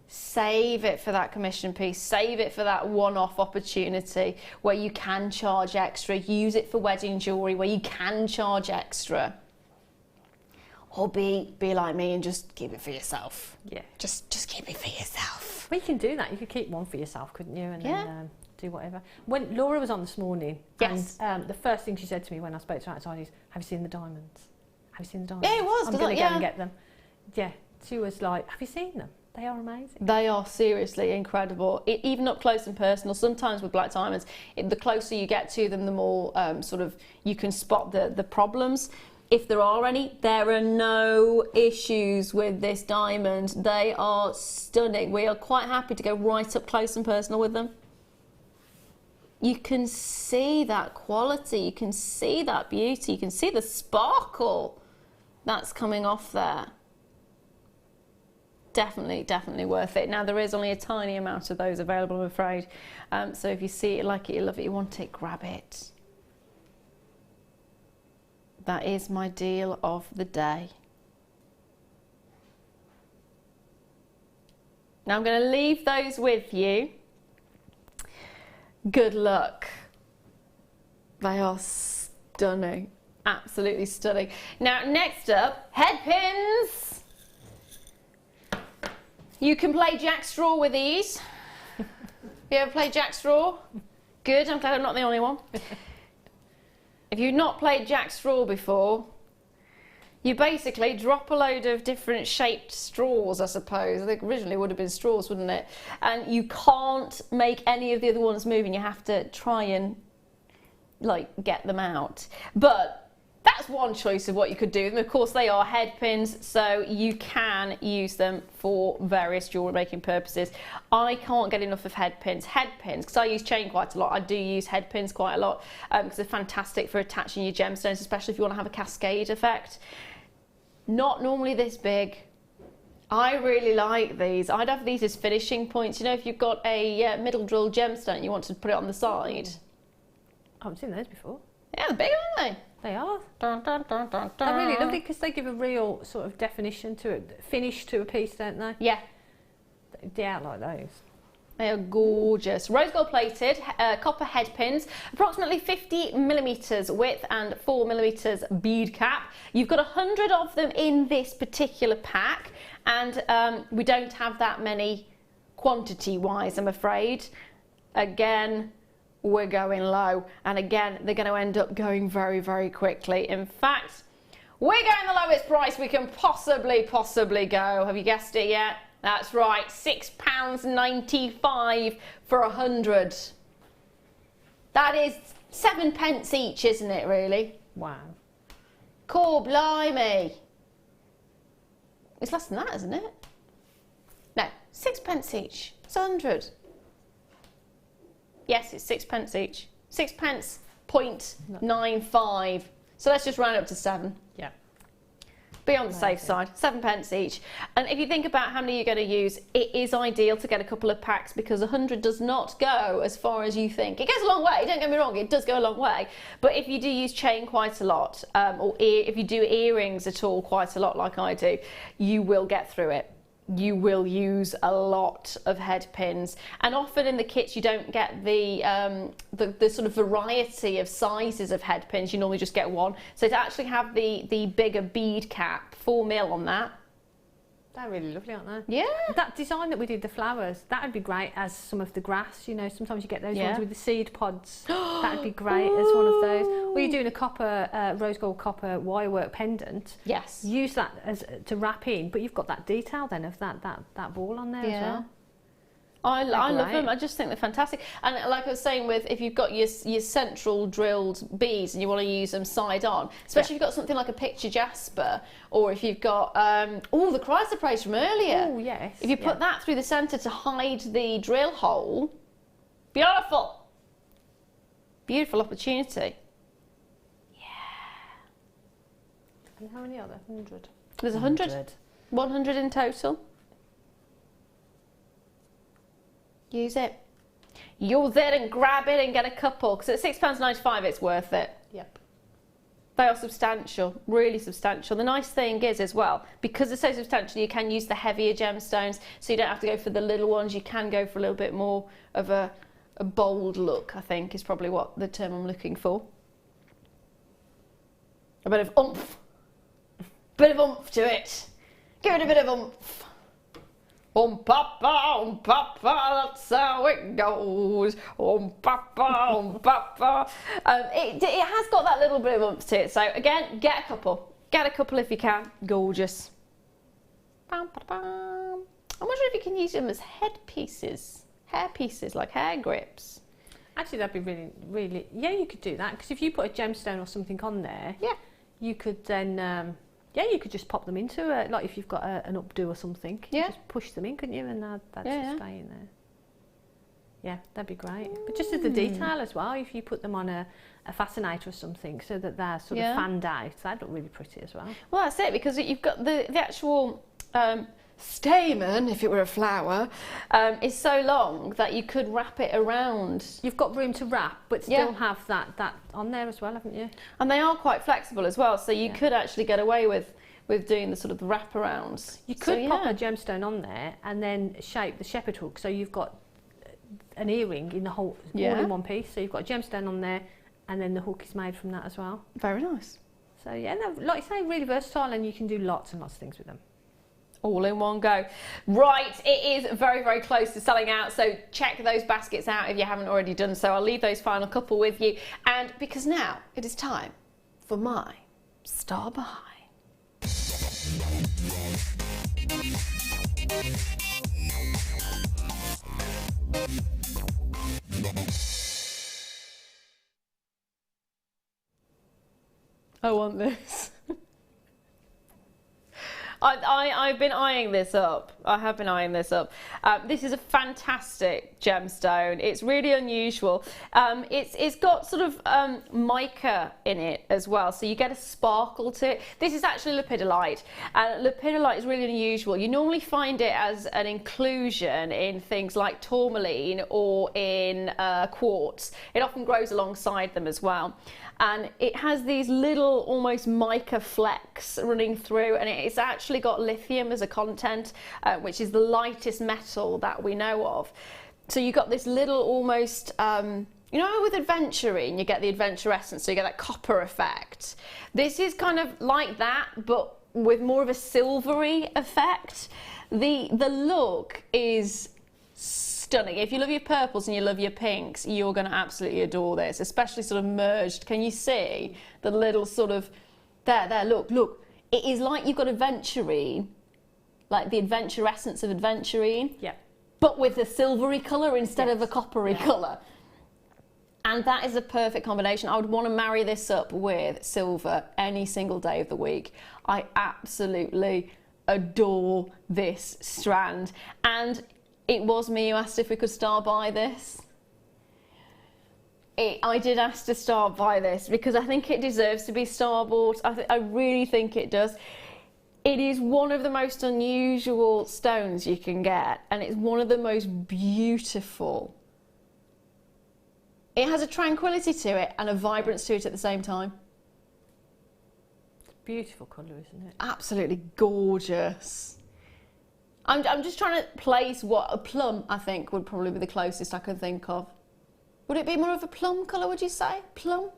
Save it for that commission piece. Save it for that one-off opportunity where you can charge extra. Use it for wedding jewellery where you can charge extra. Or be like me and just keep it for yourself. Yeah. Just keep it for yourself. Well, you can do that. You could keep one for yourself, couldn't you? And then do whatever. When Laura was on this morning, yes. And the first thing she said to me when I spoke to her outside is, "Have you seen the diamonds? Have you seen the diamonds? Yeah, it was. I'm going to go and get them." Yeah. She was like, "Have you seen them? They are amazing." They are seriously incredible. Even up close and personal. Sometimes with black diamonds, the closer you get to them, the more sort of you can spot the problems. If there are any, there are no issues with this diamond. They are stunning. We are quite happy to go right up close and personal with them. You can see that quality, you can see that beauty, you can see the sparkle that's coming off there. Definitely worth it. Now, there is only a tiny amount of those available, I'm afraid. So if you see it, like it, you love it, you want it, grab it. That is my deal of the day. Now I'm going to leave those with you. Good luck. They are stunning. Absolutely stunning. Now, next up, head pins. You can play jackstraw with these. You ever played jackstraw? Good, I'm glad I'm not the only one. If you've not played jackstraw before, you basically drop a load of different shaped straws, I suppose. I think originally it would have been straws, wouldn't it? And you can't make any of the other ones move, and you have to try and like get them out. But that's one choice of what you could do. And of course, they are head pins, so you can use them for various jewellery making purposes. I can't get enough of head pins. Head pins, because I use chain quite a lot. I do use head pins quite a lot because they're fantastic for attaching your gemstones, especially if you want to have a cascade effect. Not normally this big. I really like these. I'd have these as finishing points. You know, if you've got a middle drill gemstone, you want to put it on the side. I haven't seen those before. Yeah, they're big, aren't they? They are. Dun, dun, dun, dun, dun. They're really lovely because they give a real sort of definition to it, finish to a piece, don't they? Yeah. Yeah, I like those. They are gorgeous. Rose gold plated copper head pins, approximately 50mm width and 4mm bead cap. You've got 100 of them in this particular pack, and we don't have that many quantity-wise, I'm afraid. Again, we're going low, and again, they're going to end up going very, very quickly. In fact, we're going the lowest price we can possibly go. Have you guessed it yet? That's right, £6.95 for 100. That is 7p each, isn't it, really? Wow. Cool, blimey. It's less than that, isn't it? No, 6p each. It's 100. Yes, it's 6p each. 6p.95. So let's just round up to 7. Yeah. Be on the safe side, 7p each. And if you think about how many you're going to use, it is ideal to get a couple of packs because 100 does not go as far as you think. It goes a long way, don't get me wrong, it does go a long way. But if you do use chain quite a lot, or if you do earrings at all quite a lot like I do, you will get through it. You will use a lot of head pins, and often in the kits you don't get the sort of variety of sizes of head pins. You normally just get one. So to actually have the bigger bead cap, 4mm on that, They're really lovely, aren't they? Yeah. That design that we did, the flowers, that would be great as some of the grass. You know, sometimes you get those ones with the seed pods. That would be great as one of those. Or you're doing a copper, rose gold copper wire work pendant. Yes. Use that as to wrap in, but you've got that detail then of that ball on there as well. I love them. I just think they're fantastic. And like I was saying, with if you've got your central drilled beads and you want to use them side on, especially if you've got something like a picture jasper, or if you've got the chrysoprase from earlier. Oh yes. If you put that through the centre to hide the drill hole, beautiful. Beautiful opportunity. And how many are there? 100. There's 100. 100 in total. Use it. Use it and grab it and get a couple, because at £6.95 it's worth it. Yep. They are substantial, really substantial. The nice thing is as well, because they're so substantial, you can use the heavier gemstones, so you don't have to go for the little ones. You can go for a little bit more of a bold look, I think is probably what the term I'm looking for. A bit of oomph. Bit of oomph to it. Give it a bit of oomph. Papa, that's how it goes. Papa, Papa. It has got that little bit of oomph to it. So again, get a couple. Get a couple if you can. Gorgeous. I'm wondering if you can use them as headpieces. Hair pieces, like hair grips. Actually, that'd be really, really... Yeah, you could do that, because if you put a gemstone or something on there, you could then... you could just pop them into it, like if you've got an updo or something. You just push them in, couldn't you? And that'd just stay in there. Yeah, that'd be great. But just as the detail as well, if you put them on a fascinator or something, so that they're sort of fanned out, that'd look really pretty as well. Well, that's it, because you've got the actual stamen, if it were a flower, is so long that you could wrap it around. You've got room to wrap, but still have that on there as well, haven't you? And they are quite flexible as well, so you could actually get away with doing the sort of the wraparounds. You could pop a gemstone on there and then shape the shepherd hook, so you've got an earring in the whole, all in one piece. So you've got a gemstone on there, and then the hook is made from that as well. Very nice. So yeah, no, like you say, really versatile, and you can do lots and lots of things with them. All in one go. Right, it is very, very close to selling out, so check those baskets out if you haven't already done so. I'll leave those final couple with you, and because now it is time for my Star Behind. I want this. I've been eyeing this up. I have been eyeing this up. This is a fantastic gemstone. It's really unusual. It's got sort of mica in it as well, so you get a sparkle to it. This is actually lepidolite, and lepidolite is really unusual. You normally find it as an inclusion in things like tourmaline or in quartz. It often grows alongside them as well. And it has these little almost mica flecks running through, and it's actually got lithium as a content, which is the lightest metal that we know of. So you've got this little almost, you know, with aventurine, you get the adventure essence, so you get that copper effect. This is kind of like that, but with more of a silvery effect. The look is stunning. If you love your purples and you love your pinks, you're going to absolutely adore this, especially sort of merged. Can you see the little sort of, there, look. It is like you've got aventurine, like the adventure essence of aventurine, but with a silvery colour instead of a coppery colour. And that is a perfect combination. I would want to marry this up with silver any single day of the week. I absolutely adore this strand. And it was me who asked if we could star buy this. I did ask to star buy this because I think it deserves to be star bought. I really think it does. It is one of the most unusual stones you can get, and it's one of the most beautiful. It has a tranquility to it and a vibrance to it at the same time. It's a beautiful colour, isn't it? Absolutely gorgeous. I'm just trying to place what a plum, I think, would probably be the closest I can think of. Would it be more of a plum colour, would you say? Plum?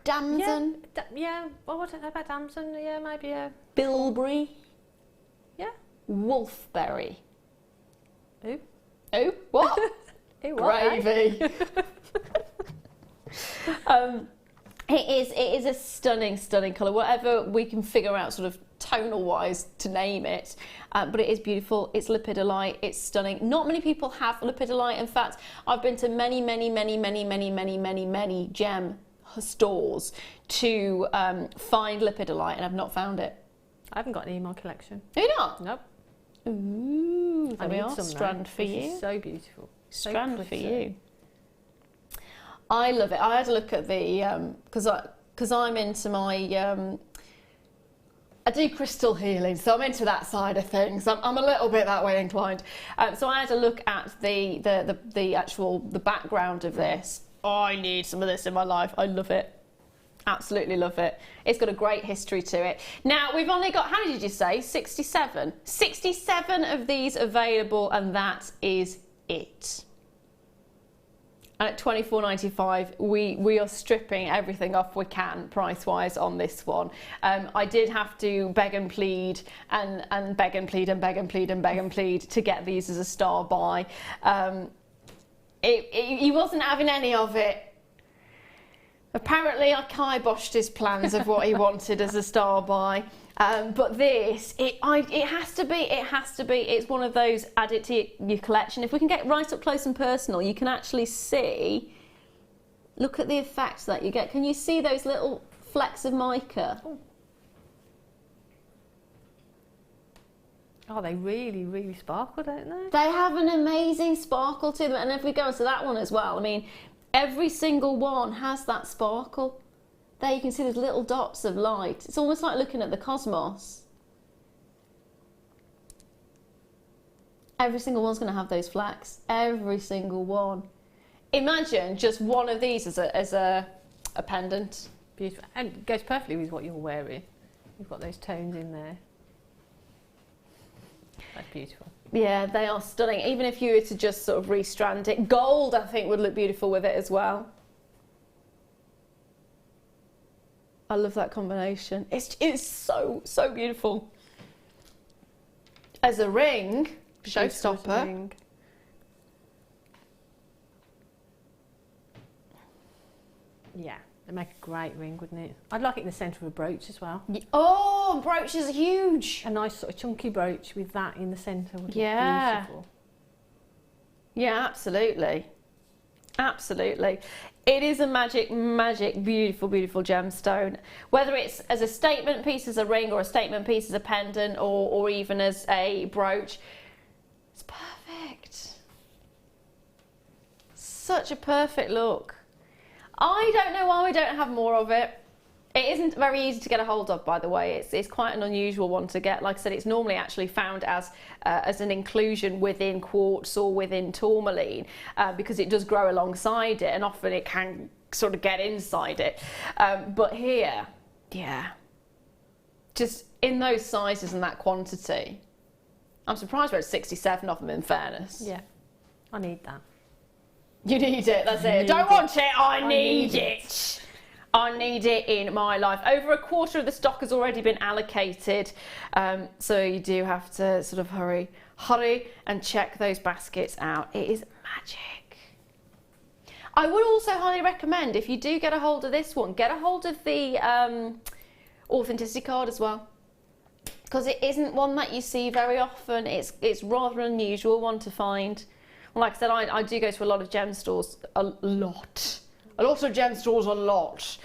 Damson? Yeah, well, I don't know about damson. Yeah, maybe a... Bilberry? wolfberry. Ooh. Ooh, what? Ooh, what, Gravy. It is a stunning colour, whatever we can figure out sort of tonal wise to name it, but it is beautiful. It's lepidolite, it's stunning. Not many people have lepidolite. In fact, I've been to many gem stores to find lepidolite, and I've not found it. I haven't got an email collection. Do you not? Nope. Ooh, there we are. Some Strand for this you. Is so beautiful. Strand so for you. I love it. I had a look at the because I'm into my I do crystal healing, so I'm into that side of things. I'm a little bit that way inclined. So I had a look at the actual background of this. Oh, I need some of this in my life. I love it. Absolutely love it. It's got a great history to it. Now, we've only got, how many did you say? 67. 67 of these available, and that is it. And at $24.95, we are stripping everything off we can price-wise on this one. I did have to beg and plead and beg and plead and beg and plead and beg and plead to get these as a star buy. He wasn't having any of it. Apparently I kiboshed his plans of what he wanted as a star buy. But this, it has to be. It's one of those, add it to your collection. If we can get right up close and personal, you can actually see, look at the effects that you get. Can you see those little flecks of mica? Oh, they really, really sparkle, don't they? They have an amazing sparkle to them. And if we go into that one as well, I mean, every single one has that sparkle. There you can see those little dots of light. It's almost like looking at the cosmos. Every single one's going to have those flecks. Every single one. Imagine just one of these as a pendant. Beautiful. And it goes perfectly with what you're wearing. You've got those tones in there. That's beautiful. Yeah, they are stunning. Even if you were to just sort of restrand it. Gold, I think, would look beautiful with it as well. I love that combination. It's so beautiful. As a ring, showstopper. Ring. Yeah, they make a great ring, wouldn't it? I'd like it in the centre of a brooch as well. Oh, brooches are huge. A nice sort of chunky brooch with that in the centre would look beautiful. Yeah, absolutely. Absolutely. It is a magic, beautiful gemstone. Whether it's as a statement piece as a ring, or a statement piece as a pendant, or even as a brooch, it's perfect. Such a perfect look. I don't know why we don't have more of it. It isn't very easy to get a hold of, by the way. It's quite an unusual one to get. Like I said, it's normally actually found as an inclusion within quartz or within tourmaline, because it does grow alongside it, and often it can sort of get inside it. But here, yeah, just in those sizes and that quantity, I'm surprised we're at 67 of them, in fairness. Yeah, I need that. You need it, that's it. Don't want it, I need it. I need it in my life. Over a quarter of the stock has already been allocated, so you do have to sort of hurry and check those baskets out. It is magic. I would also highly recommend, if you do get a hold of this one, get a hold of the authenticity card as well, because it isn't one that you see very often. It's rather an unusual one to find. Like I said, I do go to a lot of gem stores, a lot of gem stores,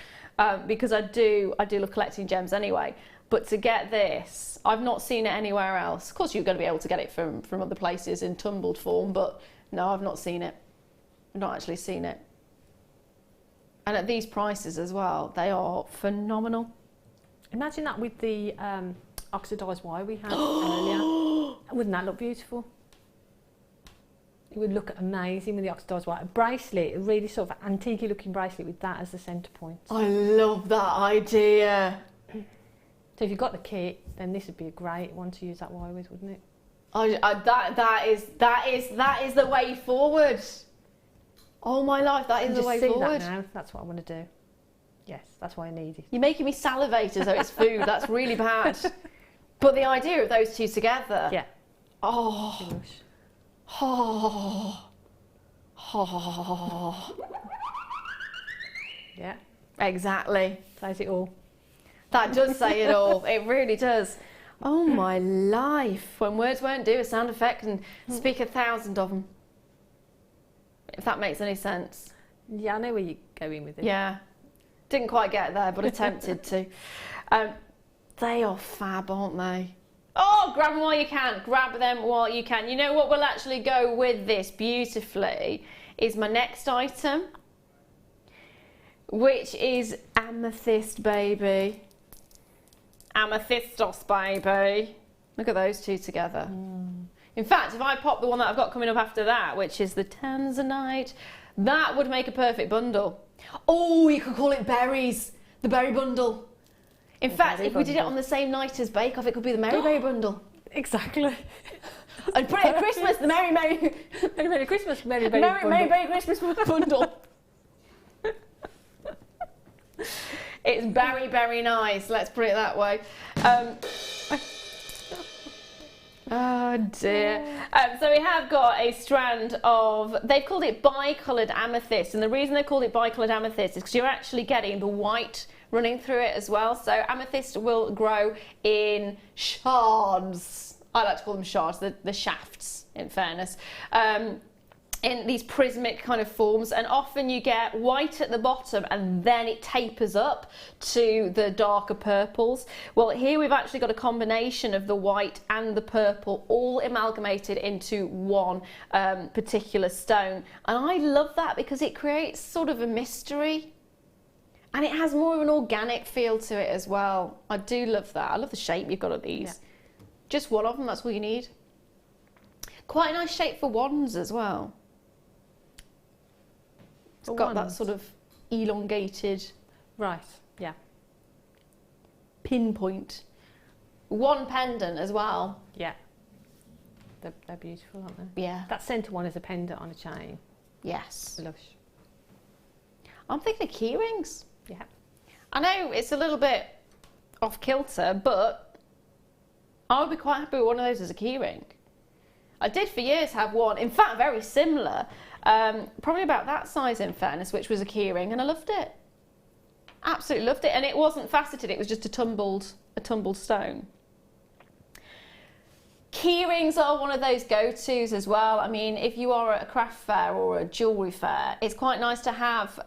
because I do love collecting gems anyway. But to get this, I've not seen it anywhere else. Of course, you're going to be able to get it from other places in tumbled form, but no, I've not seen it. I've not actually seen it. And at these prices as well, they are phenomenal. Imagine that with the oxidised wire we had earlier. Wouldn't that look beautiful? It would look amazing with the oxidised wire. A bracelet, a really sort of antique looking bracelet with that as the centre point. I love that idea. So if you've got the kit, then this would be a great one to use that wire with, wouldn't it? That is the way forward. Oh my life, that is the way forward. That now. That's what I want to do. Yes, that's why I need it. You're making me salivate as though it's food. That's really bad. But the idea of those two together. Yeah. Oh. Oh. Oh. Yeah. Exactly. Says it all. That does say it all. It really does. Oh my life. When words won't do a sound effect and speak 1,000 of them. If that makes any sense. Yeah, I know where you're going with it. Yeah. Didn't quite get there, but attempted to. They are fab, aren't they? Oh, grab them while you can. Grab them while you can. You know what will actually go with this beautifully is my next item, which is amethyst, baby. Amethystos, baby. Look at those two together. In fact, if I pop the one that I've got coming up after that, which is the Tanzanite, that would make a perfect bundle. Oh, you could call it berries. The berry bundle. In fact, if we did it on the same night as Bake Off, it could be the Merry Berry bundle. Exactly. I'd put it at Christmas, the Merry Christmas, Merry Berry bundle. Merry Berry Christmas bundle. It's very nice, let's put it that way. Oh dear. So we have got a strand of, they've called it bi-coloured amethyst, and the reason they called it bi-coloured amethyst is because you're actually getting the white running through it as well. So amethyst will grow in shards. I like to call them shards, the shafts, in fairness. In these prismatic kind of forms, and often you get white at the bottom and then it tapers up to the darker purples. Well, here we've actually got a combination of the white and the purple all amalgamated into one particular stone, and I love that because it creates sort of a mystery and it has more of an organic feel to it as well. I do love that. I love the shape you've got of these. Yeah. Just one of them, that's all you need. Quite a nice shape for wands as well. It's got that sort of elongated, right, yeah, pinpoint. One pendant as well. Yeah. They're beautiful, aren't they? Yeah. That centre one is a pendant on a chain. Yes. Lush. I'm thinking key rings. Yeah. I know it's a little bit off kilter, but I would be quite happy with one of those as a key ring. I did for years have one, in fact very similar, probably about that size in fairness, which was a key ring, and I loved it. Absolutely loved it, and it wasn't faceted, it was just a tumbled stone. Key rings are one of those go-tos as well. I mean, if you are at a craft fair or a jewellery fair, it's quite nice to have,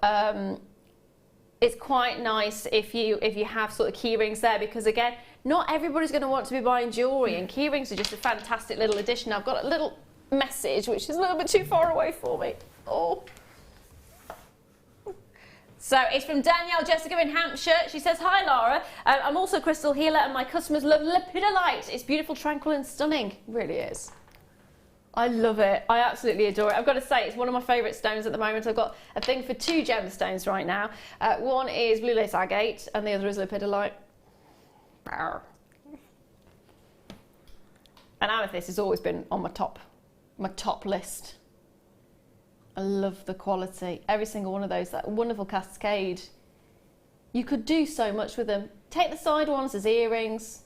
it's quite nice if you have sort of key rings there, because again, not everybody's going to want to be buying jewellery, and key rings are just a fantastic little addition. I've got a little message which is a little bit too far away for me. Oh. So it's from Danielle Jessica in Hampshire. She says, hi Laura, I'm also a crystal healer and my customers love lepidolite. It's beautiful, tranquil and stunning. It really is. I love it. I absolutely adore it. I've got to say, it's one of my favourite stones at the moment. I've got a thing for two gemstones right now. One is blue lace agate and the other is lepidolite. And amethyst has always been on my top list. I love the quality. Every single one of those, that wonderful cascade. You could do so much with them. Take the side ones as earrings.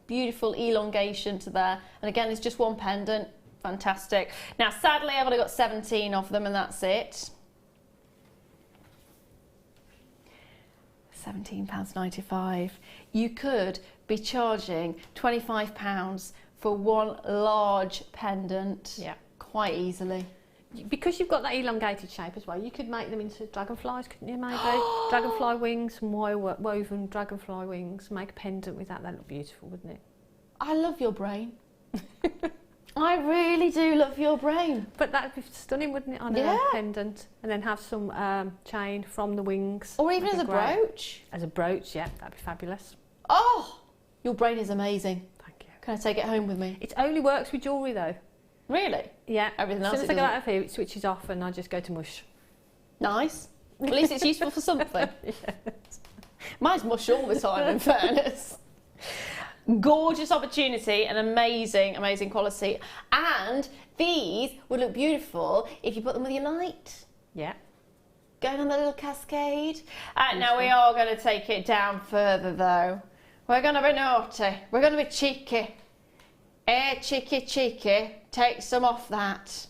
Beautiful elongation to there. And again, it's just one pendant. Fantastic. Now, sadly, I've only got 17 of them and that's it. £17.95. You could be charging £25 for one large pendant. Yeah. Quite easily. Because you've got that elongated shape as well, you could make them into dragonflies, couldn't you, maybe? Dragonfly wings, some woven dragonfly wings, make a pendant with that. That'd look beautiful, wouldn't it? I love your brain. I really do love your brain. But that'd be stunning, wouldn't it, on a pendant? And then have some chain from the wings. Or even as a brooch. As a brooch, yeah, that'd be fabulous. Oh, your brain is amazing. Thank you. Can I take it home with me? It only works with jewellery, though. Really? Yeah. Everything else. As soon as I get out of here, it switches off and I just go to mush. Nice. At least it's useful for something. Yes. Mine's mush all the time, in fairness. Gorgeous opportunity and amazing, amazing quality. And these would look beautiful if you put them with your light. Yeah. Going on the little cascade. Now we are going to take it down further though. We're going to be naughty. We're going to be cheeky. Hey, cheeky, cheeky, take some off that.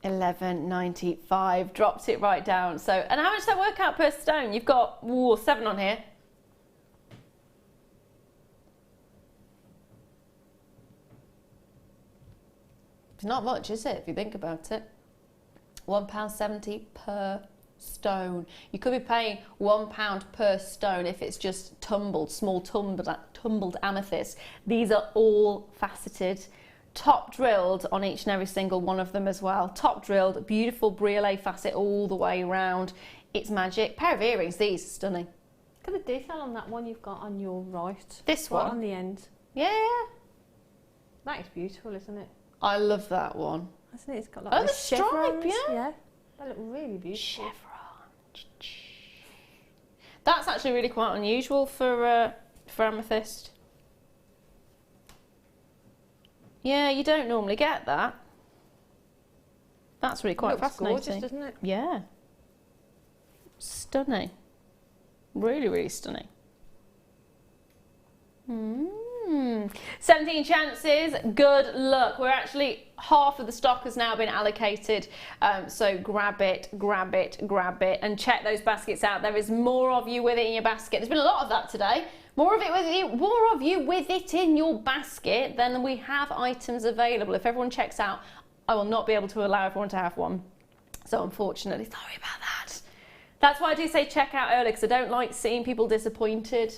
$11.95, dropped it right down. So, and how much does that work out per stone? You've got 7 on here. It's not much, is it, if you think about it? £1.70 per stone. You could be paying £1 per stone if it's just small tumbled amethyst. These are all faceted, top drilled on each and every single one of them as well. Top drilled, beautiful briolet facet all the way around. It's magic. Pair of earrings, these are stunning. Look at the detail on that one you've got on your right. This one? Right on the end. Yeah. That is beautiful, isn't it? I love that one. Hasn't it? It's got like the stripe, chevrons. yeah. They look really beautiful. Chevron. That's actually really quite unusual for amethyst. Yeah, you don't normally get that. That's really quite fascinating. Gorgeous, doesn't it? Yeah. Stunning. Really, really stunning. 17 chances, good luck. We're actually, half of the stock has now been allocated, so grab it, grab it, grab it, and check those baskets out. There is more of you with it in your basket. There's been a lot of that today. More of you with it in your basket than we have items available. If everyone checks out, I will not be able to allow everyone to have one. So unfortunately, sorry about that. That's why I do say check out early, because I don't like seeing people disappointed.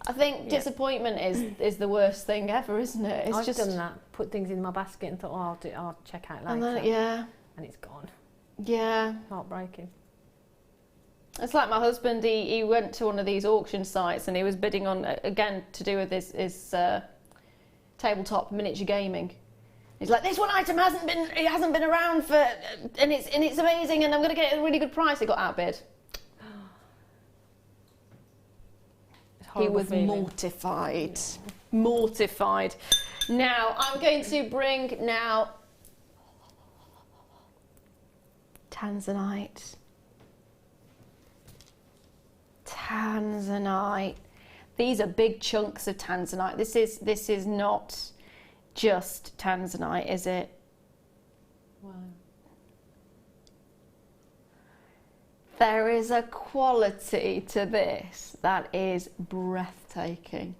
I think disappointment is the worst thing ever, isn't it? It's I've just done that. Put things in my basket and thought, oh, I'll check out later. And then, yeah. And it's gone. Yeah. Heartbreaking. It's like my husband, he went to one of these auction sites and he was bidding on, again, to do with his tabletop miniature gaming. He's like, this one item hasn't been around for, and it's amazing, and I'm going to get a really good price. He got outbid. He was mortified. Mortified. Now, I'm going to bring now Tanzanite. Tanzanite. These are big chunks of Tanzanite. This is not just Tanzanite, is it? Wow. There is a quality to this that is breathtaking.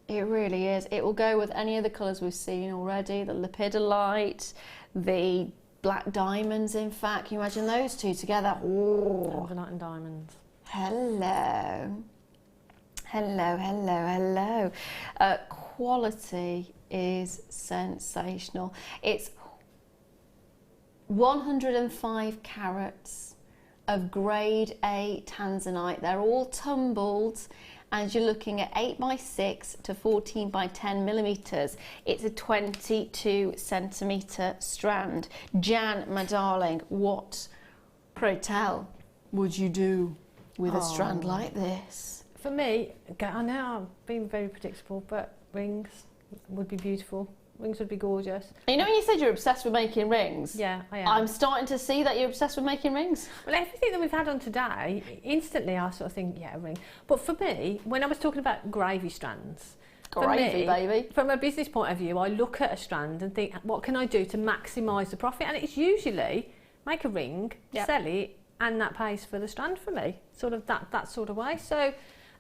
It really is. It will go with any of the colours we've seen already. The lepidolite, the black diamonds, in fact. Can you imagine those two together? Oh. Tanzanite and diamonds. Hello. Hello, hello, hello. Quality is sensational. It's 105 carats of grade A Tanzanite. They're all tumbled, and you're looking at 8x6 to 14x10 millimeters. It's a 22 centimeter strand. Jan, my darling, what, pray tell, would you do with a strand like this? For me, I know I've been very predictable, but rings would be beautiful. Rings would be gorgeous. You know when you said you're obsessed with making rings? Yeah, I am. I'm starting to see that you're obsessed with making rings. Well, everything that we've had on today, instantly I sort of think, yeah, a ring. But for me, when I was talking about gravy strands, Gravy, baby. From a business point of view, I look at a strand and think, what can I do to maximise the profit? And it's usually make a ring, sell it, and that pays for the strand for me. Sort of that sort of way. So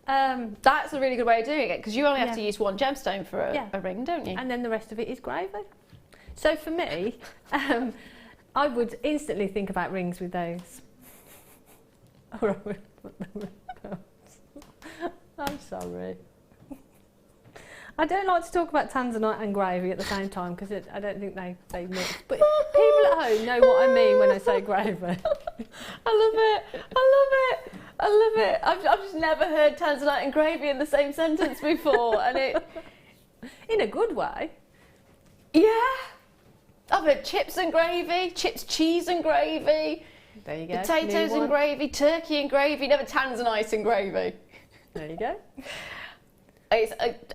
that's a really good way of doing it, because you only have to use one gemstone for a ring, don't you? And then the rest of it is gravy. So for me, I would instantly think about rings with those. Or I would put them in pearls. I'm sorry. I don't like to talk about Tanzanite and gravy at the same time, because I don't think they mix. But people at home know what I mean when I say gravy. I love it. I love it. I love it. I've just never heard Tanzanite and gravy in the same sentence before, and it in a good way. Yeah, I've heard chips and gravy, chips, cheese and gravy. There you go. Potatoes and gravy, turkey and gravy. Never Tanzanite and gravy. There you go.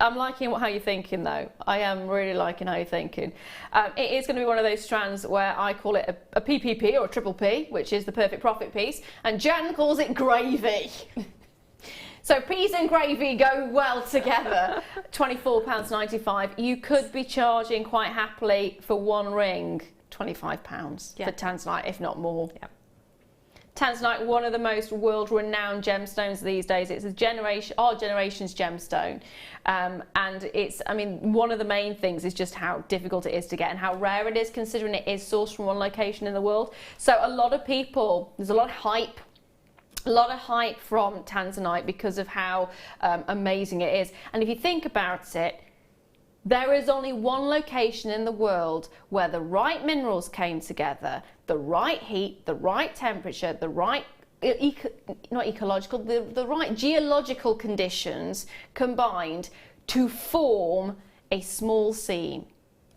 I'm liking how you're thinking though. I am really liking how you're thinking. It is going to be one of those strands where I call it a PPP or a triple P, which is the perfect profit piece, and Jan calls it gravy. So peas and gravy go well together. £24.95. You could be charging quite happily for one ring £25 for tanzanite, if not more. Yeah. Tanzanite, one of the most world-renowned gemstones these days. It's our generation's gemstone, and it's. I mean, one of the main things is just how difficult it is to get and how rare it is, considering it is sourced from one location in the world. So a lot of people, there's a lot of hype. A lot of hype from tanzanite because of how amazing it is. And if you think about it, there is only one location in the world where the right minerals came together, the right heat, the right temperature, the right, not ecological, the right geological conditions combined to form a small seam.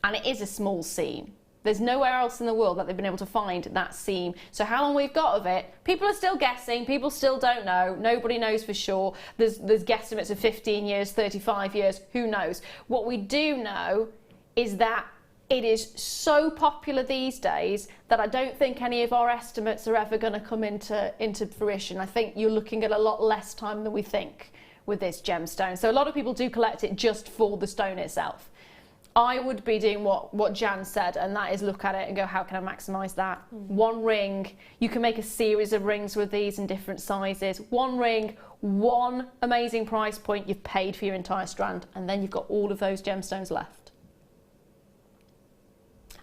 And it is a small seam. There's nowhere else in the world that they've been able to find that seam. So how long we've got of it, people are still guessing, people still don't know, nobody knows for sure. There's guesstimates of 15 years, 35 years, who knows. What we do know is that it is so popular these days that I don't think any of our estimates are ever going to come into fruition. I think you're looking at a lot less time than we think with this gemstone. So a lot of people do collect it just for the stone itself. I would be doing what Jan said, and that is look at it and go, how can I maximise that? One ring, you can make a series of rings with these in different sizes. One ring, one amazing price point, you've paid for your entire strand, and then you've got all of those gemstones left.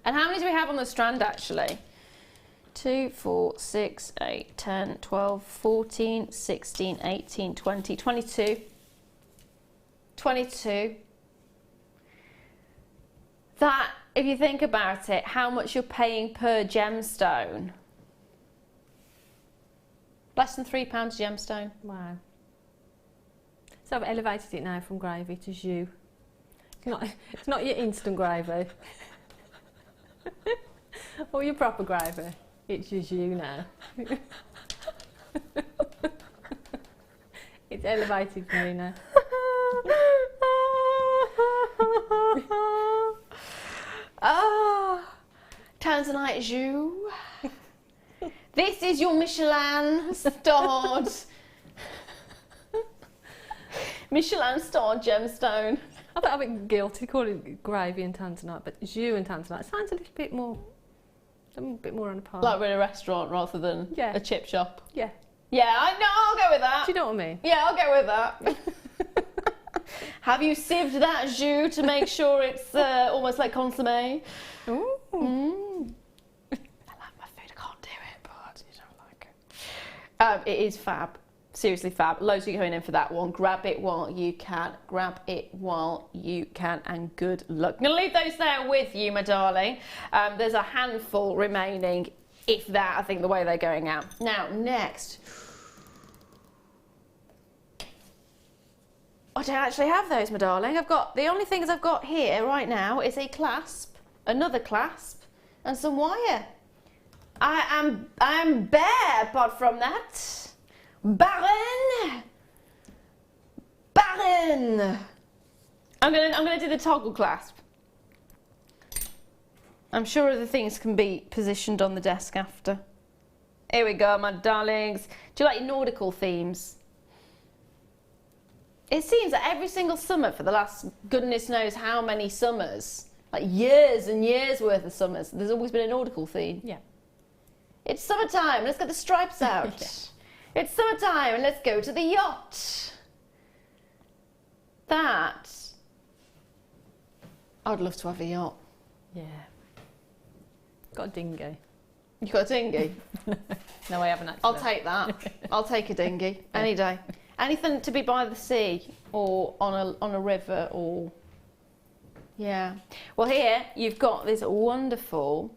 And how many do we have on the strand actually? 2, 4, 6, 8, 10, 12, 14, 16, 18, 20, 22. 22. That, if you think about it, how much you're paying per gemstone. Less than £3 a gemstone. Wow. So I've elevated it now from gravy to jus. It's not your instant gravy. Or your proper gravy. It's your jus now. It's elevated for me now. Ah, tanzanite jus. This is your Michelin starred gemstone. I thought I'd be guilty calling it gravy and tanzanite, but jus and tanzanite sounds a little bit more on a par. Like we're in a restaurant rather than a chip shop. Yeah. Yeah, I'll go with that. Do you know what I mean? Yeah, I'll go with that. Have you sieved that jus to make sure it's almost like consommé? Ooh. Mm. I like my food, I can't do it, but you don't like it. It is fab. Seriously fab. Loads of you going in for that one. Grab it while you can. Grab it while you can, and good luck. I'm going to leave those there with you, my darling. There's a handful remaining, if that, I think, the way they're going out. Now, next. I don't actually have those, my darling. The only things I've got here right now is a clasp, another clasp, and some wire. I am bare apart from that. Barren. I'm gonna do the toggle clasp. I'm sure other things can be positioned on the desk after. Here we go, my darlings. Do you like your nautical themes? It seems that every single summer for the last goodness knows how many summers, like years and years worth of summers, there's always been a nautical theme. Yeah. It's summertime, let's get the stripes out. Yeah. It's summertime and let's go to the yacht. That, I'd love to have a yacht. Yeah. Got a dinghy. You got a dinghy? No, I haven't actually. I'll take that. I'll take a dinghy any day. Anything to be by the sea or on a river or, yeah. Well, here you've got this wonderful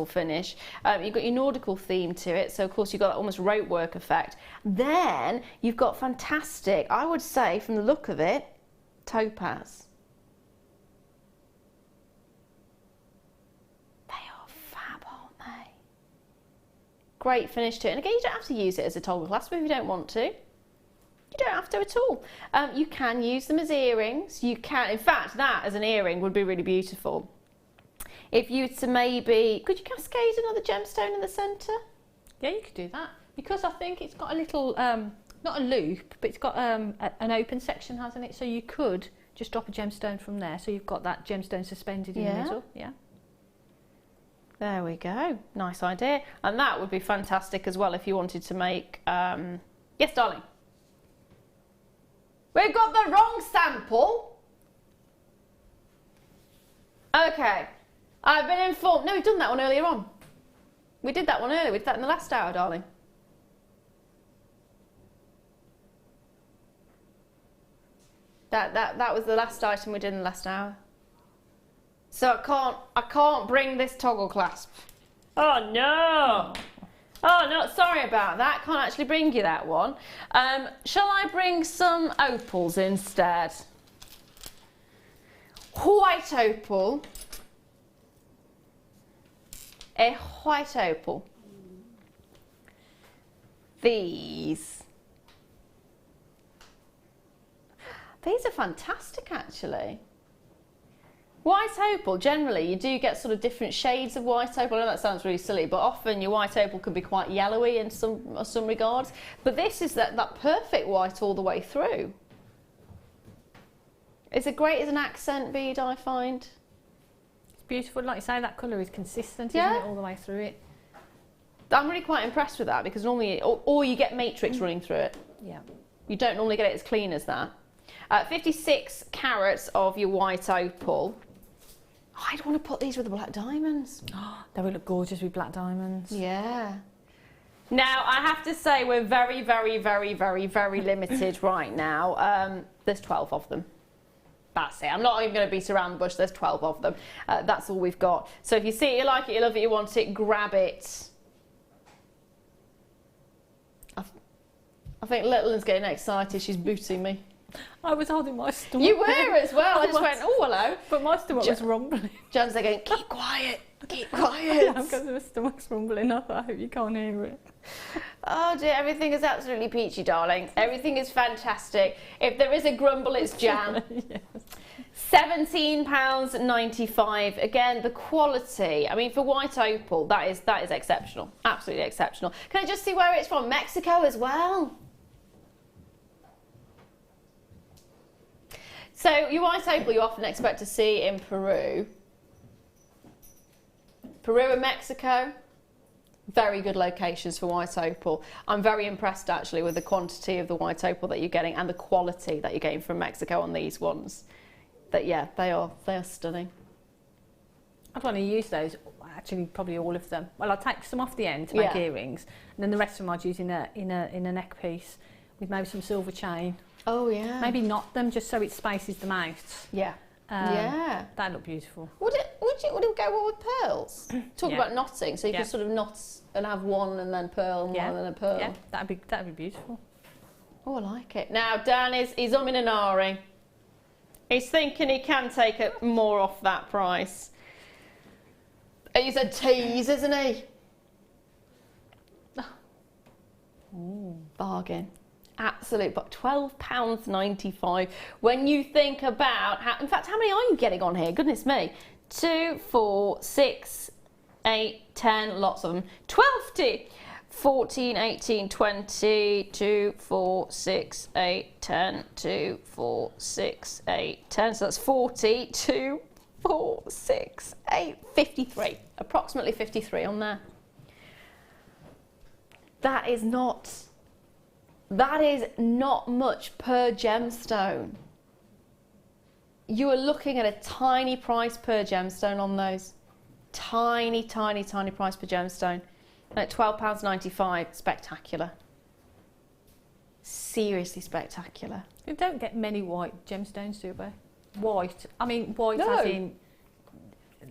finish. You've got your nautical theme to it, so of course you've got that almost rope work effect. Then you've got fantastic, I would say from the look of it, topaz. They are fab, aren't they? Great finish to it. And again, you don't have to use it as a toggle clasp if you don't want to. You don't have to at all. You can use them as earrings. You can, in fact, that as an earring would be really beautiful. If you were to maybe, could you cascade another gemstone in the centre? Yeah, you could do that. Because I think it's got a little, not a loop, but it's got an open section, hasn't it? So you could just drop a gemstone from there. So you've got that gemstone suspended in the middle. Yeah. There we go. Nice idea. And that would be fantastic as well if you wanted to make... yes, darling? We've got the wrong sample. Okay. I've been informed... No, we've done that one earlier on. We did that one earlier. We did that in the last hour, darling. That was the last item we did in the last hour. So I can't bring this toggle clasp. Oh no! Oh no, sorry about that. Can't actually bring you that one. Shall I bring some opals instead? White opal. A white opal. These are fantastic actually. White opal, generally you do get sort of different shades of white opal. I know that sounds really silly, but often your white opal can be quite yellowy in some regards. But this is that perfect white all the way through. It's great as an accent bead, I find. It's beautiful, like you say, that colour is consistent, isn't it, all the way through it? I'm really quite impressed with that because normally, or you get matrix running through it. Yeah. You don't normally get it as clean as that. 56 carats of your white opal. I'd want to put these with the black diamonds. They would look gorgeous with black diamonds. Yeah. Now, I have to say we're very, very, very, very, very limited right now. There's 12 of them. That's it. I'm not even going to beat around the bush. There's 12 of them. That's all we've got. So if you see it, you like it, you love it, you want it, grab it. I think little one's getting excited. She's booting me. I was holding my stomach. You were as well. I just went, oh, hello. But my stomach was rumbling. Jan's going, keep quiet, keep quiet. Yeah, because my stomach's rumbling. I thought, I hope you can't hear it. Oh dear, everything is absolutely peachy, darling. Everything is fantastic. If there is a grumble, it's Jan. Yes. £17.95. Again, the quality. I mean, for white opal, that is exceptional. Absolutely exceptional. Can I just see where it's from? Mexico as well. So your white opal you often expect to see in Peru. Peru and Mexico, very good locations for white opal. I'm very impressed actually with the quantity of the white opal that you're getting and the quality that you're getting from Mexico on these ones. But yeah, they are stunning. I'd want to use those, actually probably all of them. Well, I'll take some off the end to make earrings, and then the rest of them I'd use in a neck piece with maybe some silver chain. Oh yeah. Maybe knot them just so it spaces them out. Yeah. Yeah. That'd look beautiful. Would it go well with pearls? Talk about knotting, so you can sort of knot and have one and then pearl and one and then a pearl. Yeah, that'd be beautiful. Oh, I like it. Now Dan he's umming and ahhing. He's thinking he can take more off that price. He's a tease, isn't he? Oh, bargain. Absolute, but £12.95. When you think about in fact, how many are you getting on here? Goodness me. 2, 4, 6, 8, 10, lots of them. 12, 14, 18, 20, 2, 4, 6, 8, 10, 2, 4, 6, 8, 10. So that's 40, 2, 4, 6, 8, 53. Approximately 53 on there. That is not much per gemstone. You are looking at a tiny price per gemstone on those. Tiny, tiny, tiny price per gemstone. And at £12.95, spectacular. Seriously spectacular. You don't get many white gemstones, do we? White. I mean, white No. as in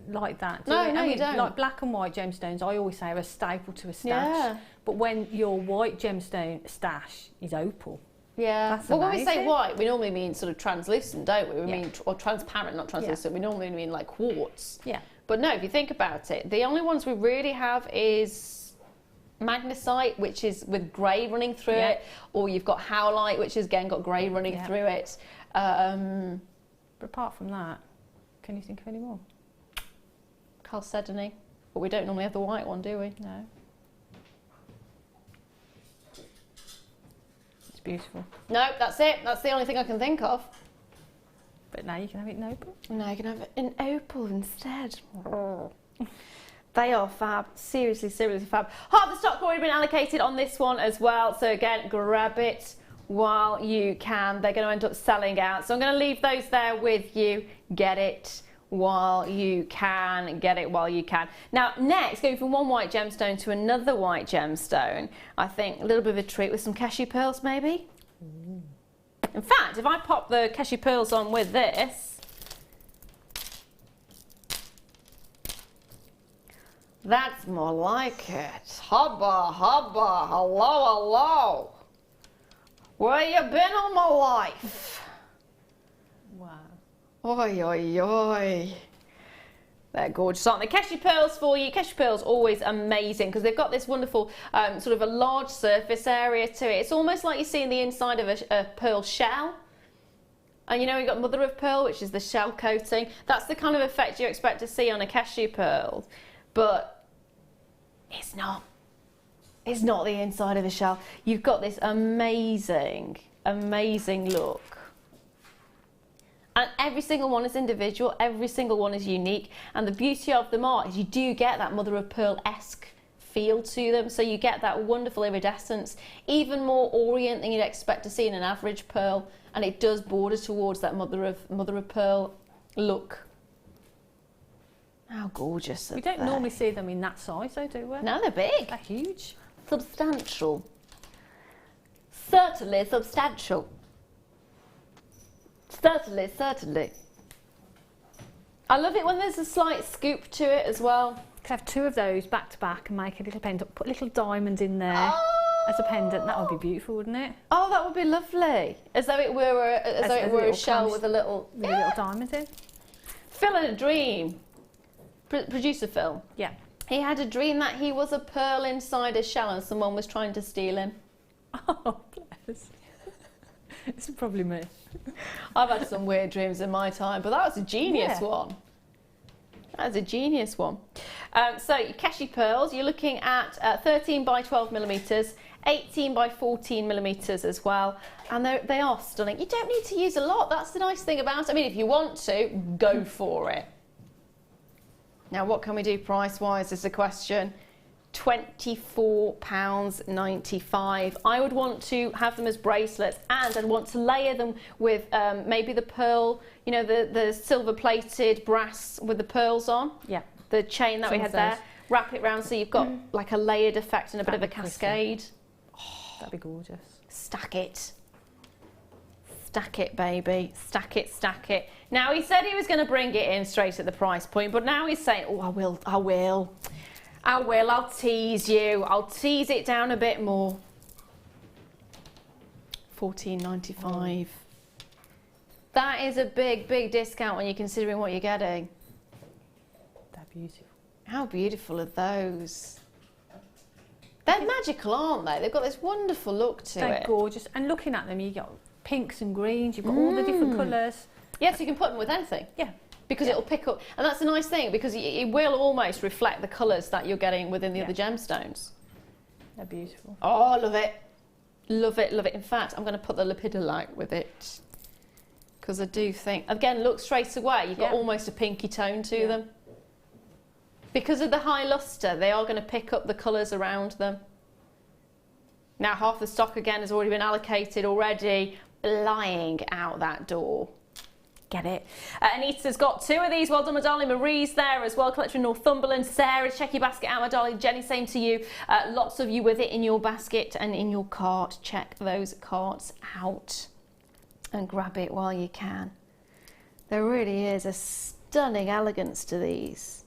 like that. No, I no, mean, you don't. Like black and white gemstones, I always say are a staple to a stash. Yeah. But when your white gemstone stash is opal, Yeah. that's Well, when we say amazing. white, we normally mean sort of translucent, don't we? We mean, or transparent, not translucent. We normally mean like quartz. Yeah. But no, if you think about it, the only ones we really have is magnesite, which is with grey running through it, or you've got howlite, which has again got grey running through it. But apart from that, can you think of any more? Chalcedony, but we don't normally have the white one, do we? No. It's beautiful. No, that's it. That's the only thing I can think of. But now you can have it in opal. Now you can have it in opal instead. They are fab. Seriously, seriously fab. Half the stock already been allocated on this one as well. So again, grab it while you can. They're going to end up selling out. So I'm going to leave those there with you. Get it while you can. Get it while you can. Now, next, going from one white gemstone to another white gemstone. I think a little bit of a treat with some cashew pearls, maybe. In fact, if I pop the cashew pearls on with this, that's more like it. Hubba, hubba, hello, hello. Where you been all my life? Wow. Oi, oi, oi. They're gorgeous, aren't they? Cashew pearls for you. Cashew pearls always amazing because they've got this wonderful sort of a large surface area to it. It's almost like you see in the inside of a pearl shell. And you know you've got mother of pearl, which is the shell coating. That's the kind of effect you expect to see on a cashew pearl. But it's not. It's not the inside of a shell. You've got this amazing, amazing look. And every single one is individual, every single one is unique. And the beauty of them are is you do get that mother of pearl-esque feel to them. So you get that wonderful iridescence, even more orient than you'd expect to see in an average pearl. And it does border towards that mother of pearl look. How gorgeous are We don't normally see them in that size though, do we? No, they're big. They're huge. Substantial. Certainly substantial. Certainly, certainly. I love it when there's a slight scoop to it as well. Could have two of those back to back and make a little pendant. Put a little diamond in there as a pendant. That would be beautiful, wouldn't it? Oh, that would be lovely. As though it were a shell with a little little diamond in. Phil had a dream. Producer Phil. Yeah. He had a dream that he was a pearl inside a shell and someone was trying to steal him. Oh, bless. It's probably me. I've had some weird dreams in my time, but that was a genius one. That was a genius one. So your cashew pearls, you're looking at 13 by 12 millimeters, 18 by 14 millimeters as well, and they are stunning. You don't need to use a lot. That's the nice thing about it. I mean, if you want to, go for it. Now, what can we do price-wise is the question. £24.95. I would want to have them as bracelets, and I'd want to layer them with maybe the pearl, you know, the silver-plated brass with the pearls on. Yeah. The chain that we had there. Wrap it round so you've got like a layered effect and a bit of a cascade. Oh, that'd be gorgeous. Stack it. Stack it, baby. Stack it, stack it. Now, he said he was going to bring it in straight at the price point, but now he's saying, oh, I will. I'll tease you. I'll tease it down a bit more. £14.95. That is a big, big discount when you're considering what you're getting. They're beautiful. How beautiful are those? They're magical, aren't they? They've got this wonderful look to it. They're gorgeous. And looking at them, you got pinks and greens. You've got all the different colours. Yes, you can put them with anything. Yeah. Because it'll pick up, and that's a nice thing because it will almost reflect the colours that you're getting within the other gemstones. They're beautiful. Oh, I love it. Love it, love it. In fact, I'm going to put the lepidolite with it because I do think, again, look straight away, you've got almost a pinky tone to them. Because of the high lustre, they are going to pick up the colours around them. Now, half the stock, again, has already been allocated already, flying out that door. Get it. Anita's got two of these. Well done, my darling. Marie's there as well. Collector in Northumberland. Sarah, check your basket out, my darling. Jenny, same to you. Lots of you with it in your basket and in your cart. Check those carts out and grab it while you can. There really is a stunning elegance to these.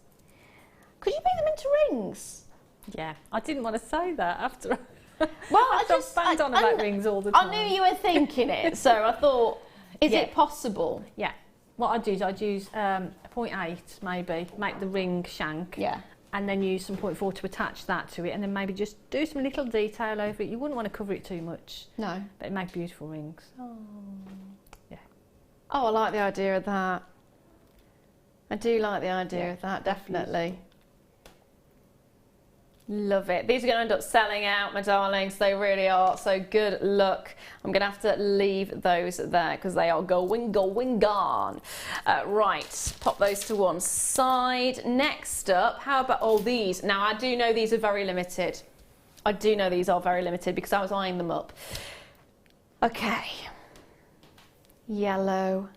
Could you make them into rings? Yeah, I didn't want to say that after. Well, I just banged on about rings all the time. I knew you were thinking it, so I thought, is it possible? Yeah. What I'd use 0.8 maybe, make the ring shank. Yeah. and then use some 0.4 to attach that to it, and then maybe just do some little detail over it. You wouldn't want to cover it too much. No. But it makes beautiful rings. Oh, yeah. Oh, I like the idea of that. I do like the idea of that, definitely. Love it. These are going to end up selling out, my darlings. They really are. So good luck. I'm going to have to leave those there because they are going gone. Right, pop those to one side. Next up, how about all these? Now, I do know these are very limited. I do know these are very limited because I was eyeing them up. Okay. Yellow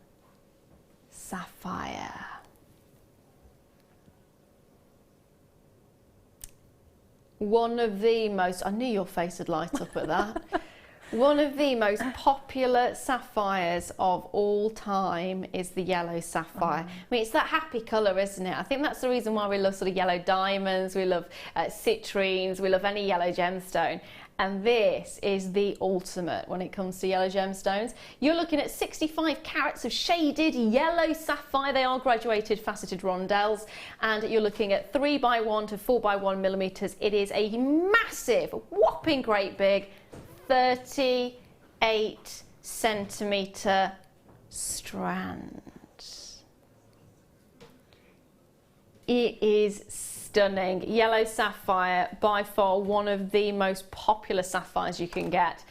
sapphire. One of the most, I knew your face would light up at that. One of the most popular sapphires of all time is the yellow sapphire. I mean, it's that happy colour, isn't it? I think that's the reason why we love sort of yellow diamonds, we love citrines, we love any yellow gemstone. And this is the ultimate when it comes to yellow gemstones. You're looking at 65 carats of shaded yellow sapphire. They are graduated faceted rondelles, and you're looking at 3x1 to 4x1 millimeters. It is a massive, whopping great big 38 centimeter strand. It is stunning. Yellow sapphire, by far one of the most popular sapphires you can get,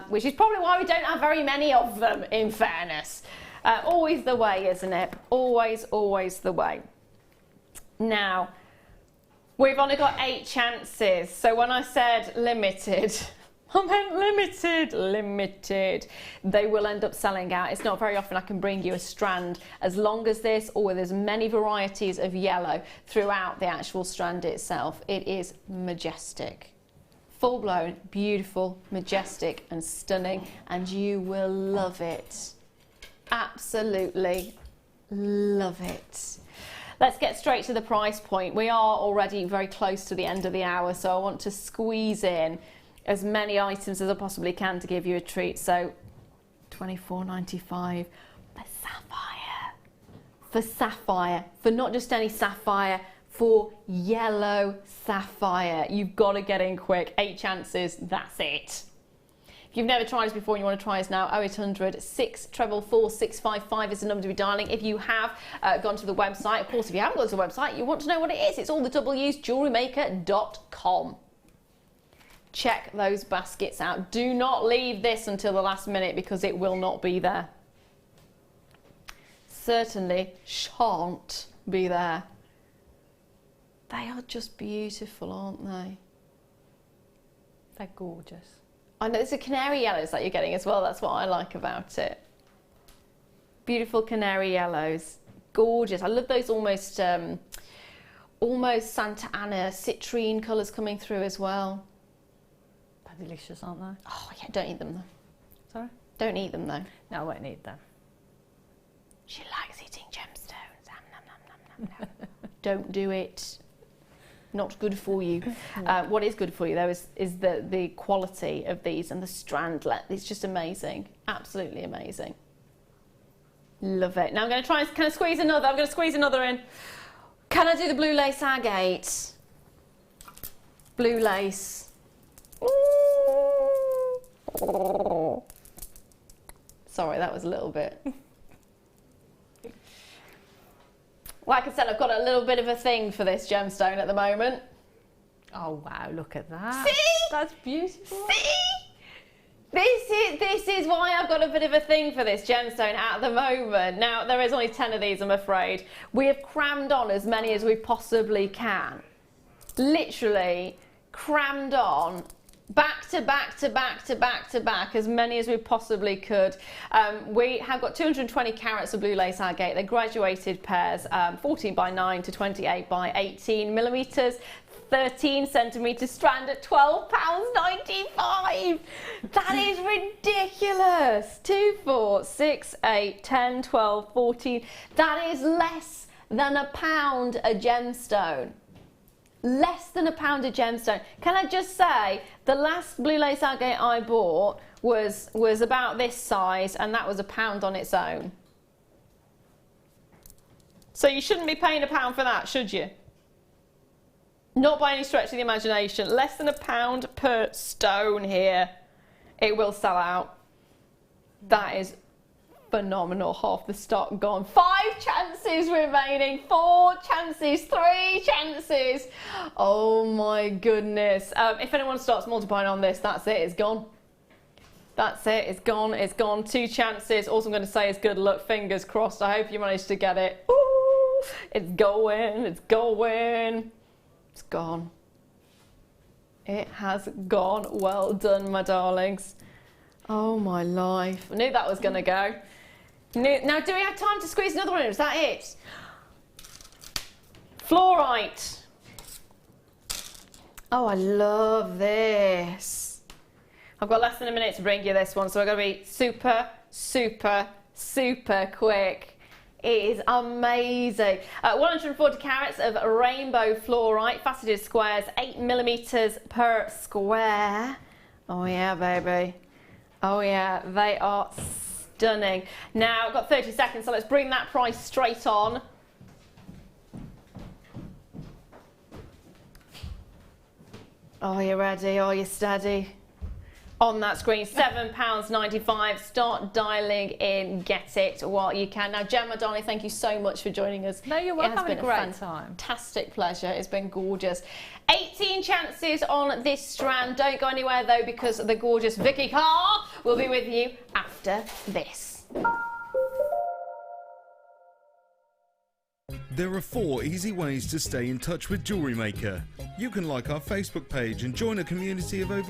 which is probably why we don't have very many of them, in fairness. Always the way, isn't it? Always, always the way. Now, we've only got 8 chances, so when I said limited, I meant limited. They will end up selling out. It's not very often I can bring you a strand as long as this or with as many varieties of yellow throughout the actual strand itself. It is majestic. Full blown, beautiful, majestic and stunning, and you will love it. Absolutely love it. Let's get straight to the price point. We are already very close to the end of the hour, so I want to squeeze in as many items as I possibly can to give you a treat. So £24.95 for sapphire. For sapphire. For not just any sapphire, for yellow sapphire. You've got to get in quick. 8 chances, that's it. If you've never tried this before and you want to try us now, 0800 644 655 is the number to be dialing. If you have gone to the website, of course, if you haven't gone to the website, you want to know what it is. It's all the W's, JewelleryMaker.com. Check those baskets out. Do not leave this until the last minute because it will not be there. Certainly shan't be there. They are just beautiful, aren't they? They're gorgeous. I know it's the canary yellows that you're getting as well. That's what I like about it. Beautiful canary yellows. Gorgeous. I love those almost Santa Ana citrine colours coming through as well. They're delicious, aren't they? Oh yeah, don't eat them though. Sorry? Don't eat them though. No, I won't eat them. She likes eating gemstones. Don't do it. Not good for you. What is good for you though is the quality of these and the strand length. It's just amazing. Absolutely amazing. Love it. Now I'm going to try, can I squeeze another? I'm going to squeeze another in. Can I do the blue lace agate? Blue lace. Ooh. Sorry, that was a little bit. Like I said, I've got a little bit of a thing for this gemstone at the moment. Oh wow, look at that. See? That's beautiful. See? This is why I've got a bit of a thing for this gemstone at the moment. Now, there is only 10 of these, I'm afraid. We have crammed on as many as we possibly can. Literally crammed on back to back to back to back to back, as many as we possibly could. We have got 220 carats of blue lace agate. They're graduated pairs, 14 by 9 to 28 by 18 millimeters. 13 centimetre strand at £12.95. That is ridiculous. 2, 4, 6, 8, 10, 12, 14. That is less than £1 a gemstone. Less than £1 a gemstone. Can I just say, the last blue lace agate I bought was about this size, and that was £1 on its own. So you shouldn't be paying £1 for that, should you? Not by any stretch of the imagination. Less than £1 per stone here. It will sell out. That is phenomenal. Half the stock gone. 5 chances remaining. 4 chances. 3 chances. Oh my goodness. If anyone starts multiplying on this, that's it. It's gone. That's it. It's gone. It's gone. 2 chances. All I'm going to say is good luck. Fingers crossed. I hope you managed to get it. Ooh, it's going. It's going. It's gone. It has gone. Well done, my darlings. Oh my life. I knew that was going to go. Now, do we have time to squeeze another one in? Is that it? Fluorite. Oh, I love this. I've got less than a minute to bring you this one, so we're going to be super, super, super quick. It is amazing. 140 carats of rainbow fluorite, faceted squares, 8mm per square. Oh yeah, baby. Oh yeah, they are stunning. Now, I've got 30 seconds, so let's bring that price straight on. Are you ready? Are you steady? On that screen, £7.95. Start dialing in, get it while you can. Now, Gemma, darling, thank you so much for joining us. No, you're welcome. Having a great time. Fantastic pleasure. It's been gorgeous. 18 chances on this strand. Don't go anywhere though, because the gorgeous Vicky Carr will be with you after this. There are 4 easy ways to stay in touch with Jewellery Maker. You can like our Facebook page and join a community of over